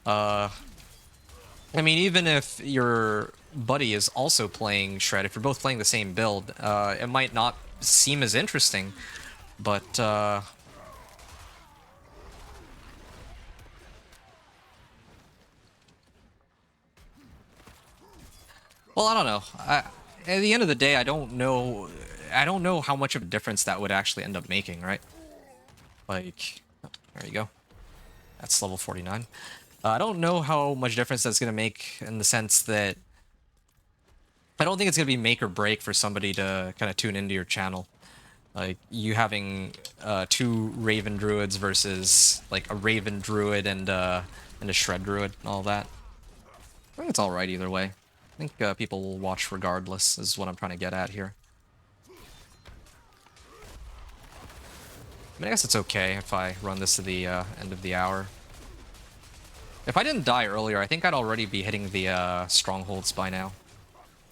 I mean, even if your buddy is also playing Shred, if you're both playing the same build, it might not seem as interesting, but, well, I don't know. At the end of the day, I don't know how much of a difference that would actually end up making, right? Like, oh, there you go. That's level 49. I don't know how much difference that's going to make in the sense that I don't think it's going to be make or break for somebody to kind of tune into your channel. Like, you having 2 Raven Druids versus, like, a Raven Druid and a Shred Druid and all that. I think it's alright either way. I think people will watch regardless, is what I'm trying to get at here. I mean, I guess it's okay if I run this to the end of the hour. If I didn't die earlier, I think I'd already be hitting the strongholds by now.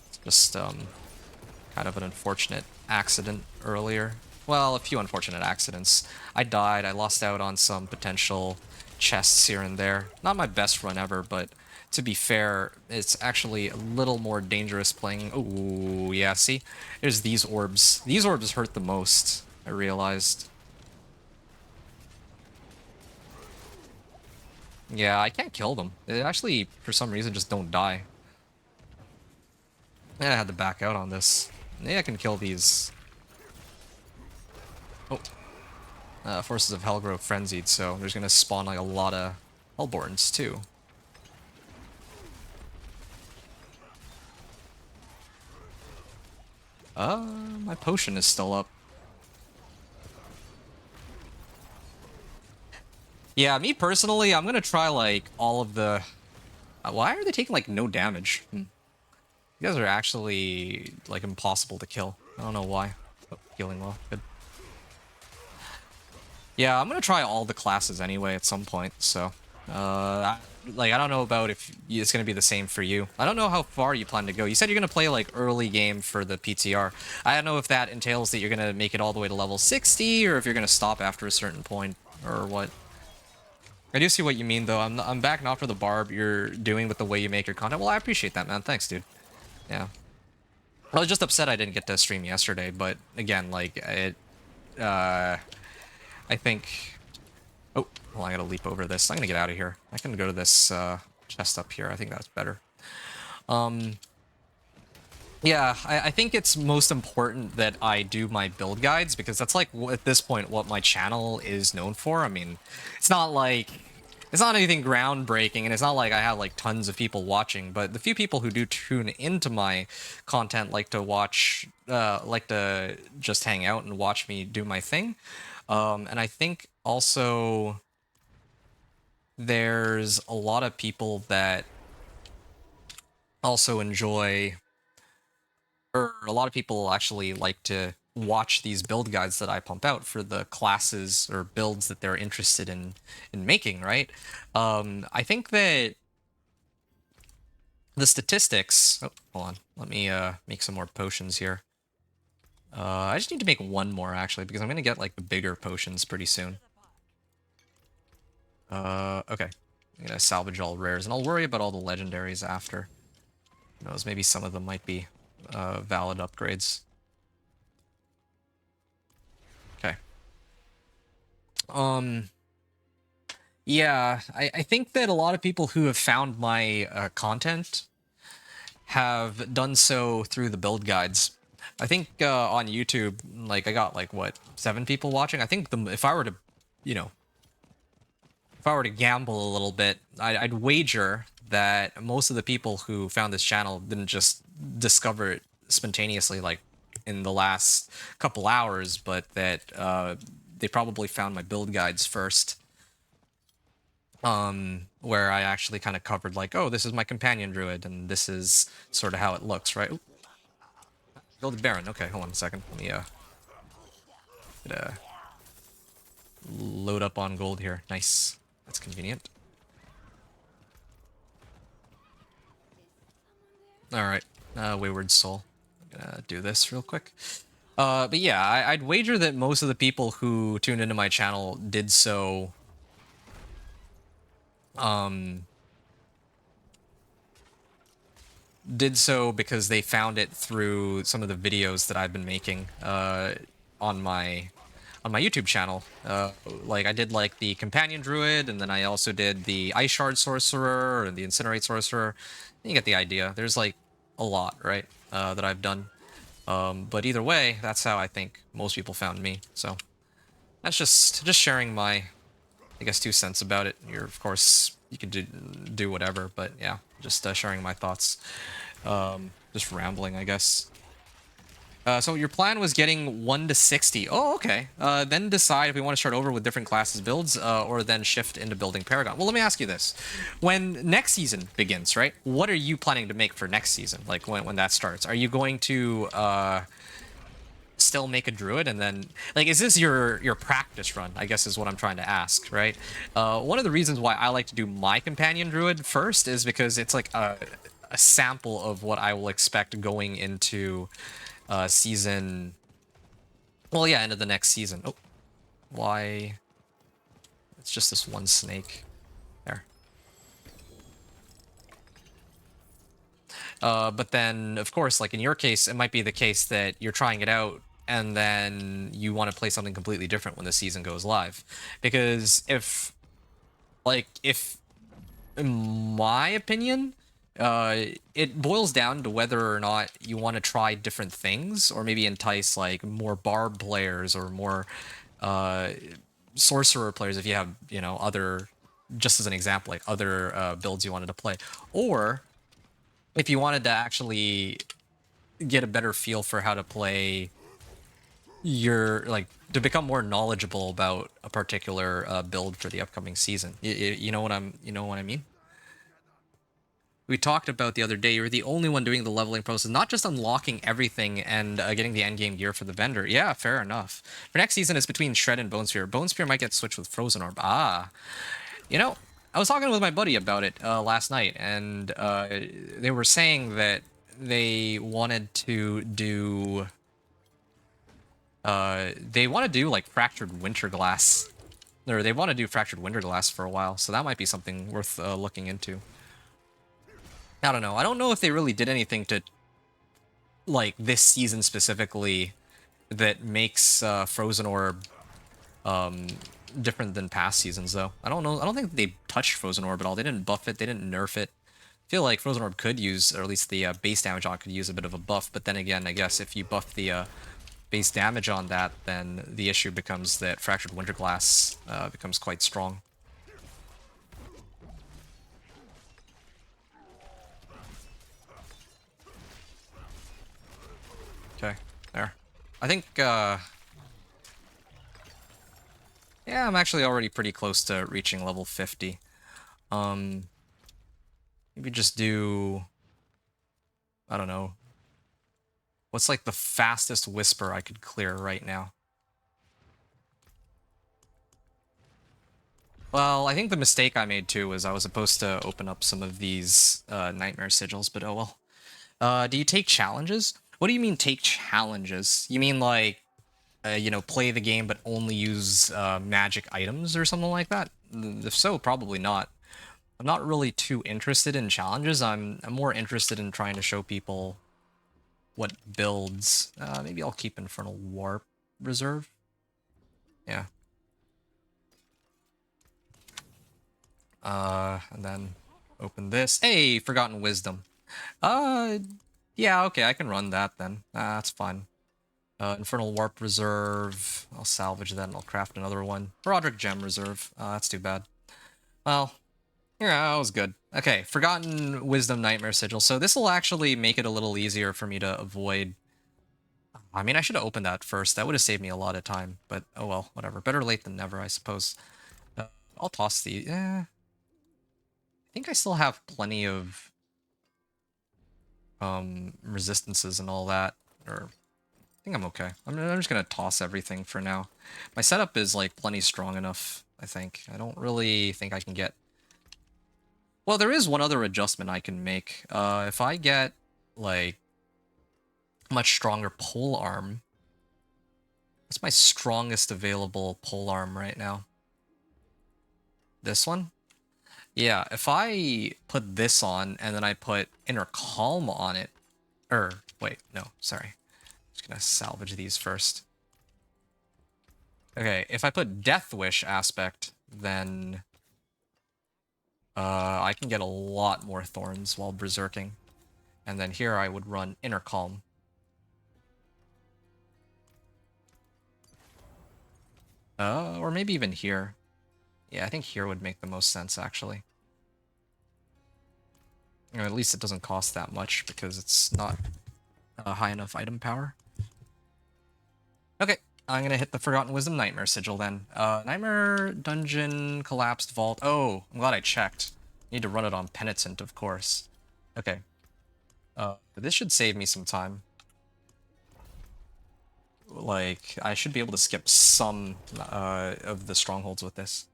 It's just kind of an unfortunate accident earlier. Well, a few unfortunate accidents. I died, I lost out on some potential chests here and there. Not my best run ever, but to be fair, it's actually a little more dangerous playing... Ooh, yeah, see? There's these orbs. These orbs hurt the most, I realized. Yeah, I can't kill them. They actually, for some reason, just don't die. Yeah, I had to back out on this. Maybe I can kill these. Oh. Forces of Hell grow frenzied, so there's gonna spawn like a lot of Hellborns too. My potion is still up. Yeah, me personally, I'm gonna try like all of the... why are they taking like no damage? You guys are actually like impossible to kill. I don't know why. Oh, healing well, good. Yeah, I'm gonna try all the classes anyway at some point, so... like, I don't know about if it's gonna be the same for you. I don't know how far you plan to go. You said you're gonna play, like, early game for the PTR. I don't know if that entails that you're gonna make it all the way to level 60, or if you're gonna stop after a certain point, or what. I do see what you mean, though. I'm back not for the Barb you're doing with the way you make your content. Well, I appreciate that, man. Thanks, dude. Yeah. I was just upset I didn't get to stream yesterday, but, again, like, I think... Oh, well, I gotta leap over this. I'm gonna get out of here. I can go to this chest up here. I think that's better. Yeah, I think it's most important that I do my build guides, because that's like, at this point, what my channel is known for. I mean, it's not like... It's not anything groundbreaking, and it's not like I have like tons of people watching, but the few people who do tune into my content like to watch, like to just hang out and watch me do my thing. And I think also there's a lot of people that also enjoy, or a lot of people actually like to watch these build guides that I pump out for the classes or builds that they're interested in making, right? I think that the statistics... Oh, hold on. Let me make some more potions here. I just need to make one more, actually, because I'm going to get, like, the bigger potions pretty soon. Okay. I'm going to salvage all rares, and I'll worry about all the legendaries after. Who knows, maybe some of them might be valid upgrades. Okay. Yeah, I think that a lot of people who have found my content have done so through the build guides. I think on YouTube, like, I got, like, what, 7 people watching? I think if I were to, you know, if I were to gamble a little bit, I'd wager that most of the people who found this channel didn't just discover it spontaneously, like, in the last couple hours, but that they probably found my build guides first. Where I actually kind of covered, like, oh, this is my companion druid, and this is sort of how it looks, right? Build Baron. Okay, hold on a second. Let me load up on gold here. Nice. That's convenient. Alright. Wayward Soul. I'm gonna do this real quick. But yeah, I'd wager that most of the people who tuned into my channel did so... did so because they found it through some of the videos that I've been making on my YouTube channel. Like, I did, like, the Companion Druid, and then I also did the Ice Shard Sorcerer, and the Incinerate Sorcerer. You get the idea. There's, like, a lot, right, that I've done. But either way, that's how I think most people found me, so... That's just sharing my, I guess, 2 cents about it. You're, of course, you can do whatever, but yeah, just sharing my thoughts. Just rambling, I guess. So your plan was getting 1 to 60. Oh, okay. Then decide if we want to start over with different classes builds, or then shift into building Paragon. Well, let me ask you this. When next season begins, right, what are you planning to make for next season? Like, when that starts? Are you going to... still make a druid, and then, like, is this your practice run, I guess, is what I'm trying to ask, right? One of the reasons why I like to do my companion druid first is because it's like a sample of what I will expect going into season, well, yeah, into the next season. Oh, why? It's just this one snake there. But then, of course, like in your case, it might be the case that you're trying it out and then you want to play something completely different when the season goes live. Because if, in my opinion, it boils down to whether or not you want to try different things, or maybe entice, like, more Barb players, or more, sorcerer players, if you have, you know, other, just as an example, like other builds you wanted to play, or if you wanted to actually get a better feel for how to play your, like, to become more knowledgeable about a particular build for the upcoming season. You know what you know what I mean? We talked about the other day, you're the only one doing the leveling process, not just unlocking everything and getting the endgame gear for the vendor. Yeah, fair enough. For next season, it's between Shred and Bone Spear. Bone Spear might get switched with Frozen Orb. Ah, you know, I was talking with my buddy about it last night, and they were saying that they wanted to do... they want to do, like, Fractured Winter Glass. Or they want to do Fractured Winter Glass for a while, so that might be something worth looking into. I don't know. I don't know if they really did anything to, like, this season specifically that makes Frozen Orb different than past seasons, though. I don't know. I don't think they touched Frozen Orb at all. They didn't buff it. They didn't nerf it. I feel like Frozen Orb could use, or at least the base damage on it could use a bit of a buff, but then again, I guess if you buff the base damage on that, then the issue becomes that Fractured Winter Glass becomes quite strong. Okay, there. I think, yeah, I'm actually already pretty close to reaching level 50. Maybe just do... I don't know. What's, like, the fastest Whisper I could clear right now? Well, I think the mistake I made, too, was I was supposed to open up some of these Nightmare Sigils, but oh well. Do you take challenges? What do you mean take challenges? You mean, like, you know, play the game but only use magic items or something like that? If so, probably not. I'm not really too interested in challenges. I'm more interested in trying to show people what builds. Maybe I'll keep Infernal Warp Reserve. Yeah. And then open this. Hey, Forgotten Wisdom. Yeah, okay, I can run that then. That's fine. Infernal Warp Reserve. I'll salvage that and I'll craft another one. Roderick Gem Reserve. That's too bad. Well, yeah, that was good. Okay, Forgotten Wisdom Nightmare Sigil. So this will actually make it a little easier for me to avoid... I mean, I should have opened that first. That would have saved me a lot of time. But, oh well, whatever. Better late than never, I suppose. I'll toss the... I think I still have plenty of... resistances and all that. Or... I think I'm okay. I'm just gonna toss everything for now. My setup is, like, plenty strong enough, I think. I don't really think I can get... Well, there is one other adjustment I can make. If I get, like, much stronger pole arm... What's my strongest available pole arm right now? This one? Yeah, if I put this on, and then I put Inner Calm on it... wait, no, sorry. Just gonna salvage these first. Okay, if I put Death Wish aspect, then... I can get a lot more thorns while berserking. And then here I would run Inner Calm. Or maybe even here. Yeah, I think here would make the most sense, actually. Or at least it doesn't cost that much, because it's not high enough item power. Okay, I'm gonna hit the Forgotten Wisdom Nightmare Sigil then. Nightmare Dungeon Collapsed Vault. Oh, I'm glad I checked. Need to run it on Penitent, of course. Okay. This should save me some time. Like, I should be able to skip some of the strongholds with this.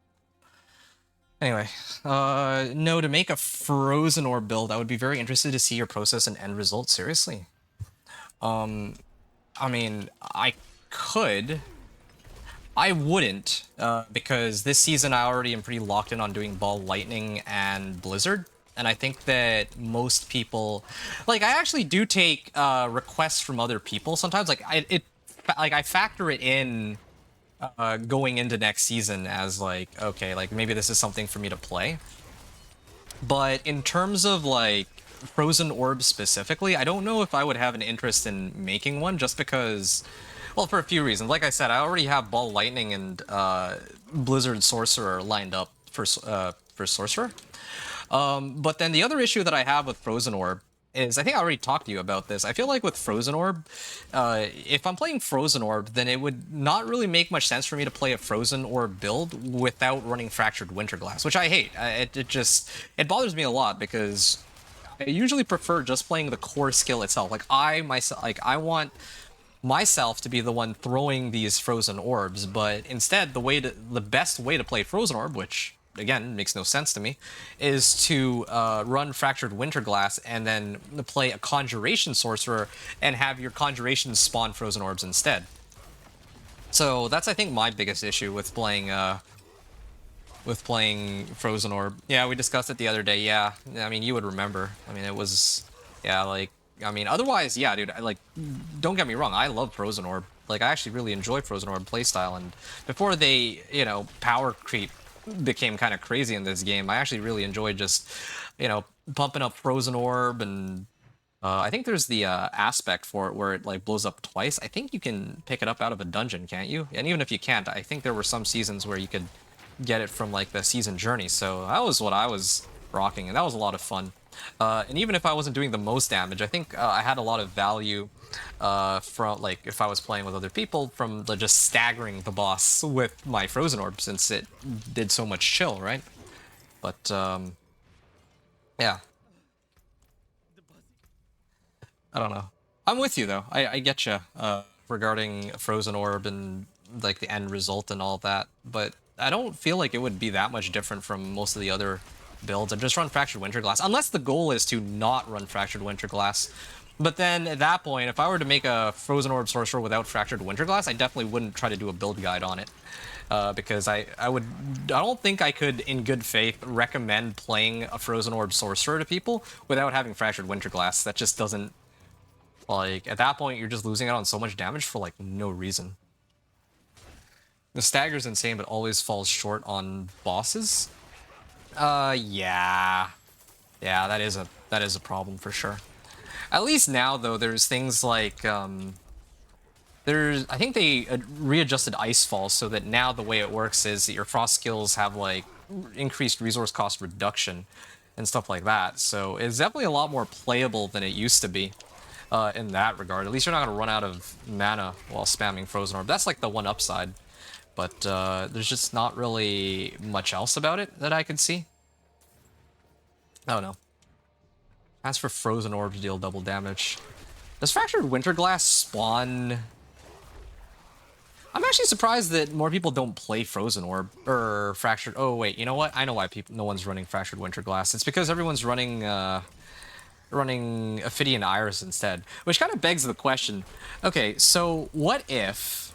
Anyway, no, to make a Frozen Orb build, I would be very interested to see your process and end result, seriously. I mean, I could. I wouldn't, because this season I already am pretty locked in on doing Ball Lightning and Blizzard, and I think that most people... Like, I actually do take requests from other people sometimes. Like, I factor it in going into next season as, like, okay, like, maybe this is something for me to play. But in terms of, like, Frozen Orb specifically, I don't know if I would have an interest in making one, just because Well, for a few reasons. Like I said, I already have Ball Lightning and Blizzard Sorcerer lined up for Sorcerer. But then the other issue that I have with Frozen Orb is, I think I already talked to you about this. I feel like with Frozen Orb, if I'm playing Frozen Orb, then it would not really make much sense for me to play a Frozen Orb build without running Fractured Winterglass, which I hate. It bothers me a lot because I usually prefer just playing the core skill itself. Like I want myself to be the one throwing these frozen orbs, but instead the best way to play Frozen Orb, which again makes no sense to me, is to run Fractured Winterglass and then play a Conjuration Sorcerer and have your Conjuration spawn Frozen Orbs instead. So that's, I think, my biggest issue with playing Frozen Orb. Yeah, we discussed it the other day. Yeah, I mean, you would remember. I mean, it was, yeah, like, I mean, otherwise, yeah, dude, don't get me wrong, I love Frozen Orb. Like, I actually really enjoy Frozen Orb playstyle, and before they, power creep became kind of crazy in this game, I actually really enjoyed just, pumping up Frozen Orb, and I think there's the aspect for it where it, like, blows up twice. I think you can pick it up out of a dungeon, can't you? And even if you can't, I think there were some seasons where you could get it from, like, the season journey, so that was what I was rocking, and that was a lot of fun. And even if I wasn't doing the most damage, I think I had a lot of value from, like, if I was playing with other people, from just staggering the boss with my Frozen Orb, since it did so much chill, right? But, yeah. I don't know. I'm with you, though. I get you regarding Frozen Orb and, like, the end result and all that, but I don't feel like it would be that much different from most of the other builds. I'd just run Fractured Winterglass, unless the goal is to not run Fractured Winterglass. But then at that point, if I were to make a Frozen Orb Sorcerer without Fractured Winterglass, I definitely wouldn't try to do a build guide on it. Because I don't think I could, in good faith, recommend playing a Frozen Orb Sorcerer to people without having Fractured Winterglass. That just doesn't, like, at that point, you're just losing out on so much damage for, like, no reason. The stagger's insane, but always falls short on bosses. Yeah. Yeah, that is a problem for sure. At least now, though, there's things like, I think they readjusted Icefall so that now the way it works is that your frost skills have, like, increased resource cost reduction and stuff like that. So it's definitely a lot more playable than it used to be in that regard. At least you're not going to run out of mana while spamming Frozen Orb. That's, like, the one upside. But there's just not really much else about it that I could see. I don't know. As for Frozen Orb to deal double damage, does Fractured Winterglass spawn? I'm actually surprised that more people don't play Frozen Orb or Fractured. Oh wait, you know what? I know why no one's running Fractured Winterglass. It's because everyone's running Ophidian Iris instead, which kind of begs the question. Okay, so what if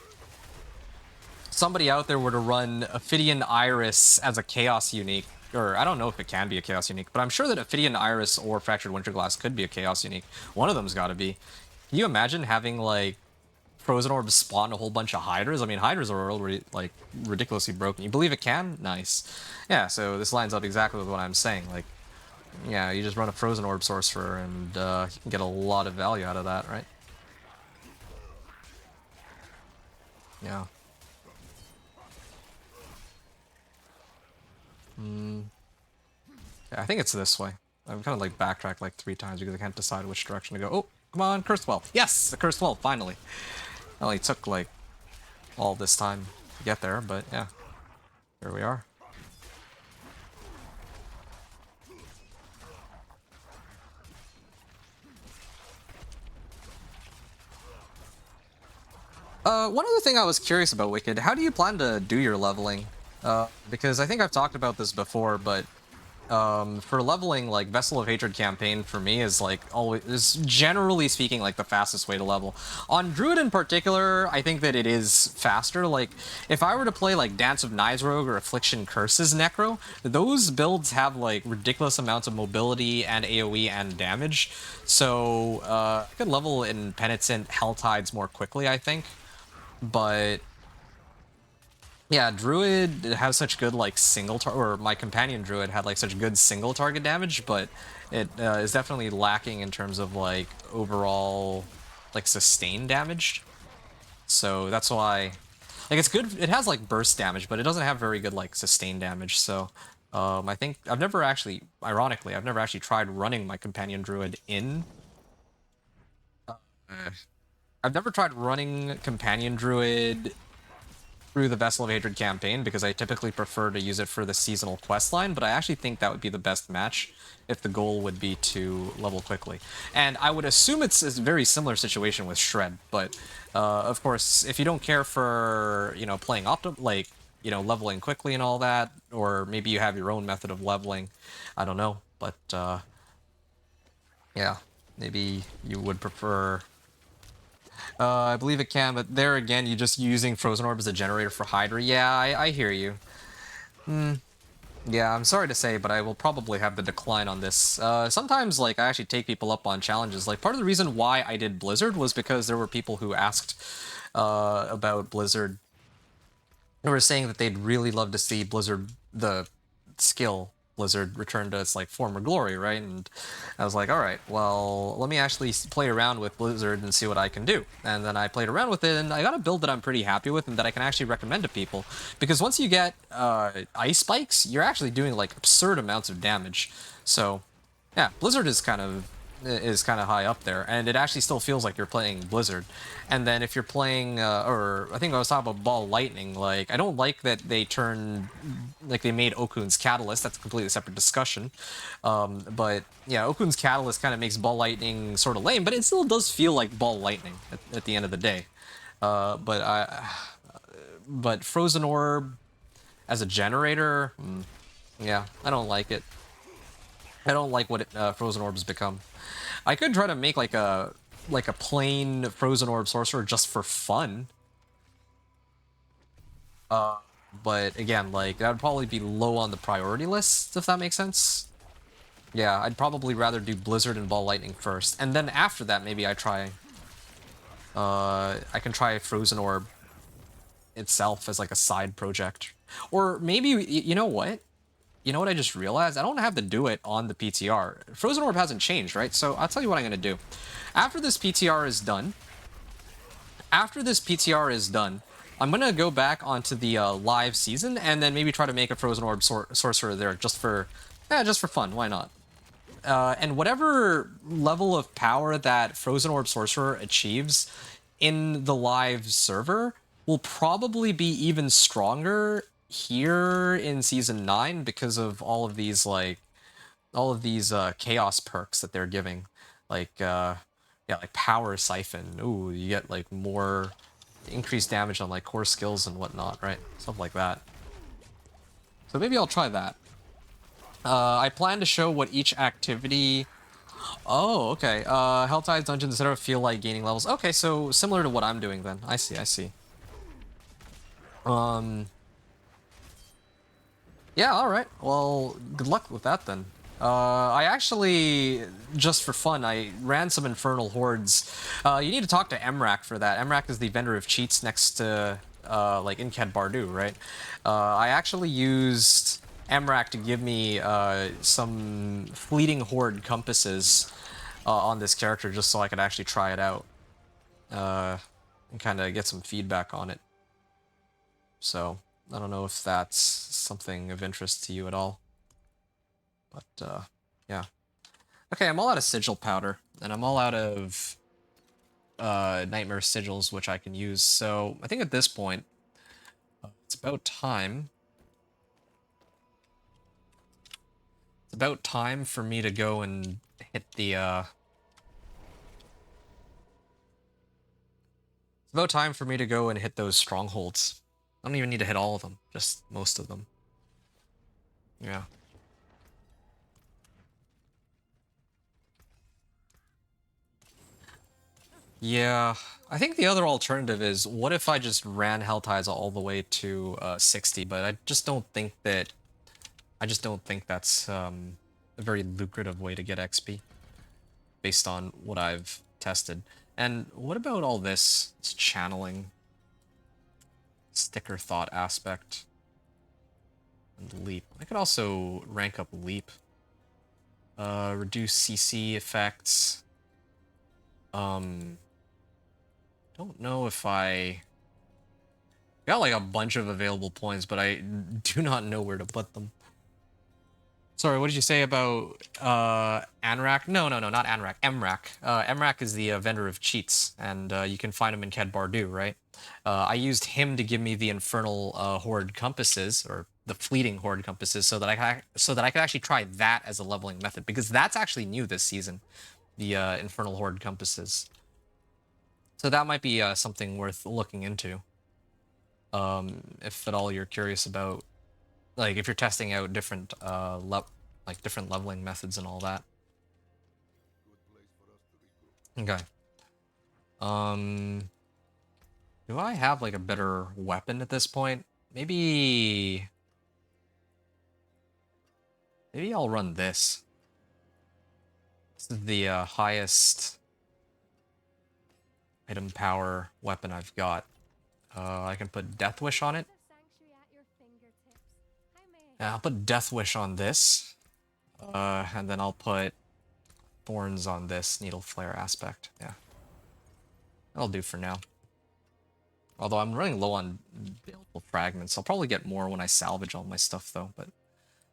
somebody out there were to run Ophidian Iris as a Chaos unique? Or I don't know if it can be a Chaos unique, but I'm sure that Ophidian Iris or Fractured Winterglass could be a Chaos unique. One of them's got to be. Can you imagine having, like, Frozen Orb spawn a whole bunch of Hydras? I mean, Hydras are already, like, ridiculously broken. You believe it can? Nice. Yeah, so this lines up exactly with what I'm saying. Like, yeah, you just run a Frozen Orb Sorcerer and you can get a lot of value out of that, right? Yeah. Yeah, I think it's this way. I've kind of, like, backtracked like 3 times because I can't decide which direction to go. Oh, come on, Cursed Well. Yes, the Cursed Well, finally. It only took, like, all this time to get there, but yeah, here we are. One other thing I was curious about, Wicked, how do you plan to do your leveling? Because I think I've talked about this before, but for leveling, like, Vessel of Hatred campaign for me is, like, always, is generally speaking, like, the fastest way to level. On Druid in particular, I think that it is faster. Like, if I were to play, like, Dance of Nightrogue or Affliction Curses Necro, those builds have, like, ridiculous amounts of mobility and AoE and damage. So I could level in Penitent Helltides more quickly, I think. But yeah, Druid has such good, like, or my companion Druid had, like, such good single target damage, but it is definitely lacking in terms of, like, overall, like, sustained damage. So that's why, like, it's good. It has like burst damage, but it doesn't have very good like sustain damage. So I think I've never actually, ironically, I've never actually tried running my companion druid in. I've never tried running companion druid through the Vessel of Hatred campaign because I typically prefer to use it for the seasonal quest line, but I actually think that would be the best match if the goal would be to level quickly. And I would assume it's a very similar situation with Shred, but of course, if you don't care for, you know, playing like, you know, leveling quickly and all that, or maybe you have your own method of leveling, I don't know, but yeah, maybe you would prefer. I believe it can, but there again, you're just using Frozen Orb as a generator for Hydra. Yeah, I hear you. Yeah, I'm sorry to say, but I will probably have the decline on this. Sometimes, like, I actually take people up on challenges. Like, part of the reason why I did Blizzard was because there were people who asked about Blizzard. They were saying that they'd really love to see Blizzard, the skill Blizzard, return to its like former glory, right? And I was like, all right, well, let me actually play around with Blizzard and see what I can do. And then I played around with it, and I got a build that I'm pretty happy with and that I can actually recommend to people. Because once you get ice spikes, you're actually doing like absurd amounts of damage. So yeah, Blizzard is kind of high up there, and it actually still feels like you're playing Blizzard. And then if you're playing, or I think I was talking about Ball Lightning, like I don't like that they made Okun's Catalyst. That's a completely separate discussion. But yeah, Okun's Catalyst kind of makes Ball Lightning sort of lame, but it still does feel like Ball Lightning at the end of the day. But Frozen Orb as a generator, yeah, I don't like it. I don't like what Frozen Orbs become. I could try to make like a plain Frozen Orb sorcerer just for fun. But again, like that would probably be low on the priority list, if that makes sense. Yeah, I'd probably rather do Blizzard and Ball Lightning first, and then after that maybe I can try Frozen Orb itself as like a side project. Or maybe you know what? You know what I just realized? I don't have to do it on the PTR. Frozen Orb hasn't changed, right? So I'll tell you what I'm going to do. After this PTR is done, I'm going to go back onto the live season and then maybe try to make a Frozen Orb sorcerer there just for fun. Why not? And whatever level of power that Frozen Orb sorcerer achieves in the live server will probably be even stronger here in season 9 because of all of these chaos perks that they're giving, like like power siphon. Ooh, you get like more increased damage on like core skills and whatnot, right? Stuff like that. So maybe I'll try that. I plan to show what each activity. Oh, okay. Helltide's dungeons instead of feel like gaining levels. Okay, so similar to what I'm doing then. I see. Yeah, alright. Well, good luck with that then. I actually, just for fun, I ran some Infernal Hordes. You need to talk to Emrak for that. Emrak is the vendor of cheats next to, like, Inkhead Bardu, right? I actually used Emrak to give me, some Fleeting Horde compasses, on this character just so I could actually try it out. And kind of get some feedback on it. So, I don't know if that's something of interest to you at all. But, yeah. Okay, I'm all out of sigil powder, and I'm all out of nightmare sigils, which I can use. So, I think at this point, it's about time. It's about time for me to go and hit the, It's about time for me to go and hit those strongholds. I don't even need to hit all of them, just most of them. Yeah. Yeah, I think the other alternative is, what if I just ran Helltides all the way to 60, but I just don't think that's a very lucrative way to get XP, based on what I've tested. And what about all this? It's channeling, sticker thought aspect, and leap. I could also rank up leap. Reduce CC effects. don't know if I got like a bunch of available points, but I do not know where to put them. Sorry, what did you say about Anrak? No, not Anrak. Emrak. Emrak is the vendor of cheats, and you can find him in Cad Bardu, right? I used him to give me the Infernal Horde compasses, or the Fleeting Horde compasses, so that I could actually try that as a leveling method, because that's actually new this season, the Infernal Horde compasses. So that might be something worth looking into, if at all you're curious about, like, if you're testing out different different leveling methods and all that. Okay. Do I have like a better weapon at this point? Maybe I'll run this. This is the highest item power weapon I've got. I can put Death Wish on it. Yeah, I'll put Death Wish on this. And then I'll put Thorns on this Needle Flare aspect. Yeah. That'll do for now. Although I'm running low on available fragments. I'll probably get more when I salvage all my stuff, though, but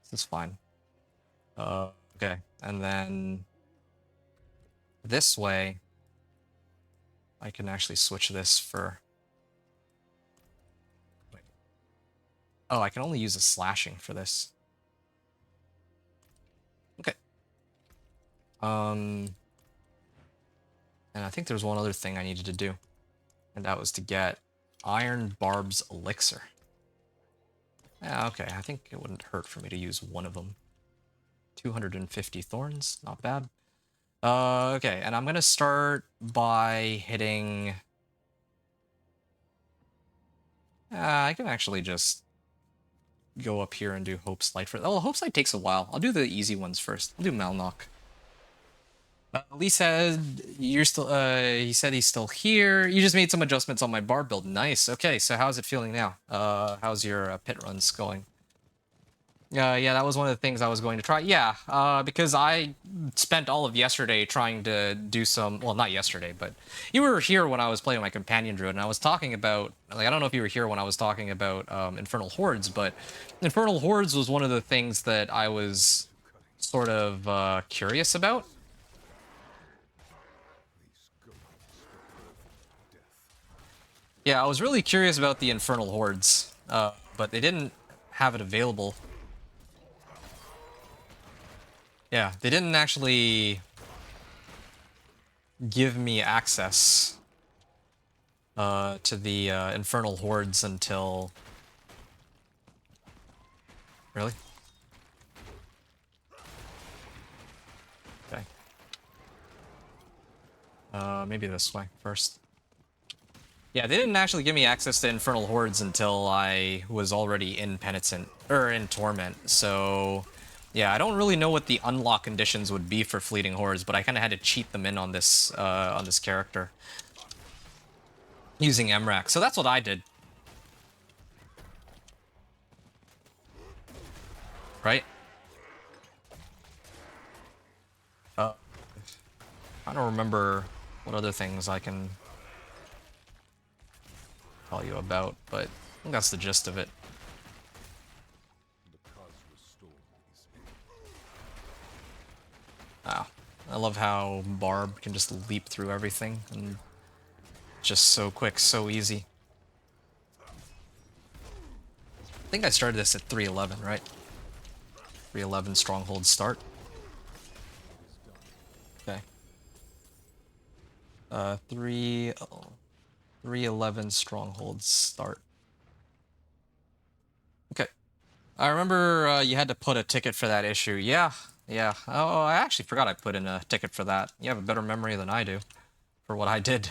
this is fine. Okay. And then this way, I can actually switch this for... Wait. Oh, I can only use a slashing for this. Okay. And I think there's one other thing I needed to do, and that was to get Iron Barb's Elixir. Yeah, okay, I think it wouldn't hurt for me to use one of them. 250 thorns, not bad. Okay, and I'm gonna start by hitting... I can actually just go up here and do Hope's Light first. Oh, Hope's Light takes a while. I'll do the easy ones first. I'll do Malnock. Lee said you're still. He said he's still here. You just made some adjustments on my Barb build. Nice. Okay, so how's it feeling now? How's your pit runs going? Yeah, that was one of the things I was going to try. Yeah, because I spent all of yesterday trying to do some... Well, not yesterday, but you were here when I was playing my Companion Druid, and I was talking about... Like, I don't know if you were here when I was talking about Infernal Hordes, but Infernal Hordes was one of the things that I was sort of curious about. Yeah, I was really curious about the Infernal Hordes, but they didn't have it available. Yeah, they didn't actually give me access to the Infernal Hordes until... Really? Okay. Maybe this way first. Yeah, they didn't actually give me access to Infernal Hordes until I was already in Penitent, or in Torment, so... Yeah, I don't really know what the unlock conditions would be for Fleeting Hordes, but I kind of had to cheat them in on this character. Using Emrak, so that's what I did. Right? I don't remember what other things I can tell you about, but I think that's the gist of it. Wow. I love how Barb can just leap through everything, and just so quick, so easy. I think I started this at 311, right? 311 Stronghold start. Okay. 311 Stronghold start. Okay. I remember you had to put a ticket for that issue. Yeah. Oh, I actually forgot I put in a ticket for that. You have a better memory than I do for what I did.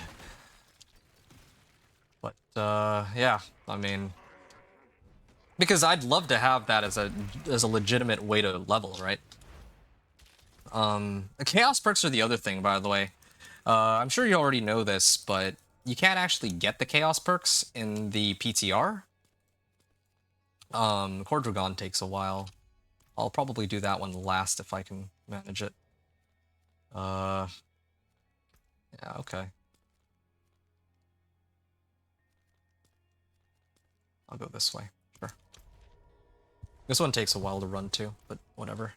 But, yeah, I mean... Because I'd love to have that as a legitimate way to level, right? The Chaos perks are the other thing, by the way. I'm sure you already know this, but you can't actually get the Chaos perks in the PTR. Core Dragon takes a while. I'll probably do that one last if I can manage it. Yeah, okay. I'll go this way. Sure. This one takes a while to run too, but whatever.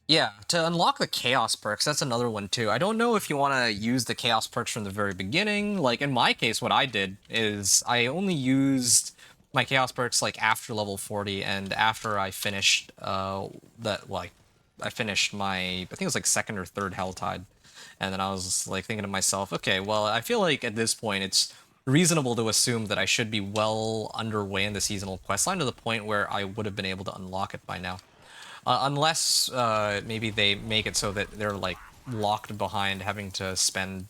Yeah, to unlock the Chaos perks, that's another one too. I don't know if you want to use the Chaos perks from the very beginning. Like, in my case, what I did is I only used my Chaos perks, like, after level 40 and after I finished, I finished my, I think it was, like, second or third Helltide. And then I was, like, thinking to myself, okay, well, I feel like at this point it's reasonable to assume that I should be well underway in the seasonal questline to the point where I would have been able to unlock it by now. Unless maybe they make it so that they're like locked behind having to spend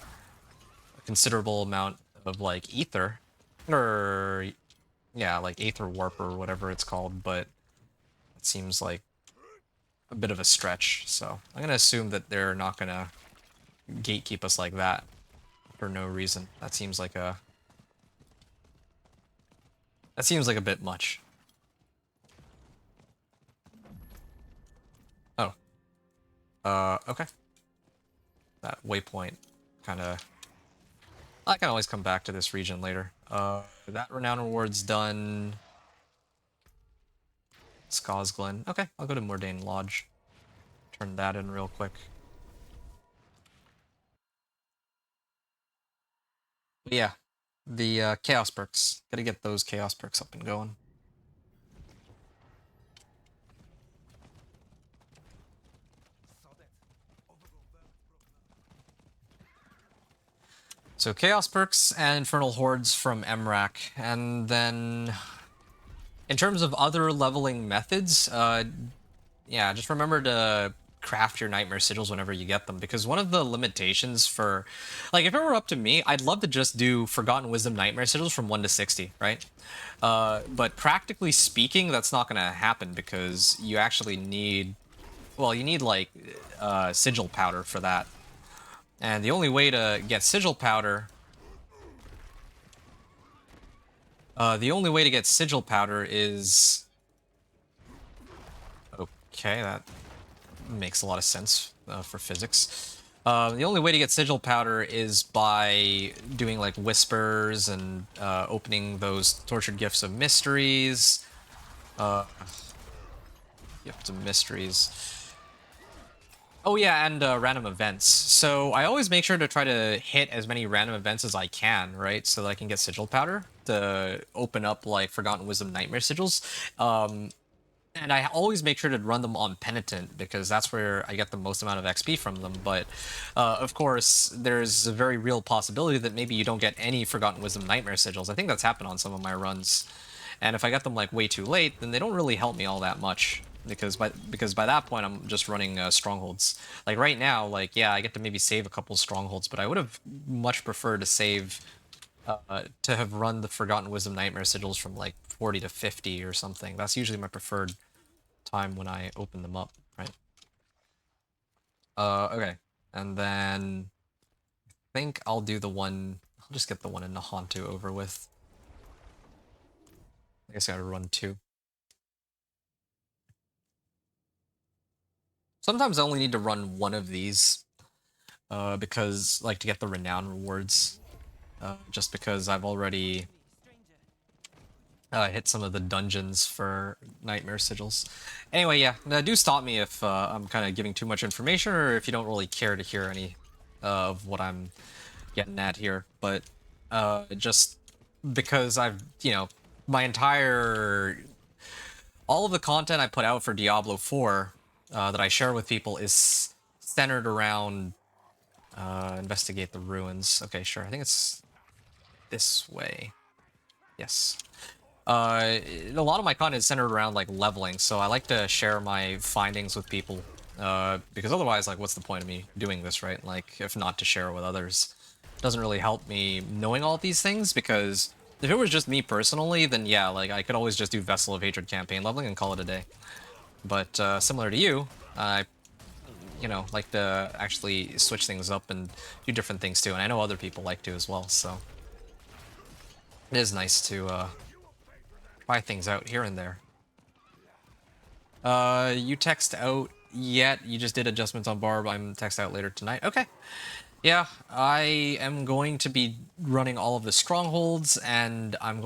a considerable amount of like ether, or yeah, like aether warp or whatever it's called. But it seems like a bit of a stretch. So I'm gonna assume that they're not gonna gatekeep us like that for no reason. That seems like a bit much. Okay. That waypoint kinda... I can always come back to this region later. That renown reward's done. Skosglen. Okay, I'll go to Mordane Lodge. Turn that in real quick. But yeah, the Chaos perks. Gotta get those Chaos perks up and going. So Chaos perks and Infernal Hordes from Emrak, and then in terms of other leveling methods, yeah, just remember to craft your Nightmare Sigils whenever you get them, because one of the limitations for, like, if it were up to me, I'd love to just do Forgotten Wisdom Nightmare Sigils from 1 to 60, right? But practically speaking, that's not going to happen because you actually need, well, you need, like, Sigil Powder for that. And the only way to get Sigil Powder... is... Okay, that makes a lot of sense for physics. The only way to get Sigil Powder is by doing, like, Whispers and opening those Tortured Gifts of Mysteries. Gifts of Mysteries. Oh yeah, and random events. So I always make sure to try to hit as many random events as I can, right? So that I can get Sigil Powder to open up, like, Forgotten Wisdom Nightmare Sigils. And I always make sure to run them on Penitent, because that's where I get the most amount of XP from them. But, of course, there's a very real possibility that maybe you don't get any Forgotten Wisdom Nightmare Sigils. I think that's happened on some of my runs. And if I get them, like, way too late, then they don't really help me all that much. Because by that point, I'm just running Strongholds. Like, right now, like, yeah, I get to maybe save a couple Strongholds, but I would have much preferred to save... to have run the Forgotten Wisdom Nightmare Sigils from, like, 40 to 50 or something. That's usually my preferred time when I open them up, right? Okay. And then... I think I'll do the one... I'll just get the one in Nahantu over with. I guess I gotta run 2. Sometimes I only need to run 1 of these, because, like, to get the renown rewards. Just because I've already hit some of the dungeons for Nightmare Sigils. Anyway, yeah, do stop me if I'm kind of giving too much information, or if you don't really care to hear any of what I'm getting at here. But just because I've, you know, my entire... all of the content I put out for Diablo 4 that I share with people is centered around investigate the ruins. Okay, sure. I think it's this way. Yes. A lot of my content is centered around, like, leveling, so I like to share my findings with people, because otherwise, like, what's the point of me doing this, right? Like, if not to share it with others. It doesn't really help me knowing all these things, because if it was just me personally, then yeah, like, I could always just do Vessel of Hatred campaign leveling and call it a day. But similar to you, I, you know, like to actually switch things up and do different things too, and I know other people like to as well, so it is nice to try things out here and there. You text out yet? You just did adjustments on Barb. I'm text out later tonight. Okay. Yeah, I am going to be running all of the strongholds, and I'm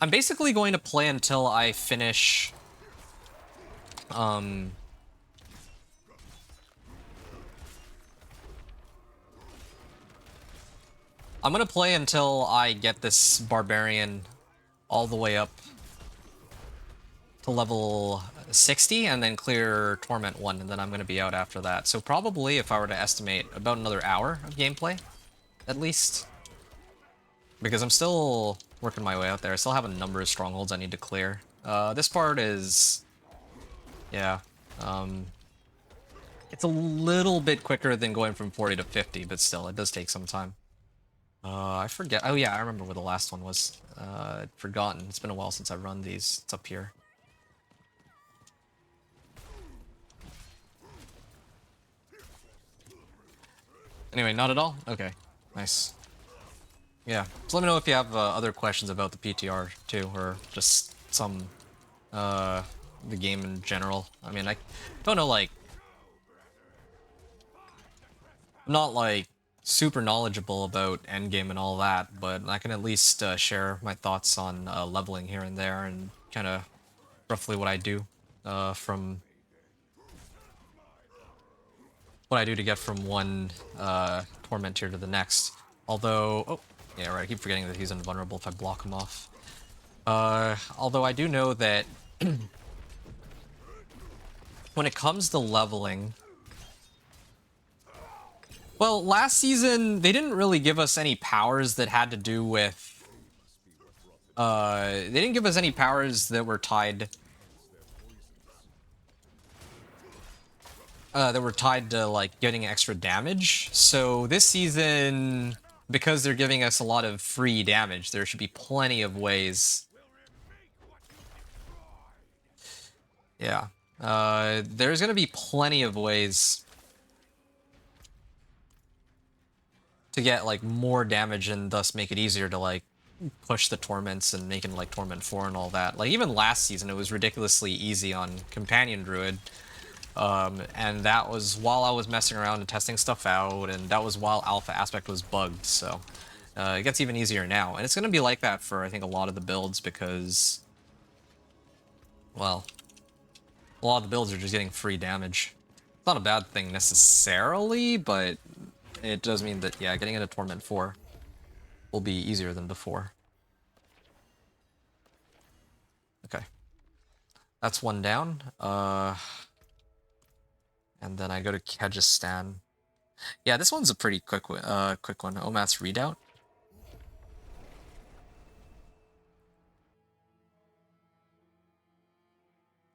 basically going to play until I finish, um... I'm gonna play until I get this Barbarian all the way up to level 60, and then clear Torment 1, and then I'm gonna be out after that. So probably, if I were to estimate, about another hour of gameplay, at least. Because I'm still working my way out there. I still have a number of strongholds I need to clear. This part is... yeah. It's a little bit quicker than going from 40 to 50, but still, it does take some time. I forget. Oh yeah, I remember where the last one was. I'd forgotten. It's been a while since I've run these. It's up here. Anyway, not at all? Okay, nice. Yeah, so let me know if you have other questions about the PTR too, or just some, the game in general. I mean, I don't know, like, I'm not, like, super knowledgeable about endgame and all that, but I can at least share my thoughts on leveling here and there, and kind of roughly what I do from what I do to get from one torment tier to the next. Although, oh, yeah, right, I keep forgetting that he's invulnerable if I block him off. Although I do know that when it comes to leveling, well, last season, they didn't really give us any powers that had to do with... they didn't give us any powers that were tied... to, like, getting extra damage. So this season, because they're giving us a lot of free damage, there should be plenty of ways... Yeah. There's gonna be plenty of ways to get, like, more damage and thus make it easier to, like, push the torments and make it like Torment 4 and all that. Like, even last season, it was ridiculously easy on Companion Druid. And that was while I was messing around and testing stuff out, and that was while Alpha Aspect was bugged, so... it gets even easier now. And it's gonna be like that for, I think, a lot of the builds, because... well... a lot of the builds are just getting free damage. It's not a bad thing necessarily, but... it does mean that, yeah, getting into Torment 4 will be easier than before. Okay. That's one down. And then I go to Kyrgyzstan. Yeah, this one's a pretty quick one. Omath's Redoubt.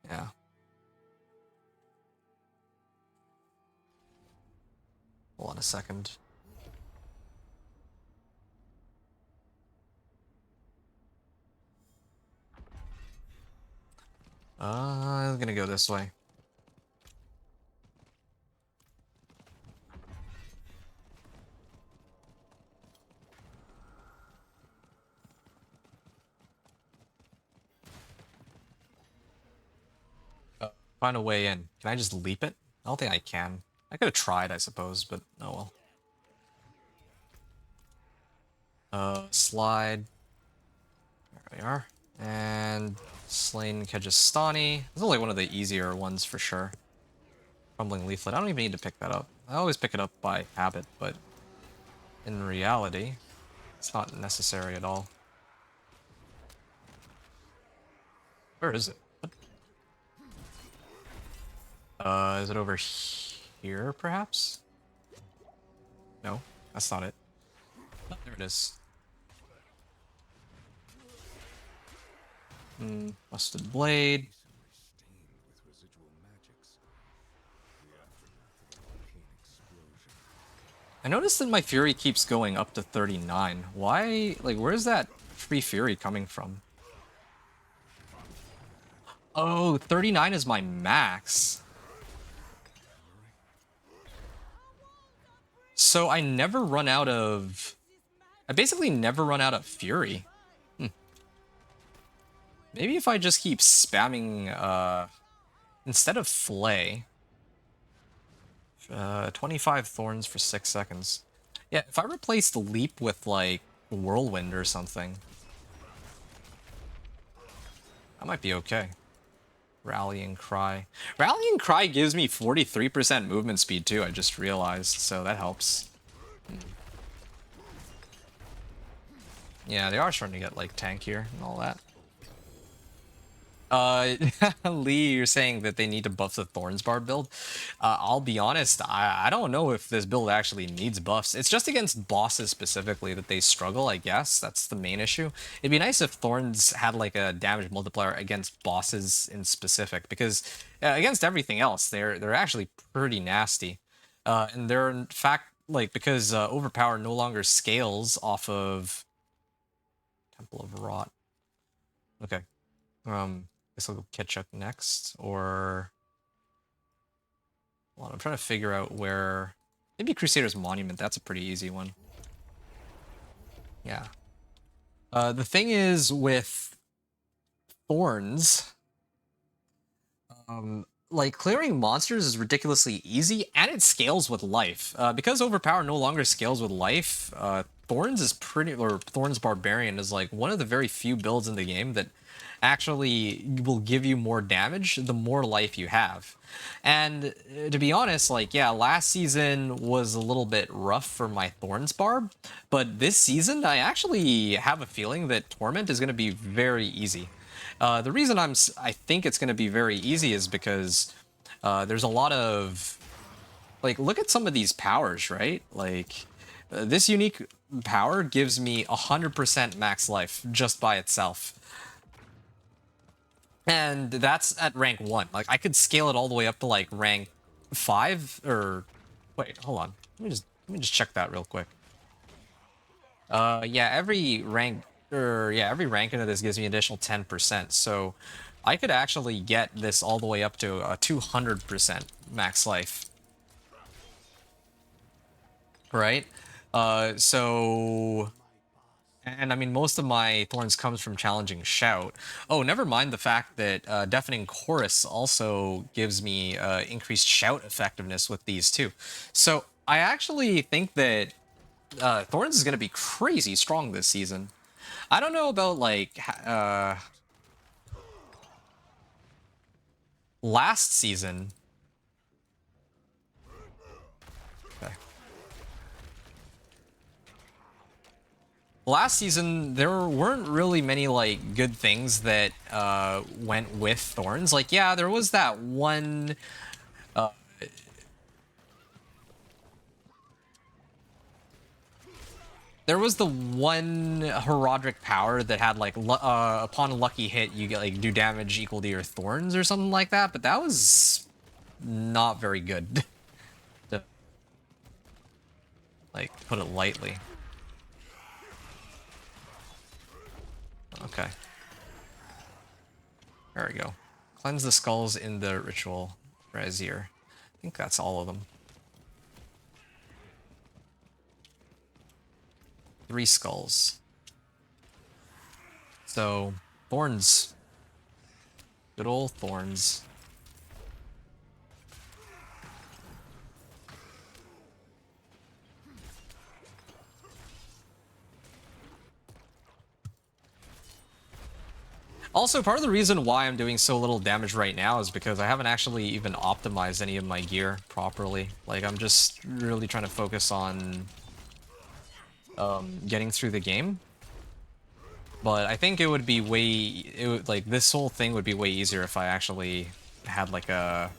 Yeah. Hold on a second. I'm gonna go this way. Find a way in. Can I just leap it? I don't think I can. I could have tried, I suppose, but oh well. Slide. There we are. And Slain Kyrgyzstani. This is only one of the easier ones for sure. Crumbling Leaflet. I don't even need to pick that up. I always pick it up by habit, but in reality, it's not necessary at all. Where is it? Is it over here, perhaps? No, that's not it. Oh, there it is. Busted Blade. I noticed that my Fury keeps going up to 39. Why? Like, where's that free Fury coming from? Oh, 39 is my max. So I never run out of... I basically never run out of Fury. Maybe if I just keep spamming, instead of Flay... 25 thorns for 6 seconds. Yeah, if I replace the leap with, like, whirlwind or something, I might be okay. Rallying Cry. Rallying Cry gives me 43% movement speed too, I just realized, so that helps. Yeah, they are starting to get, like, tankier and all that. Lee, you're saying that they need to buff the Thorns Barb build. I'll be honest, I don't know if this build actually needs buffs. It's just against bosses specifically that they struggle, I guess. That's the main issue. It'd be nice if Thorns had like a damage multiplier against bosses in specific, because against everything else, they're actually pretty nasty. And they're in fact, like, because Overpower no longer scales off of Temple of Rot. Okay. Guess I'll go Ketchup next, or... Hold on, I'm trying to figure out where... Maybe Crusader's Monument, that's a pretty easy one. Yeah. The thing is with Thorns, like, clearing monsters is ridiculously easy, and it scales with life. Because Overpower no longer scales with life, Thorns is pretty... Or Thorns Barbarian is, like, one of the very few builds in the game that actually will give you more damage the more life you have. And to be honest, like, yeah, last season was a little bit rough for my Thorns Barb, but this season I actually have a feeling that Torment is going to be very easy. The reason I think it's going to be very easy is because there's a lot of, like, look at some of these powers, right? Like, this unique power gives me 100% max life just by itself. And that's at rank 1. Like, I could scale it all the way up to, like, rank 5, or... Wait, hold on. Let me just check that real quick. Yeah, every rank... every rank into this gives me an additional 10%, so I could actually get this all the way up to a 200% max life. Right? So... And I mean, most of my thorns comes from challenging shout. Oh, never mind the fact that deafening chorus also gives me increased shout effectiveness with these too. So I actually think that Thorns is going to be crazy strong this season. I don't know about, like, last season. Okay. Last season, there weren't really many, like, good things that went with Thorns. Like, yeah, there was that one... There was the one Herodic power that had, like, upon a lucky hit, you get, like, do damage equal to your Thorns or something like that, but that was not very good. To, like, put it lightly. Okay. There we go. Cleanse the skulls in the ritual brazier. I think that's all of them. 3 skulls. So, Thorns. Good old Thorns. Also, part of the reason why I'm doing so little damage right now is because I haven't actually even optimized any of my gear properly. Like, I'm just really trying to focus on getting through the game. But I think it would be like, this whole thing would be way easier if I actually had, like, a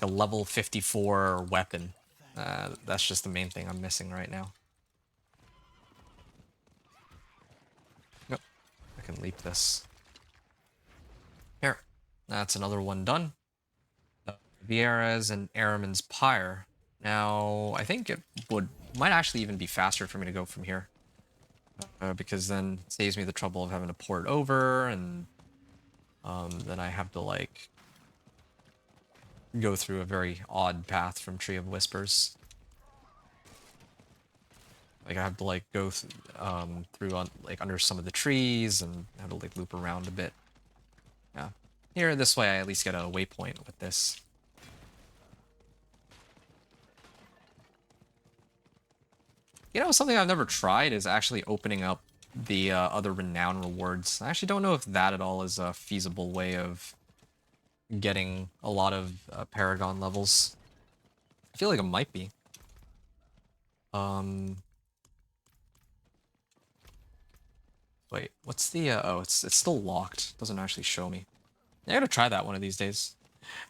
level 54 weapon. That's just the main thing I'm missing right now. Yep, I can leap this. Here, that's another one done. Vieira's and Aramin's Pyre. Now, I think it might actually even be faster for me to go from here. Because then it saves me the trouble of having to port over, and then I have to, like, go through a very odd path from Tree of Whispers. Like, I have to, like, go through on, like, under some of the trees, and have to, like, loop around a bit. Yeah. Here, this way I at least get a waypoint with this. You know, something I've never tried is actually opening up the other renown rewards. I actually don't know if that at all is a feasible way of getting a lot of Paragon levels. I feel like it might be. Wait, what's the, oh, it's still locked. Doesn't actually show me. I gotta try that one of these days.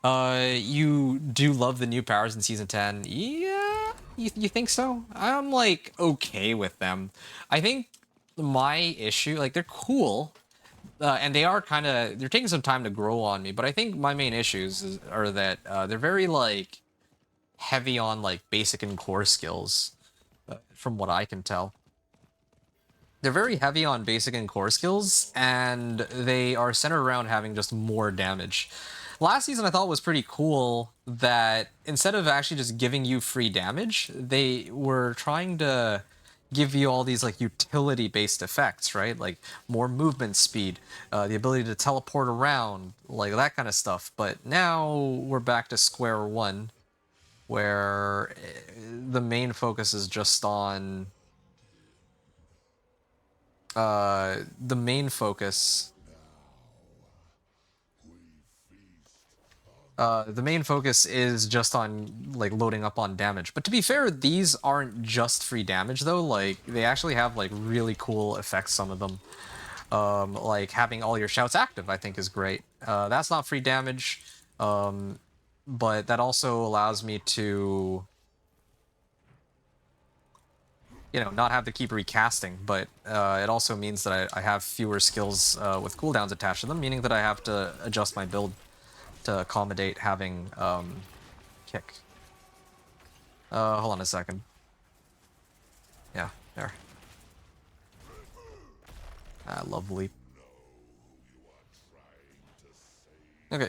You do love the new powers in Season 10? Yeah? You think so? I'm, like, okay with them. I think my issue, like, they're cool, and they are kind of, they're taking some time to grow on me, but I think my main issues are that they're very, like, heavy on, like, basic and core skills, from what I can tell. They're very heavy on basic and core skills, and they are centered around having just more damage. Last season I thought was pretty cool that instead of actually just giving you free damage, they were trying to give you all these like utility-based effects, right? Like more movement speed, the ability to teleport around, like that kind of stuff. But now we're back to square one, where the main focus is just on the main focus is just on like loading up on damage. But to be fair, these aren't just free damage though. Like they actually have like really cool effects, some of them. Like having all your shouts active I think is great. That's not free damage, but that also allows me to, you know, not have to keep recasting, but it also means that I have fewer skills with cooldowns attached to them, meaning that I have to adjust my build to accommodate having kick. Hold on a second. Yeah, there. Ah, love leap. Okay.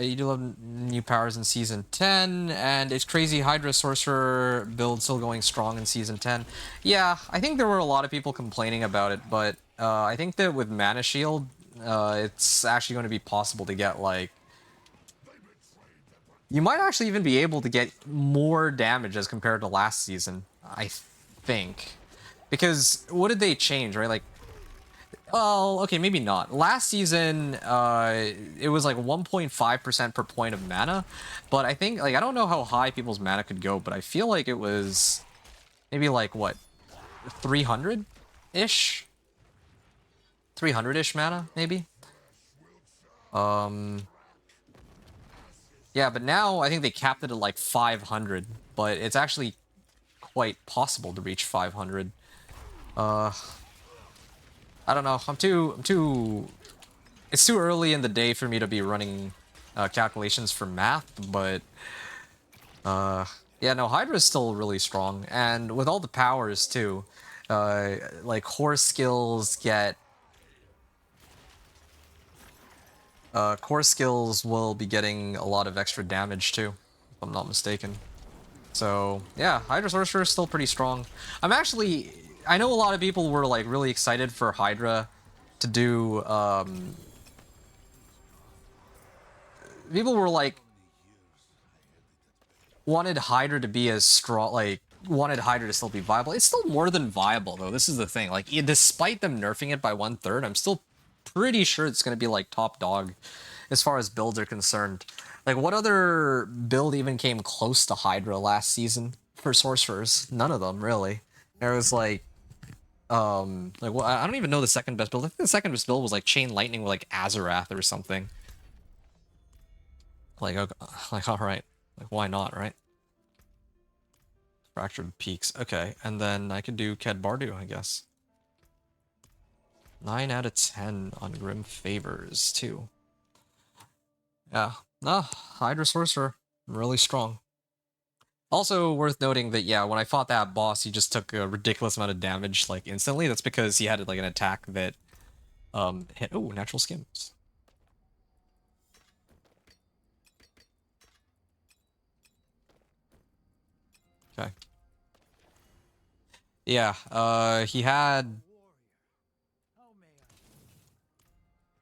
You do love new powers in Season 10, and it's crazy Hydra Sorcerer build still going strong in Season 10. Yeah, I think there were a lot of people complaining about it, but I think that with Mana Shield, it's actually going to be possible to get, like... You might actually even be able to get more damage as compared to last season, I think. Because, what did they change, right? Like, well, okay, maybe not. Last season, it was like 1.5% per point of mana, but I think, like, I don't know how high people's mana could go, but I feel like it was maybe like, what, 300-ish? 300-ish mana, maybe? Yeah, but now I think they capped it at like 500, but it's actually quite possible to reach 500. I don't know. It's too early in the day for me to be running calculations for math, but yeah, no, Hydra's still really strong, and with all the powers too, like core skills will be getting a lot of extra damage too, if I'm not mistaken. So yeah, Hydra Sorcerer is still pretty strong. I know a lot of people were like really excited for Hydra to do, people were like, wanted Hydra to be as strong, like, wanted Hydra to still be viable. It's still more than viable though, this is the thing. Like, despite them nerfing it by 1/3, I'm still pretty sure it's gonna be like top dog as far as builds are concerned. Like, what other build even came close to Hydra last season for sorcerers? None of them, really. There was like, well, I don't even know the second best build. I think the second best build was like Chain Lightning with like Azarath or something. Like, okay, like, all right, like, why not, right? Fractured Peaks, okay, and then I could do Ked Bardu, I guess. 9 out of 10 on Grim Favors, too. Yeah, Hydra Sorcerer, really strong. Also worth noting that, yeah, when I fought that boss, he just took a ridiculous amount of damage, like, instantly. That's because he had, like, an attack that, hit... Oh, Natural Skims. Okay. Yeah, he had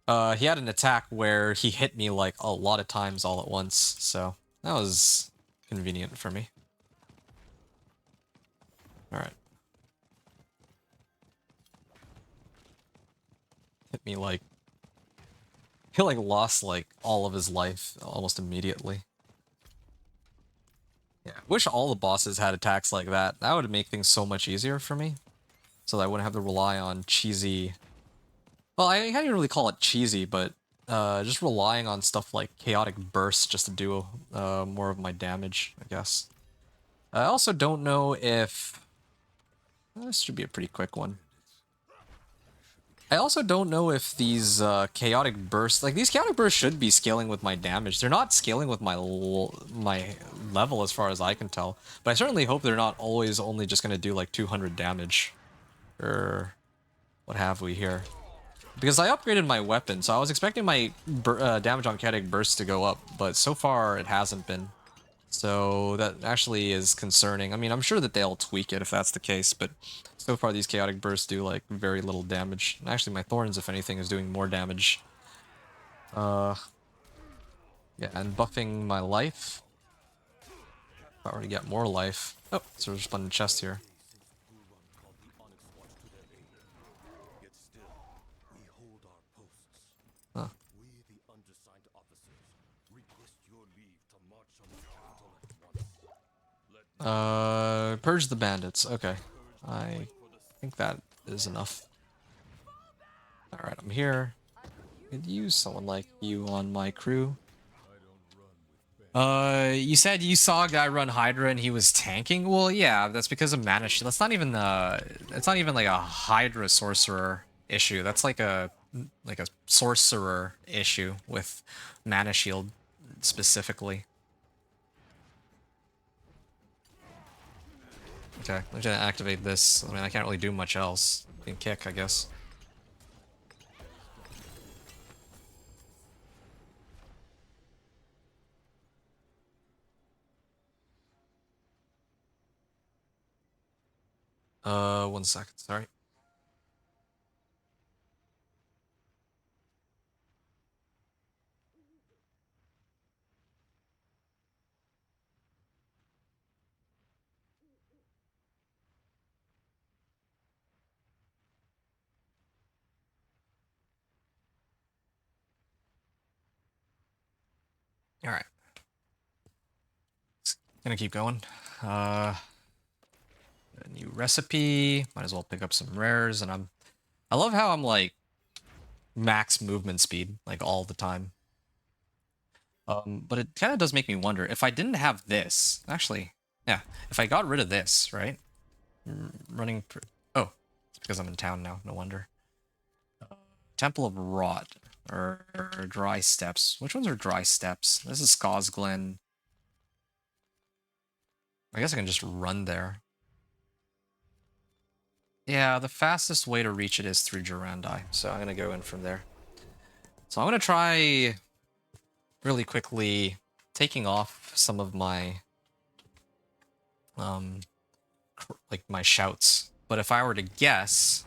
an attack where he hit me, like, a lot of times all at once, so that was convenient for me. Alright. Hit me like... He like lost like all of his life almost immediately. Yeah, wish all the bosses had attacks like that. That would make things so much easier for me. So that I wouldn't have to rely on cheesy... Well, I can't even really call it cheesy, but just relying on stuff like chaotic bursts just to do more of my damage, I guess. I also don't know if... This should be a pretty quick one. I also don't know if these chaotic bursts... Like, these chaotic bursts should be scaling with my damage. They're not scaling with my level as far as I can tell. But I certainly hope they're not always only just going to do like 200 damage. Or what have we here. Because I upgraded my weapon, so I was expecting my damage on chaotic bursts to go up. But so far, it hasn't been. So that actually is concerning. I mean, I'm sure that they'll tweak it if that's the case, but so far these chaotic bursts do like very little damage. Actually, my thorns, if anything, is doing more damage. Yeah, and buffing my life. If I were to get more life. Oh, so there's a chest here. Huh. Purge the bandits. Okay. I think that is enough. Alright, I'm here. Could use someone like you on my crew. You said you saw a guy run Hydra and he was tanking? Well, yeah, that's because of mana shield. That's not even it's not even like a Hydra sorcerer issue. That's like a sorcerer issue with mana shield specifically. Okay, I'm gonna activate this. I mean, I can't really do much else. I can kick, I guess. One second, sorry. Alright. Gonna keep going. A new recipe. Might as well pick up some rares, and I love how I'm like max movement speed, like all the time. But it kind of does make me wonder, if I didn't have this, actually, yeah, if I got rid of this, right? Oh, it's because I'm in town now, no wonder. Temple of Rot, or Dry Steps. Which ones are Dry Steps? This is Skaz Glen. I guess I can just run there. Yeah, the fastest way to reach it is through Durandai, so I'm gonna go in from there. So I'm gonna try really quickly taking off some of my like my shouts. But if I were to guess,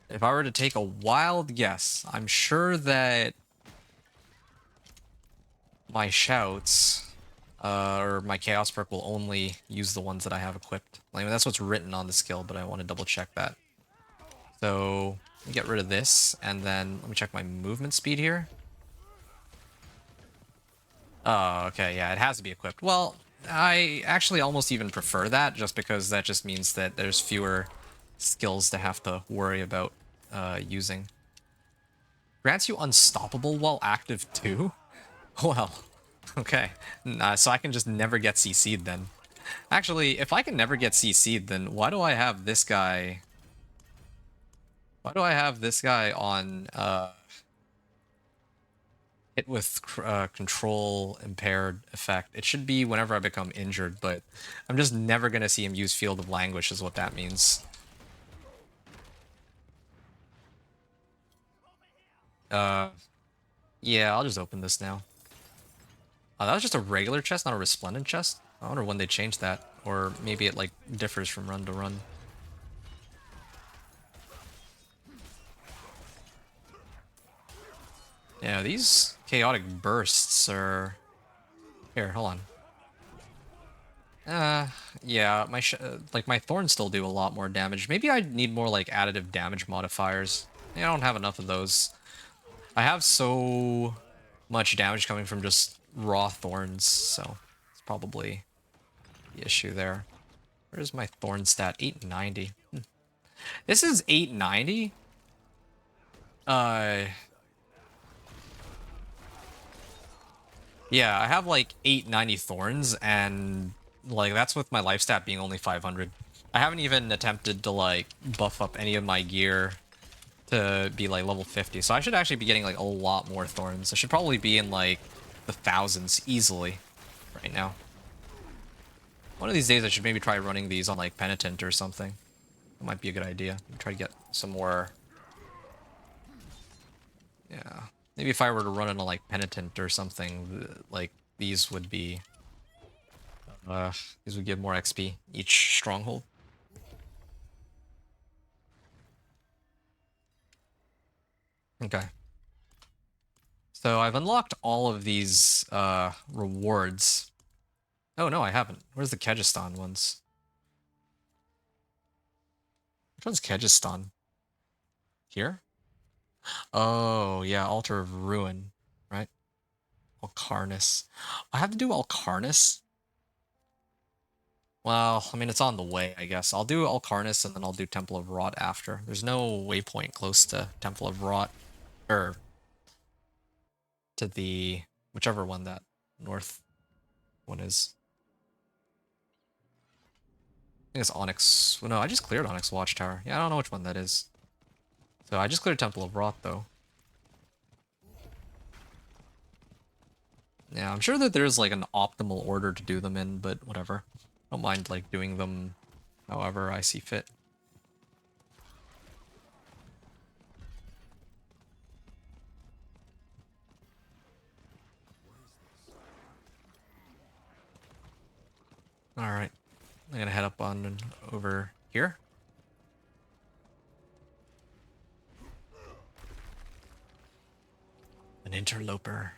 if I were to take a wild guess, I'm sure that my shouts or my chaos perk will only use the ones that I have equipped. Like, that's what's written on the skill, but I want to double check that. So let me get rid of this, and then let me check my movement speed here. Oh, okay, yeah, it has to be equipped. Well, I actually almost even prefer that, just because that just means that there's fewer skills to have to worry about using. Grants you unstoppable while active too? Well, okay. So I can just never get CC'd then. Actually, if I can never get CC'd, then why do I have this guy... Why do I have this guy on hit with control impaired effect? It should be whenever I become injured, but I'm just never going to see him use Field of Languish is what that means. Yeah, I'll just open this now. Oh, that was just a regular chest, not a resplendent chest? I wonder when they changed that, or maybe it like differs from run to run. Yeah, these chaotic bursts are... Here, hold on. Yeah, like my thorns still do a lot more damage. Maybe I need more like additive damage modifiers. Yeah, I don't have enough of those. I have so much damage coming from just raw thorns, so it's probably the issue there. Where's my thorn stat? 890. This is 890? Uh, yeah, I have like 890 thorns, and like that's with my life stat being only 500. I haven't even attempted to like buff up any of my gear to be like level 50, so I should actually be getting like a lot more thorns. I should probably be in like the thousands easily right now. One of these days I should maybe try running these on like Penitent or something. That might be a good idea. Try to get some more. Yeah. Maybe if I were to run it on like Penitent or something, like these would be these would give more XP each stronghold. Okay. So I've unlocked all of these rewards. Oh no, I haven't. Where's the Kyrgyzstan ones? Which one's Kyrgyzstan? Here? Oh, yeah, Altar of Ruin, right? Alcarnus. I have to do Alcarnus? Well, I mean, it's on the way, I guess. I'll do Alcarnus and then I'll do Temple of Rot after. There's no waypoint close to Temple of Rot. Or to the... whichever one that north one is. I think it's Onyx. Well, no, I just cleared Onyx Watchtower. Yeah, I don't know which one that is. So I just cleared Temple of Rot, though. Yeah, I'm sure that there's like an optimal order to do them in, but whatever. I don't mind like doing them however I see fit. Alright. I'm gonna head up on over here. An interloper.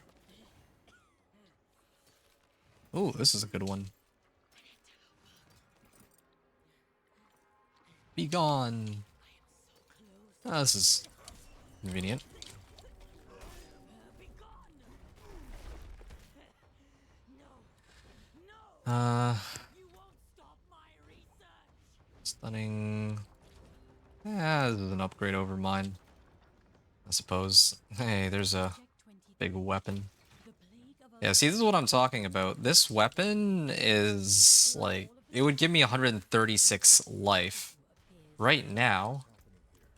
Ooh, this is a good one. Be gone. Oh, this is convenient. Stunning. Yeah, this is an upgrade over mine, I suppose. Hey, there's a big weapon. Yeah, see, this is what I'm talking about. This weapon is, like, it would give me 136 life. Right now,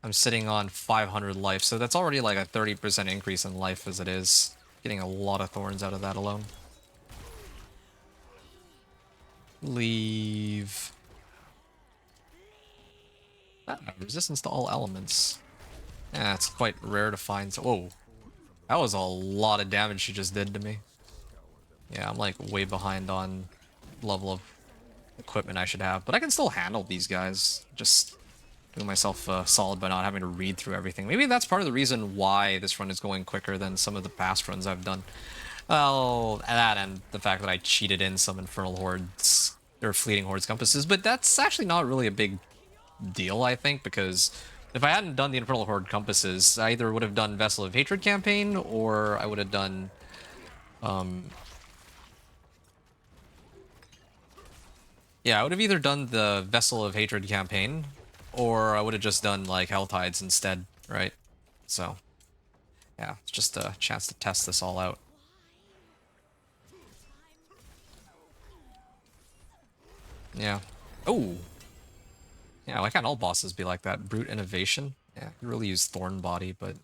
I'm sitting on 500 life, so that's already like a 30% increase in life as it is. Getting a lot of thorns out of that alone. Leave. Ah, resistance to all elements. Yeah, it's quite rare to find. Whoa. That was a lot of damage she just did to me. Yeah, I'm like way behind on level of equipment I should have. But I can still handle these guys. Just doing myself solid by not having to read through everything. Maybe that's part of the reason why this run is going quicker than some of the past runs I've done. Well, that and the fact that I cheated in some Infernal Hordes, or Fleeting Hordes compasses. But that's actually not really a big deal, I think, because if I hadn't done the Infernal Horde compasses, I either would have done Vessel of Hatred campaign, or I would have done yeah, I would have either done the Vessel of Hatred campaign, or I would have just done, like, Helltides instead, right? So, yeah, it's just a chance to test this all out. Yeah. Oh! Yeah, why can't all bosses be like that? Brute Innovation? Yeah, you really use Thorn Body, but...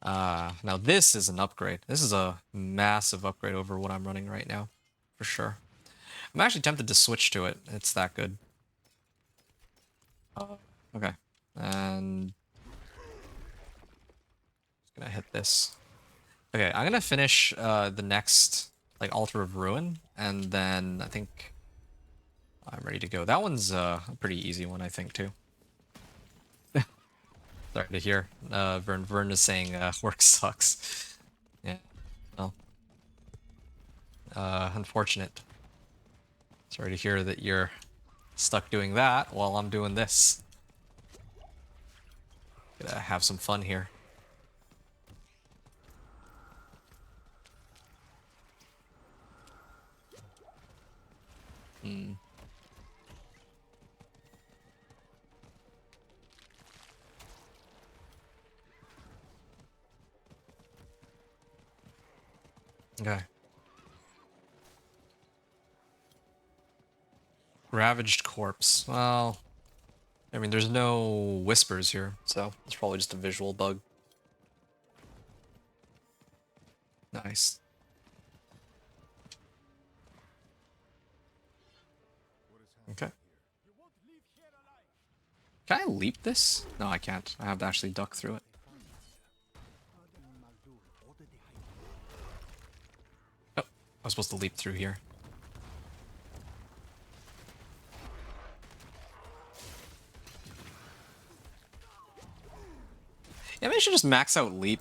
now this is an upgrade. This is a massive upgrade over what I'm running right now, for sure. I'm actually tempted to switch to it. It's that good. Okay. And... just gonna hit this. Okay, I'm gonna finish the next, like, Altar of Ruin, and then I think I'm ready to go. That one's a pretty easy one, I think, too. Sorry to hear. Vern is saying work sucks. Yeah. Well. Unfortunate. Sorry to hear that you're stuck doing that while I'm doing this. Gonna have some fun here. Hmm. Okay. Ravaged corpse. Well, I mean, there's no whispers here, so it's probably just a visual bug. Nice. Okay. Can I leap this? No, I can't. I have to actually duck through it. Oh, I was supposed to leap through here. Yeah, maybe I should just max out leap.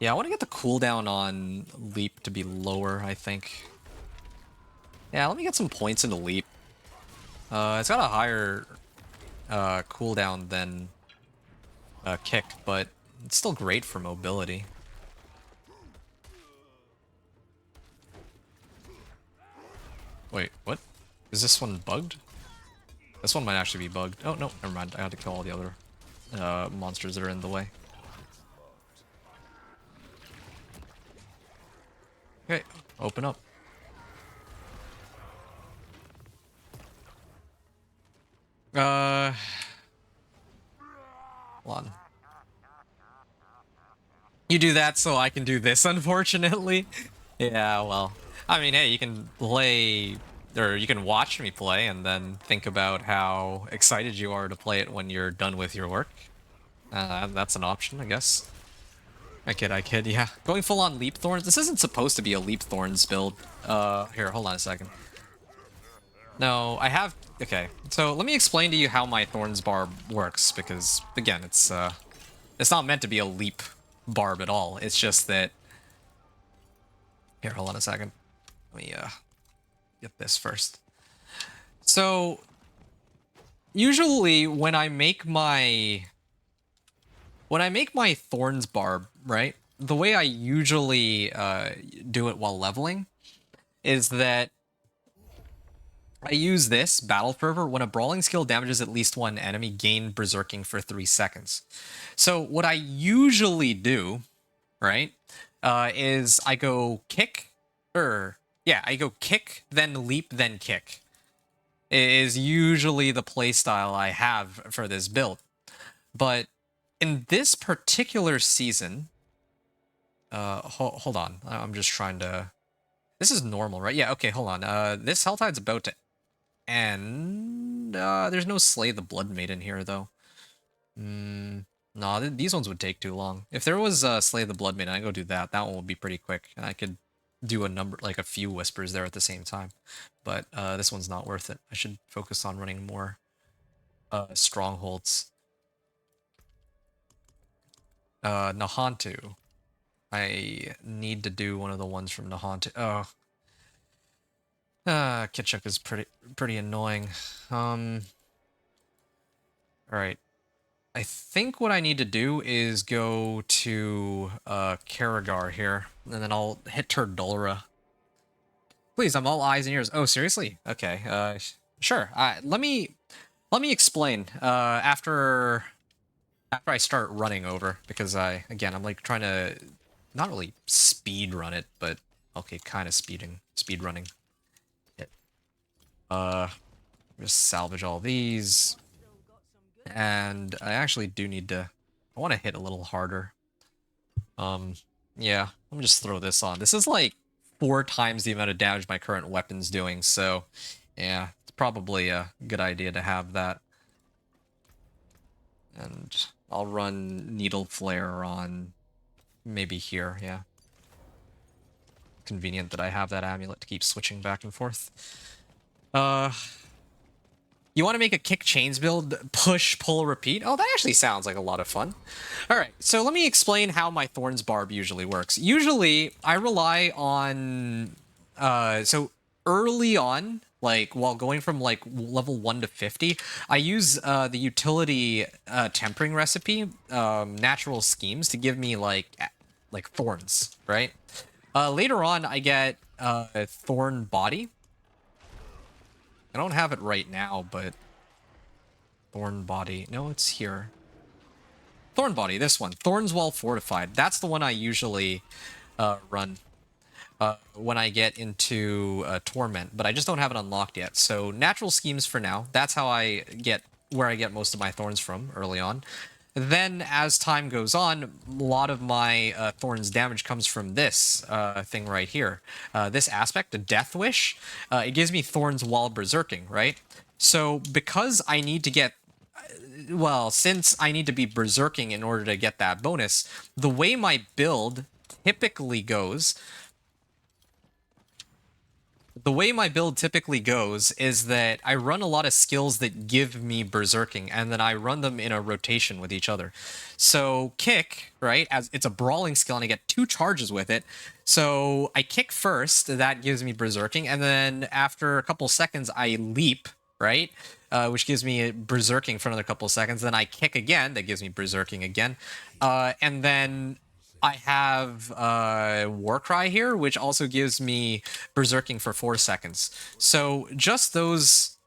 Yeah, I want to get the cooldown on leap to be lower, I think. Yeah, let me get some points into leap. It's got a higher cooldown than kick, but it's still great for mobility. Wait, what? Is this one bugged? This one might actually be bugged. Oh, no, never mind. I had to kill all the other monsters that are in the way. Okay, open up. Hold on. You do that so I can do this, unfortunately. Yeah, well. I mean, hey, you can play, or you can watch me play and then think about how excited you are to play it when you're done with your work. That's an option, I guess. I kid, yeah. Going full on Leap Thorns. This isn't supposed to be a Leap Thorns build. Here, hold on a second. No, I have... Okay, so let me explain to you how my Thorns Barb works, because, again, it's not meant to be a Leap Barb at all. It's just that... Here, hold on a second. Let me, get this first. So, usually, when I make my Thorns Barb, right, the way I usually do it while leveling is that I use this, Battle Fervor, when a brawling skill damages at least one enemy, gain Berserking for 3 seconds. So what I usually do, right, is I go kick, I go kick, then leap, then kick. Is usually the playstyle I have for this build. But in this particular season, hold on, I'm just trying to... This is normal, right? Yeah, okay, hold on. This Helltide's about to end. There's no Slay the Blood Maiden here, though. No, these ones would take too long. If there was Slay the Blood Maiden, I'd go do that. That one would be pretty quick, and I could do a few whispers there at the same time. But this one's not worth it. I should focus on running more strongholds. Nahantu. I need to do one of the ones from Nahantu. Oh. Kitchuk is pretty annoying. Alright. I think what I need to do is go to Karagar here, and then I'll hit Turdulra. Please, I'm all eyes and ears. Oh, seriously? Okay. Sure. Let me explain after I start running over, because I'm like trying to not really speed run it, but okay, kind of speed running. Just salvage all these. And I actually do need to... I want to hit a little harder. Yeah, let me just throw this on. This is like 4 times the amount of damage my current weapon's doing, so... Yeah, it's probably a good idea to have that. And I'll run Needle Flare on... maybe here, yeah. Convenient that I have that amulet to keep switching back and forth. You want to make a kick chains build, push, pull, repeat? Oh, that actually sounds like a lot of fun. All right, so let me explain how my Thorns Barb usually works. Usually, I rely on... so early on, like while going from like level 1 to 50, I use the utility tempering recipe, natural schemes, to give me like thorns, right? Later on, I get thorn body. I don't have it right now, but thorn body. No, it's here. Thorn body, this one. Thorns well fortified. That's the one I usually run when I get into Torment, but I just don't have it unlocked yet. So natural schemes for now. That's how I get where I get most of my thorns from early on. Then as time goes on, a lot of my thorns damage comes from this thing right here. This aspect, the Death Wish, it gives me thorns while berserking, right? So because I need to get well, since I need to be berserking in order to get that bonus, the way my build typically goes is that I run a lot of skills that give me berserking, and then I run them in a rotation with each other. So kick, right, as it's a brawling skill and I get 2 charges with it. So I kick first, that gives me berserking, and then after a couple seconds I leap, right, which gives me berserking for another couple seconds. Then I kick again, that gives me berserking again, and then I have Warcry here, which also gives me berserking for 4 seconds. So just those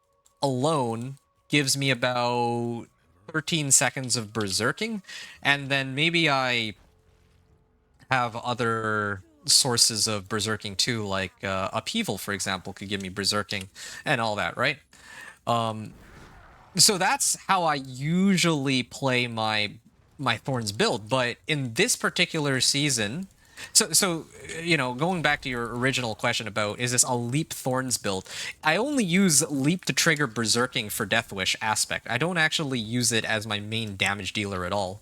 alone gives me about 13 seconds of berserking, and then maybe I have other sources of berserking too, like Upheaval, for example, could give me berserking and all that, right? So that's how I usually play my Thorns build, but in this particular season, so you know, going back to your original question about is this a leap Thorns build, I only use leap to trigger berserking for Death Wish aspect. I don't actually use it as my main damage dealer at all.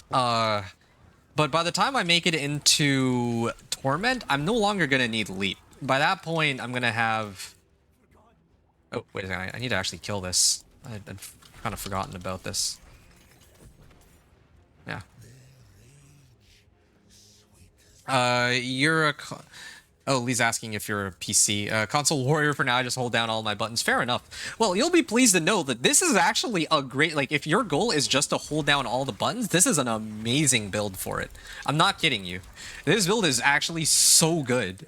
But by the time I make it into Torment, I'm no longer gonna need leap. By that point, I'm gonna have... Oh, wait a second, I need to actually kill this. I'd kind of forgotten about this. Yeah. You're a... Oh, Lee's asking if you're a PC. Console warrior for now, I just hold down all my buttons. Fair enough. Well, you'll be pleased to know that this is actually a great... Like, if your goal is just to hold down all the buttons, this is an amazing build for it. I'm not kidding you. This build is actually so good.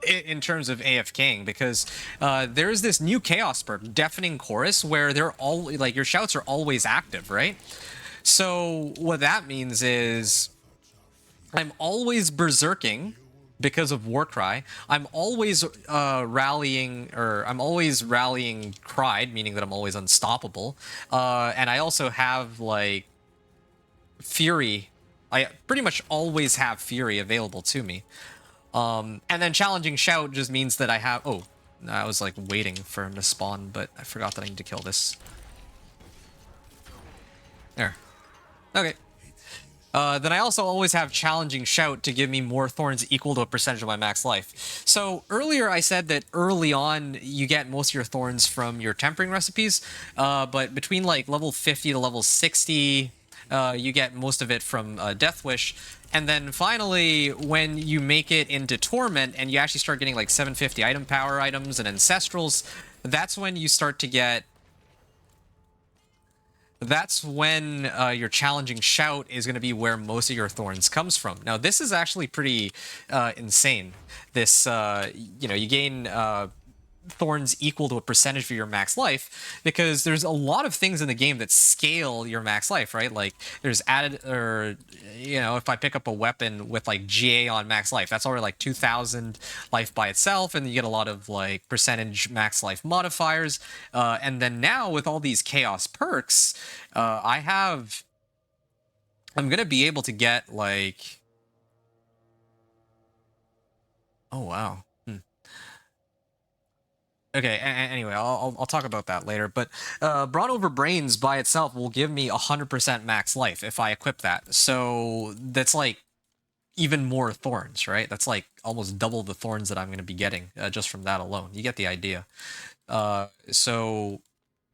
In terms of AFKing, because there's this new chaos perk, Deafening Chorus, where they're all... Like, your shouts are always active, right? So what that means is I'm always berserking because of Warcry. I'm always rallying Cried, meaning that I'm always unstoppable. And I also have like Fury. I pretty much always have Fury available to me. And then Challenging Shout just means that I have... Oh, I was like waiting for him to spawn, but I forgot that I need to kill this. There. Okay. Then I also always have Challenging Shout to give me more thorns equal to a percentage of my max life. So earlier I said that early on you get most of your thorns from your tempering recipes, but between like level 50 to level 60, you get most of it from Death Wish. And then finally, when you make it into Torment and you actually start getting like 750 item power items and Ancestrals, that's when you start to get... That's when your Challenging Shout is going to be where most of your thorns comes from. Now, this is actually pretty insane. This, you know, you gain thorns equal to a percentage of your max life, because there's a lot of things in the game that scale your max life, right? Like there's added, or you know, if I pick up a weapon with like GA on max life, that's already like 2,000 life by itself, and you get a lot of like percentage max life modifiers. And then now with all these chaos perks, I'm gonna be able to get like... Oh wow. Okay, anyway, I'll talk about that later, but Brawn over Brains by itself will give me 100% max life if I equip that. So that's like even more thorns, right? That's like almost double the thorns that I'm going to be getting just from that alone. You get the idea. So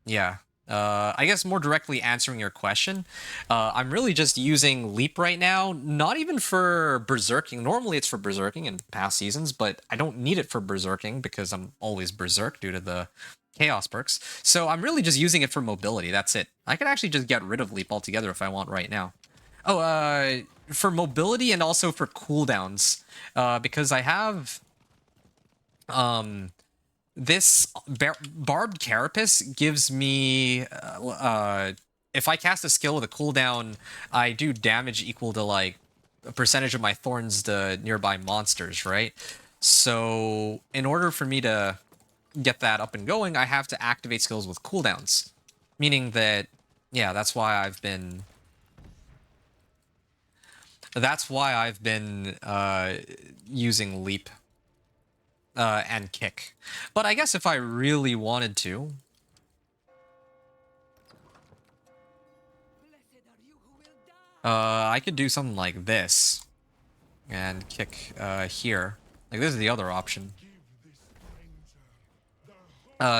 yeah. I guess more directly answering your question, I'm really just using Leap right now, not even for Berserking. Normally it's for Berserking in past seasons, but I don't need it for Berserking because I'm always Berserk due to the Chaos perks. So I'm really just using it for mobility, that's it. I could actually just get rid of Leap altogether if I want right now. Oh, for mobility and also for cooldowns, because I have... this Barbed Carapace gives me, if I cast a skill with a cooldown, I do damage equal to like a percentage of my thorns to nearby monsters, right? So in order for me to get that up and going, I have to activate skills with cooldowns, meaning that, yeah, that's why I've been using Leap and Kick. But I guess if I really wanted to, I could do something like this and Kick here. Like, this is the other option.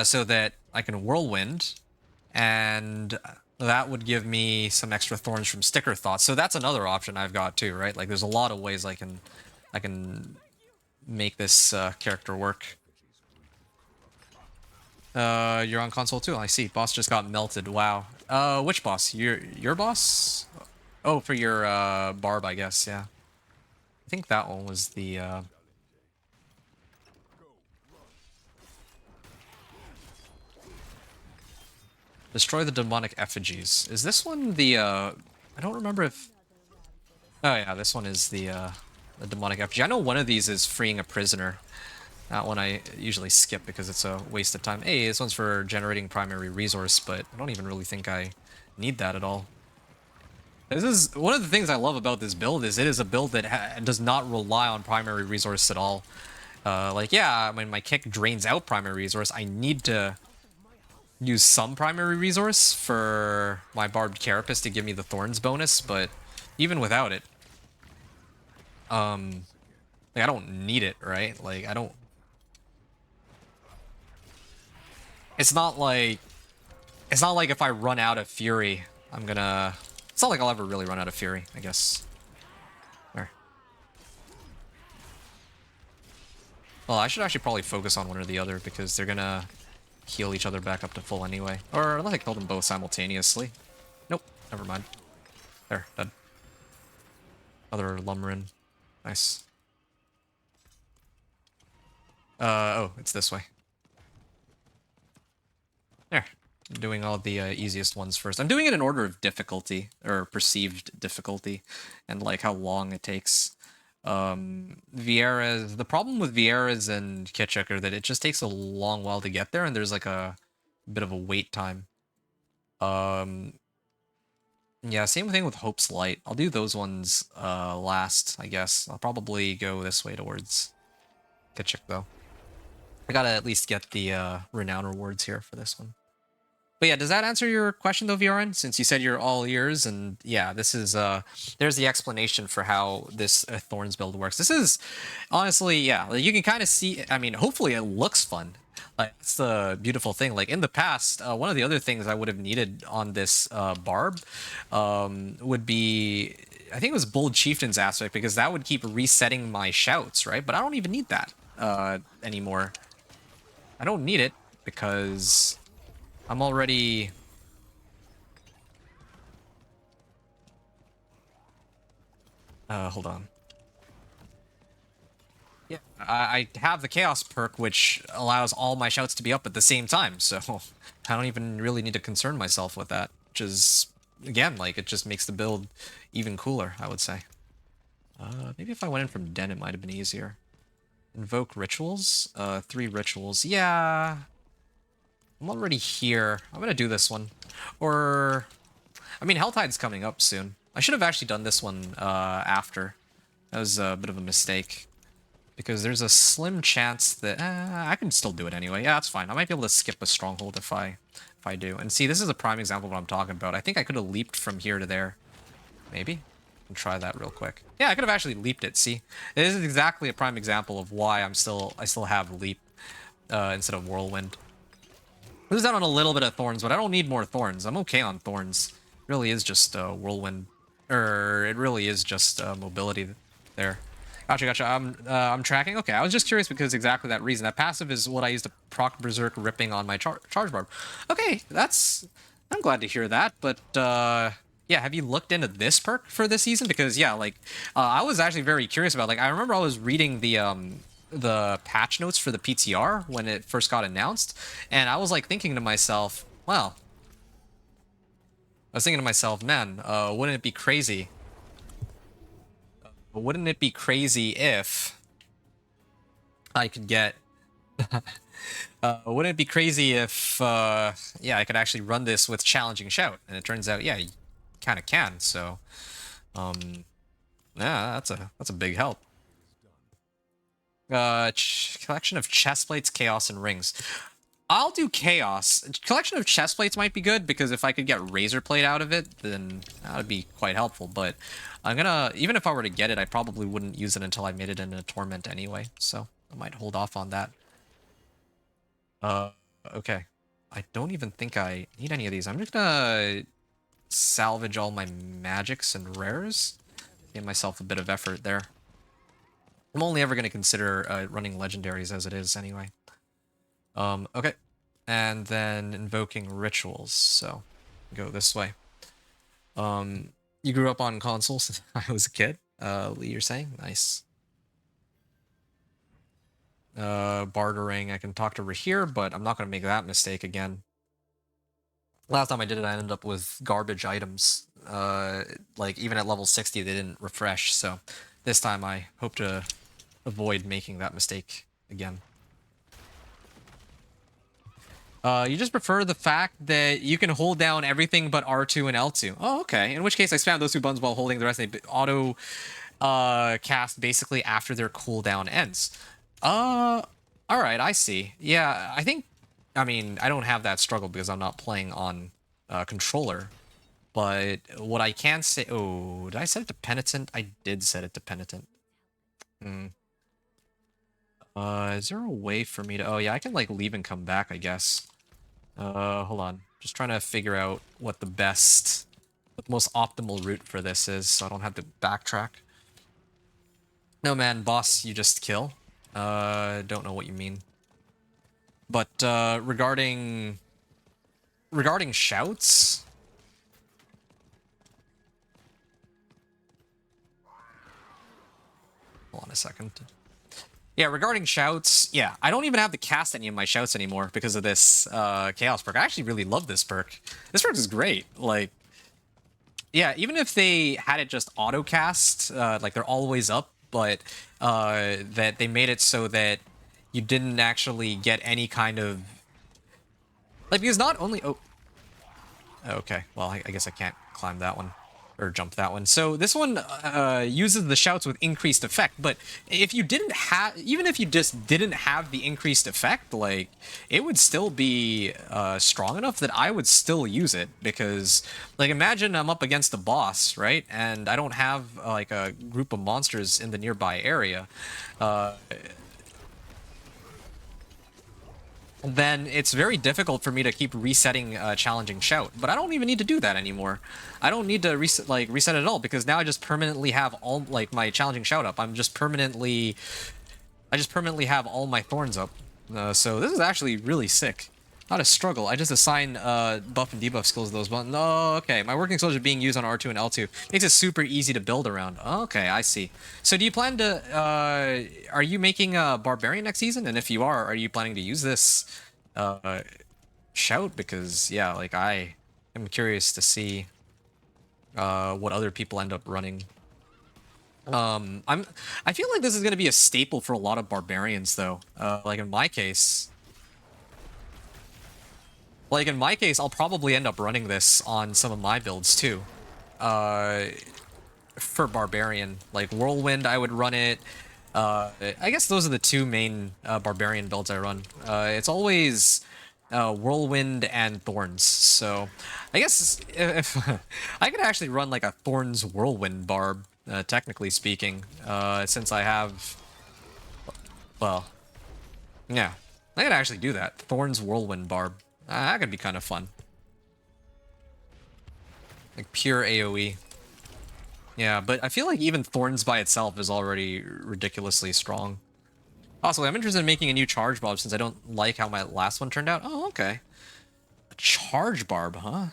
So that I can Whirlwind, and that would give me some extra thorns from Sticker Thoughts. So that's another option I've got too, right? Like, there's a lot of ways I can make this character work. You're on console too. I see. Boss just got melted. Wow. Which boss? Your boss? Oh, for your Barb, I guess. Yeah. I think that one was the. Destroy the demonic effigies. Is this one the? I don't remember if. Oh yeah, this one is the demonic effigy. I know one of these is freeing a prisoner. That one I usually skip because it's a waste of time. Hey, this one's for generating primary resource, but I don't even really think I need that at all. This is one of the things I love about this build is it is a build that does not rely on primary resource at all. Like, yeah, when my kick drains out primary resource, I need to use some primary resource for my Barbed Carapace to give me the Thorns bonus, but even without it, like, I don't need it, right? Like, I don't... It's not like if I run out of Fury, I'm gonna... It's not like I'll ever really run out of Fury, I guess. There. Well, I should actually probably focus on one or the other because they're gonna heal each other back up to full anyway. Or unless I kill them both simultaneously. Nope, never mind. There, dead. Other Lumrin. Nice. Oh, it's this way. There. I'm doing all the easiest ones first. I'm doing it in order of difficulty, or perceived difficulty, and like how long it takes. Vieira's... The problem with Vieira's and Kitchuk are that it just takes a long while to get there, and there's like a bit of a wait time. Yeah, same thing with Hope's Light. I'll do those ones last, I guess. I'll probably go this way towards Kitchuk, though. I gotta at least get the renown rewards here for this one. But yeah, does that answer your question though, Viorin? Since you said you're all ears, and yeah, this is there's the explanation for how this Thorns build works. This is honestly, yeah, like, you can kind of see. I mean, hopefully it looks fun. Like, that's the beautiful thing. Like, in the past, one of the other things I would have needed on this Barb would be, I think it was Bold Chieftain's aspect, because that would keep resetting my shouts, right? But I don't even need that anymore. I don't need it because I'm already... hold on. Yeah, I have the Chaos perk, which allows all my shouts to be up at the same time, so I don't even really need to concern myself with that, which is, again, like, it just makes the build even cooler, I would say. Maybe if I went in from Den, it might have been easier. Invoke rituals? 3 rituals. Yeah, I'm already here. I'm gonna do this one. Or... I mean, Helltide's coming up soon. I should have actually done this one after. That was a bit of a mistake. Because there's a slim chance that... I can still do it anyway. Yeah, that's fine. I might be able to skip a Stronghold if I do. And see, this is a prime example of what I'm talking about. I think I could have leaped from here to there. Maybe? try that real quick. Yeah, I could have actually leaped it. See, this is exactly a prime example of why I still have leap instead of whirlwind. Lose out on a little bit of thorns, but I don't need more thorns. I'm okay on thorns. It really is just whirlwind, or it really is just mobility there. Gotcha. I'm tracking. Okay, I was just curious because exactly that reason. That passive is what I use to proc berserk ripping on my charge barb. Okay, I'm glad to hear that. But yeah, have you looked into this perk for this season? Because yeah, like I was actually very curious about. Like I remember I was reading the patch notes for the PTR when it first got announced, and I was like thinking to myself, wow. I was thinking to myself, man, wouldn't it be crazy? Wouldn't it be crazy if I could get... wouldn't it be crazy if, yeah, I could actually run this with Challenging Shout? And it turns out, yeah, you kind of can, so... yeah, that's a big help. Collection of chest plates, chaos, and rings. I'll do chaos. Collection of chest plates might be good, because if I could get razor plate out of it, then that would be quite helpful. But I'm gonna, even if I were to get it, I probably wouldn't use it until I made it into torment anyway. So I might hold off on that. Okay. I don't even think I need any of these. I'm just gonna salvage all my magics and rares. Give myself a bit of effort there. I'm only ever gonna consider running legendaries as it is anyway. Okay. And then invoking rituals, so go this way. You grew up on consoles since I was a kid, Lee, you're saying? Nice. Bartering, I can talk to Rahir, but I'm not gonna make that mistake again. Last time I did it, I ended up with garbage items. Like, even at level 60, they didn't refresh, so this time I hope to avoid making that mistake again. You just prefer the fact that you can hold down everything but R2 and L2. Oh, okay. In which case, I spam those two buttons while holding the rest. They auto cast basically after their cooldown ends. All right, I see. Yeah, I mean, I don't have that struggle because I'm not playing on controller. But what I can say... Oh, did I set it to Penitent? I did set it to Penitent. Is there a way for me to... Oh, yeah, I can, like, leave and come back, I guess. Hold on. Just trying to figure out what the most optimal route for this is, so I don't have to backtrack. No, man, boss, you just kill. Don't know what you mean. But, regarding shouts... Hold on a second. Yeah, regarding shouts, yeah, I don't even have to cast any of my shouts anymore because of this chaos perk. I actually really love this perk. This perk is great. Like, yeah, even if they had it just auto cast, like they're always up, but that they made it so that you didn't actually get any kind of... Like, because not only... Oh, okay, well, I guess I can't climb that one. Or jump that one. So this one uses the shouts with increased effect, but if you didn't have, even if you just didn't have the increased effect, like, it would still be strong enough that I would still use it, because, like, imagine I'm up against a boss, right, and I don't have like a group of monsters in the nearby area. Then it's very difficult for me to keep resetting Challenging Shout. But I don't even need to do that anymore. I don't need to reset it at all, because now I just permanently have all, like, my Challenging Shout up. I just permanently have all my Thorns up. So this is actually really sick. Not a struggle. I just assign buff and debuff skills to those buttons. Oh, okay. My working soldier being used on R2 and L2 makes it super easy to build around. Okay, I see. So do you plan to... are you making a Barbarian next season? And if you are you planning to use this shout? Because, yeah, like, I am curious to see what other people end up running. I feel like this is going to be a staple for a lot of Barbarians, though. Like, in my case... Like, in my case, I'll probably end up running this on some of my builds, too. For Barbarian. Like, Whirlwind, I would run it. I guess those are the two main Barbarian builds I run. It's always Whirlwind and Thorns. So I guess if I could actually run like a Thorns Whirlwind Barb, technically speaking, since I have, well, yeah, I could actually do that. Thorns Whirlwind Barb. That could be kind of fun. Like pure AoE. Yeah, but I feel like even Thorns by itself is already ridiculously strong. Also, I'm interested in making a new charge barb since I don't like how my last one turned out. Oh, okay. A charge barb, huh?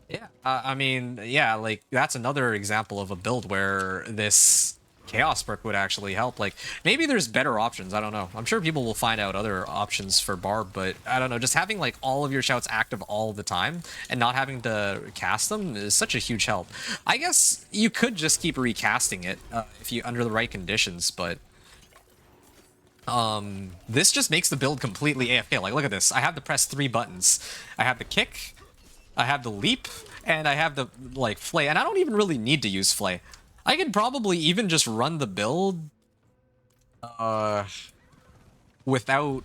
Yeah. I mean, yeah, like, that's another example of a build where this Chaos perk would actually help. Like, maybe there's better options, I don't know. I'm sure people will find out other options for Barb, but I don't know, just having, like, all of your shouts active all the time and not having to cast them is such a huge help. I guess you could just keep recasting it if you under the right conditions, but this just makes the build completely AFK. Like, look at this. I have to press 3 buttons. I have the kick, I have the leap, and I have the, like, flay. And I don't even really need to use flay. I could probably even just run the build without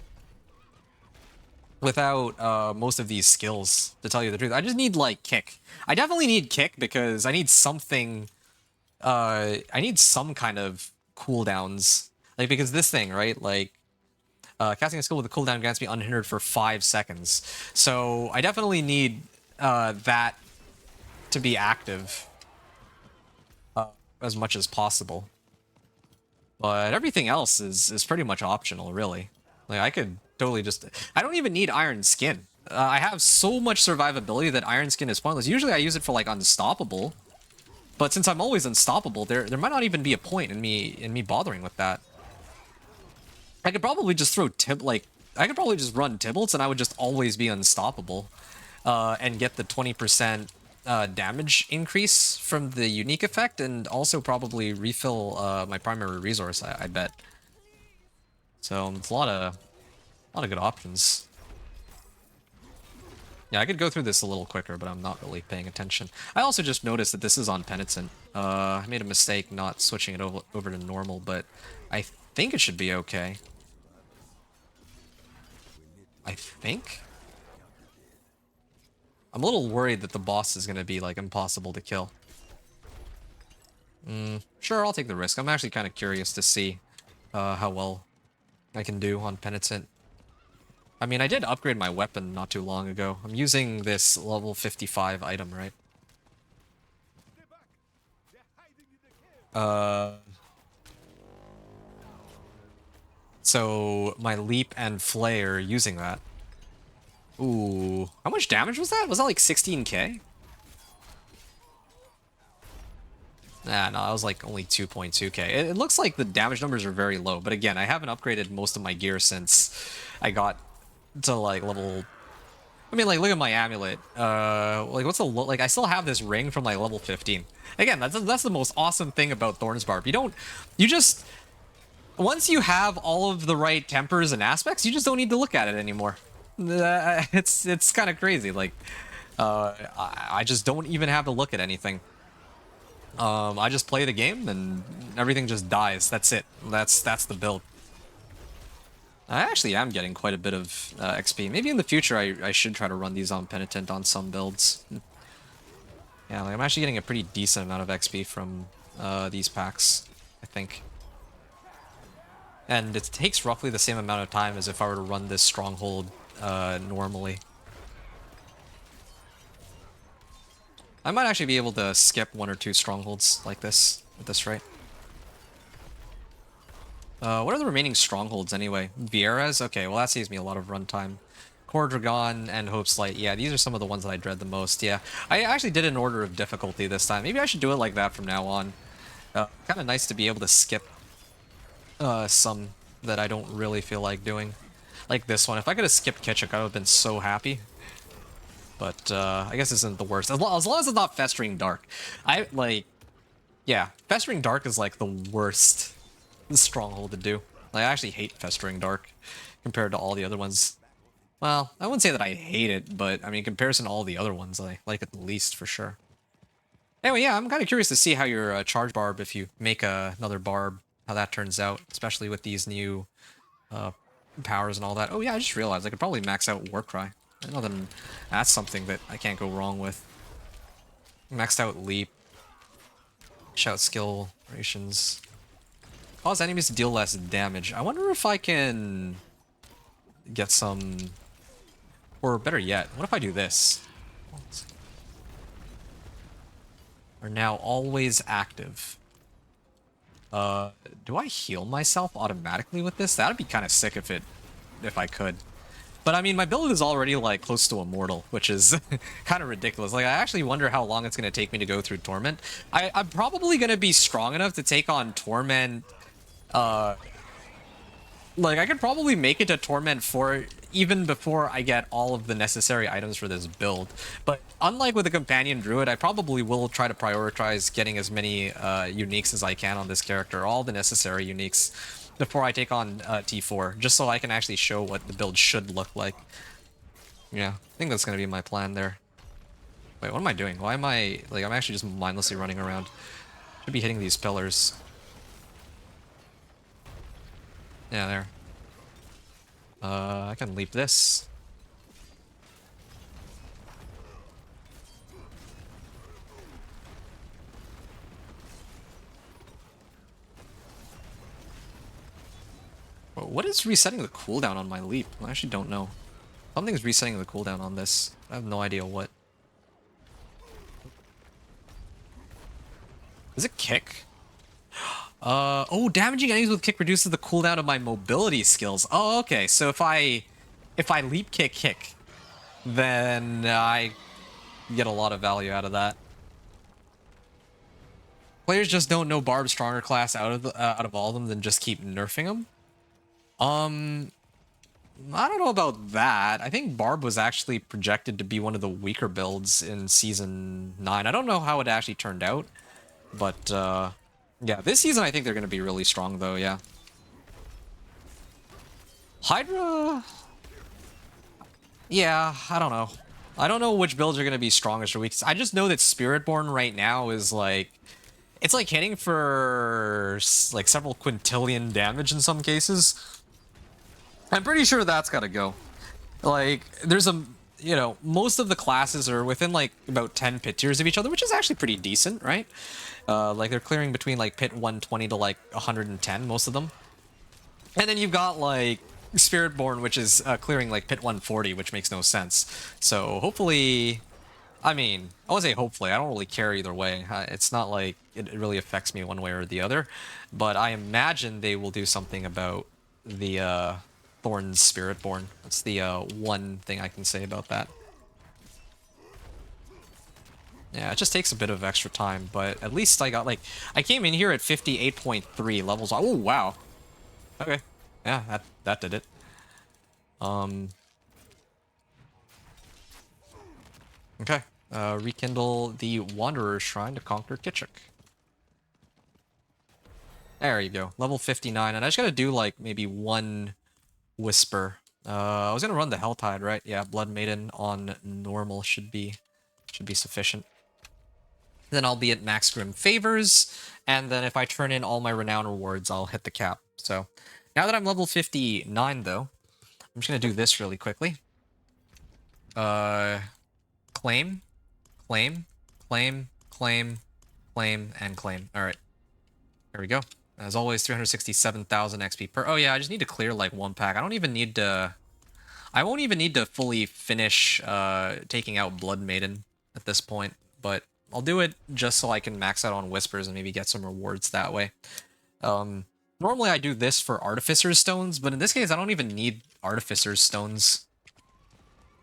most of these skills, to tell you the truth. I just need, like, kick. I definitely need kick because I need something, I need some kind of cooldowns. Like, because this thing, right, like, casting a skill with a cooldown grants me unhindered for 5 seconds. So I definitely need that to be active as much as possible. But everything else is pretty much optional, really. Like, I could totally just... I don't even need Iron Skin. I have so much survivability that Iron Skin is pointless. Usually I use it for, like, Unstoppable. But since I'm always unstoppable, there might not even be a point in me bothering with that. I could probably just throw I could probably just run Tibbles and I would just always be unstoppable. And get the 20% damage increase from the unique effect, and also probably refill my primary resource, I bet. So it's a lot of good options. Yeah, I could go through this a little quicker, but I'm not really paying attention. I also just noticed that this is on Penitent. I made a mistake not switching it over to normal, but I think it should be okay. I think? I'm a little worried that the boss is going to be, like, impossible to kill. Sure, I'll take the risk. I'm actually kind of curious to see how well I can do on Penitent. I mean, I did upgrade my weapon not too long ago. I'm using this level 55 item, right? So my leap and flay are using that. Ooh, how much damage was that? Was that like 16k? Nah, no, that was like only 2.2k. It looks like the damage numbers are very low, but again, I haven't upgraded most of my gear since I got to, like, level... I mean, like, look at my amulet. Like, what's the... Like, I still have this ring from, like, level 15. Again, that's the most awesome thing about Thorns Barb. You just... Once you have all of the right tempers and aspects, you just don't need to look at it anymore. It's kind of crazy. Like, I just don't even have to look at anything. I just play the game and everything just dies. That's it. That's the build. I actually am getting quite a bit of XP. Maybe in the future I should try to run these on Penitent on some builds. Yeah, like, I'm actually getting a pretty decent amount of XP from these packs, I think. And it takes roughly the same amount of time as if I were to run this stronghold normally. I might actually be able to skip 1 or 2 strongholds like this at this rate. What are the remaining strongholds anyway? Vieira's? Okay, well that saves me a lot of runtime. Core Dragon and Hope's Light. Yeah, these are some of the ones that I dread the most. Yeah, I actually did an order of difficulty this time. Maybe I should do it like that from now on. Kind of nice to be able to skip some that I don't really feel like doing. Like this one. If I could have skipped Kitchuk, I would have been so happy. But I guess this isn't the worst. As long as it's not Festering Dark. Yeah, Festering Dark is like the worst stronghold to do. Like, I actually hate Festering Dark compared to all the other ones. Well, I wouldn't say that I hate it, but I mean, in comparison to all the other ones, I like it the least for sure. Anyway, yeah, I'm kind of curious to see how your charge barb, if you make another barb, how that turns out, especially with these new powers and all that. Oh yeah, I just realized I could probably max out Warcry. I know then that's something that I can't go wrong with. Maxed out Leap. Shout skill rations. Cause enemies to deal less damage. I wonder if I can get some... Or better yet, what if I do this? Are now always active. Do I heal myself automatically with this? That'd be kind of sick if I could. But I mean, my build is already like close to immortal, which is kind of ridiculous. Like, I actually wonder how long it's going to take me to go through Torment. I'm probably going to be strong enough to take on Torment. Like, I could probably make it to Torment 4 even before I get all of the necessary items for this build. But unlike with a Companion Druid, I probably will try to prioritize getting as many uniques as I can on this character, all the necessary uniques, before I take on T4, just so I can actually show what the build should look like. Yeah, I think that's going to be my plan there. Wait, what am I doing? Why am I... Like, I'm actually just mindlessly running around. Should be hitting these pillars. Yeah, there. I can leap this. What is resetting the cooldown on my leap? I actually don't know. Something's resetting the cooldown on this. I have no idea what. Is it kick? Oh, damaging enemies with kick reduces the cooldown of my mobility skills. Oh, okay. So if I leap kick, then I get a lot of value out of that. Players just don't know Barb's stronger class out of all of them, then just keep nerfing them. I don't know about that. I think Barb was actually projected to be one of the weaker builds in Season 9. I don't know how it actually turned out, but yeah, this season I think they're going to be really strong, though, yeah. Hydra... Yeah, I don't know. I don't know which builds are going to be strongest or weakest. I just know that Spiritborn right now is like... It's like hitting for like several quintillion damage in some cases. I'm pretty sure that's got to go. Like, there's a... You know, most of the classes are within like about 10 pit tiers of each other, which is actually pretty decent, right? Like, they're clearing between like pit 120 to like 110, most of them. And then you've got like Spiritborn, which is clearing like pit 140, which makes no sense. So hopefully, I mean, I would say hopefully, I don't really care either way. It's not like it really affects me one way or the other, but I imagine they will do something about the Thorns Spiritborn. That's the one thing I can say about that. Yeah, it just takes a bit of extra time, but at least I got like... I came in here at 58.3 levels. Oh, wow. Okay. Yeah, that did it. Okay. Rekindle the Wanderer's Shrine to conquer Kitchuk. There you go. Level 59. And I just gotta do like maybe one Whisper. I was gonna run the Helltide, right? Yeah, Blood Maiden on normal should be sufficient. Then I'll be at max Grim Favors, and then if I turn in all my Renown rewards, I'll hit the cap. So, now that I'm level 59, though, I'm just going to do this really quickly. Claim, claim, claim, claim, claim, and claim. Alright. Here we go. As always, 367,000 XP per... Oh yeah, I just need to clear like one pack. I don't even need to... I won't even need to fully finish taking out Blood Maiden at this point, but... I'll do it just so I can max out on Whispers and maybe get some rewards that way. Normally I do this for Artificer's Stones, but in this case I don't even need Artificer's Stones.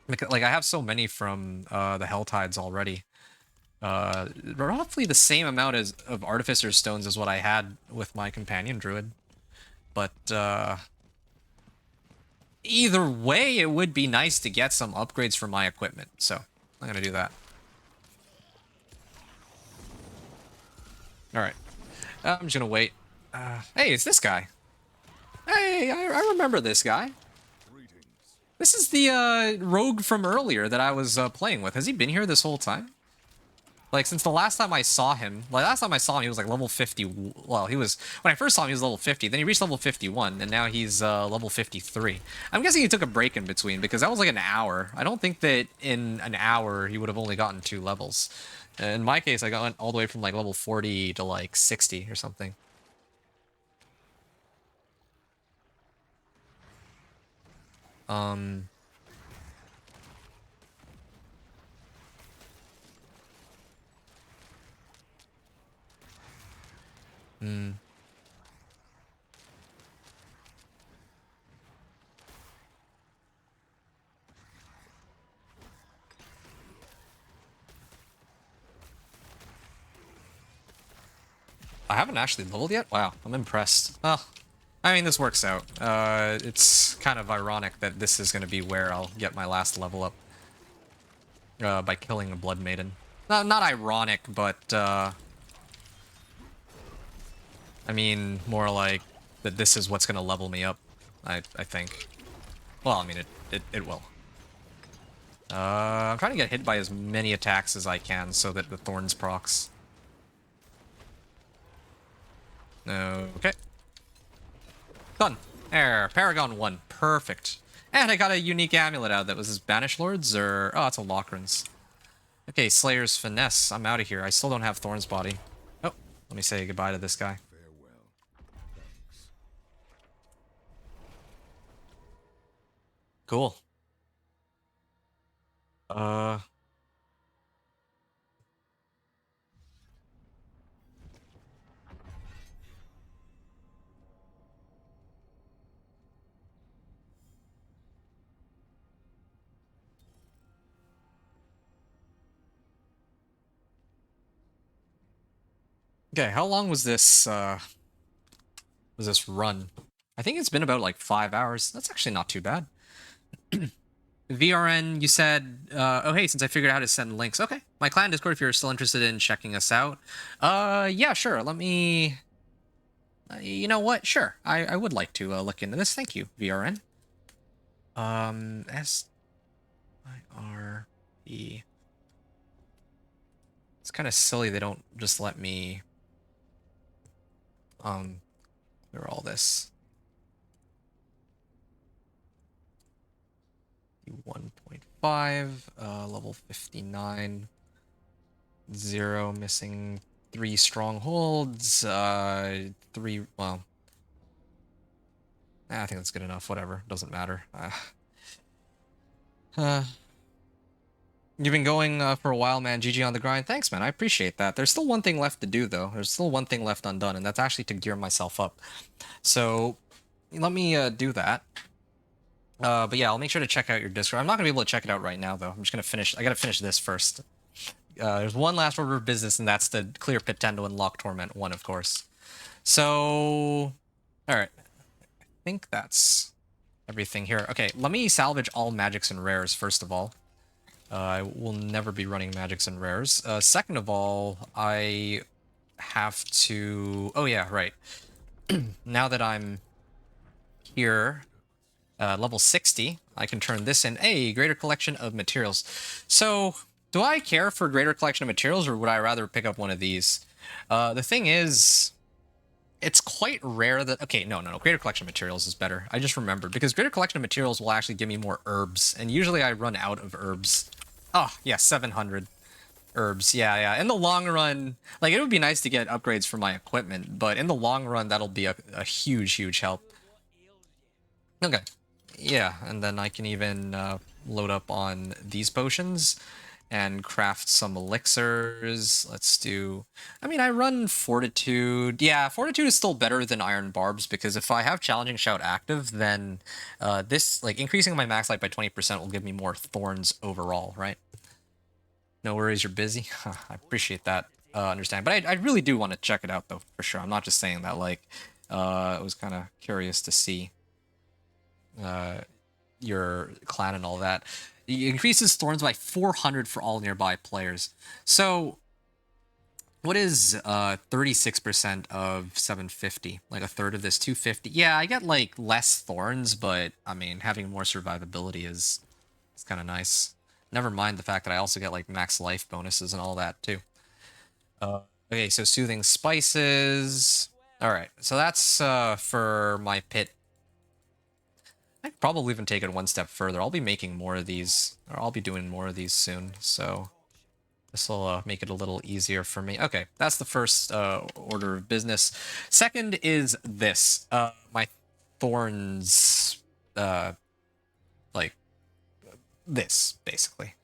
Like, I have so many from the Helltides already. Roughly the same amount of Artificer's Stones as what I had with my Companion Druid. But, either way, it would be nice to get some upgrades for my equipment, so I'm gonna do that. Alright. I'm just gonna wait. Hey, it's this guy. Hey, I remember this guy. This is the rogue from earlier that I was playing with. Has he been here this whole time? Like, since the last time I saw him, he was like level 50. Well, when I first saw him, he was level 50. Then he reached level 51, and now he's level 53. I'm guessing he took a break in between because that was like an hour. I don't think that in an hour he would have only gotten 2 levels. In my case, I got all the way from like level 40 to like 60 or something. I haven't actually leveled yet? Wow, I'm impressed. Well, I mean, this works out. It's kind of ironic that this is going to be where I'll get my last level up. By killing a Blood Maiden. Not ironic, but, I mean, more like that this is what's going to level me up, I think. Well, I mean, it will. I'm trying to get hit by as many attacks as I can so that the Thorns procs. Okay. Done. There, Paragon 1. Perfect. And I got a unique amulet out. That was his Banish Lords, or... Oh, it's a Lockrans. Okay, Slayer's Finesse. I'm out of here. I still don't have Thorn's body. Oh, let me say goodbye to this guy. Farewell. Thanks. Cool. Okay, how long was this run? I think it's been about like 5 hours. That's actually not too bad. VRN, you said, oh hey, since I figured out how to send links. Okay, my clan Discord if you're still interested in checking us out. Yeah, sure, let me... you know what? Sure, I would like to look into this. Thank you, VRN. S-I-R-E... It's kind of silly they don't just let me... Where all this? 1.5, level 59, 0, missing 3 strongholds, 3, well, I think that's good enough, whatever, doesn't matter. You've been going for a while, man. GG on the grind. Thanks, man. I appreciate that. There's still one thing left to do, though. There's still one thing left undone, and that's actually to gear myself up. So, let me do that. But yeah, I'll make sure to check out your Discord. I'm not going to be able to check it out right now, though. I'm just going to finish... I got to finish this first. There's one last order of business, and that's to clear Pit 10 to unlock Torment 1, of course. So... Alright. I think that's everything here. Okay, let me salvage all magics and rares, first of all. I will never be running magics and rares. Second of all, I have to... Oh yeah, right. Now that I'm here, level 60, I can turn this in. Hey, greater collection of materials. So, do I care for greater collection of materials, or would I rather pick up one of these? The thing is... It's quite rare that... Okay, no. Greater collection of materials is better. I just remembered, because greater collection of materials will actually give me more herbs, and usually I run out of herbs. Oh, yeah, 700 herbs. Yeah. In the long run, like, it would be nice to get upgrades for my equipment, but in the long run, that'll be a huge, huge help. Okay. Yeah, and then I can even load up on these potions and craft some elixirs. Let's do... I mean, I run Fortitude. Yeah, Fortitude is still better than Iron Barbs, because if I have Challenging Shout active, then this, like, increasing my max life by 20% will give me more Thorns overall, right? No worries, you're busy. I appreciate that understanding. But I really do want to check it out, though, for sure. I'm not just saying that, like, I was kind of curious to see your clan and all that. It increases Thorns by 400 for all nearby players. So, what is 36% of 750? Like a third of this, 250? Yeah, I get like less Thorns, but I mean, having more survivability is kind of nice. Never mind the fact that I also get like max life bonuses and all that too. Okay, so soothing spices. All right, so that's for my pit. I could probably even take it one step further. I'll be making more of these, or I'll be doing more of these soon. So this will make it a little easier for me. Okay, that's the first order of business. Second is this. My thorns, like this, basically.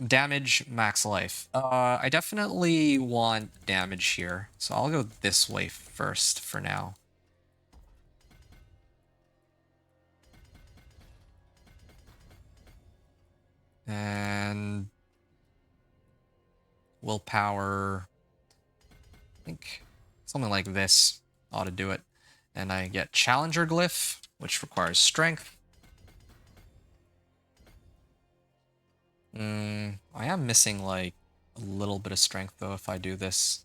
Damage, max life. I definitely want damage here, so I'll go this way first for now. And willpower, I think something like this ought to do it. And I get Challenger Glyph, which requires strength. I am missing like a little bit of strength though if I do this.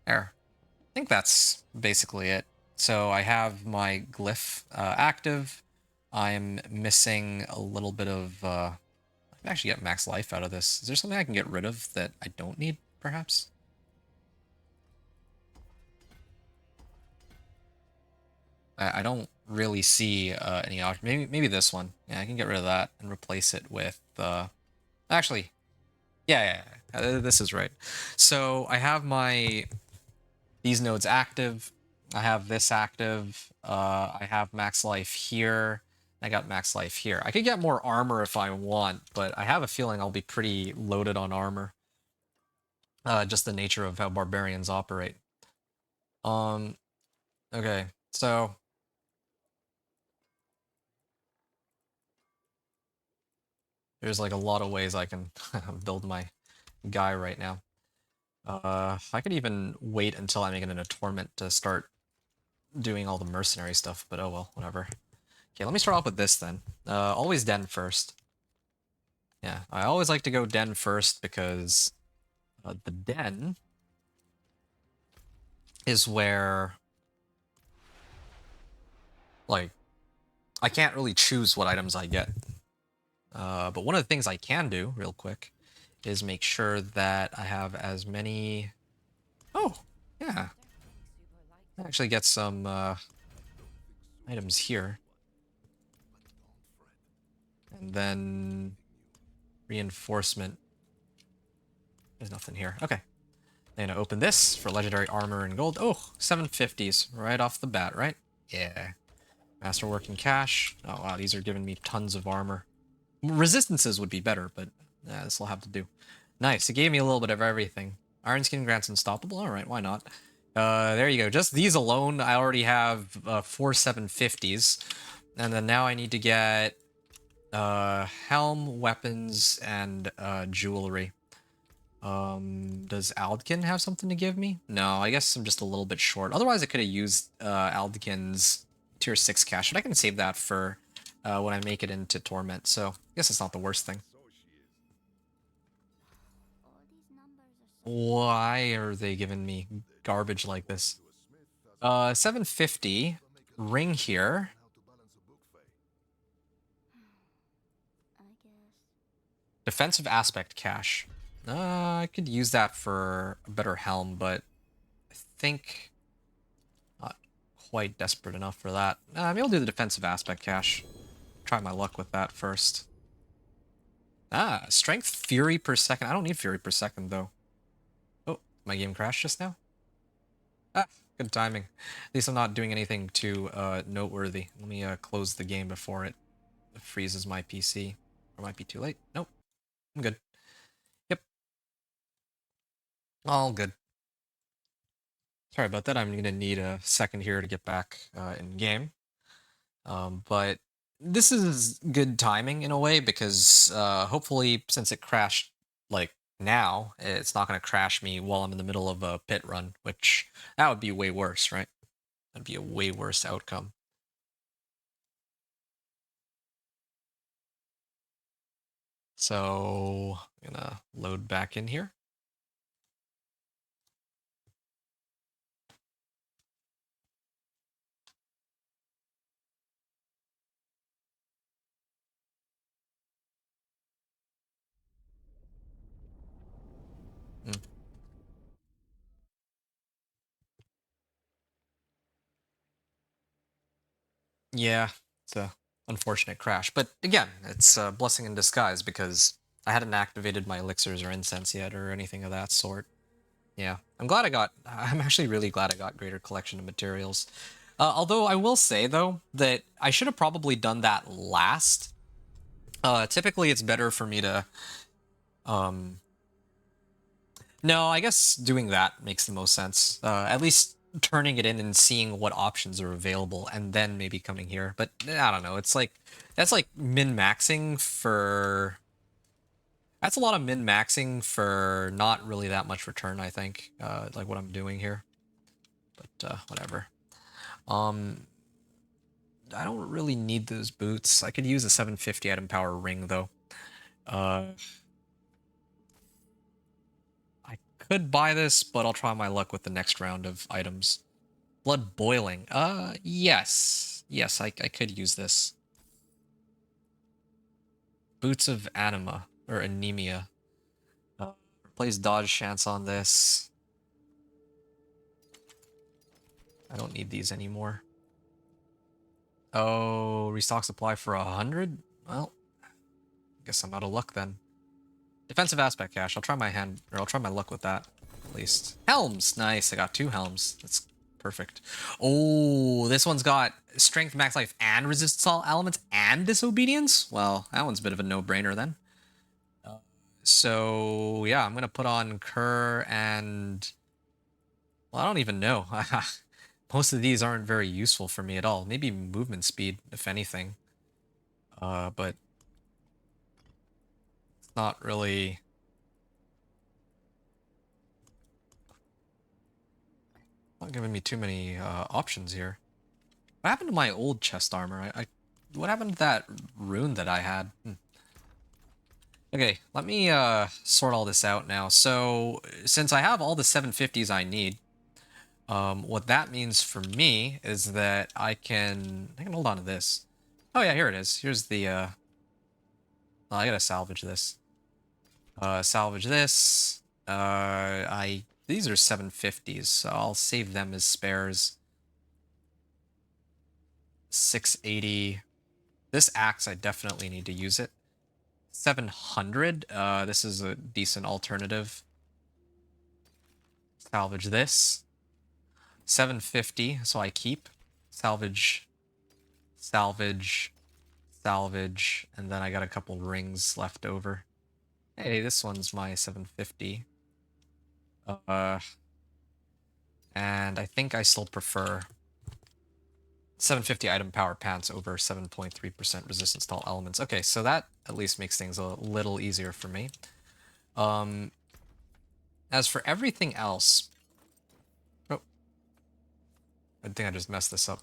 There. I think that's basically it. So I have my glyph active. I'm missing a little bit of... I can actually get max life out of this. Is there something I can get rid of that I don't need, perhaps? I don't really see any option. Maybe this one. Yeah, I can get rid of that and replace it with... Actually, yeah. This is right. So I have these nodes active. I have this active. I have max life here. I got max life here. I could get more armor if I want, but I have a feeling I'll be pretty loaded on armor. Just the nature of how barbarians operate. Okay, so there's like a lot of ways I can build my guy right now. I could even wait until I make it in a torment to start doing all the mercenary stuff, but oh well, whatever. Okay, let me start off with this then. Always den first. Yeah, I always like to go den first because the den is where, like, I can't really choose what items I get. But one of the things I can do, real quick, is make sure that I have as many... Oh, yeah. I actually get some items here. And then reinforcement. There's nothing here. Okay. I'm gonna open this for legendary armor and gold. Oh, 750s right off the bat, right? Yeah. Masterwork and cash. Oh wow, these are giving me tons of armor. Resistances would be better, but this will have to do. Nice, it gave me a little bit of everything. Iron Skin grants unstoppable. Alright, why not? There you go. Just these alone, I already have 4 750s. And then now I need to get helm, weapons, and jewelry. Does Aldkin have something to give me? No, I guess I'm just a little bit short. Otherwise, I could have used Aldkin's tier 6 cash, but I can save that for when I make it into Torment, so I guess it's not the worst thing. Why are they giving me garbage like this? 750, ring here. Defensive aspect cash. I could use that for a better helm, but I think not quite desperate enough for that. Maybe I'll do the defensive aspect cash. Try my luck with that first. Strength fury per second. I don't need fury per second, though. Oh, my game crashed just now? Good timing. At least I'm not doing anything too noteworthy. Let me close the game before it freezes my PC. Or might be too late. Nope. I'm good. Yep. All good. Sorry about that. I'm going to need a second here to get back in game. But this is good timing in a way because hopefully since it crashed like now, it's not going to crash me while I'm in the middle of a pit run, which that would be way worse, right? That'd be a way worse outcome. So I'm going to load back in here. Yeah, it's a unfortunate crash. But again, it's a blessing in disguise because I hadn't activated my elixirs or incense yet or anything of that sort. Yeah, I'm actually really glad I got greater collection of materials. Although I will say, though, that I should have probably done that last. Typically, it's better for me to... No, I guess doing that makes the most sense. At least turning it in and seeing what options are available and then maybe coming here. But I don't know. It's like... That's like min-maxing for... That's a lot of min-maxing for not really that much return, I think. Like what I'm doing here. But whatever. I don't really need those boots. I could use a 750 item power ring, though. I could buy this, but I'll try my luck with the next round of items. Blood boiling. Yes. Yes, I could use this. Boots of anima, or anemia. Replace dodge chance on this. I don't need these anymore. Oh, restock supply for 100? Well, guess I'm out of luck then. Defensive aspect cache. I'll try my hand, or I'll try my luck with that, at least. Helms! Nice, I got 2 helms. That's perfect. Oh, this one's got strength, max life, and resistance to all elements, and disobedience? Well, that one's a bit of a no-brainer then. So, yeah, I'm gonna put on Kerr and... Well, I don't even know. Most of these aren't very useful for me at all. Maybe movement speed, if anything. But... It's not really... Not giving me too many options here. What happened to my old chest armor? What happened to that rune that I had? Okay, let me sort all this out now. So, since I have all the 750s I need, what that means for me is that I can hold on to this. Oh yeah, here it is. Here's the oh, I gotta salvage this. Salvage this. These are 750s, so I'll save them as spares. 680. This axe, I definitely need to use it. 700. This is a decent alternative. Salvage this. 750, so I keep. Salvage. Salvage. Salvage. And then I got a couple rings left over. Hey, this one's my 750. And I think I still prefer 750 item power pants over 7.3% resistance to all elements. Okay, so that at least makes things a little easier for me. As for everything else... Oh. I think I just messed this up.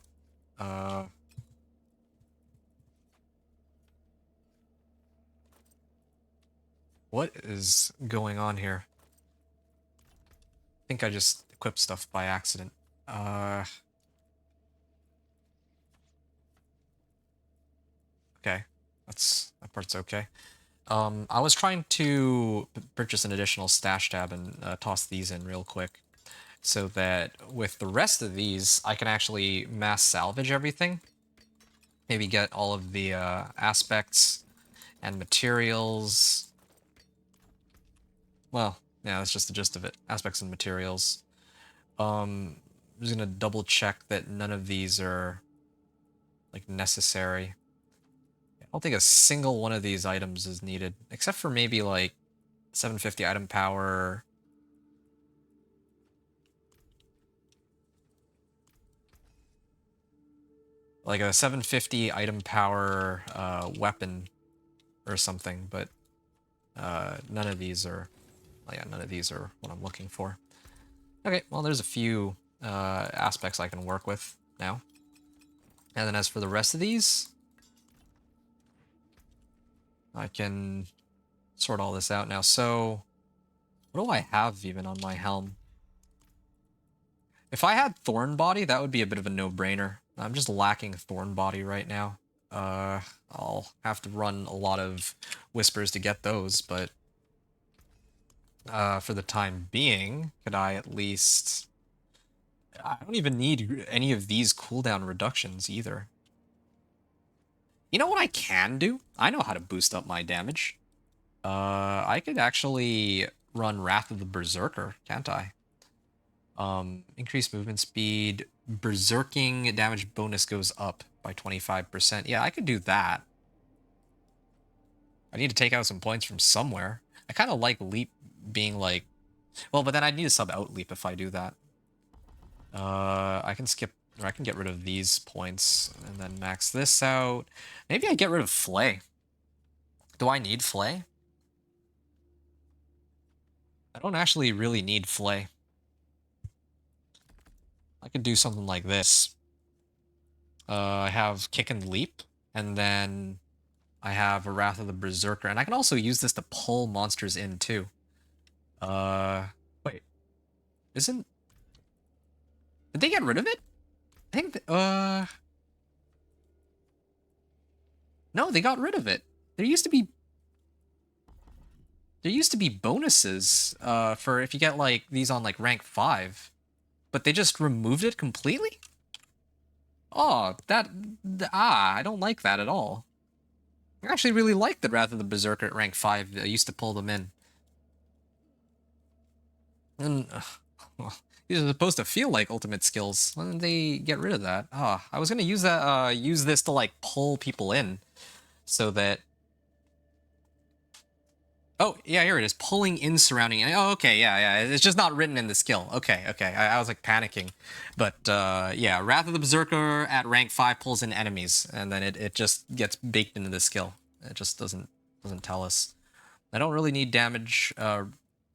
What is going on here? I think I just equipped stuff by accident. Okay, that part's okay. I was trying to purchase an additional stash tab and toss these in real quick, so that with the rest of these, I can actually mass salvage everything. Maybe get all of the aspects and materials. Well, yeah, that's just the gist of it. Aspects and materials. I'm just gonna double check that none of these are like necessary. I don't think a single one of these items is needed, except for maybe like 750 item power. Like a 750 item power weapon or something, but none of these are... Oh yeah, none of these are what I'm looking for. Okay, well, there's a few aspects I can work with now. And then as for the rest of these, I can sort all this out now. So, what do I have even on my helm? If I had Thorn Body, that would be a bit of a no-brainer. I'm just lacking Thorn Body right now. I'll have to run a lot of Whispers to get those, but for the time being, could I at least... I don't even need any of these cooldown reductions either. You know what I can do? I know how to boost up my damage. I could actually run Wrath of the Berserker, can't I? Increased movement speed, berserking damage bonus goes up by 25%. Yeah, I could do that. I need to take out some points from somewhere. I kind of like leap being like, well, but then I'd need to sub out leap if I do that. I can skip, or I can get rid of these points and then max this out. Maybe I get rid of Flay. Do I need Flay? I don't actually really need Flay. I could do something like this. I have Kick and Leap, and then I have a Wrath of the Berserker, and I can also use this to pull monsters in too. Wait, isn't? Did they get rid of it? I think. No, they got rid of it. There used to be. There used to be bonuses for if you get like these on like rank 5, but they just removed it completely. Oh, I don't like that at all. I actually really like the Wrath of the Berserker at rank 5. I used to pull them in. And well, these are supposed to feel like ultimate skills. Why didn't they get rid of that? I was gonna use that use this to like pull people in so that. Oh, yeah, here it is. Pulling in surrounding. Oh, okay, yeah. It's just not written in the skill. Okay. I was like panicking. But yeah, Wrath of the Berserker at rank 5 pulls in enemies, and then it just gets baked into the skill. It just doesn't tell us. I don't really need damage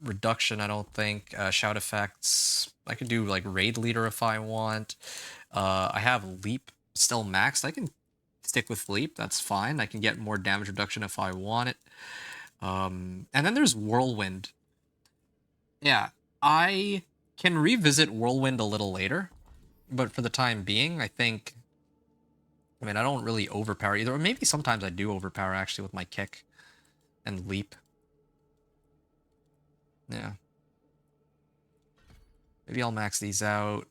reduction, I don't think. Shout effects. I can do like Raid Leader if I want. I have Leap still maxed. I can stick with Leap. That's fine. I can get more damage reduction if I want it. And then there's Whirlwind. Yeah, I can revisit Whirlwind a little later, but for the time being, I think. I mean, I don't really overpower either, or maybe sometimes I do overpower actually with my kick and leap. Yeah. Maybe I'll max these out.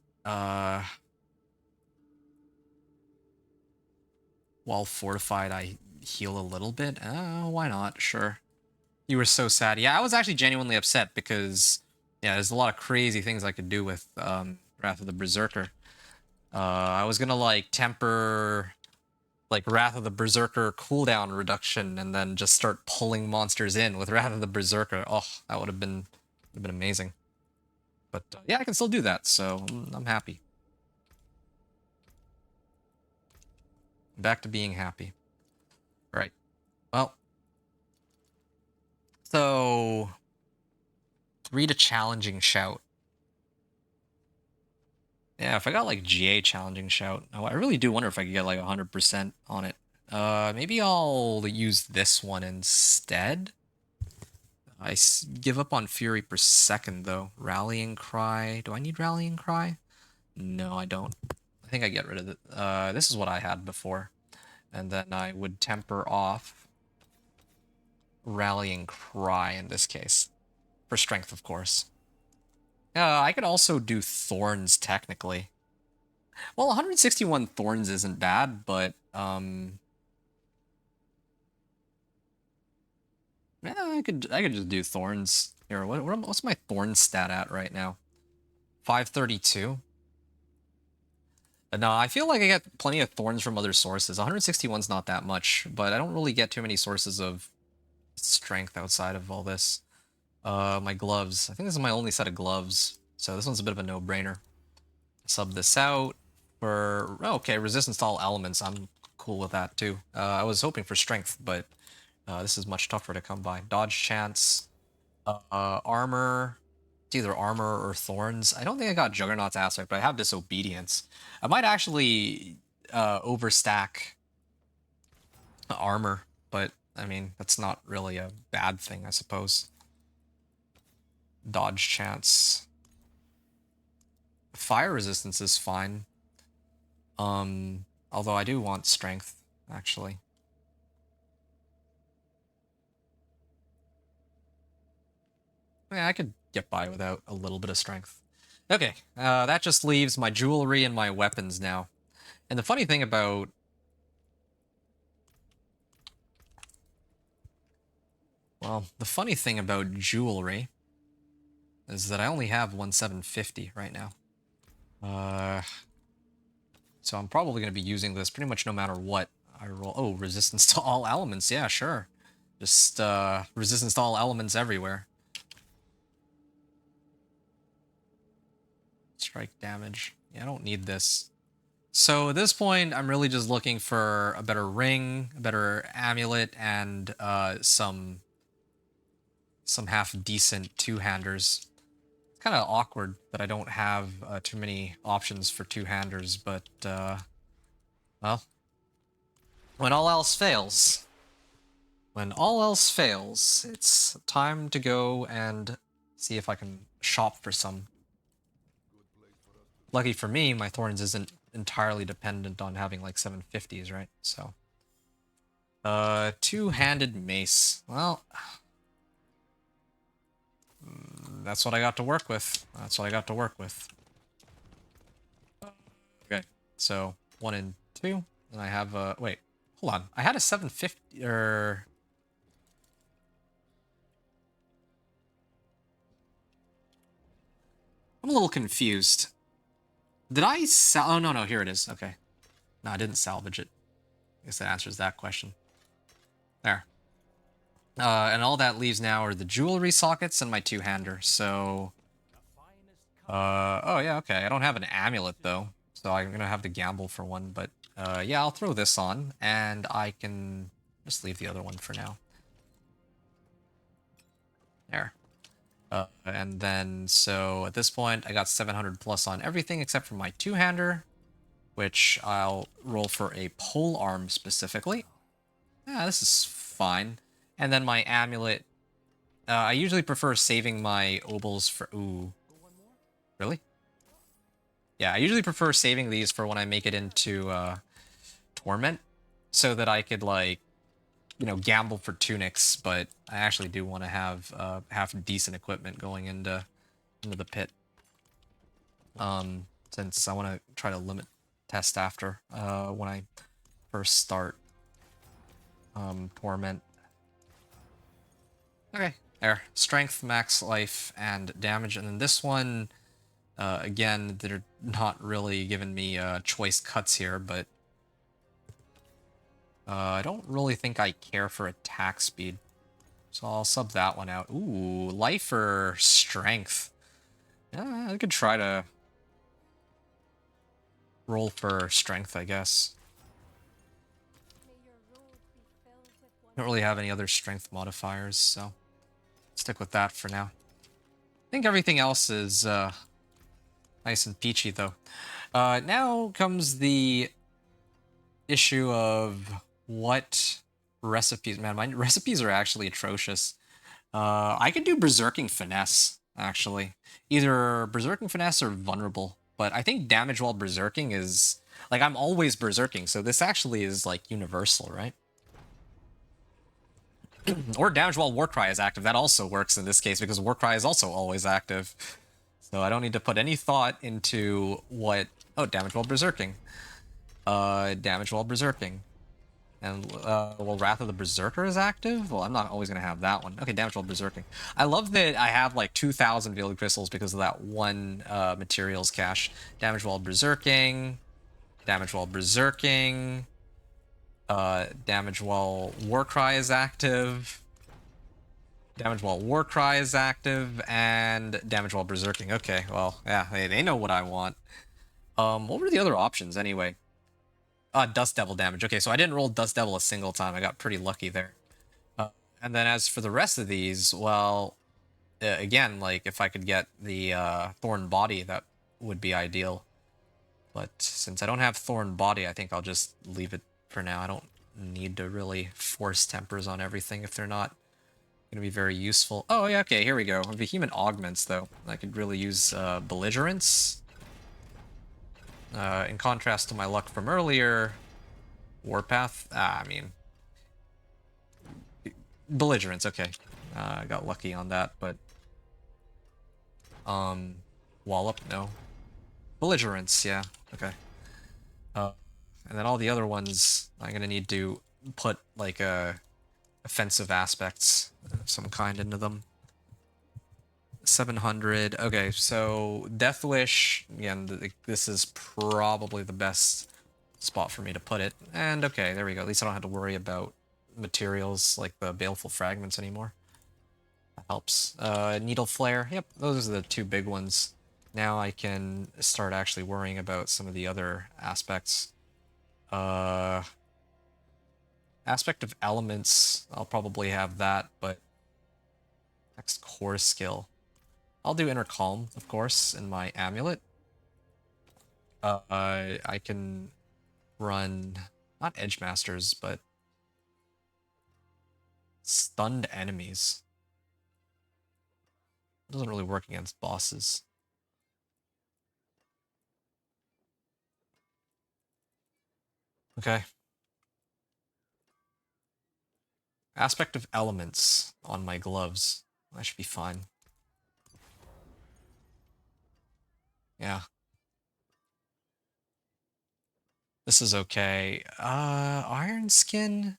While fortified, I heal a little bit. Why not? Sure. You were so sad. Yeah, I was actually genuinely upset because, yeah, there's a lot of crazy things I could do with Wrath of the Berserker. I was gonna like temper like Wrath of the Berserker cooldown reduction and then just start pulling monsters in with Wrath of the Berserker. Oh, that would have been amazing. But yeah, I can still do that, so I'm happy. Back to being happy. Right. Well, so read a challenging shout. Yeah, if I got like GA challenging shout, oh, I really do wonder if I could get like 100% on it. Maybe I'll use this one instead. I give up on Fury per second though. Rallying Cry. Do I need Rallying Cry? No, I don't. I think I get rid of it. This is what I had before. And then I would temper off Rallying Cry in this case. For strength, of course. I could also do Thorns, technically. Well, 161 Thorns isn't bad, but, yeah, I could just do Thorns. Here, what's my Thorns stat at right now? 532? No, I feel like I get plenty of Thorns from other sources. 161's not that much, but I don't really get too many sources of strength outside of all this. My gloves. I think this is my only set of gloves, so this one's a bit of a no-brainer. Sub this out for... Oh, okay, resistance to all elements. I'm cool with that, too. I was hoping for strength, but this is much tougher to come by. Dodge chance. Armor. It's either armor or thorns. I don't think I got Juggernaut's aspect, but I have disobedience. I might actually overstack armor, but I mean, that's not really a bad thing, I suppose. Dodge chance. Fire resistance is fine. Although I do want strength, actually. Yeah, I could get by without a little bit of strength. Okay, that just leaves my jewelry and my weapons now. And the funny thing about Well, the funny thing about jewelry is that I only have 1750 right now. So I'm probably going to be using this pretty much no matter what I roll. Oh, resistance to all elements. Yeah, sure. Just resistance to all elements everywhere. Strike damage. Yeah, I don't need this. So at this point, I'm really just looking for a better ring, a better amulet, and some half decent two-handers. It's kind of awkward that I don't have too many options for two-handers, but well, when all else fails, it's time to go and see if I can shop for some. Lucky for me, my Thorns isn't entirely dependent on having like 750s, right? So, two-handed mace. Well, that's what I got to work with. That's what I got to work with. Okay, so 1 and 2, and I have a wait. Hold on, I had a 750 or. I'm a little confused. Did I oh, no, here it is. Okay. No, I didn't salvage it. I guess that answers that question. There. And all that leaves now are the jewelry sockets and my two-hander, so... oh, yeah, okay. I don't have an amulet, though, so I'm gonna have to gamble for one, but, yeah, I'll throw this on, and I can just leave the other one for now. There. And then, so at this point, I got 700 plus on everything except for my two-hander, which I'll roll for a pole arm specifically. Yeah, this is fine. And then my amulet, I usually prefer saving my obols for... Ooh. Really? Yeah, I usually prefer saving these for when I make it into Torment, so that I could, like, you know, gamble for tunics, but I actually do want to have half decent equipment going into the pit. Since I want to try to limit test after when I first start Torment. Okay, there. Strength, max life, and damage, and then this one, again, they're not really giving me choice cuts here, but I don't really think I care for attack speed. So I'll sub that one out. Ooh, life or strength? Yeah, I could try to roll for strength, I guess. Don't really have any other strength modifiers, so stick with that for now. I think everything else is nice and peachy, though. Now comes the issue of what recipes. Man, my recipes are actually atrocious. I could do Berserking Finesse, actually. Either Berserking Finesse or Vulnerable. But I think damage while Berserking is... Like, I'm always Berserking, so this actually is, like, universal, right? Or damage while Warcry is active. That also works in this case, because Warcry is also always active. So I don't need to put any thought into what... Oh, damage while Berserking. Damage while Berserking. And, well, Wrath of the Berserker is active? Well, I'm not always going to have that one. Okay, damage while Berserking. I love that I have, like, 2,000 Veiled Crystals because of that one materials cache. Damage while Berserking. Damage while Berserking. Damage while Warcry is active. Damage while Warcry is active. And damage while Berserking. Okay, well, yeah, they know what I want. What were the other options, anyway? Dust Devil damage. Okay, so I didn't roll Dust Devil a single time. I got pretty lucky there. And then as for the rest of these, well, again, like, if I could get the Thorn Body, that would be ideal. But since I don't have Thorn Body, I think I'll just leave it for now. I don't need to really force tempers on everything if they're not going to be very useful. Oh, yeah, okay, here we go. Vehement Augments, though. I could really use Belligerence. In contrast to my luck from earlier, Warpath, I mean, Belligerence, okay. I got lucky on that, but, Wallop, no. Belligerence, yeah, okay. And then all the other ones, I'm gonna need to put, like, a offensive aspects of some kind into them. 700. Okay, so Death Wish, again, this is probably the best spot for me to put it. And okay, there we go. At least I don't have to worry about materials like the Baleful Fragments anymore. That helps. Needle Flare. Yep, those are the two big ones. Now I can start actually worrying about some of the other aspects. Aspect of Elements, I'll probably have that, but next core skill. I'll do Inner Calm, of course, in my Amulet. I can run, not Edge Masters, but Stunned Enemies. It doesn't really work against bosses. Okay. Aspect of Elements on my gloves. That should be fine. Yeah. This is okay. Iron Skin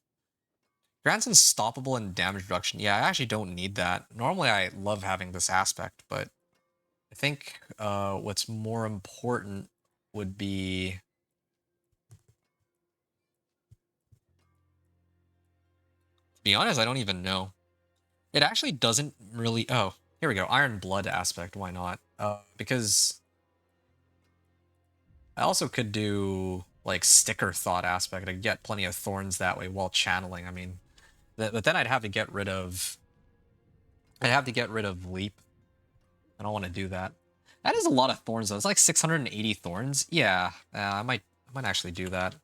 grants unstoppable and damage reduction. Yeah, I actually don't need that. Normally I love having this aspect, but I think what's more important would be... To be honest, I don't even know. It actually doesn't really... Oh, here we go. Iron Blood aspect, why not? Because I also could do like Sticker Thought aspect. I get plenty of thorns that way while channeling. I mean, but then I'd have to get rid of... I'd have to get rid of Leap. I don't want to do that. That is a lot of thorns though. It's like 680 thorns. Yeah, I might actually do that.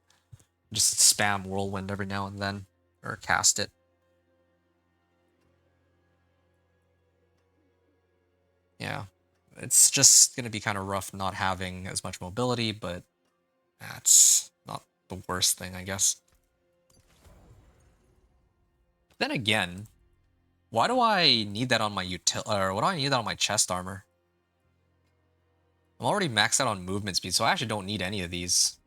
Just spam Whirlwind every now and then, or cast it. Yeah, it's just gonna be kind of rough not having as much mobility, but that's not the worst thing, I guess. Then again, why do I need that on my or why do I need that on my chest armor? I'm already maxed out on movement speed, so I actually don't need any of these.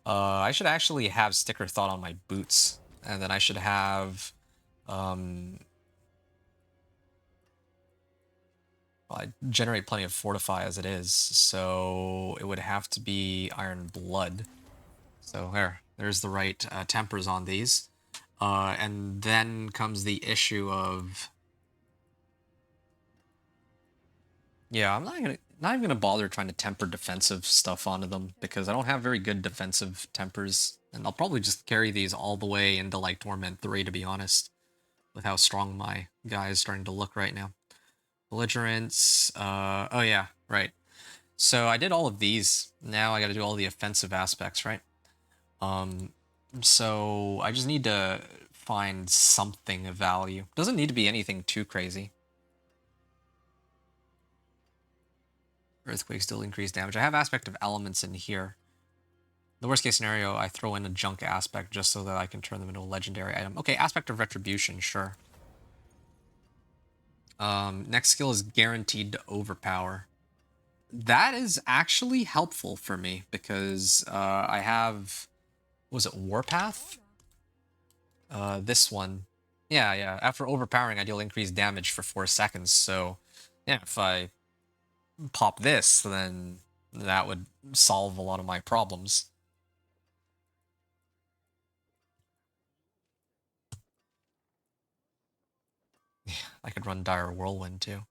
I should actually have Sticker Thought on my boots, and then I should have... Well, I generate plenty of Fortify as it is, so it would have to be Iron Blood. So there's the right tempers on these. And then comes the issue of... Yeah, I'm not even gonna bother trying to temper defensive stuff onto them, because I don't have very good defensive tempers, and I'll probably just carry these all the way into like Torment 3, to be honest, with how strong my guy is starting to look right now. Belligerence, oh yeah, right. So I did all of these. Now I gotta do all the offensive aspects, right? So I just need to find something of value. Doesn't need to be anything too crazy. Earthquake still increase damage. I have aspect of elements in here. The worst case scenario, I throw in a junk aspect just so that I can turn them into a legendary item. Okay, aspect of retribution, sure. Next skill is guaranteed to overpower. That is actually helpful for me because I have, was it Warpath? This one. Yeah. After overpowering, I deal increased damage for 4 seconds. So, yeah, if I pop this, then that would solve a lot of my problems. Yeah, I could run Dire Whirlwind too.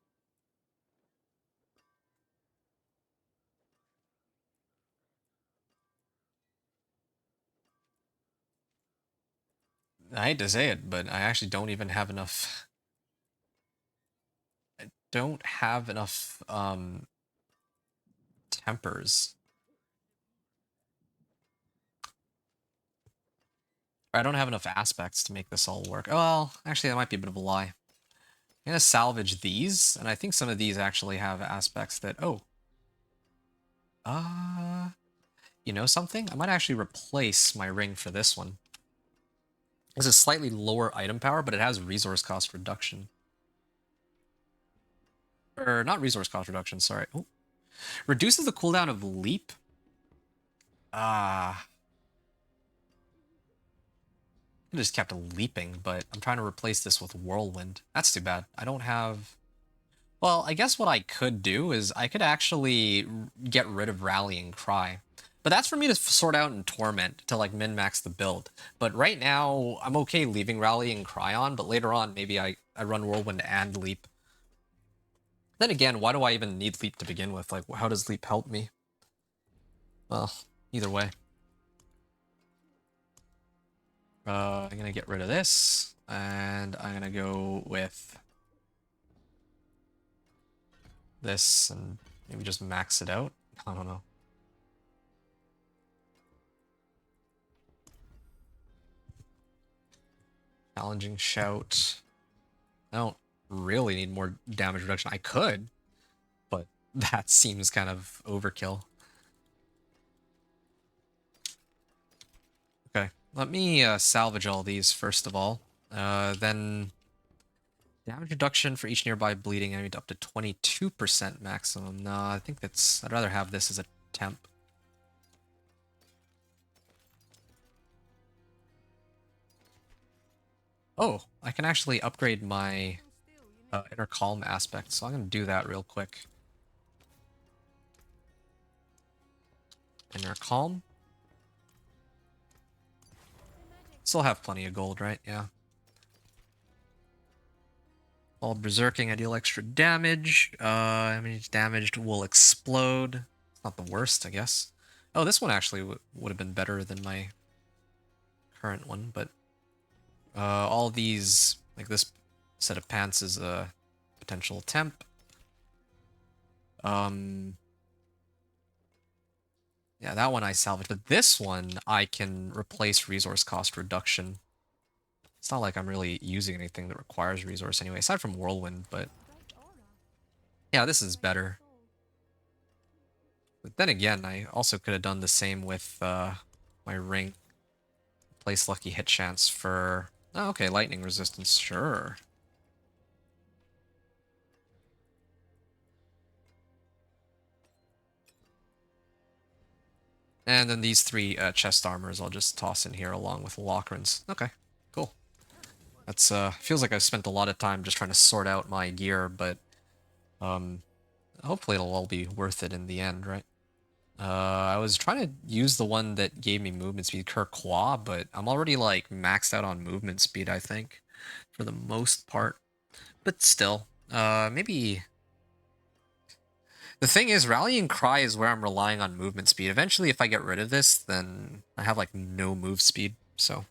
I hate to say it, but I actually don't even have enough... I don't have enough, tempers. I don't have enough aspects to make this all work. Well, actually, that might be a bit of a lie. I'm gonna salvage these, and I think some of these actually have aspects that... Oh. You know something? I might actually replace my ring for this one. It's a slightly lower item power, but it has resource cost reduction. Or not resource cost reduction, sorry. Oh. Reduces the cooldown of leap. I just kept leaping, but I'm trying to replace this with Whirlwind. That's too bad. I don't have... Well, I guess what I could do is I could actually get rid of Rallying Cry. But that's for me to sort out in Torment to like min-max the build. But right now, I'm okay leaving Rallying Cry on, but later on, maybe I run Whirlwind and Leap. Then again, why do I even need Leap to begin with? Like, how does Leap help me? Well, either way. I'm gonna get rid of this, and I'm gonna go with this and maybe just max it out. I don't know. Challenging Shout. I don't really need more damage reduction. I could, but that seems kind of overkill. Okay, let me salvage all these first of all. Then damage reduction for each nearby bleeding enemy to up to 22% maximum. No, I think that's... I'd rather have this as a temp. Oh, I can actually upgrade my inner calm aspect, so I'm going to do that real quick. Inner calm. Still have plenty of gold, right? Yeah. While berserking, I deal extra damage. Enemy damaged will explode. It's not the worst, I guess. Oh, this one actually would have been better than my current one, but all these, like this set of pants is a potential temp. Yeah, that one I salvaged, but this one I can replace resource cost reduction. It's not like I'm really using anything that requires resource anyway, aside from Whirlwind, but yeah, this is better. But then again, I also could have done the same with my ring. Place lucky hit chance for... Oh, okay, lightning resistance, sure. And then these three chest armors I'll just toss in here along with Lockrins. Okay, cool. That's feels like I've spent a lot of time just trying to sort out my gear, but hopefully it'll all be worth it in the end, right? I was trying to use the one that gave me movement speed, Kirkwa, but I'm already like maxed out on movement speed, I think, for the most part. But still, maybe... The thing is, Rallying Cry is where I'm relying on movement speed. Eventually, if I get rid of this, then I have like no move speed, so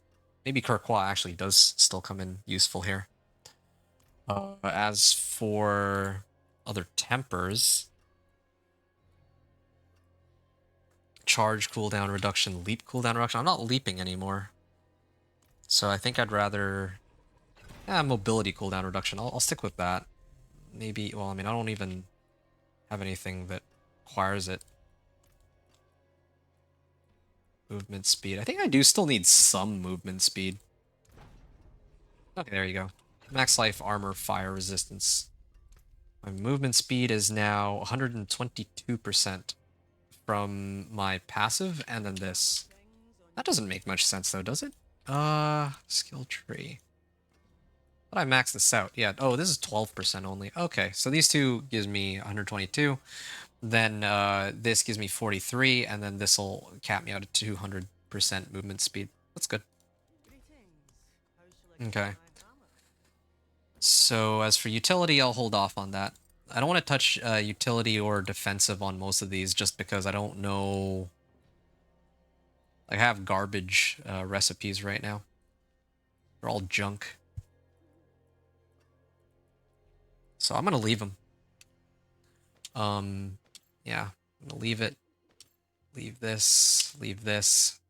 maybe Kirkwa actually does still come in useful here. As for other tempers... Charge cooldown reduction, leap cooldown reduction. I'm not leaping anymore. So I think I'd rather... mobility cooldown reduction. I'll stick with that. Maybe... Well, I mean, I don't even have anything that requires it. Movement speed. I think I do still need some movement speed. Okay, there you go. Max life, armor, fire resistance. My movement speed is now 122% from my passive, and then this. That doesn't make much sense though, does it? Skill tree. But I maxed this out. Yeah, oh, this is 12% only. Okay, so these two gives me 122. Then this gives me 43, and then this will cap me out at 200% movement speed. That's good. Okay. So as for utility, I'll hold off on that. I don't want to touch utility or defensive on most of these just because I don't know... I have garbage recipes right now. They're all junk. So I'm going to leave them. Yeah, I'm going to leave it. Leave this, leave this,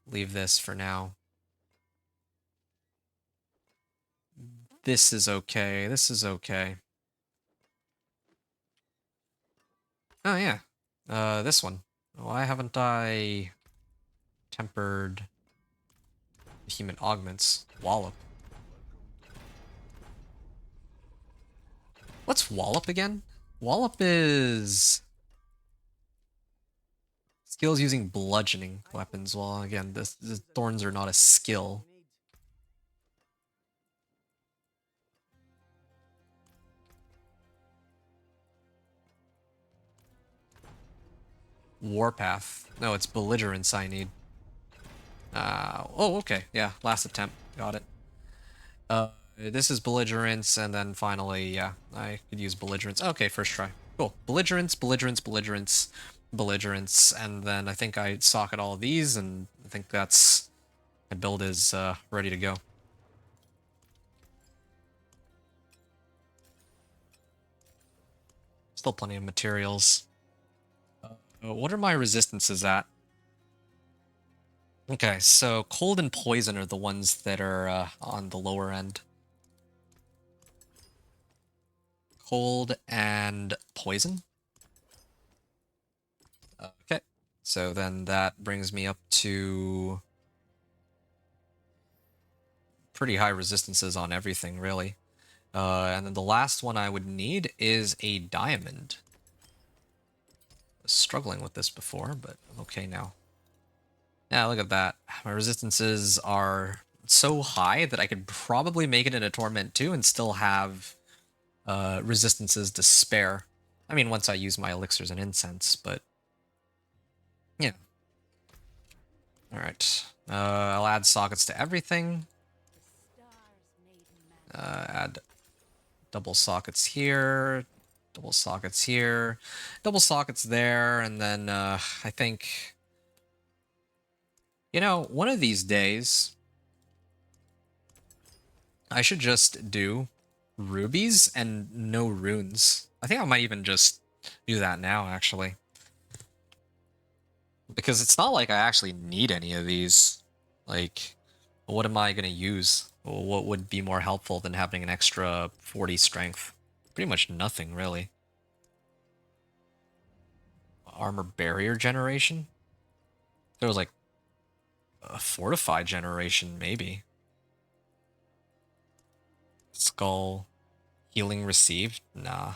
leave this for now. This is okay, this is okay. Oh yeah, this one. Why haven't I tempered human augments? Wallop. What's Wallop again? Wallop is... skills using bludgeoning weapons. Well, again, the thorns are not a skill. Warpath. No, it's belligerence I need. Oh, okay. Yeah, last attempt. Got it. This is belligerence, and then finally, yeah, I could use belligerence. Okay, first try. Cool. Belligerence, belligerence, belligerence, belligerence, and then I think I socket all of these, and I think that's... my build is ready to go. Still plenty of materials. What are my resistances at? Okay, so cold and poison are the ones that are on the lower end. Cold and poison. Okay, so then that brings me up to pretty high resistances on everything, really. And then the last one I would need is a diamond. I was struggling with this before, but I'm okay now. Yeah, look at that. My resistances are so high that I could probably make it into Torment 2 and still have resistances to spare. I mean, once I use my elixirs and incense, but yeah. Alright. I'll add sockets to everything. Add double sockets here, double sockets here, double sockets there, and then I think... You know, one of these days, I should just do rubies and no runes. I think I might even just do that now, actually. Because it's not like I actually need any of these. Like, what am I going to use? What would be more helpful than having an extra 40 strength? Pretty much nothing, really. Armor barrier generation? There was like a fortified generation, maybe. Skull. Healing received? Nah.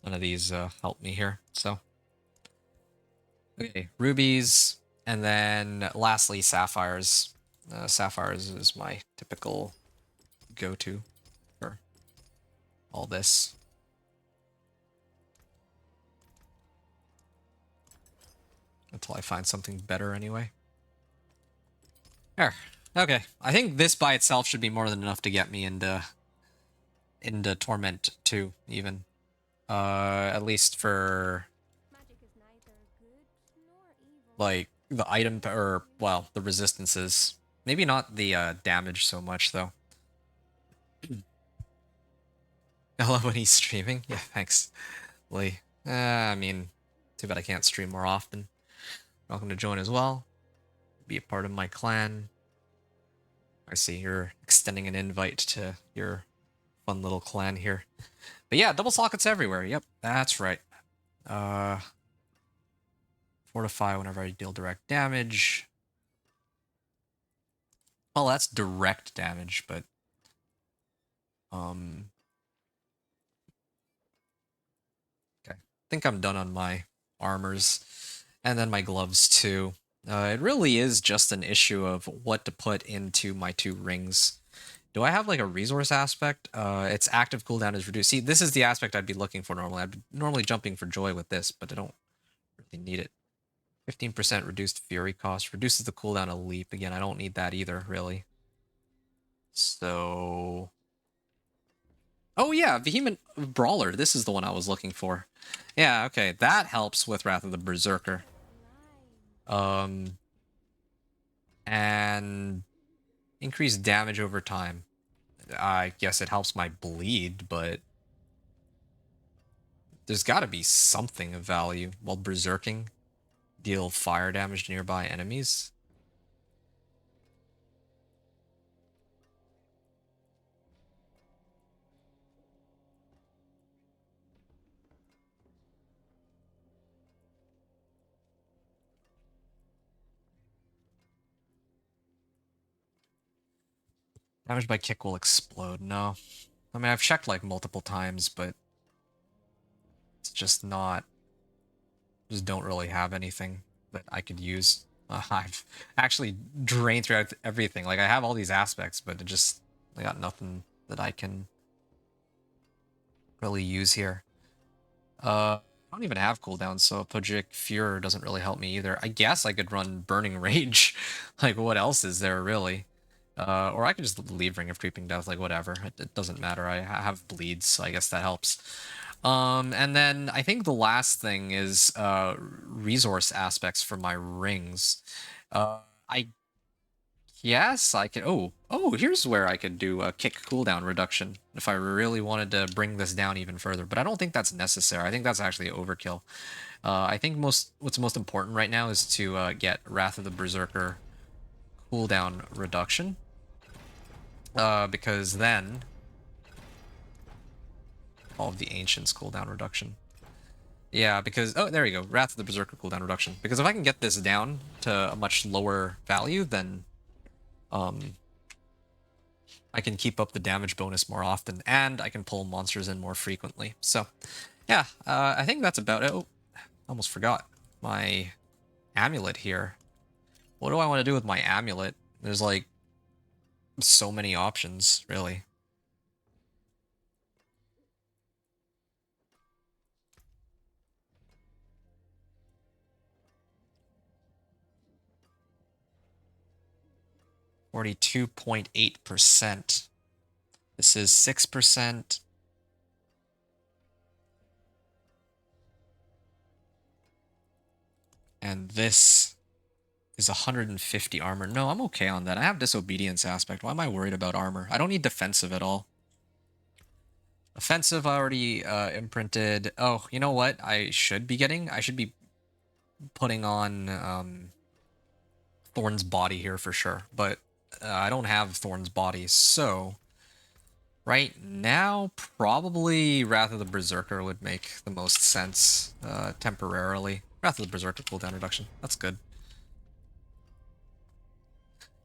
None of these help me here, so. Okay, rubies, and then lastly, sapphires. Sapphires is my typical go-to for all this. Until I find something better anyway. There. Okay, I think this by itself should be more than enough to get me into Torment 2, even. At least for... like, the item, or, well, the resistances. Maybe not the damage so much, though. I love when he's streaming. Yeah, thanks, Lee. I mean, too bad I can't stream more often. Welcome to join as well. Be a part of my clan. I see you're extending an invite to your fun little clan here. But yeah, double sockets everywhere. Yep, that's right. Fortify whenever I deal direct damage. Well, that's direct damage, but... Okay. I think I'm done on my armors. And then my gloves, too. It really is just an issue of what to put into my 2 rings. Do I have, like, a resource aspect? Its active cooldown is reduced. See, this is the aspect I'd be looking for normally. I'd be normally jumping for joy with this, but I don't really need it. 15% reduced fury cost. Reduces the cooldown a leap. Again, I don't need that either, really. So... Oh yeah, Vehement Brawler. This is the one I was looking for. Yeah, okay. That helps with Wrath of the Berserker. And... increased damage over time. I guess it helps my bleed, but... there's gotta be something of value. While berserking, deal fire damage to nearby enemies. Damage by kick will explode. No. I mean, I've checked like multiple times, but it's just not... just don't really have anything that I could use. I've actually drained through everything. Like, I have all these aspects, but I got nothing that I can really use here. I don't even have cooldowns, so Pojic Furor doesn't really help me either. I guess I could run Burning Rage. Like, what else is there, really? Or I could just leave Ring of Creeping Death, like, whatever. It doesn't matter. I have bleeds, so I guess that helps. And then I think the last thing is resource aspects for my rings. I guess I could... Oh, here's where I could do a kick cooldown reduction if I really wanted to bring this down even further. But I don't think that's necessary. I think that's actually overkill. I think what's most important right now is to get Wrath of the Berserker cooldown reduction. Because then... all of the Ancients cooldown reduction. Yeah, because... oh, there you go. Wrath of the Berserker cooldown reduction. Because if I can get this down to a much lower value, then... I can keep up the damage bonus more often, and I can pull monsters in more frequently. So, yeah, I think that's about it. Oh, almost forgot my amulet here. What do I want to do with my amulet? There's, like, so many options, really. $42.8%. This is 6%. And this is 150 armor. No, I'm okay on that. I have disobedience aspect. Why am I worried about armor? I don't need defensive at all. Offensive, I already imprinted. Oh, you know what I should be getting? I should be putting on Thorns body here for sure. But I don't have Thorns body, so... right now, probably Wrath of the Berserker would make the most sense temporarily. Wrath of the Berserker cooldown reduction. That's good.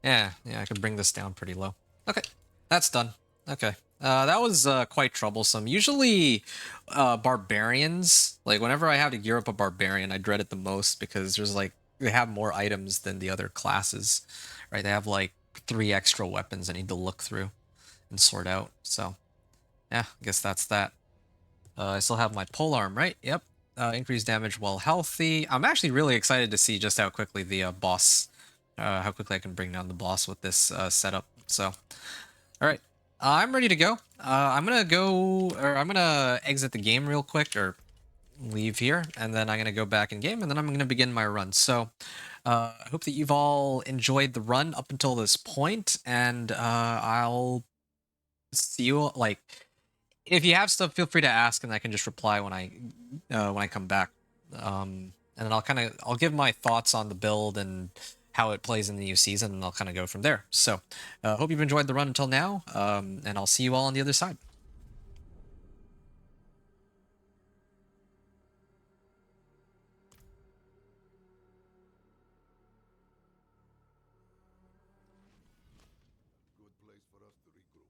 Yeah, I can bring this down pretty low. Okay, that's done. Okay. That was quite troublesome. Usually, barbarians, like whenever I have to gear up a barbarian, I dread it the most because there's like, they have more items than the other classes, right? They have like 3 extra weapons I need to look through and sort out. So, yeah, I guess that's that. I still have my polearm, right? Yep. Increased damage while healthy. I'm actually really excited to see just how quickly the boss, how quickly I can bring down the boss with this setup. So, all right. I'm ready to go. I'm gonna exit the game real quick, or leave here, and then I'm gonna go back in game, and then I'm gonna begin my run. So, I hope that you've all enjoyed the run up until this point, and I'll see you like, if you have stuff, feel free to ask, and I can just reply when I come back. And then I'll give my thoughts on the build and how it plays in the new season, and I'll kind of go from there. So, hope you've enjoyed the run until now, and I'll see you all on the other side. Good place for us to regroup.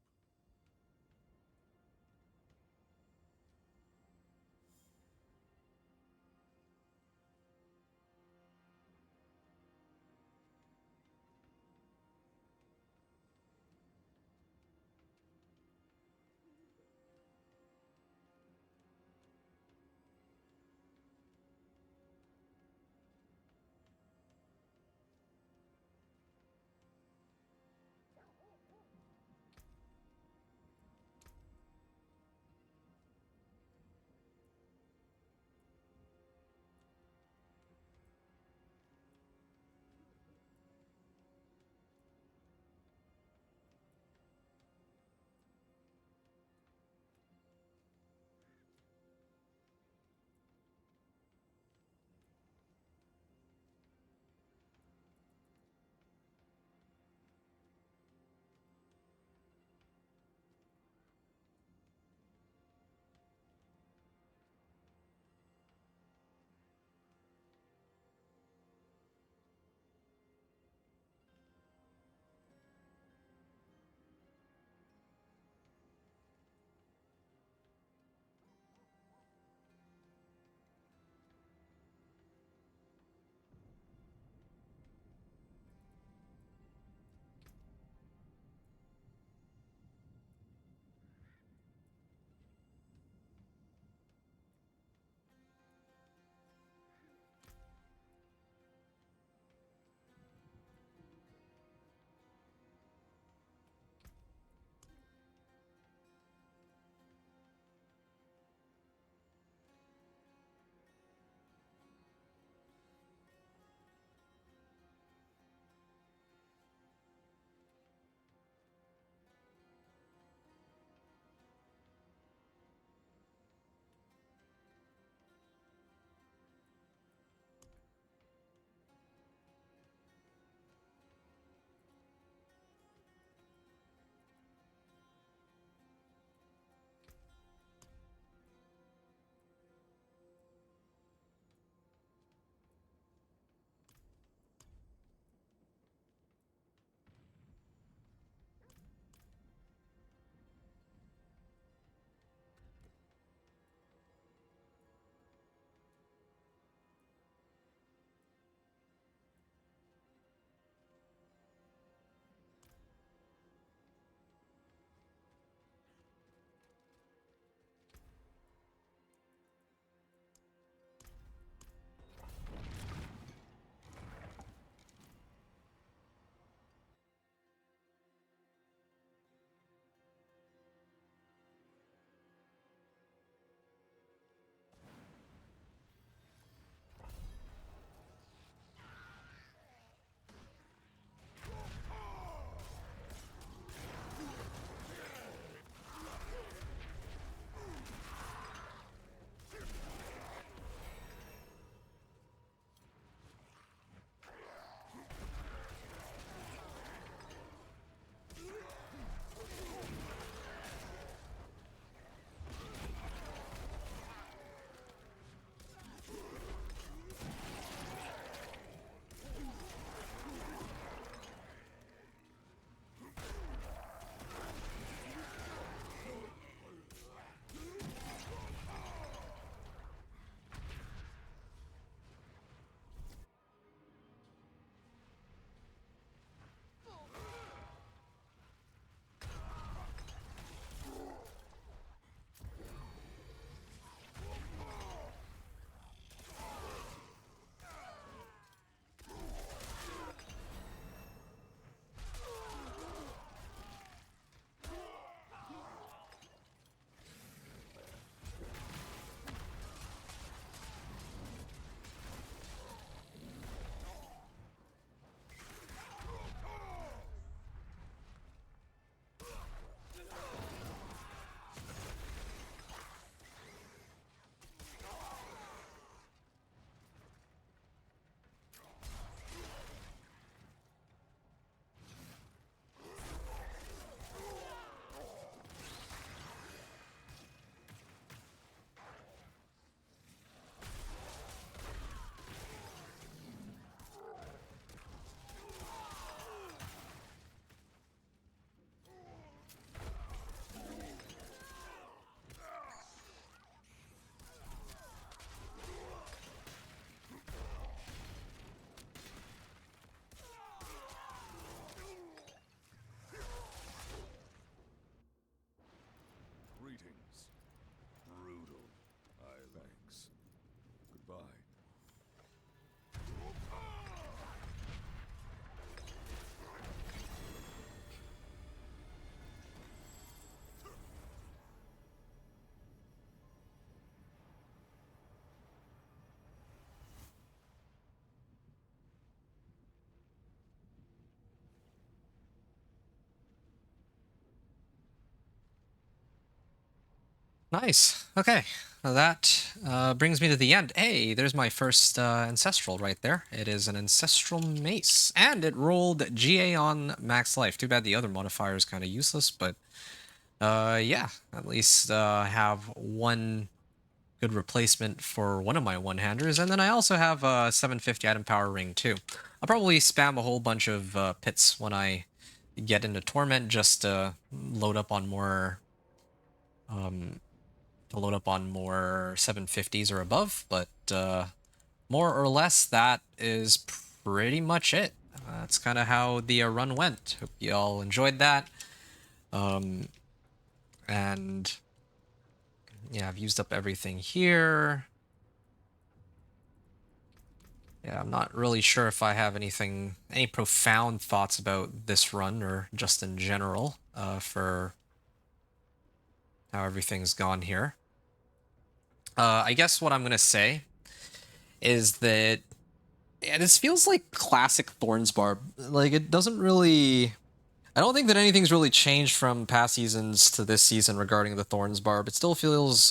Nice. Okay. Now that brings me to the end. Hey, there's my first Ancestral right there. It is an Ancestral Mace. And it rolled GA on max life. Too bad the other modifier is kind of useless, but yeah, at least I have one good replacement for one of my one-handers. And then I also have a 750 item power ring too. I'll probably spam a whole bunch of pits when I get into Torment just to load up on more... to load up on more 750s or above, but more or less that is pretty much it. That's kind of how the run went. Hope you all enjoyed that. And yeah, I've used up everything here. Yeah, I'm not really sure if I have any profound thoughts about this run or just in general for how everything's gone here. I guess what I'm going to say is that yeah, this feels like classic Thorns Barb. Like, it doesn't really... I don't think that anything's really changed from past seasons to this season regarding the Thorns Barb. It still feels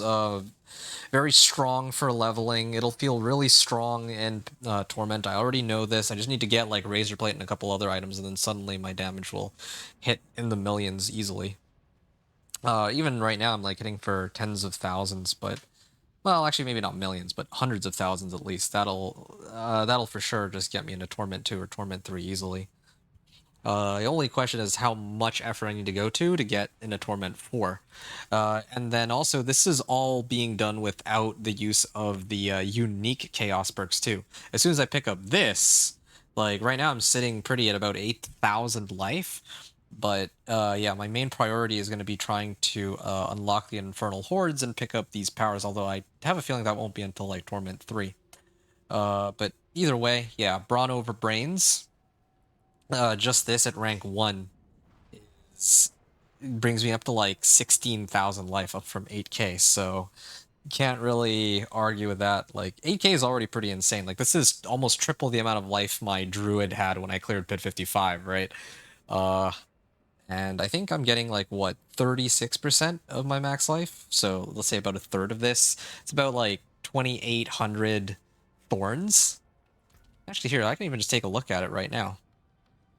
very strong for leveling. It'll feel really strong in Torment. I already know this. I just need to get, like, Razor Plate and a couple other items, and then suddenly my damage will hit in the millions easily. Even right now, I'm, like, hitting for tens of thousands, but... Well, actually, maybe not millions, but hundreds of thousands at least. That'll for sure just get me into Torment 2 or Torment 3 easily. The only question is how much effort I need to go to get into Torment 4. And then also, this is all being done without the use of the unique Chaos perks too. As soon as I pick up this, like right now I'm sitting pretty at about 8,000 life. But yeah, my main priority is going to be trying to unlock the Infernal Hordes and pick up these powers, although I have a feeling that won't be until like Torment 3. But either way, yeah, Brawn over Brains. Just this at rank 1 brings me up to like 16,000 life, up from 8k, so can't really argue with that. Like, 8k is already pretty insane. Like, this is almost triple the amount of life my Druid had when I cleared Pit 55, right? And I think I'm getting like, what, 36% of my max life? So let's say about a third of this. It's about like 2,800 thorns. Actually, here, I can even just take a look at it right now.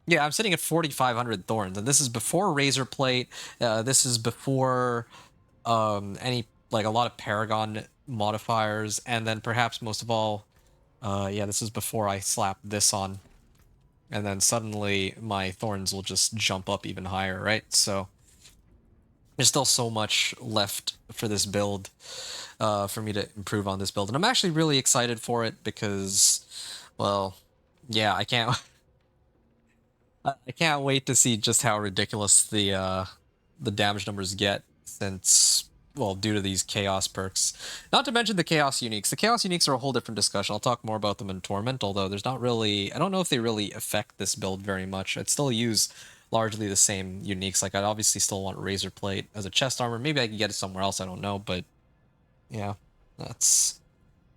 Yeah, I'm sitting at 4,500 thorns, and this is before Razor Plate. This is before any, like, a lot of Paragon modifiers, and then perhaps most of all, yeah, this is before I slap this on. And then suddenly my thorns will just jump up even higher, right? So there's still so much left for this build, for me to improve on this build. And I'm actually really excited for it because, well, yeah, I can't wait to see just how ridiculous the damage numbers get since, well, due to these Chaos perks. Not to mention the Chaos Uniques. The Chaos Uniques are a whole different discussion. I'll talk more about them in Torment, although there's not really... I don't know if they really affect this build very much. I'd still use largely the same Uniques. Like, I'd obviously still want Razor Plate as a chest armor. Maybe I can get it somewhere else, I don't know, but... Yeah, that's...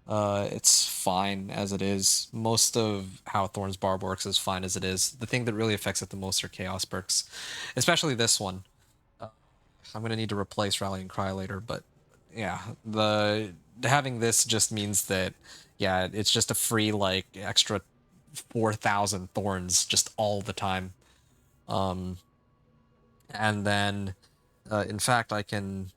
it's fine as it is. Most of how Thorns Barb works is fine as it is. The thing that really affects it the most are Chaos perks. Especially this one. I'm gonna need to replace Rallying Cry later, but yeah, having this just means that, yeah, it's just a free, like, extra 4,000 thorns just all the time. And then, in fact, I can...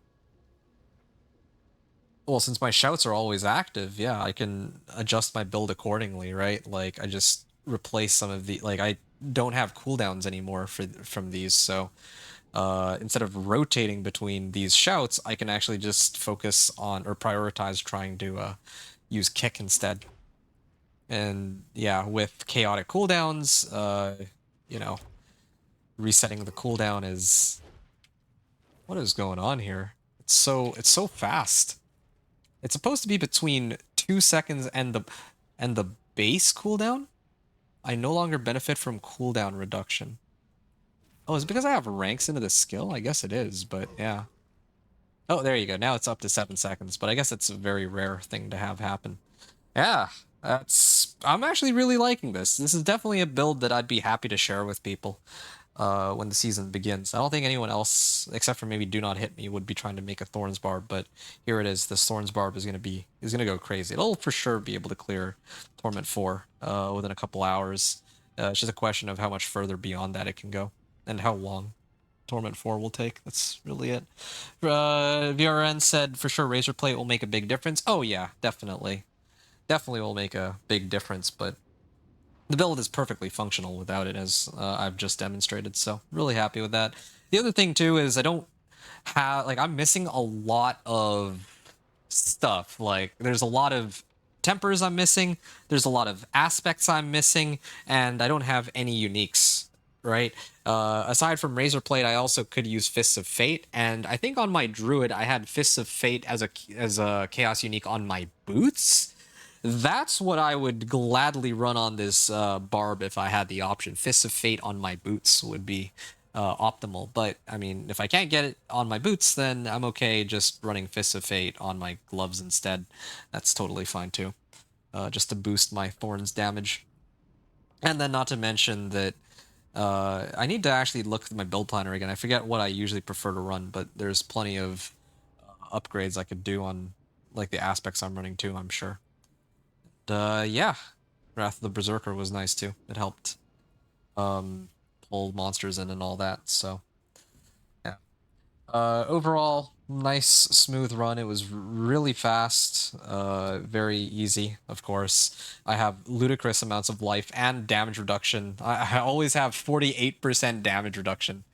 Well, since my shouts are always active, yeah, I can adjust my build accordingly, right? Like, I just replace some of the... Like, I don't have cooldowns anymore from these, so... instead of rotating between these shouts, I can actually just focus on, or prioritize trying to use kick instead. And yeah, with chaotic cooldowns, you know, resetting the cooldown is... What is going on here? It's so fast. It's supposed to be between 2 seconds and the base cooldown? I no longer benefit from cooldown reduction. Oh, is it because I have ranks into the skill? I guess it is, but yeah. Oh, there you go. Now it's up to 7 seconds, but I guess it's a very rare thing to have happen. Yeah, I'm actually really liking this. This is definitely a build that I'd be happy to share with people. when the season begins. I don't think anyone else, except for maybe Do Not Hit Me, would be trying to make a Thorns Barb, but here it is. This Thorns Barb is gonna go crazy. It'll for sure be able to clear Torment 4 within a couple hours. It's just a question of how much further beyond that it can go, and how long Torment 4 will take. That's really it. VRN said for sure Razor Plate will make a big difference. Oh yeah, definitely. Definitely will make a big difference, but the build is perfectly functional without it, as I've just demonstrated, so really happy with that. The other thing, too, is I don't have... Like, I'm missing a lot of stuff. Like, there's a lot of tempers I'm missing, there's a lot of aspects I'm missing, and I don't have any uniques, right? Aside from Razor Plate, I also could use Fists of Fate, and I think on my Druid, I had Fists of Fate as a Chaos unique on my boots. That's what I would gladly run on this Barb if I had the option. Fists of Fate on my boots would be optimal. But, I mean, if I can't get it on my boots, then I'm okay just running Fists of Fate on my gloves instead. That's totally fine, too. Just to boost my Thorns damage. And then not to mention that I need to actually look at my build planner again. I forget what I usually prefer to run, but there's plenty of upgrades I could do on like the aspects I'm running too, I'm sure. Yeah, Wrath of the Berserker was nice too. It helped pull monsters in and all that, so yeah. Overall, nice, smooth run. It was really fast, very easy, of course. I have ludicrous amounts of life and damage reduction. I always have 48% damage reduction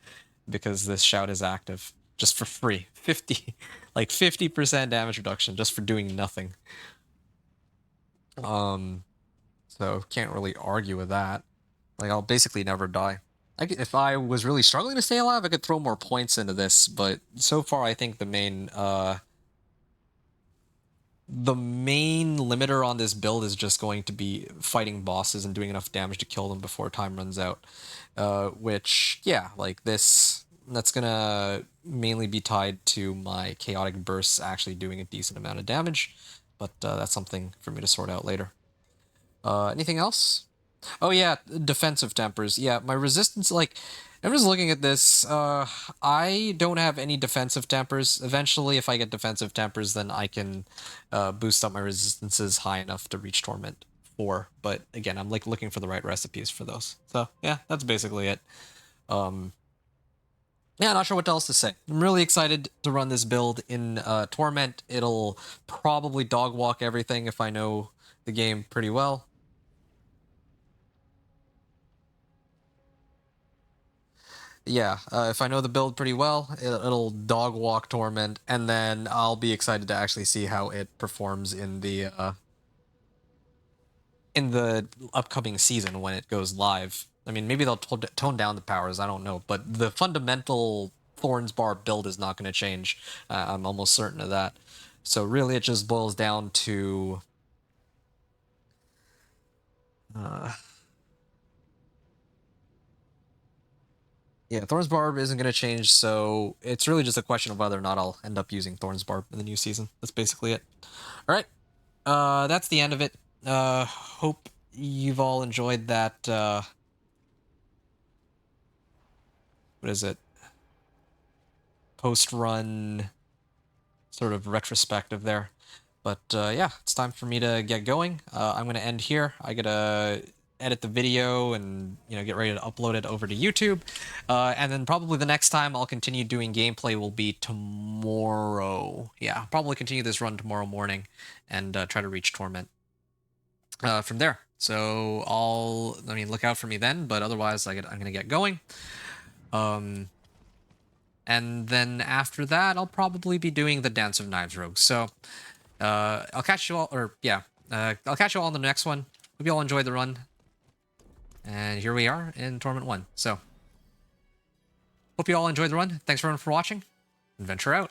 because this shout is active, just for free. 50% damage reduction just for doing nothing. So can't really argue with that. Like, I'll basically never die. If I was really struggling to stay alive, I could throw more points into this, but so far I think the main limiter on this build is just going to be fighting bosses and doing enough damage to kill them before time runs out. Which, yeah, like that's gonna mainly be tied to my chaotic bursts actually doing a decent amount of damage, but that's something for me to sort out later. Anything else? Oh yeah, defensive tempers. Yeah, my resistance, like, I'm just looking at this. I don't have any defensive tempers. Eventually, if I get defensive tempers, then I can boost up my resistances high enough to reach Torment 4. But again, I'm like looking for the right recipes for those. So yeah, that's basically it. Yeah, not sure what else to say. I'm really excited to run this build in Torment. It'll probably dog walk everything if I know the game pretty well. Yeah, if I know the build pretty well, it'll dog walk Torment, and then I'll be excited to actually see how it performs in the upcoming season when it goes live. I mean, maybe they'll tone down the powers, I don't know, but the fundamental Thorns Barb build is not going to change. I'm almost certain of that. So really, it just boils down to yeah, Thorns Barb isn't going to change, so it's really just a question of whether or not I'll end up using Thorns Barb in the new season. That's basically it. All right, that's the end of it. Hope you've all enjoyed that, what is it? Post-run sort of retrospective there. But yeah, it's time for me to get going. I'm going to end here. I gotta edit the video and, you know, get ready to upload it over to YouTube. And then probably the next time I'll continue doing gameplay will be tomorrow. Yeah, I'll probably continue this run tomorrow morning and try to reach Torment from there. So I mean, look out for me then, but otherwise I'm going to get going. And then after that, I'll probably be doing the Dance of Knives Rogue. So I'll catch you all, I'll catch you all in the next one. Hope you all enjoyed the run. And here we are in Torment 1. So, hope you all enjoyed the run. Thanks everyone for watching. Adventure out.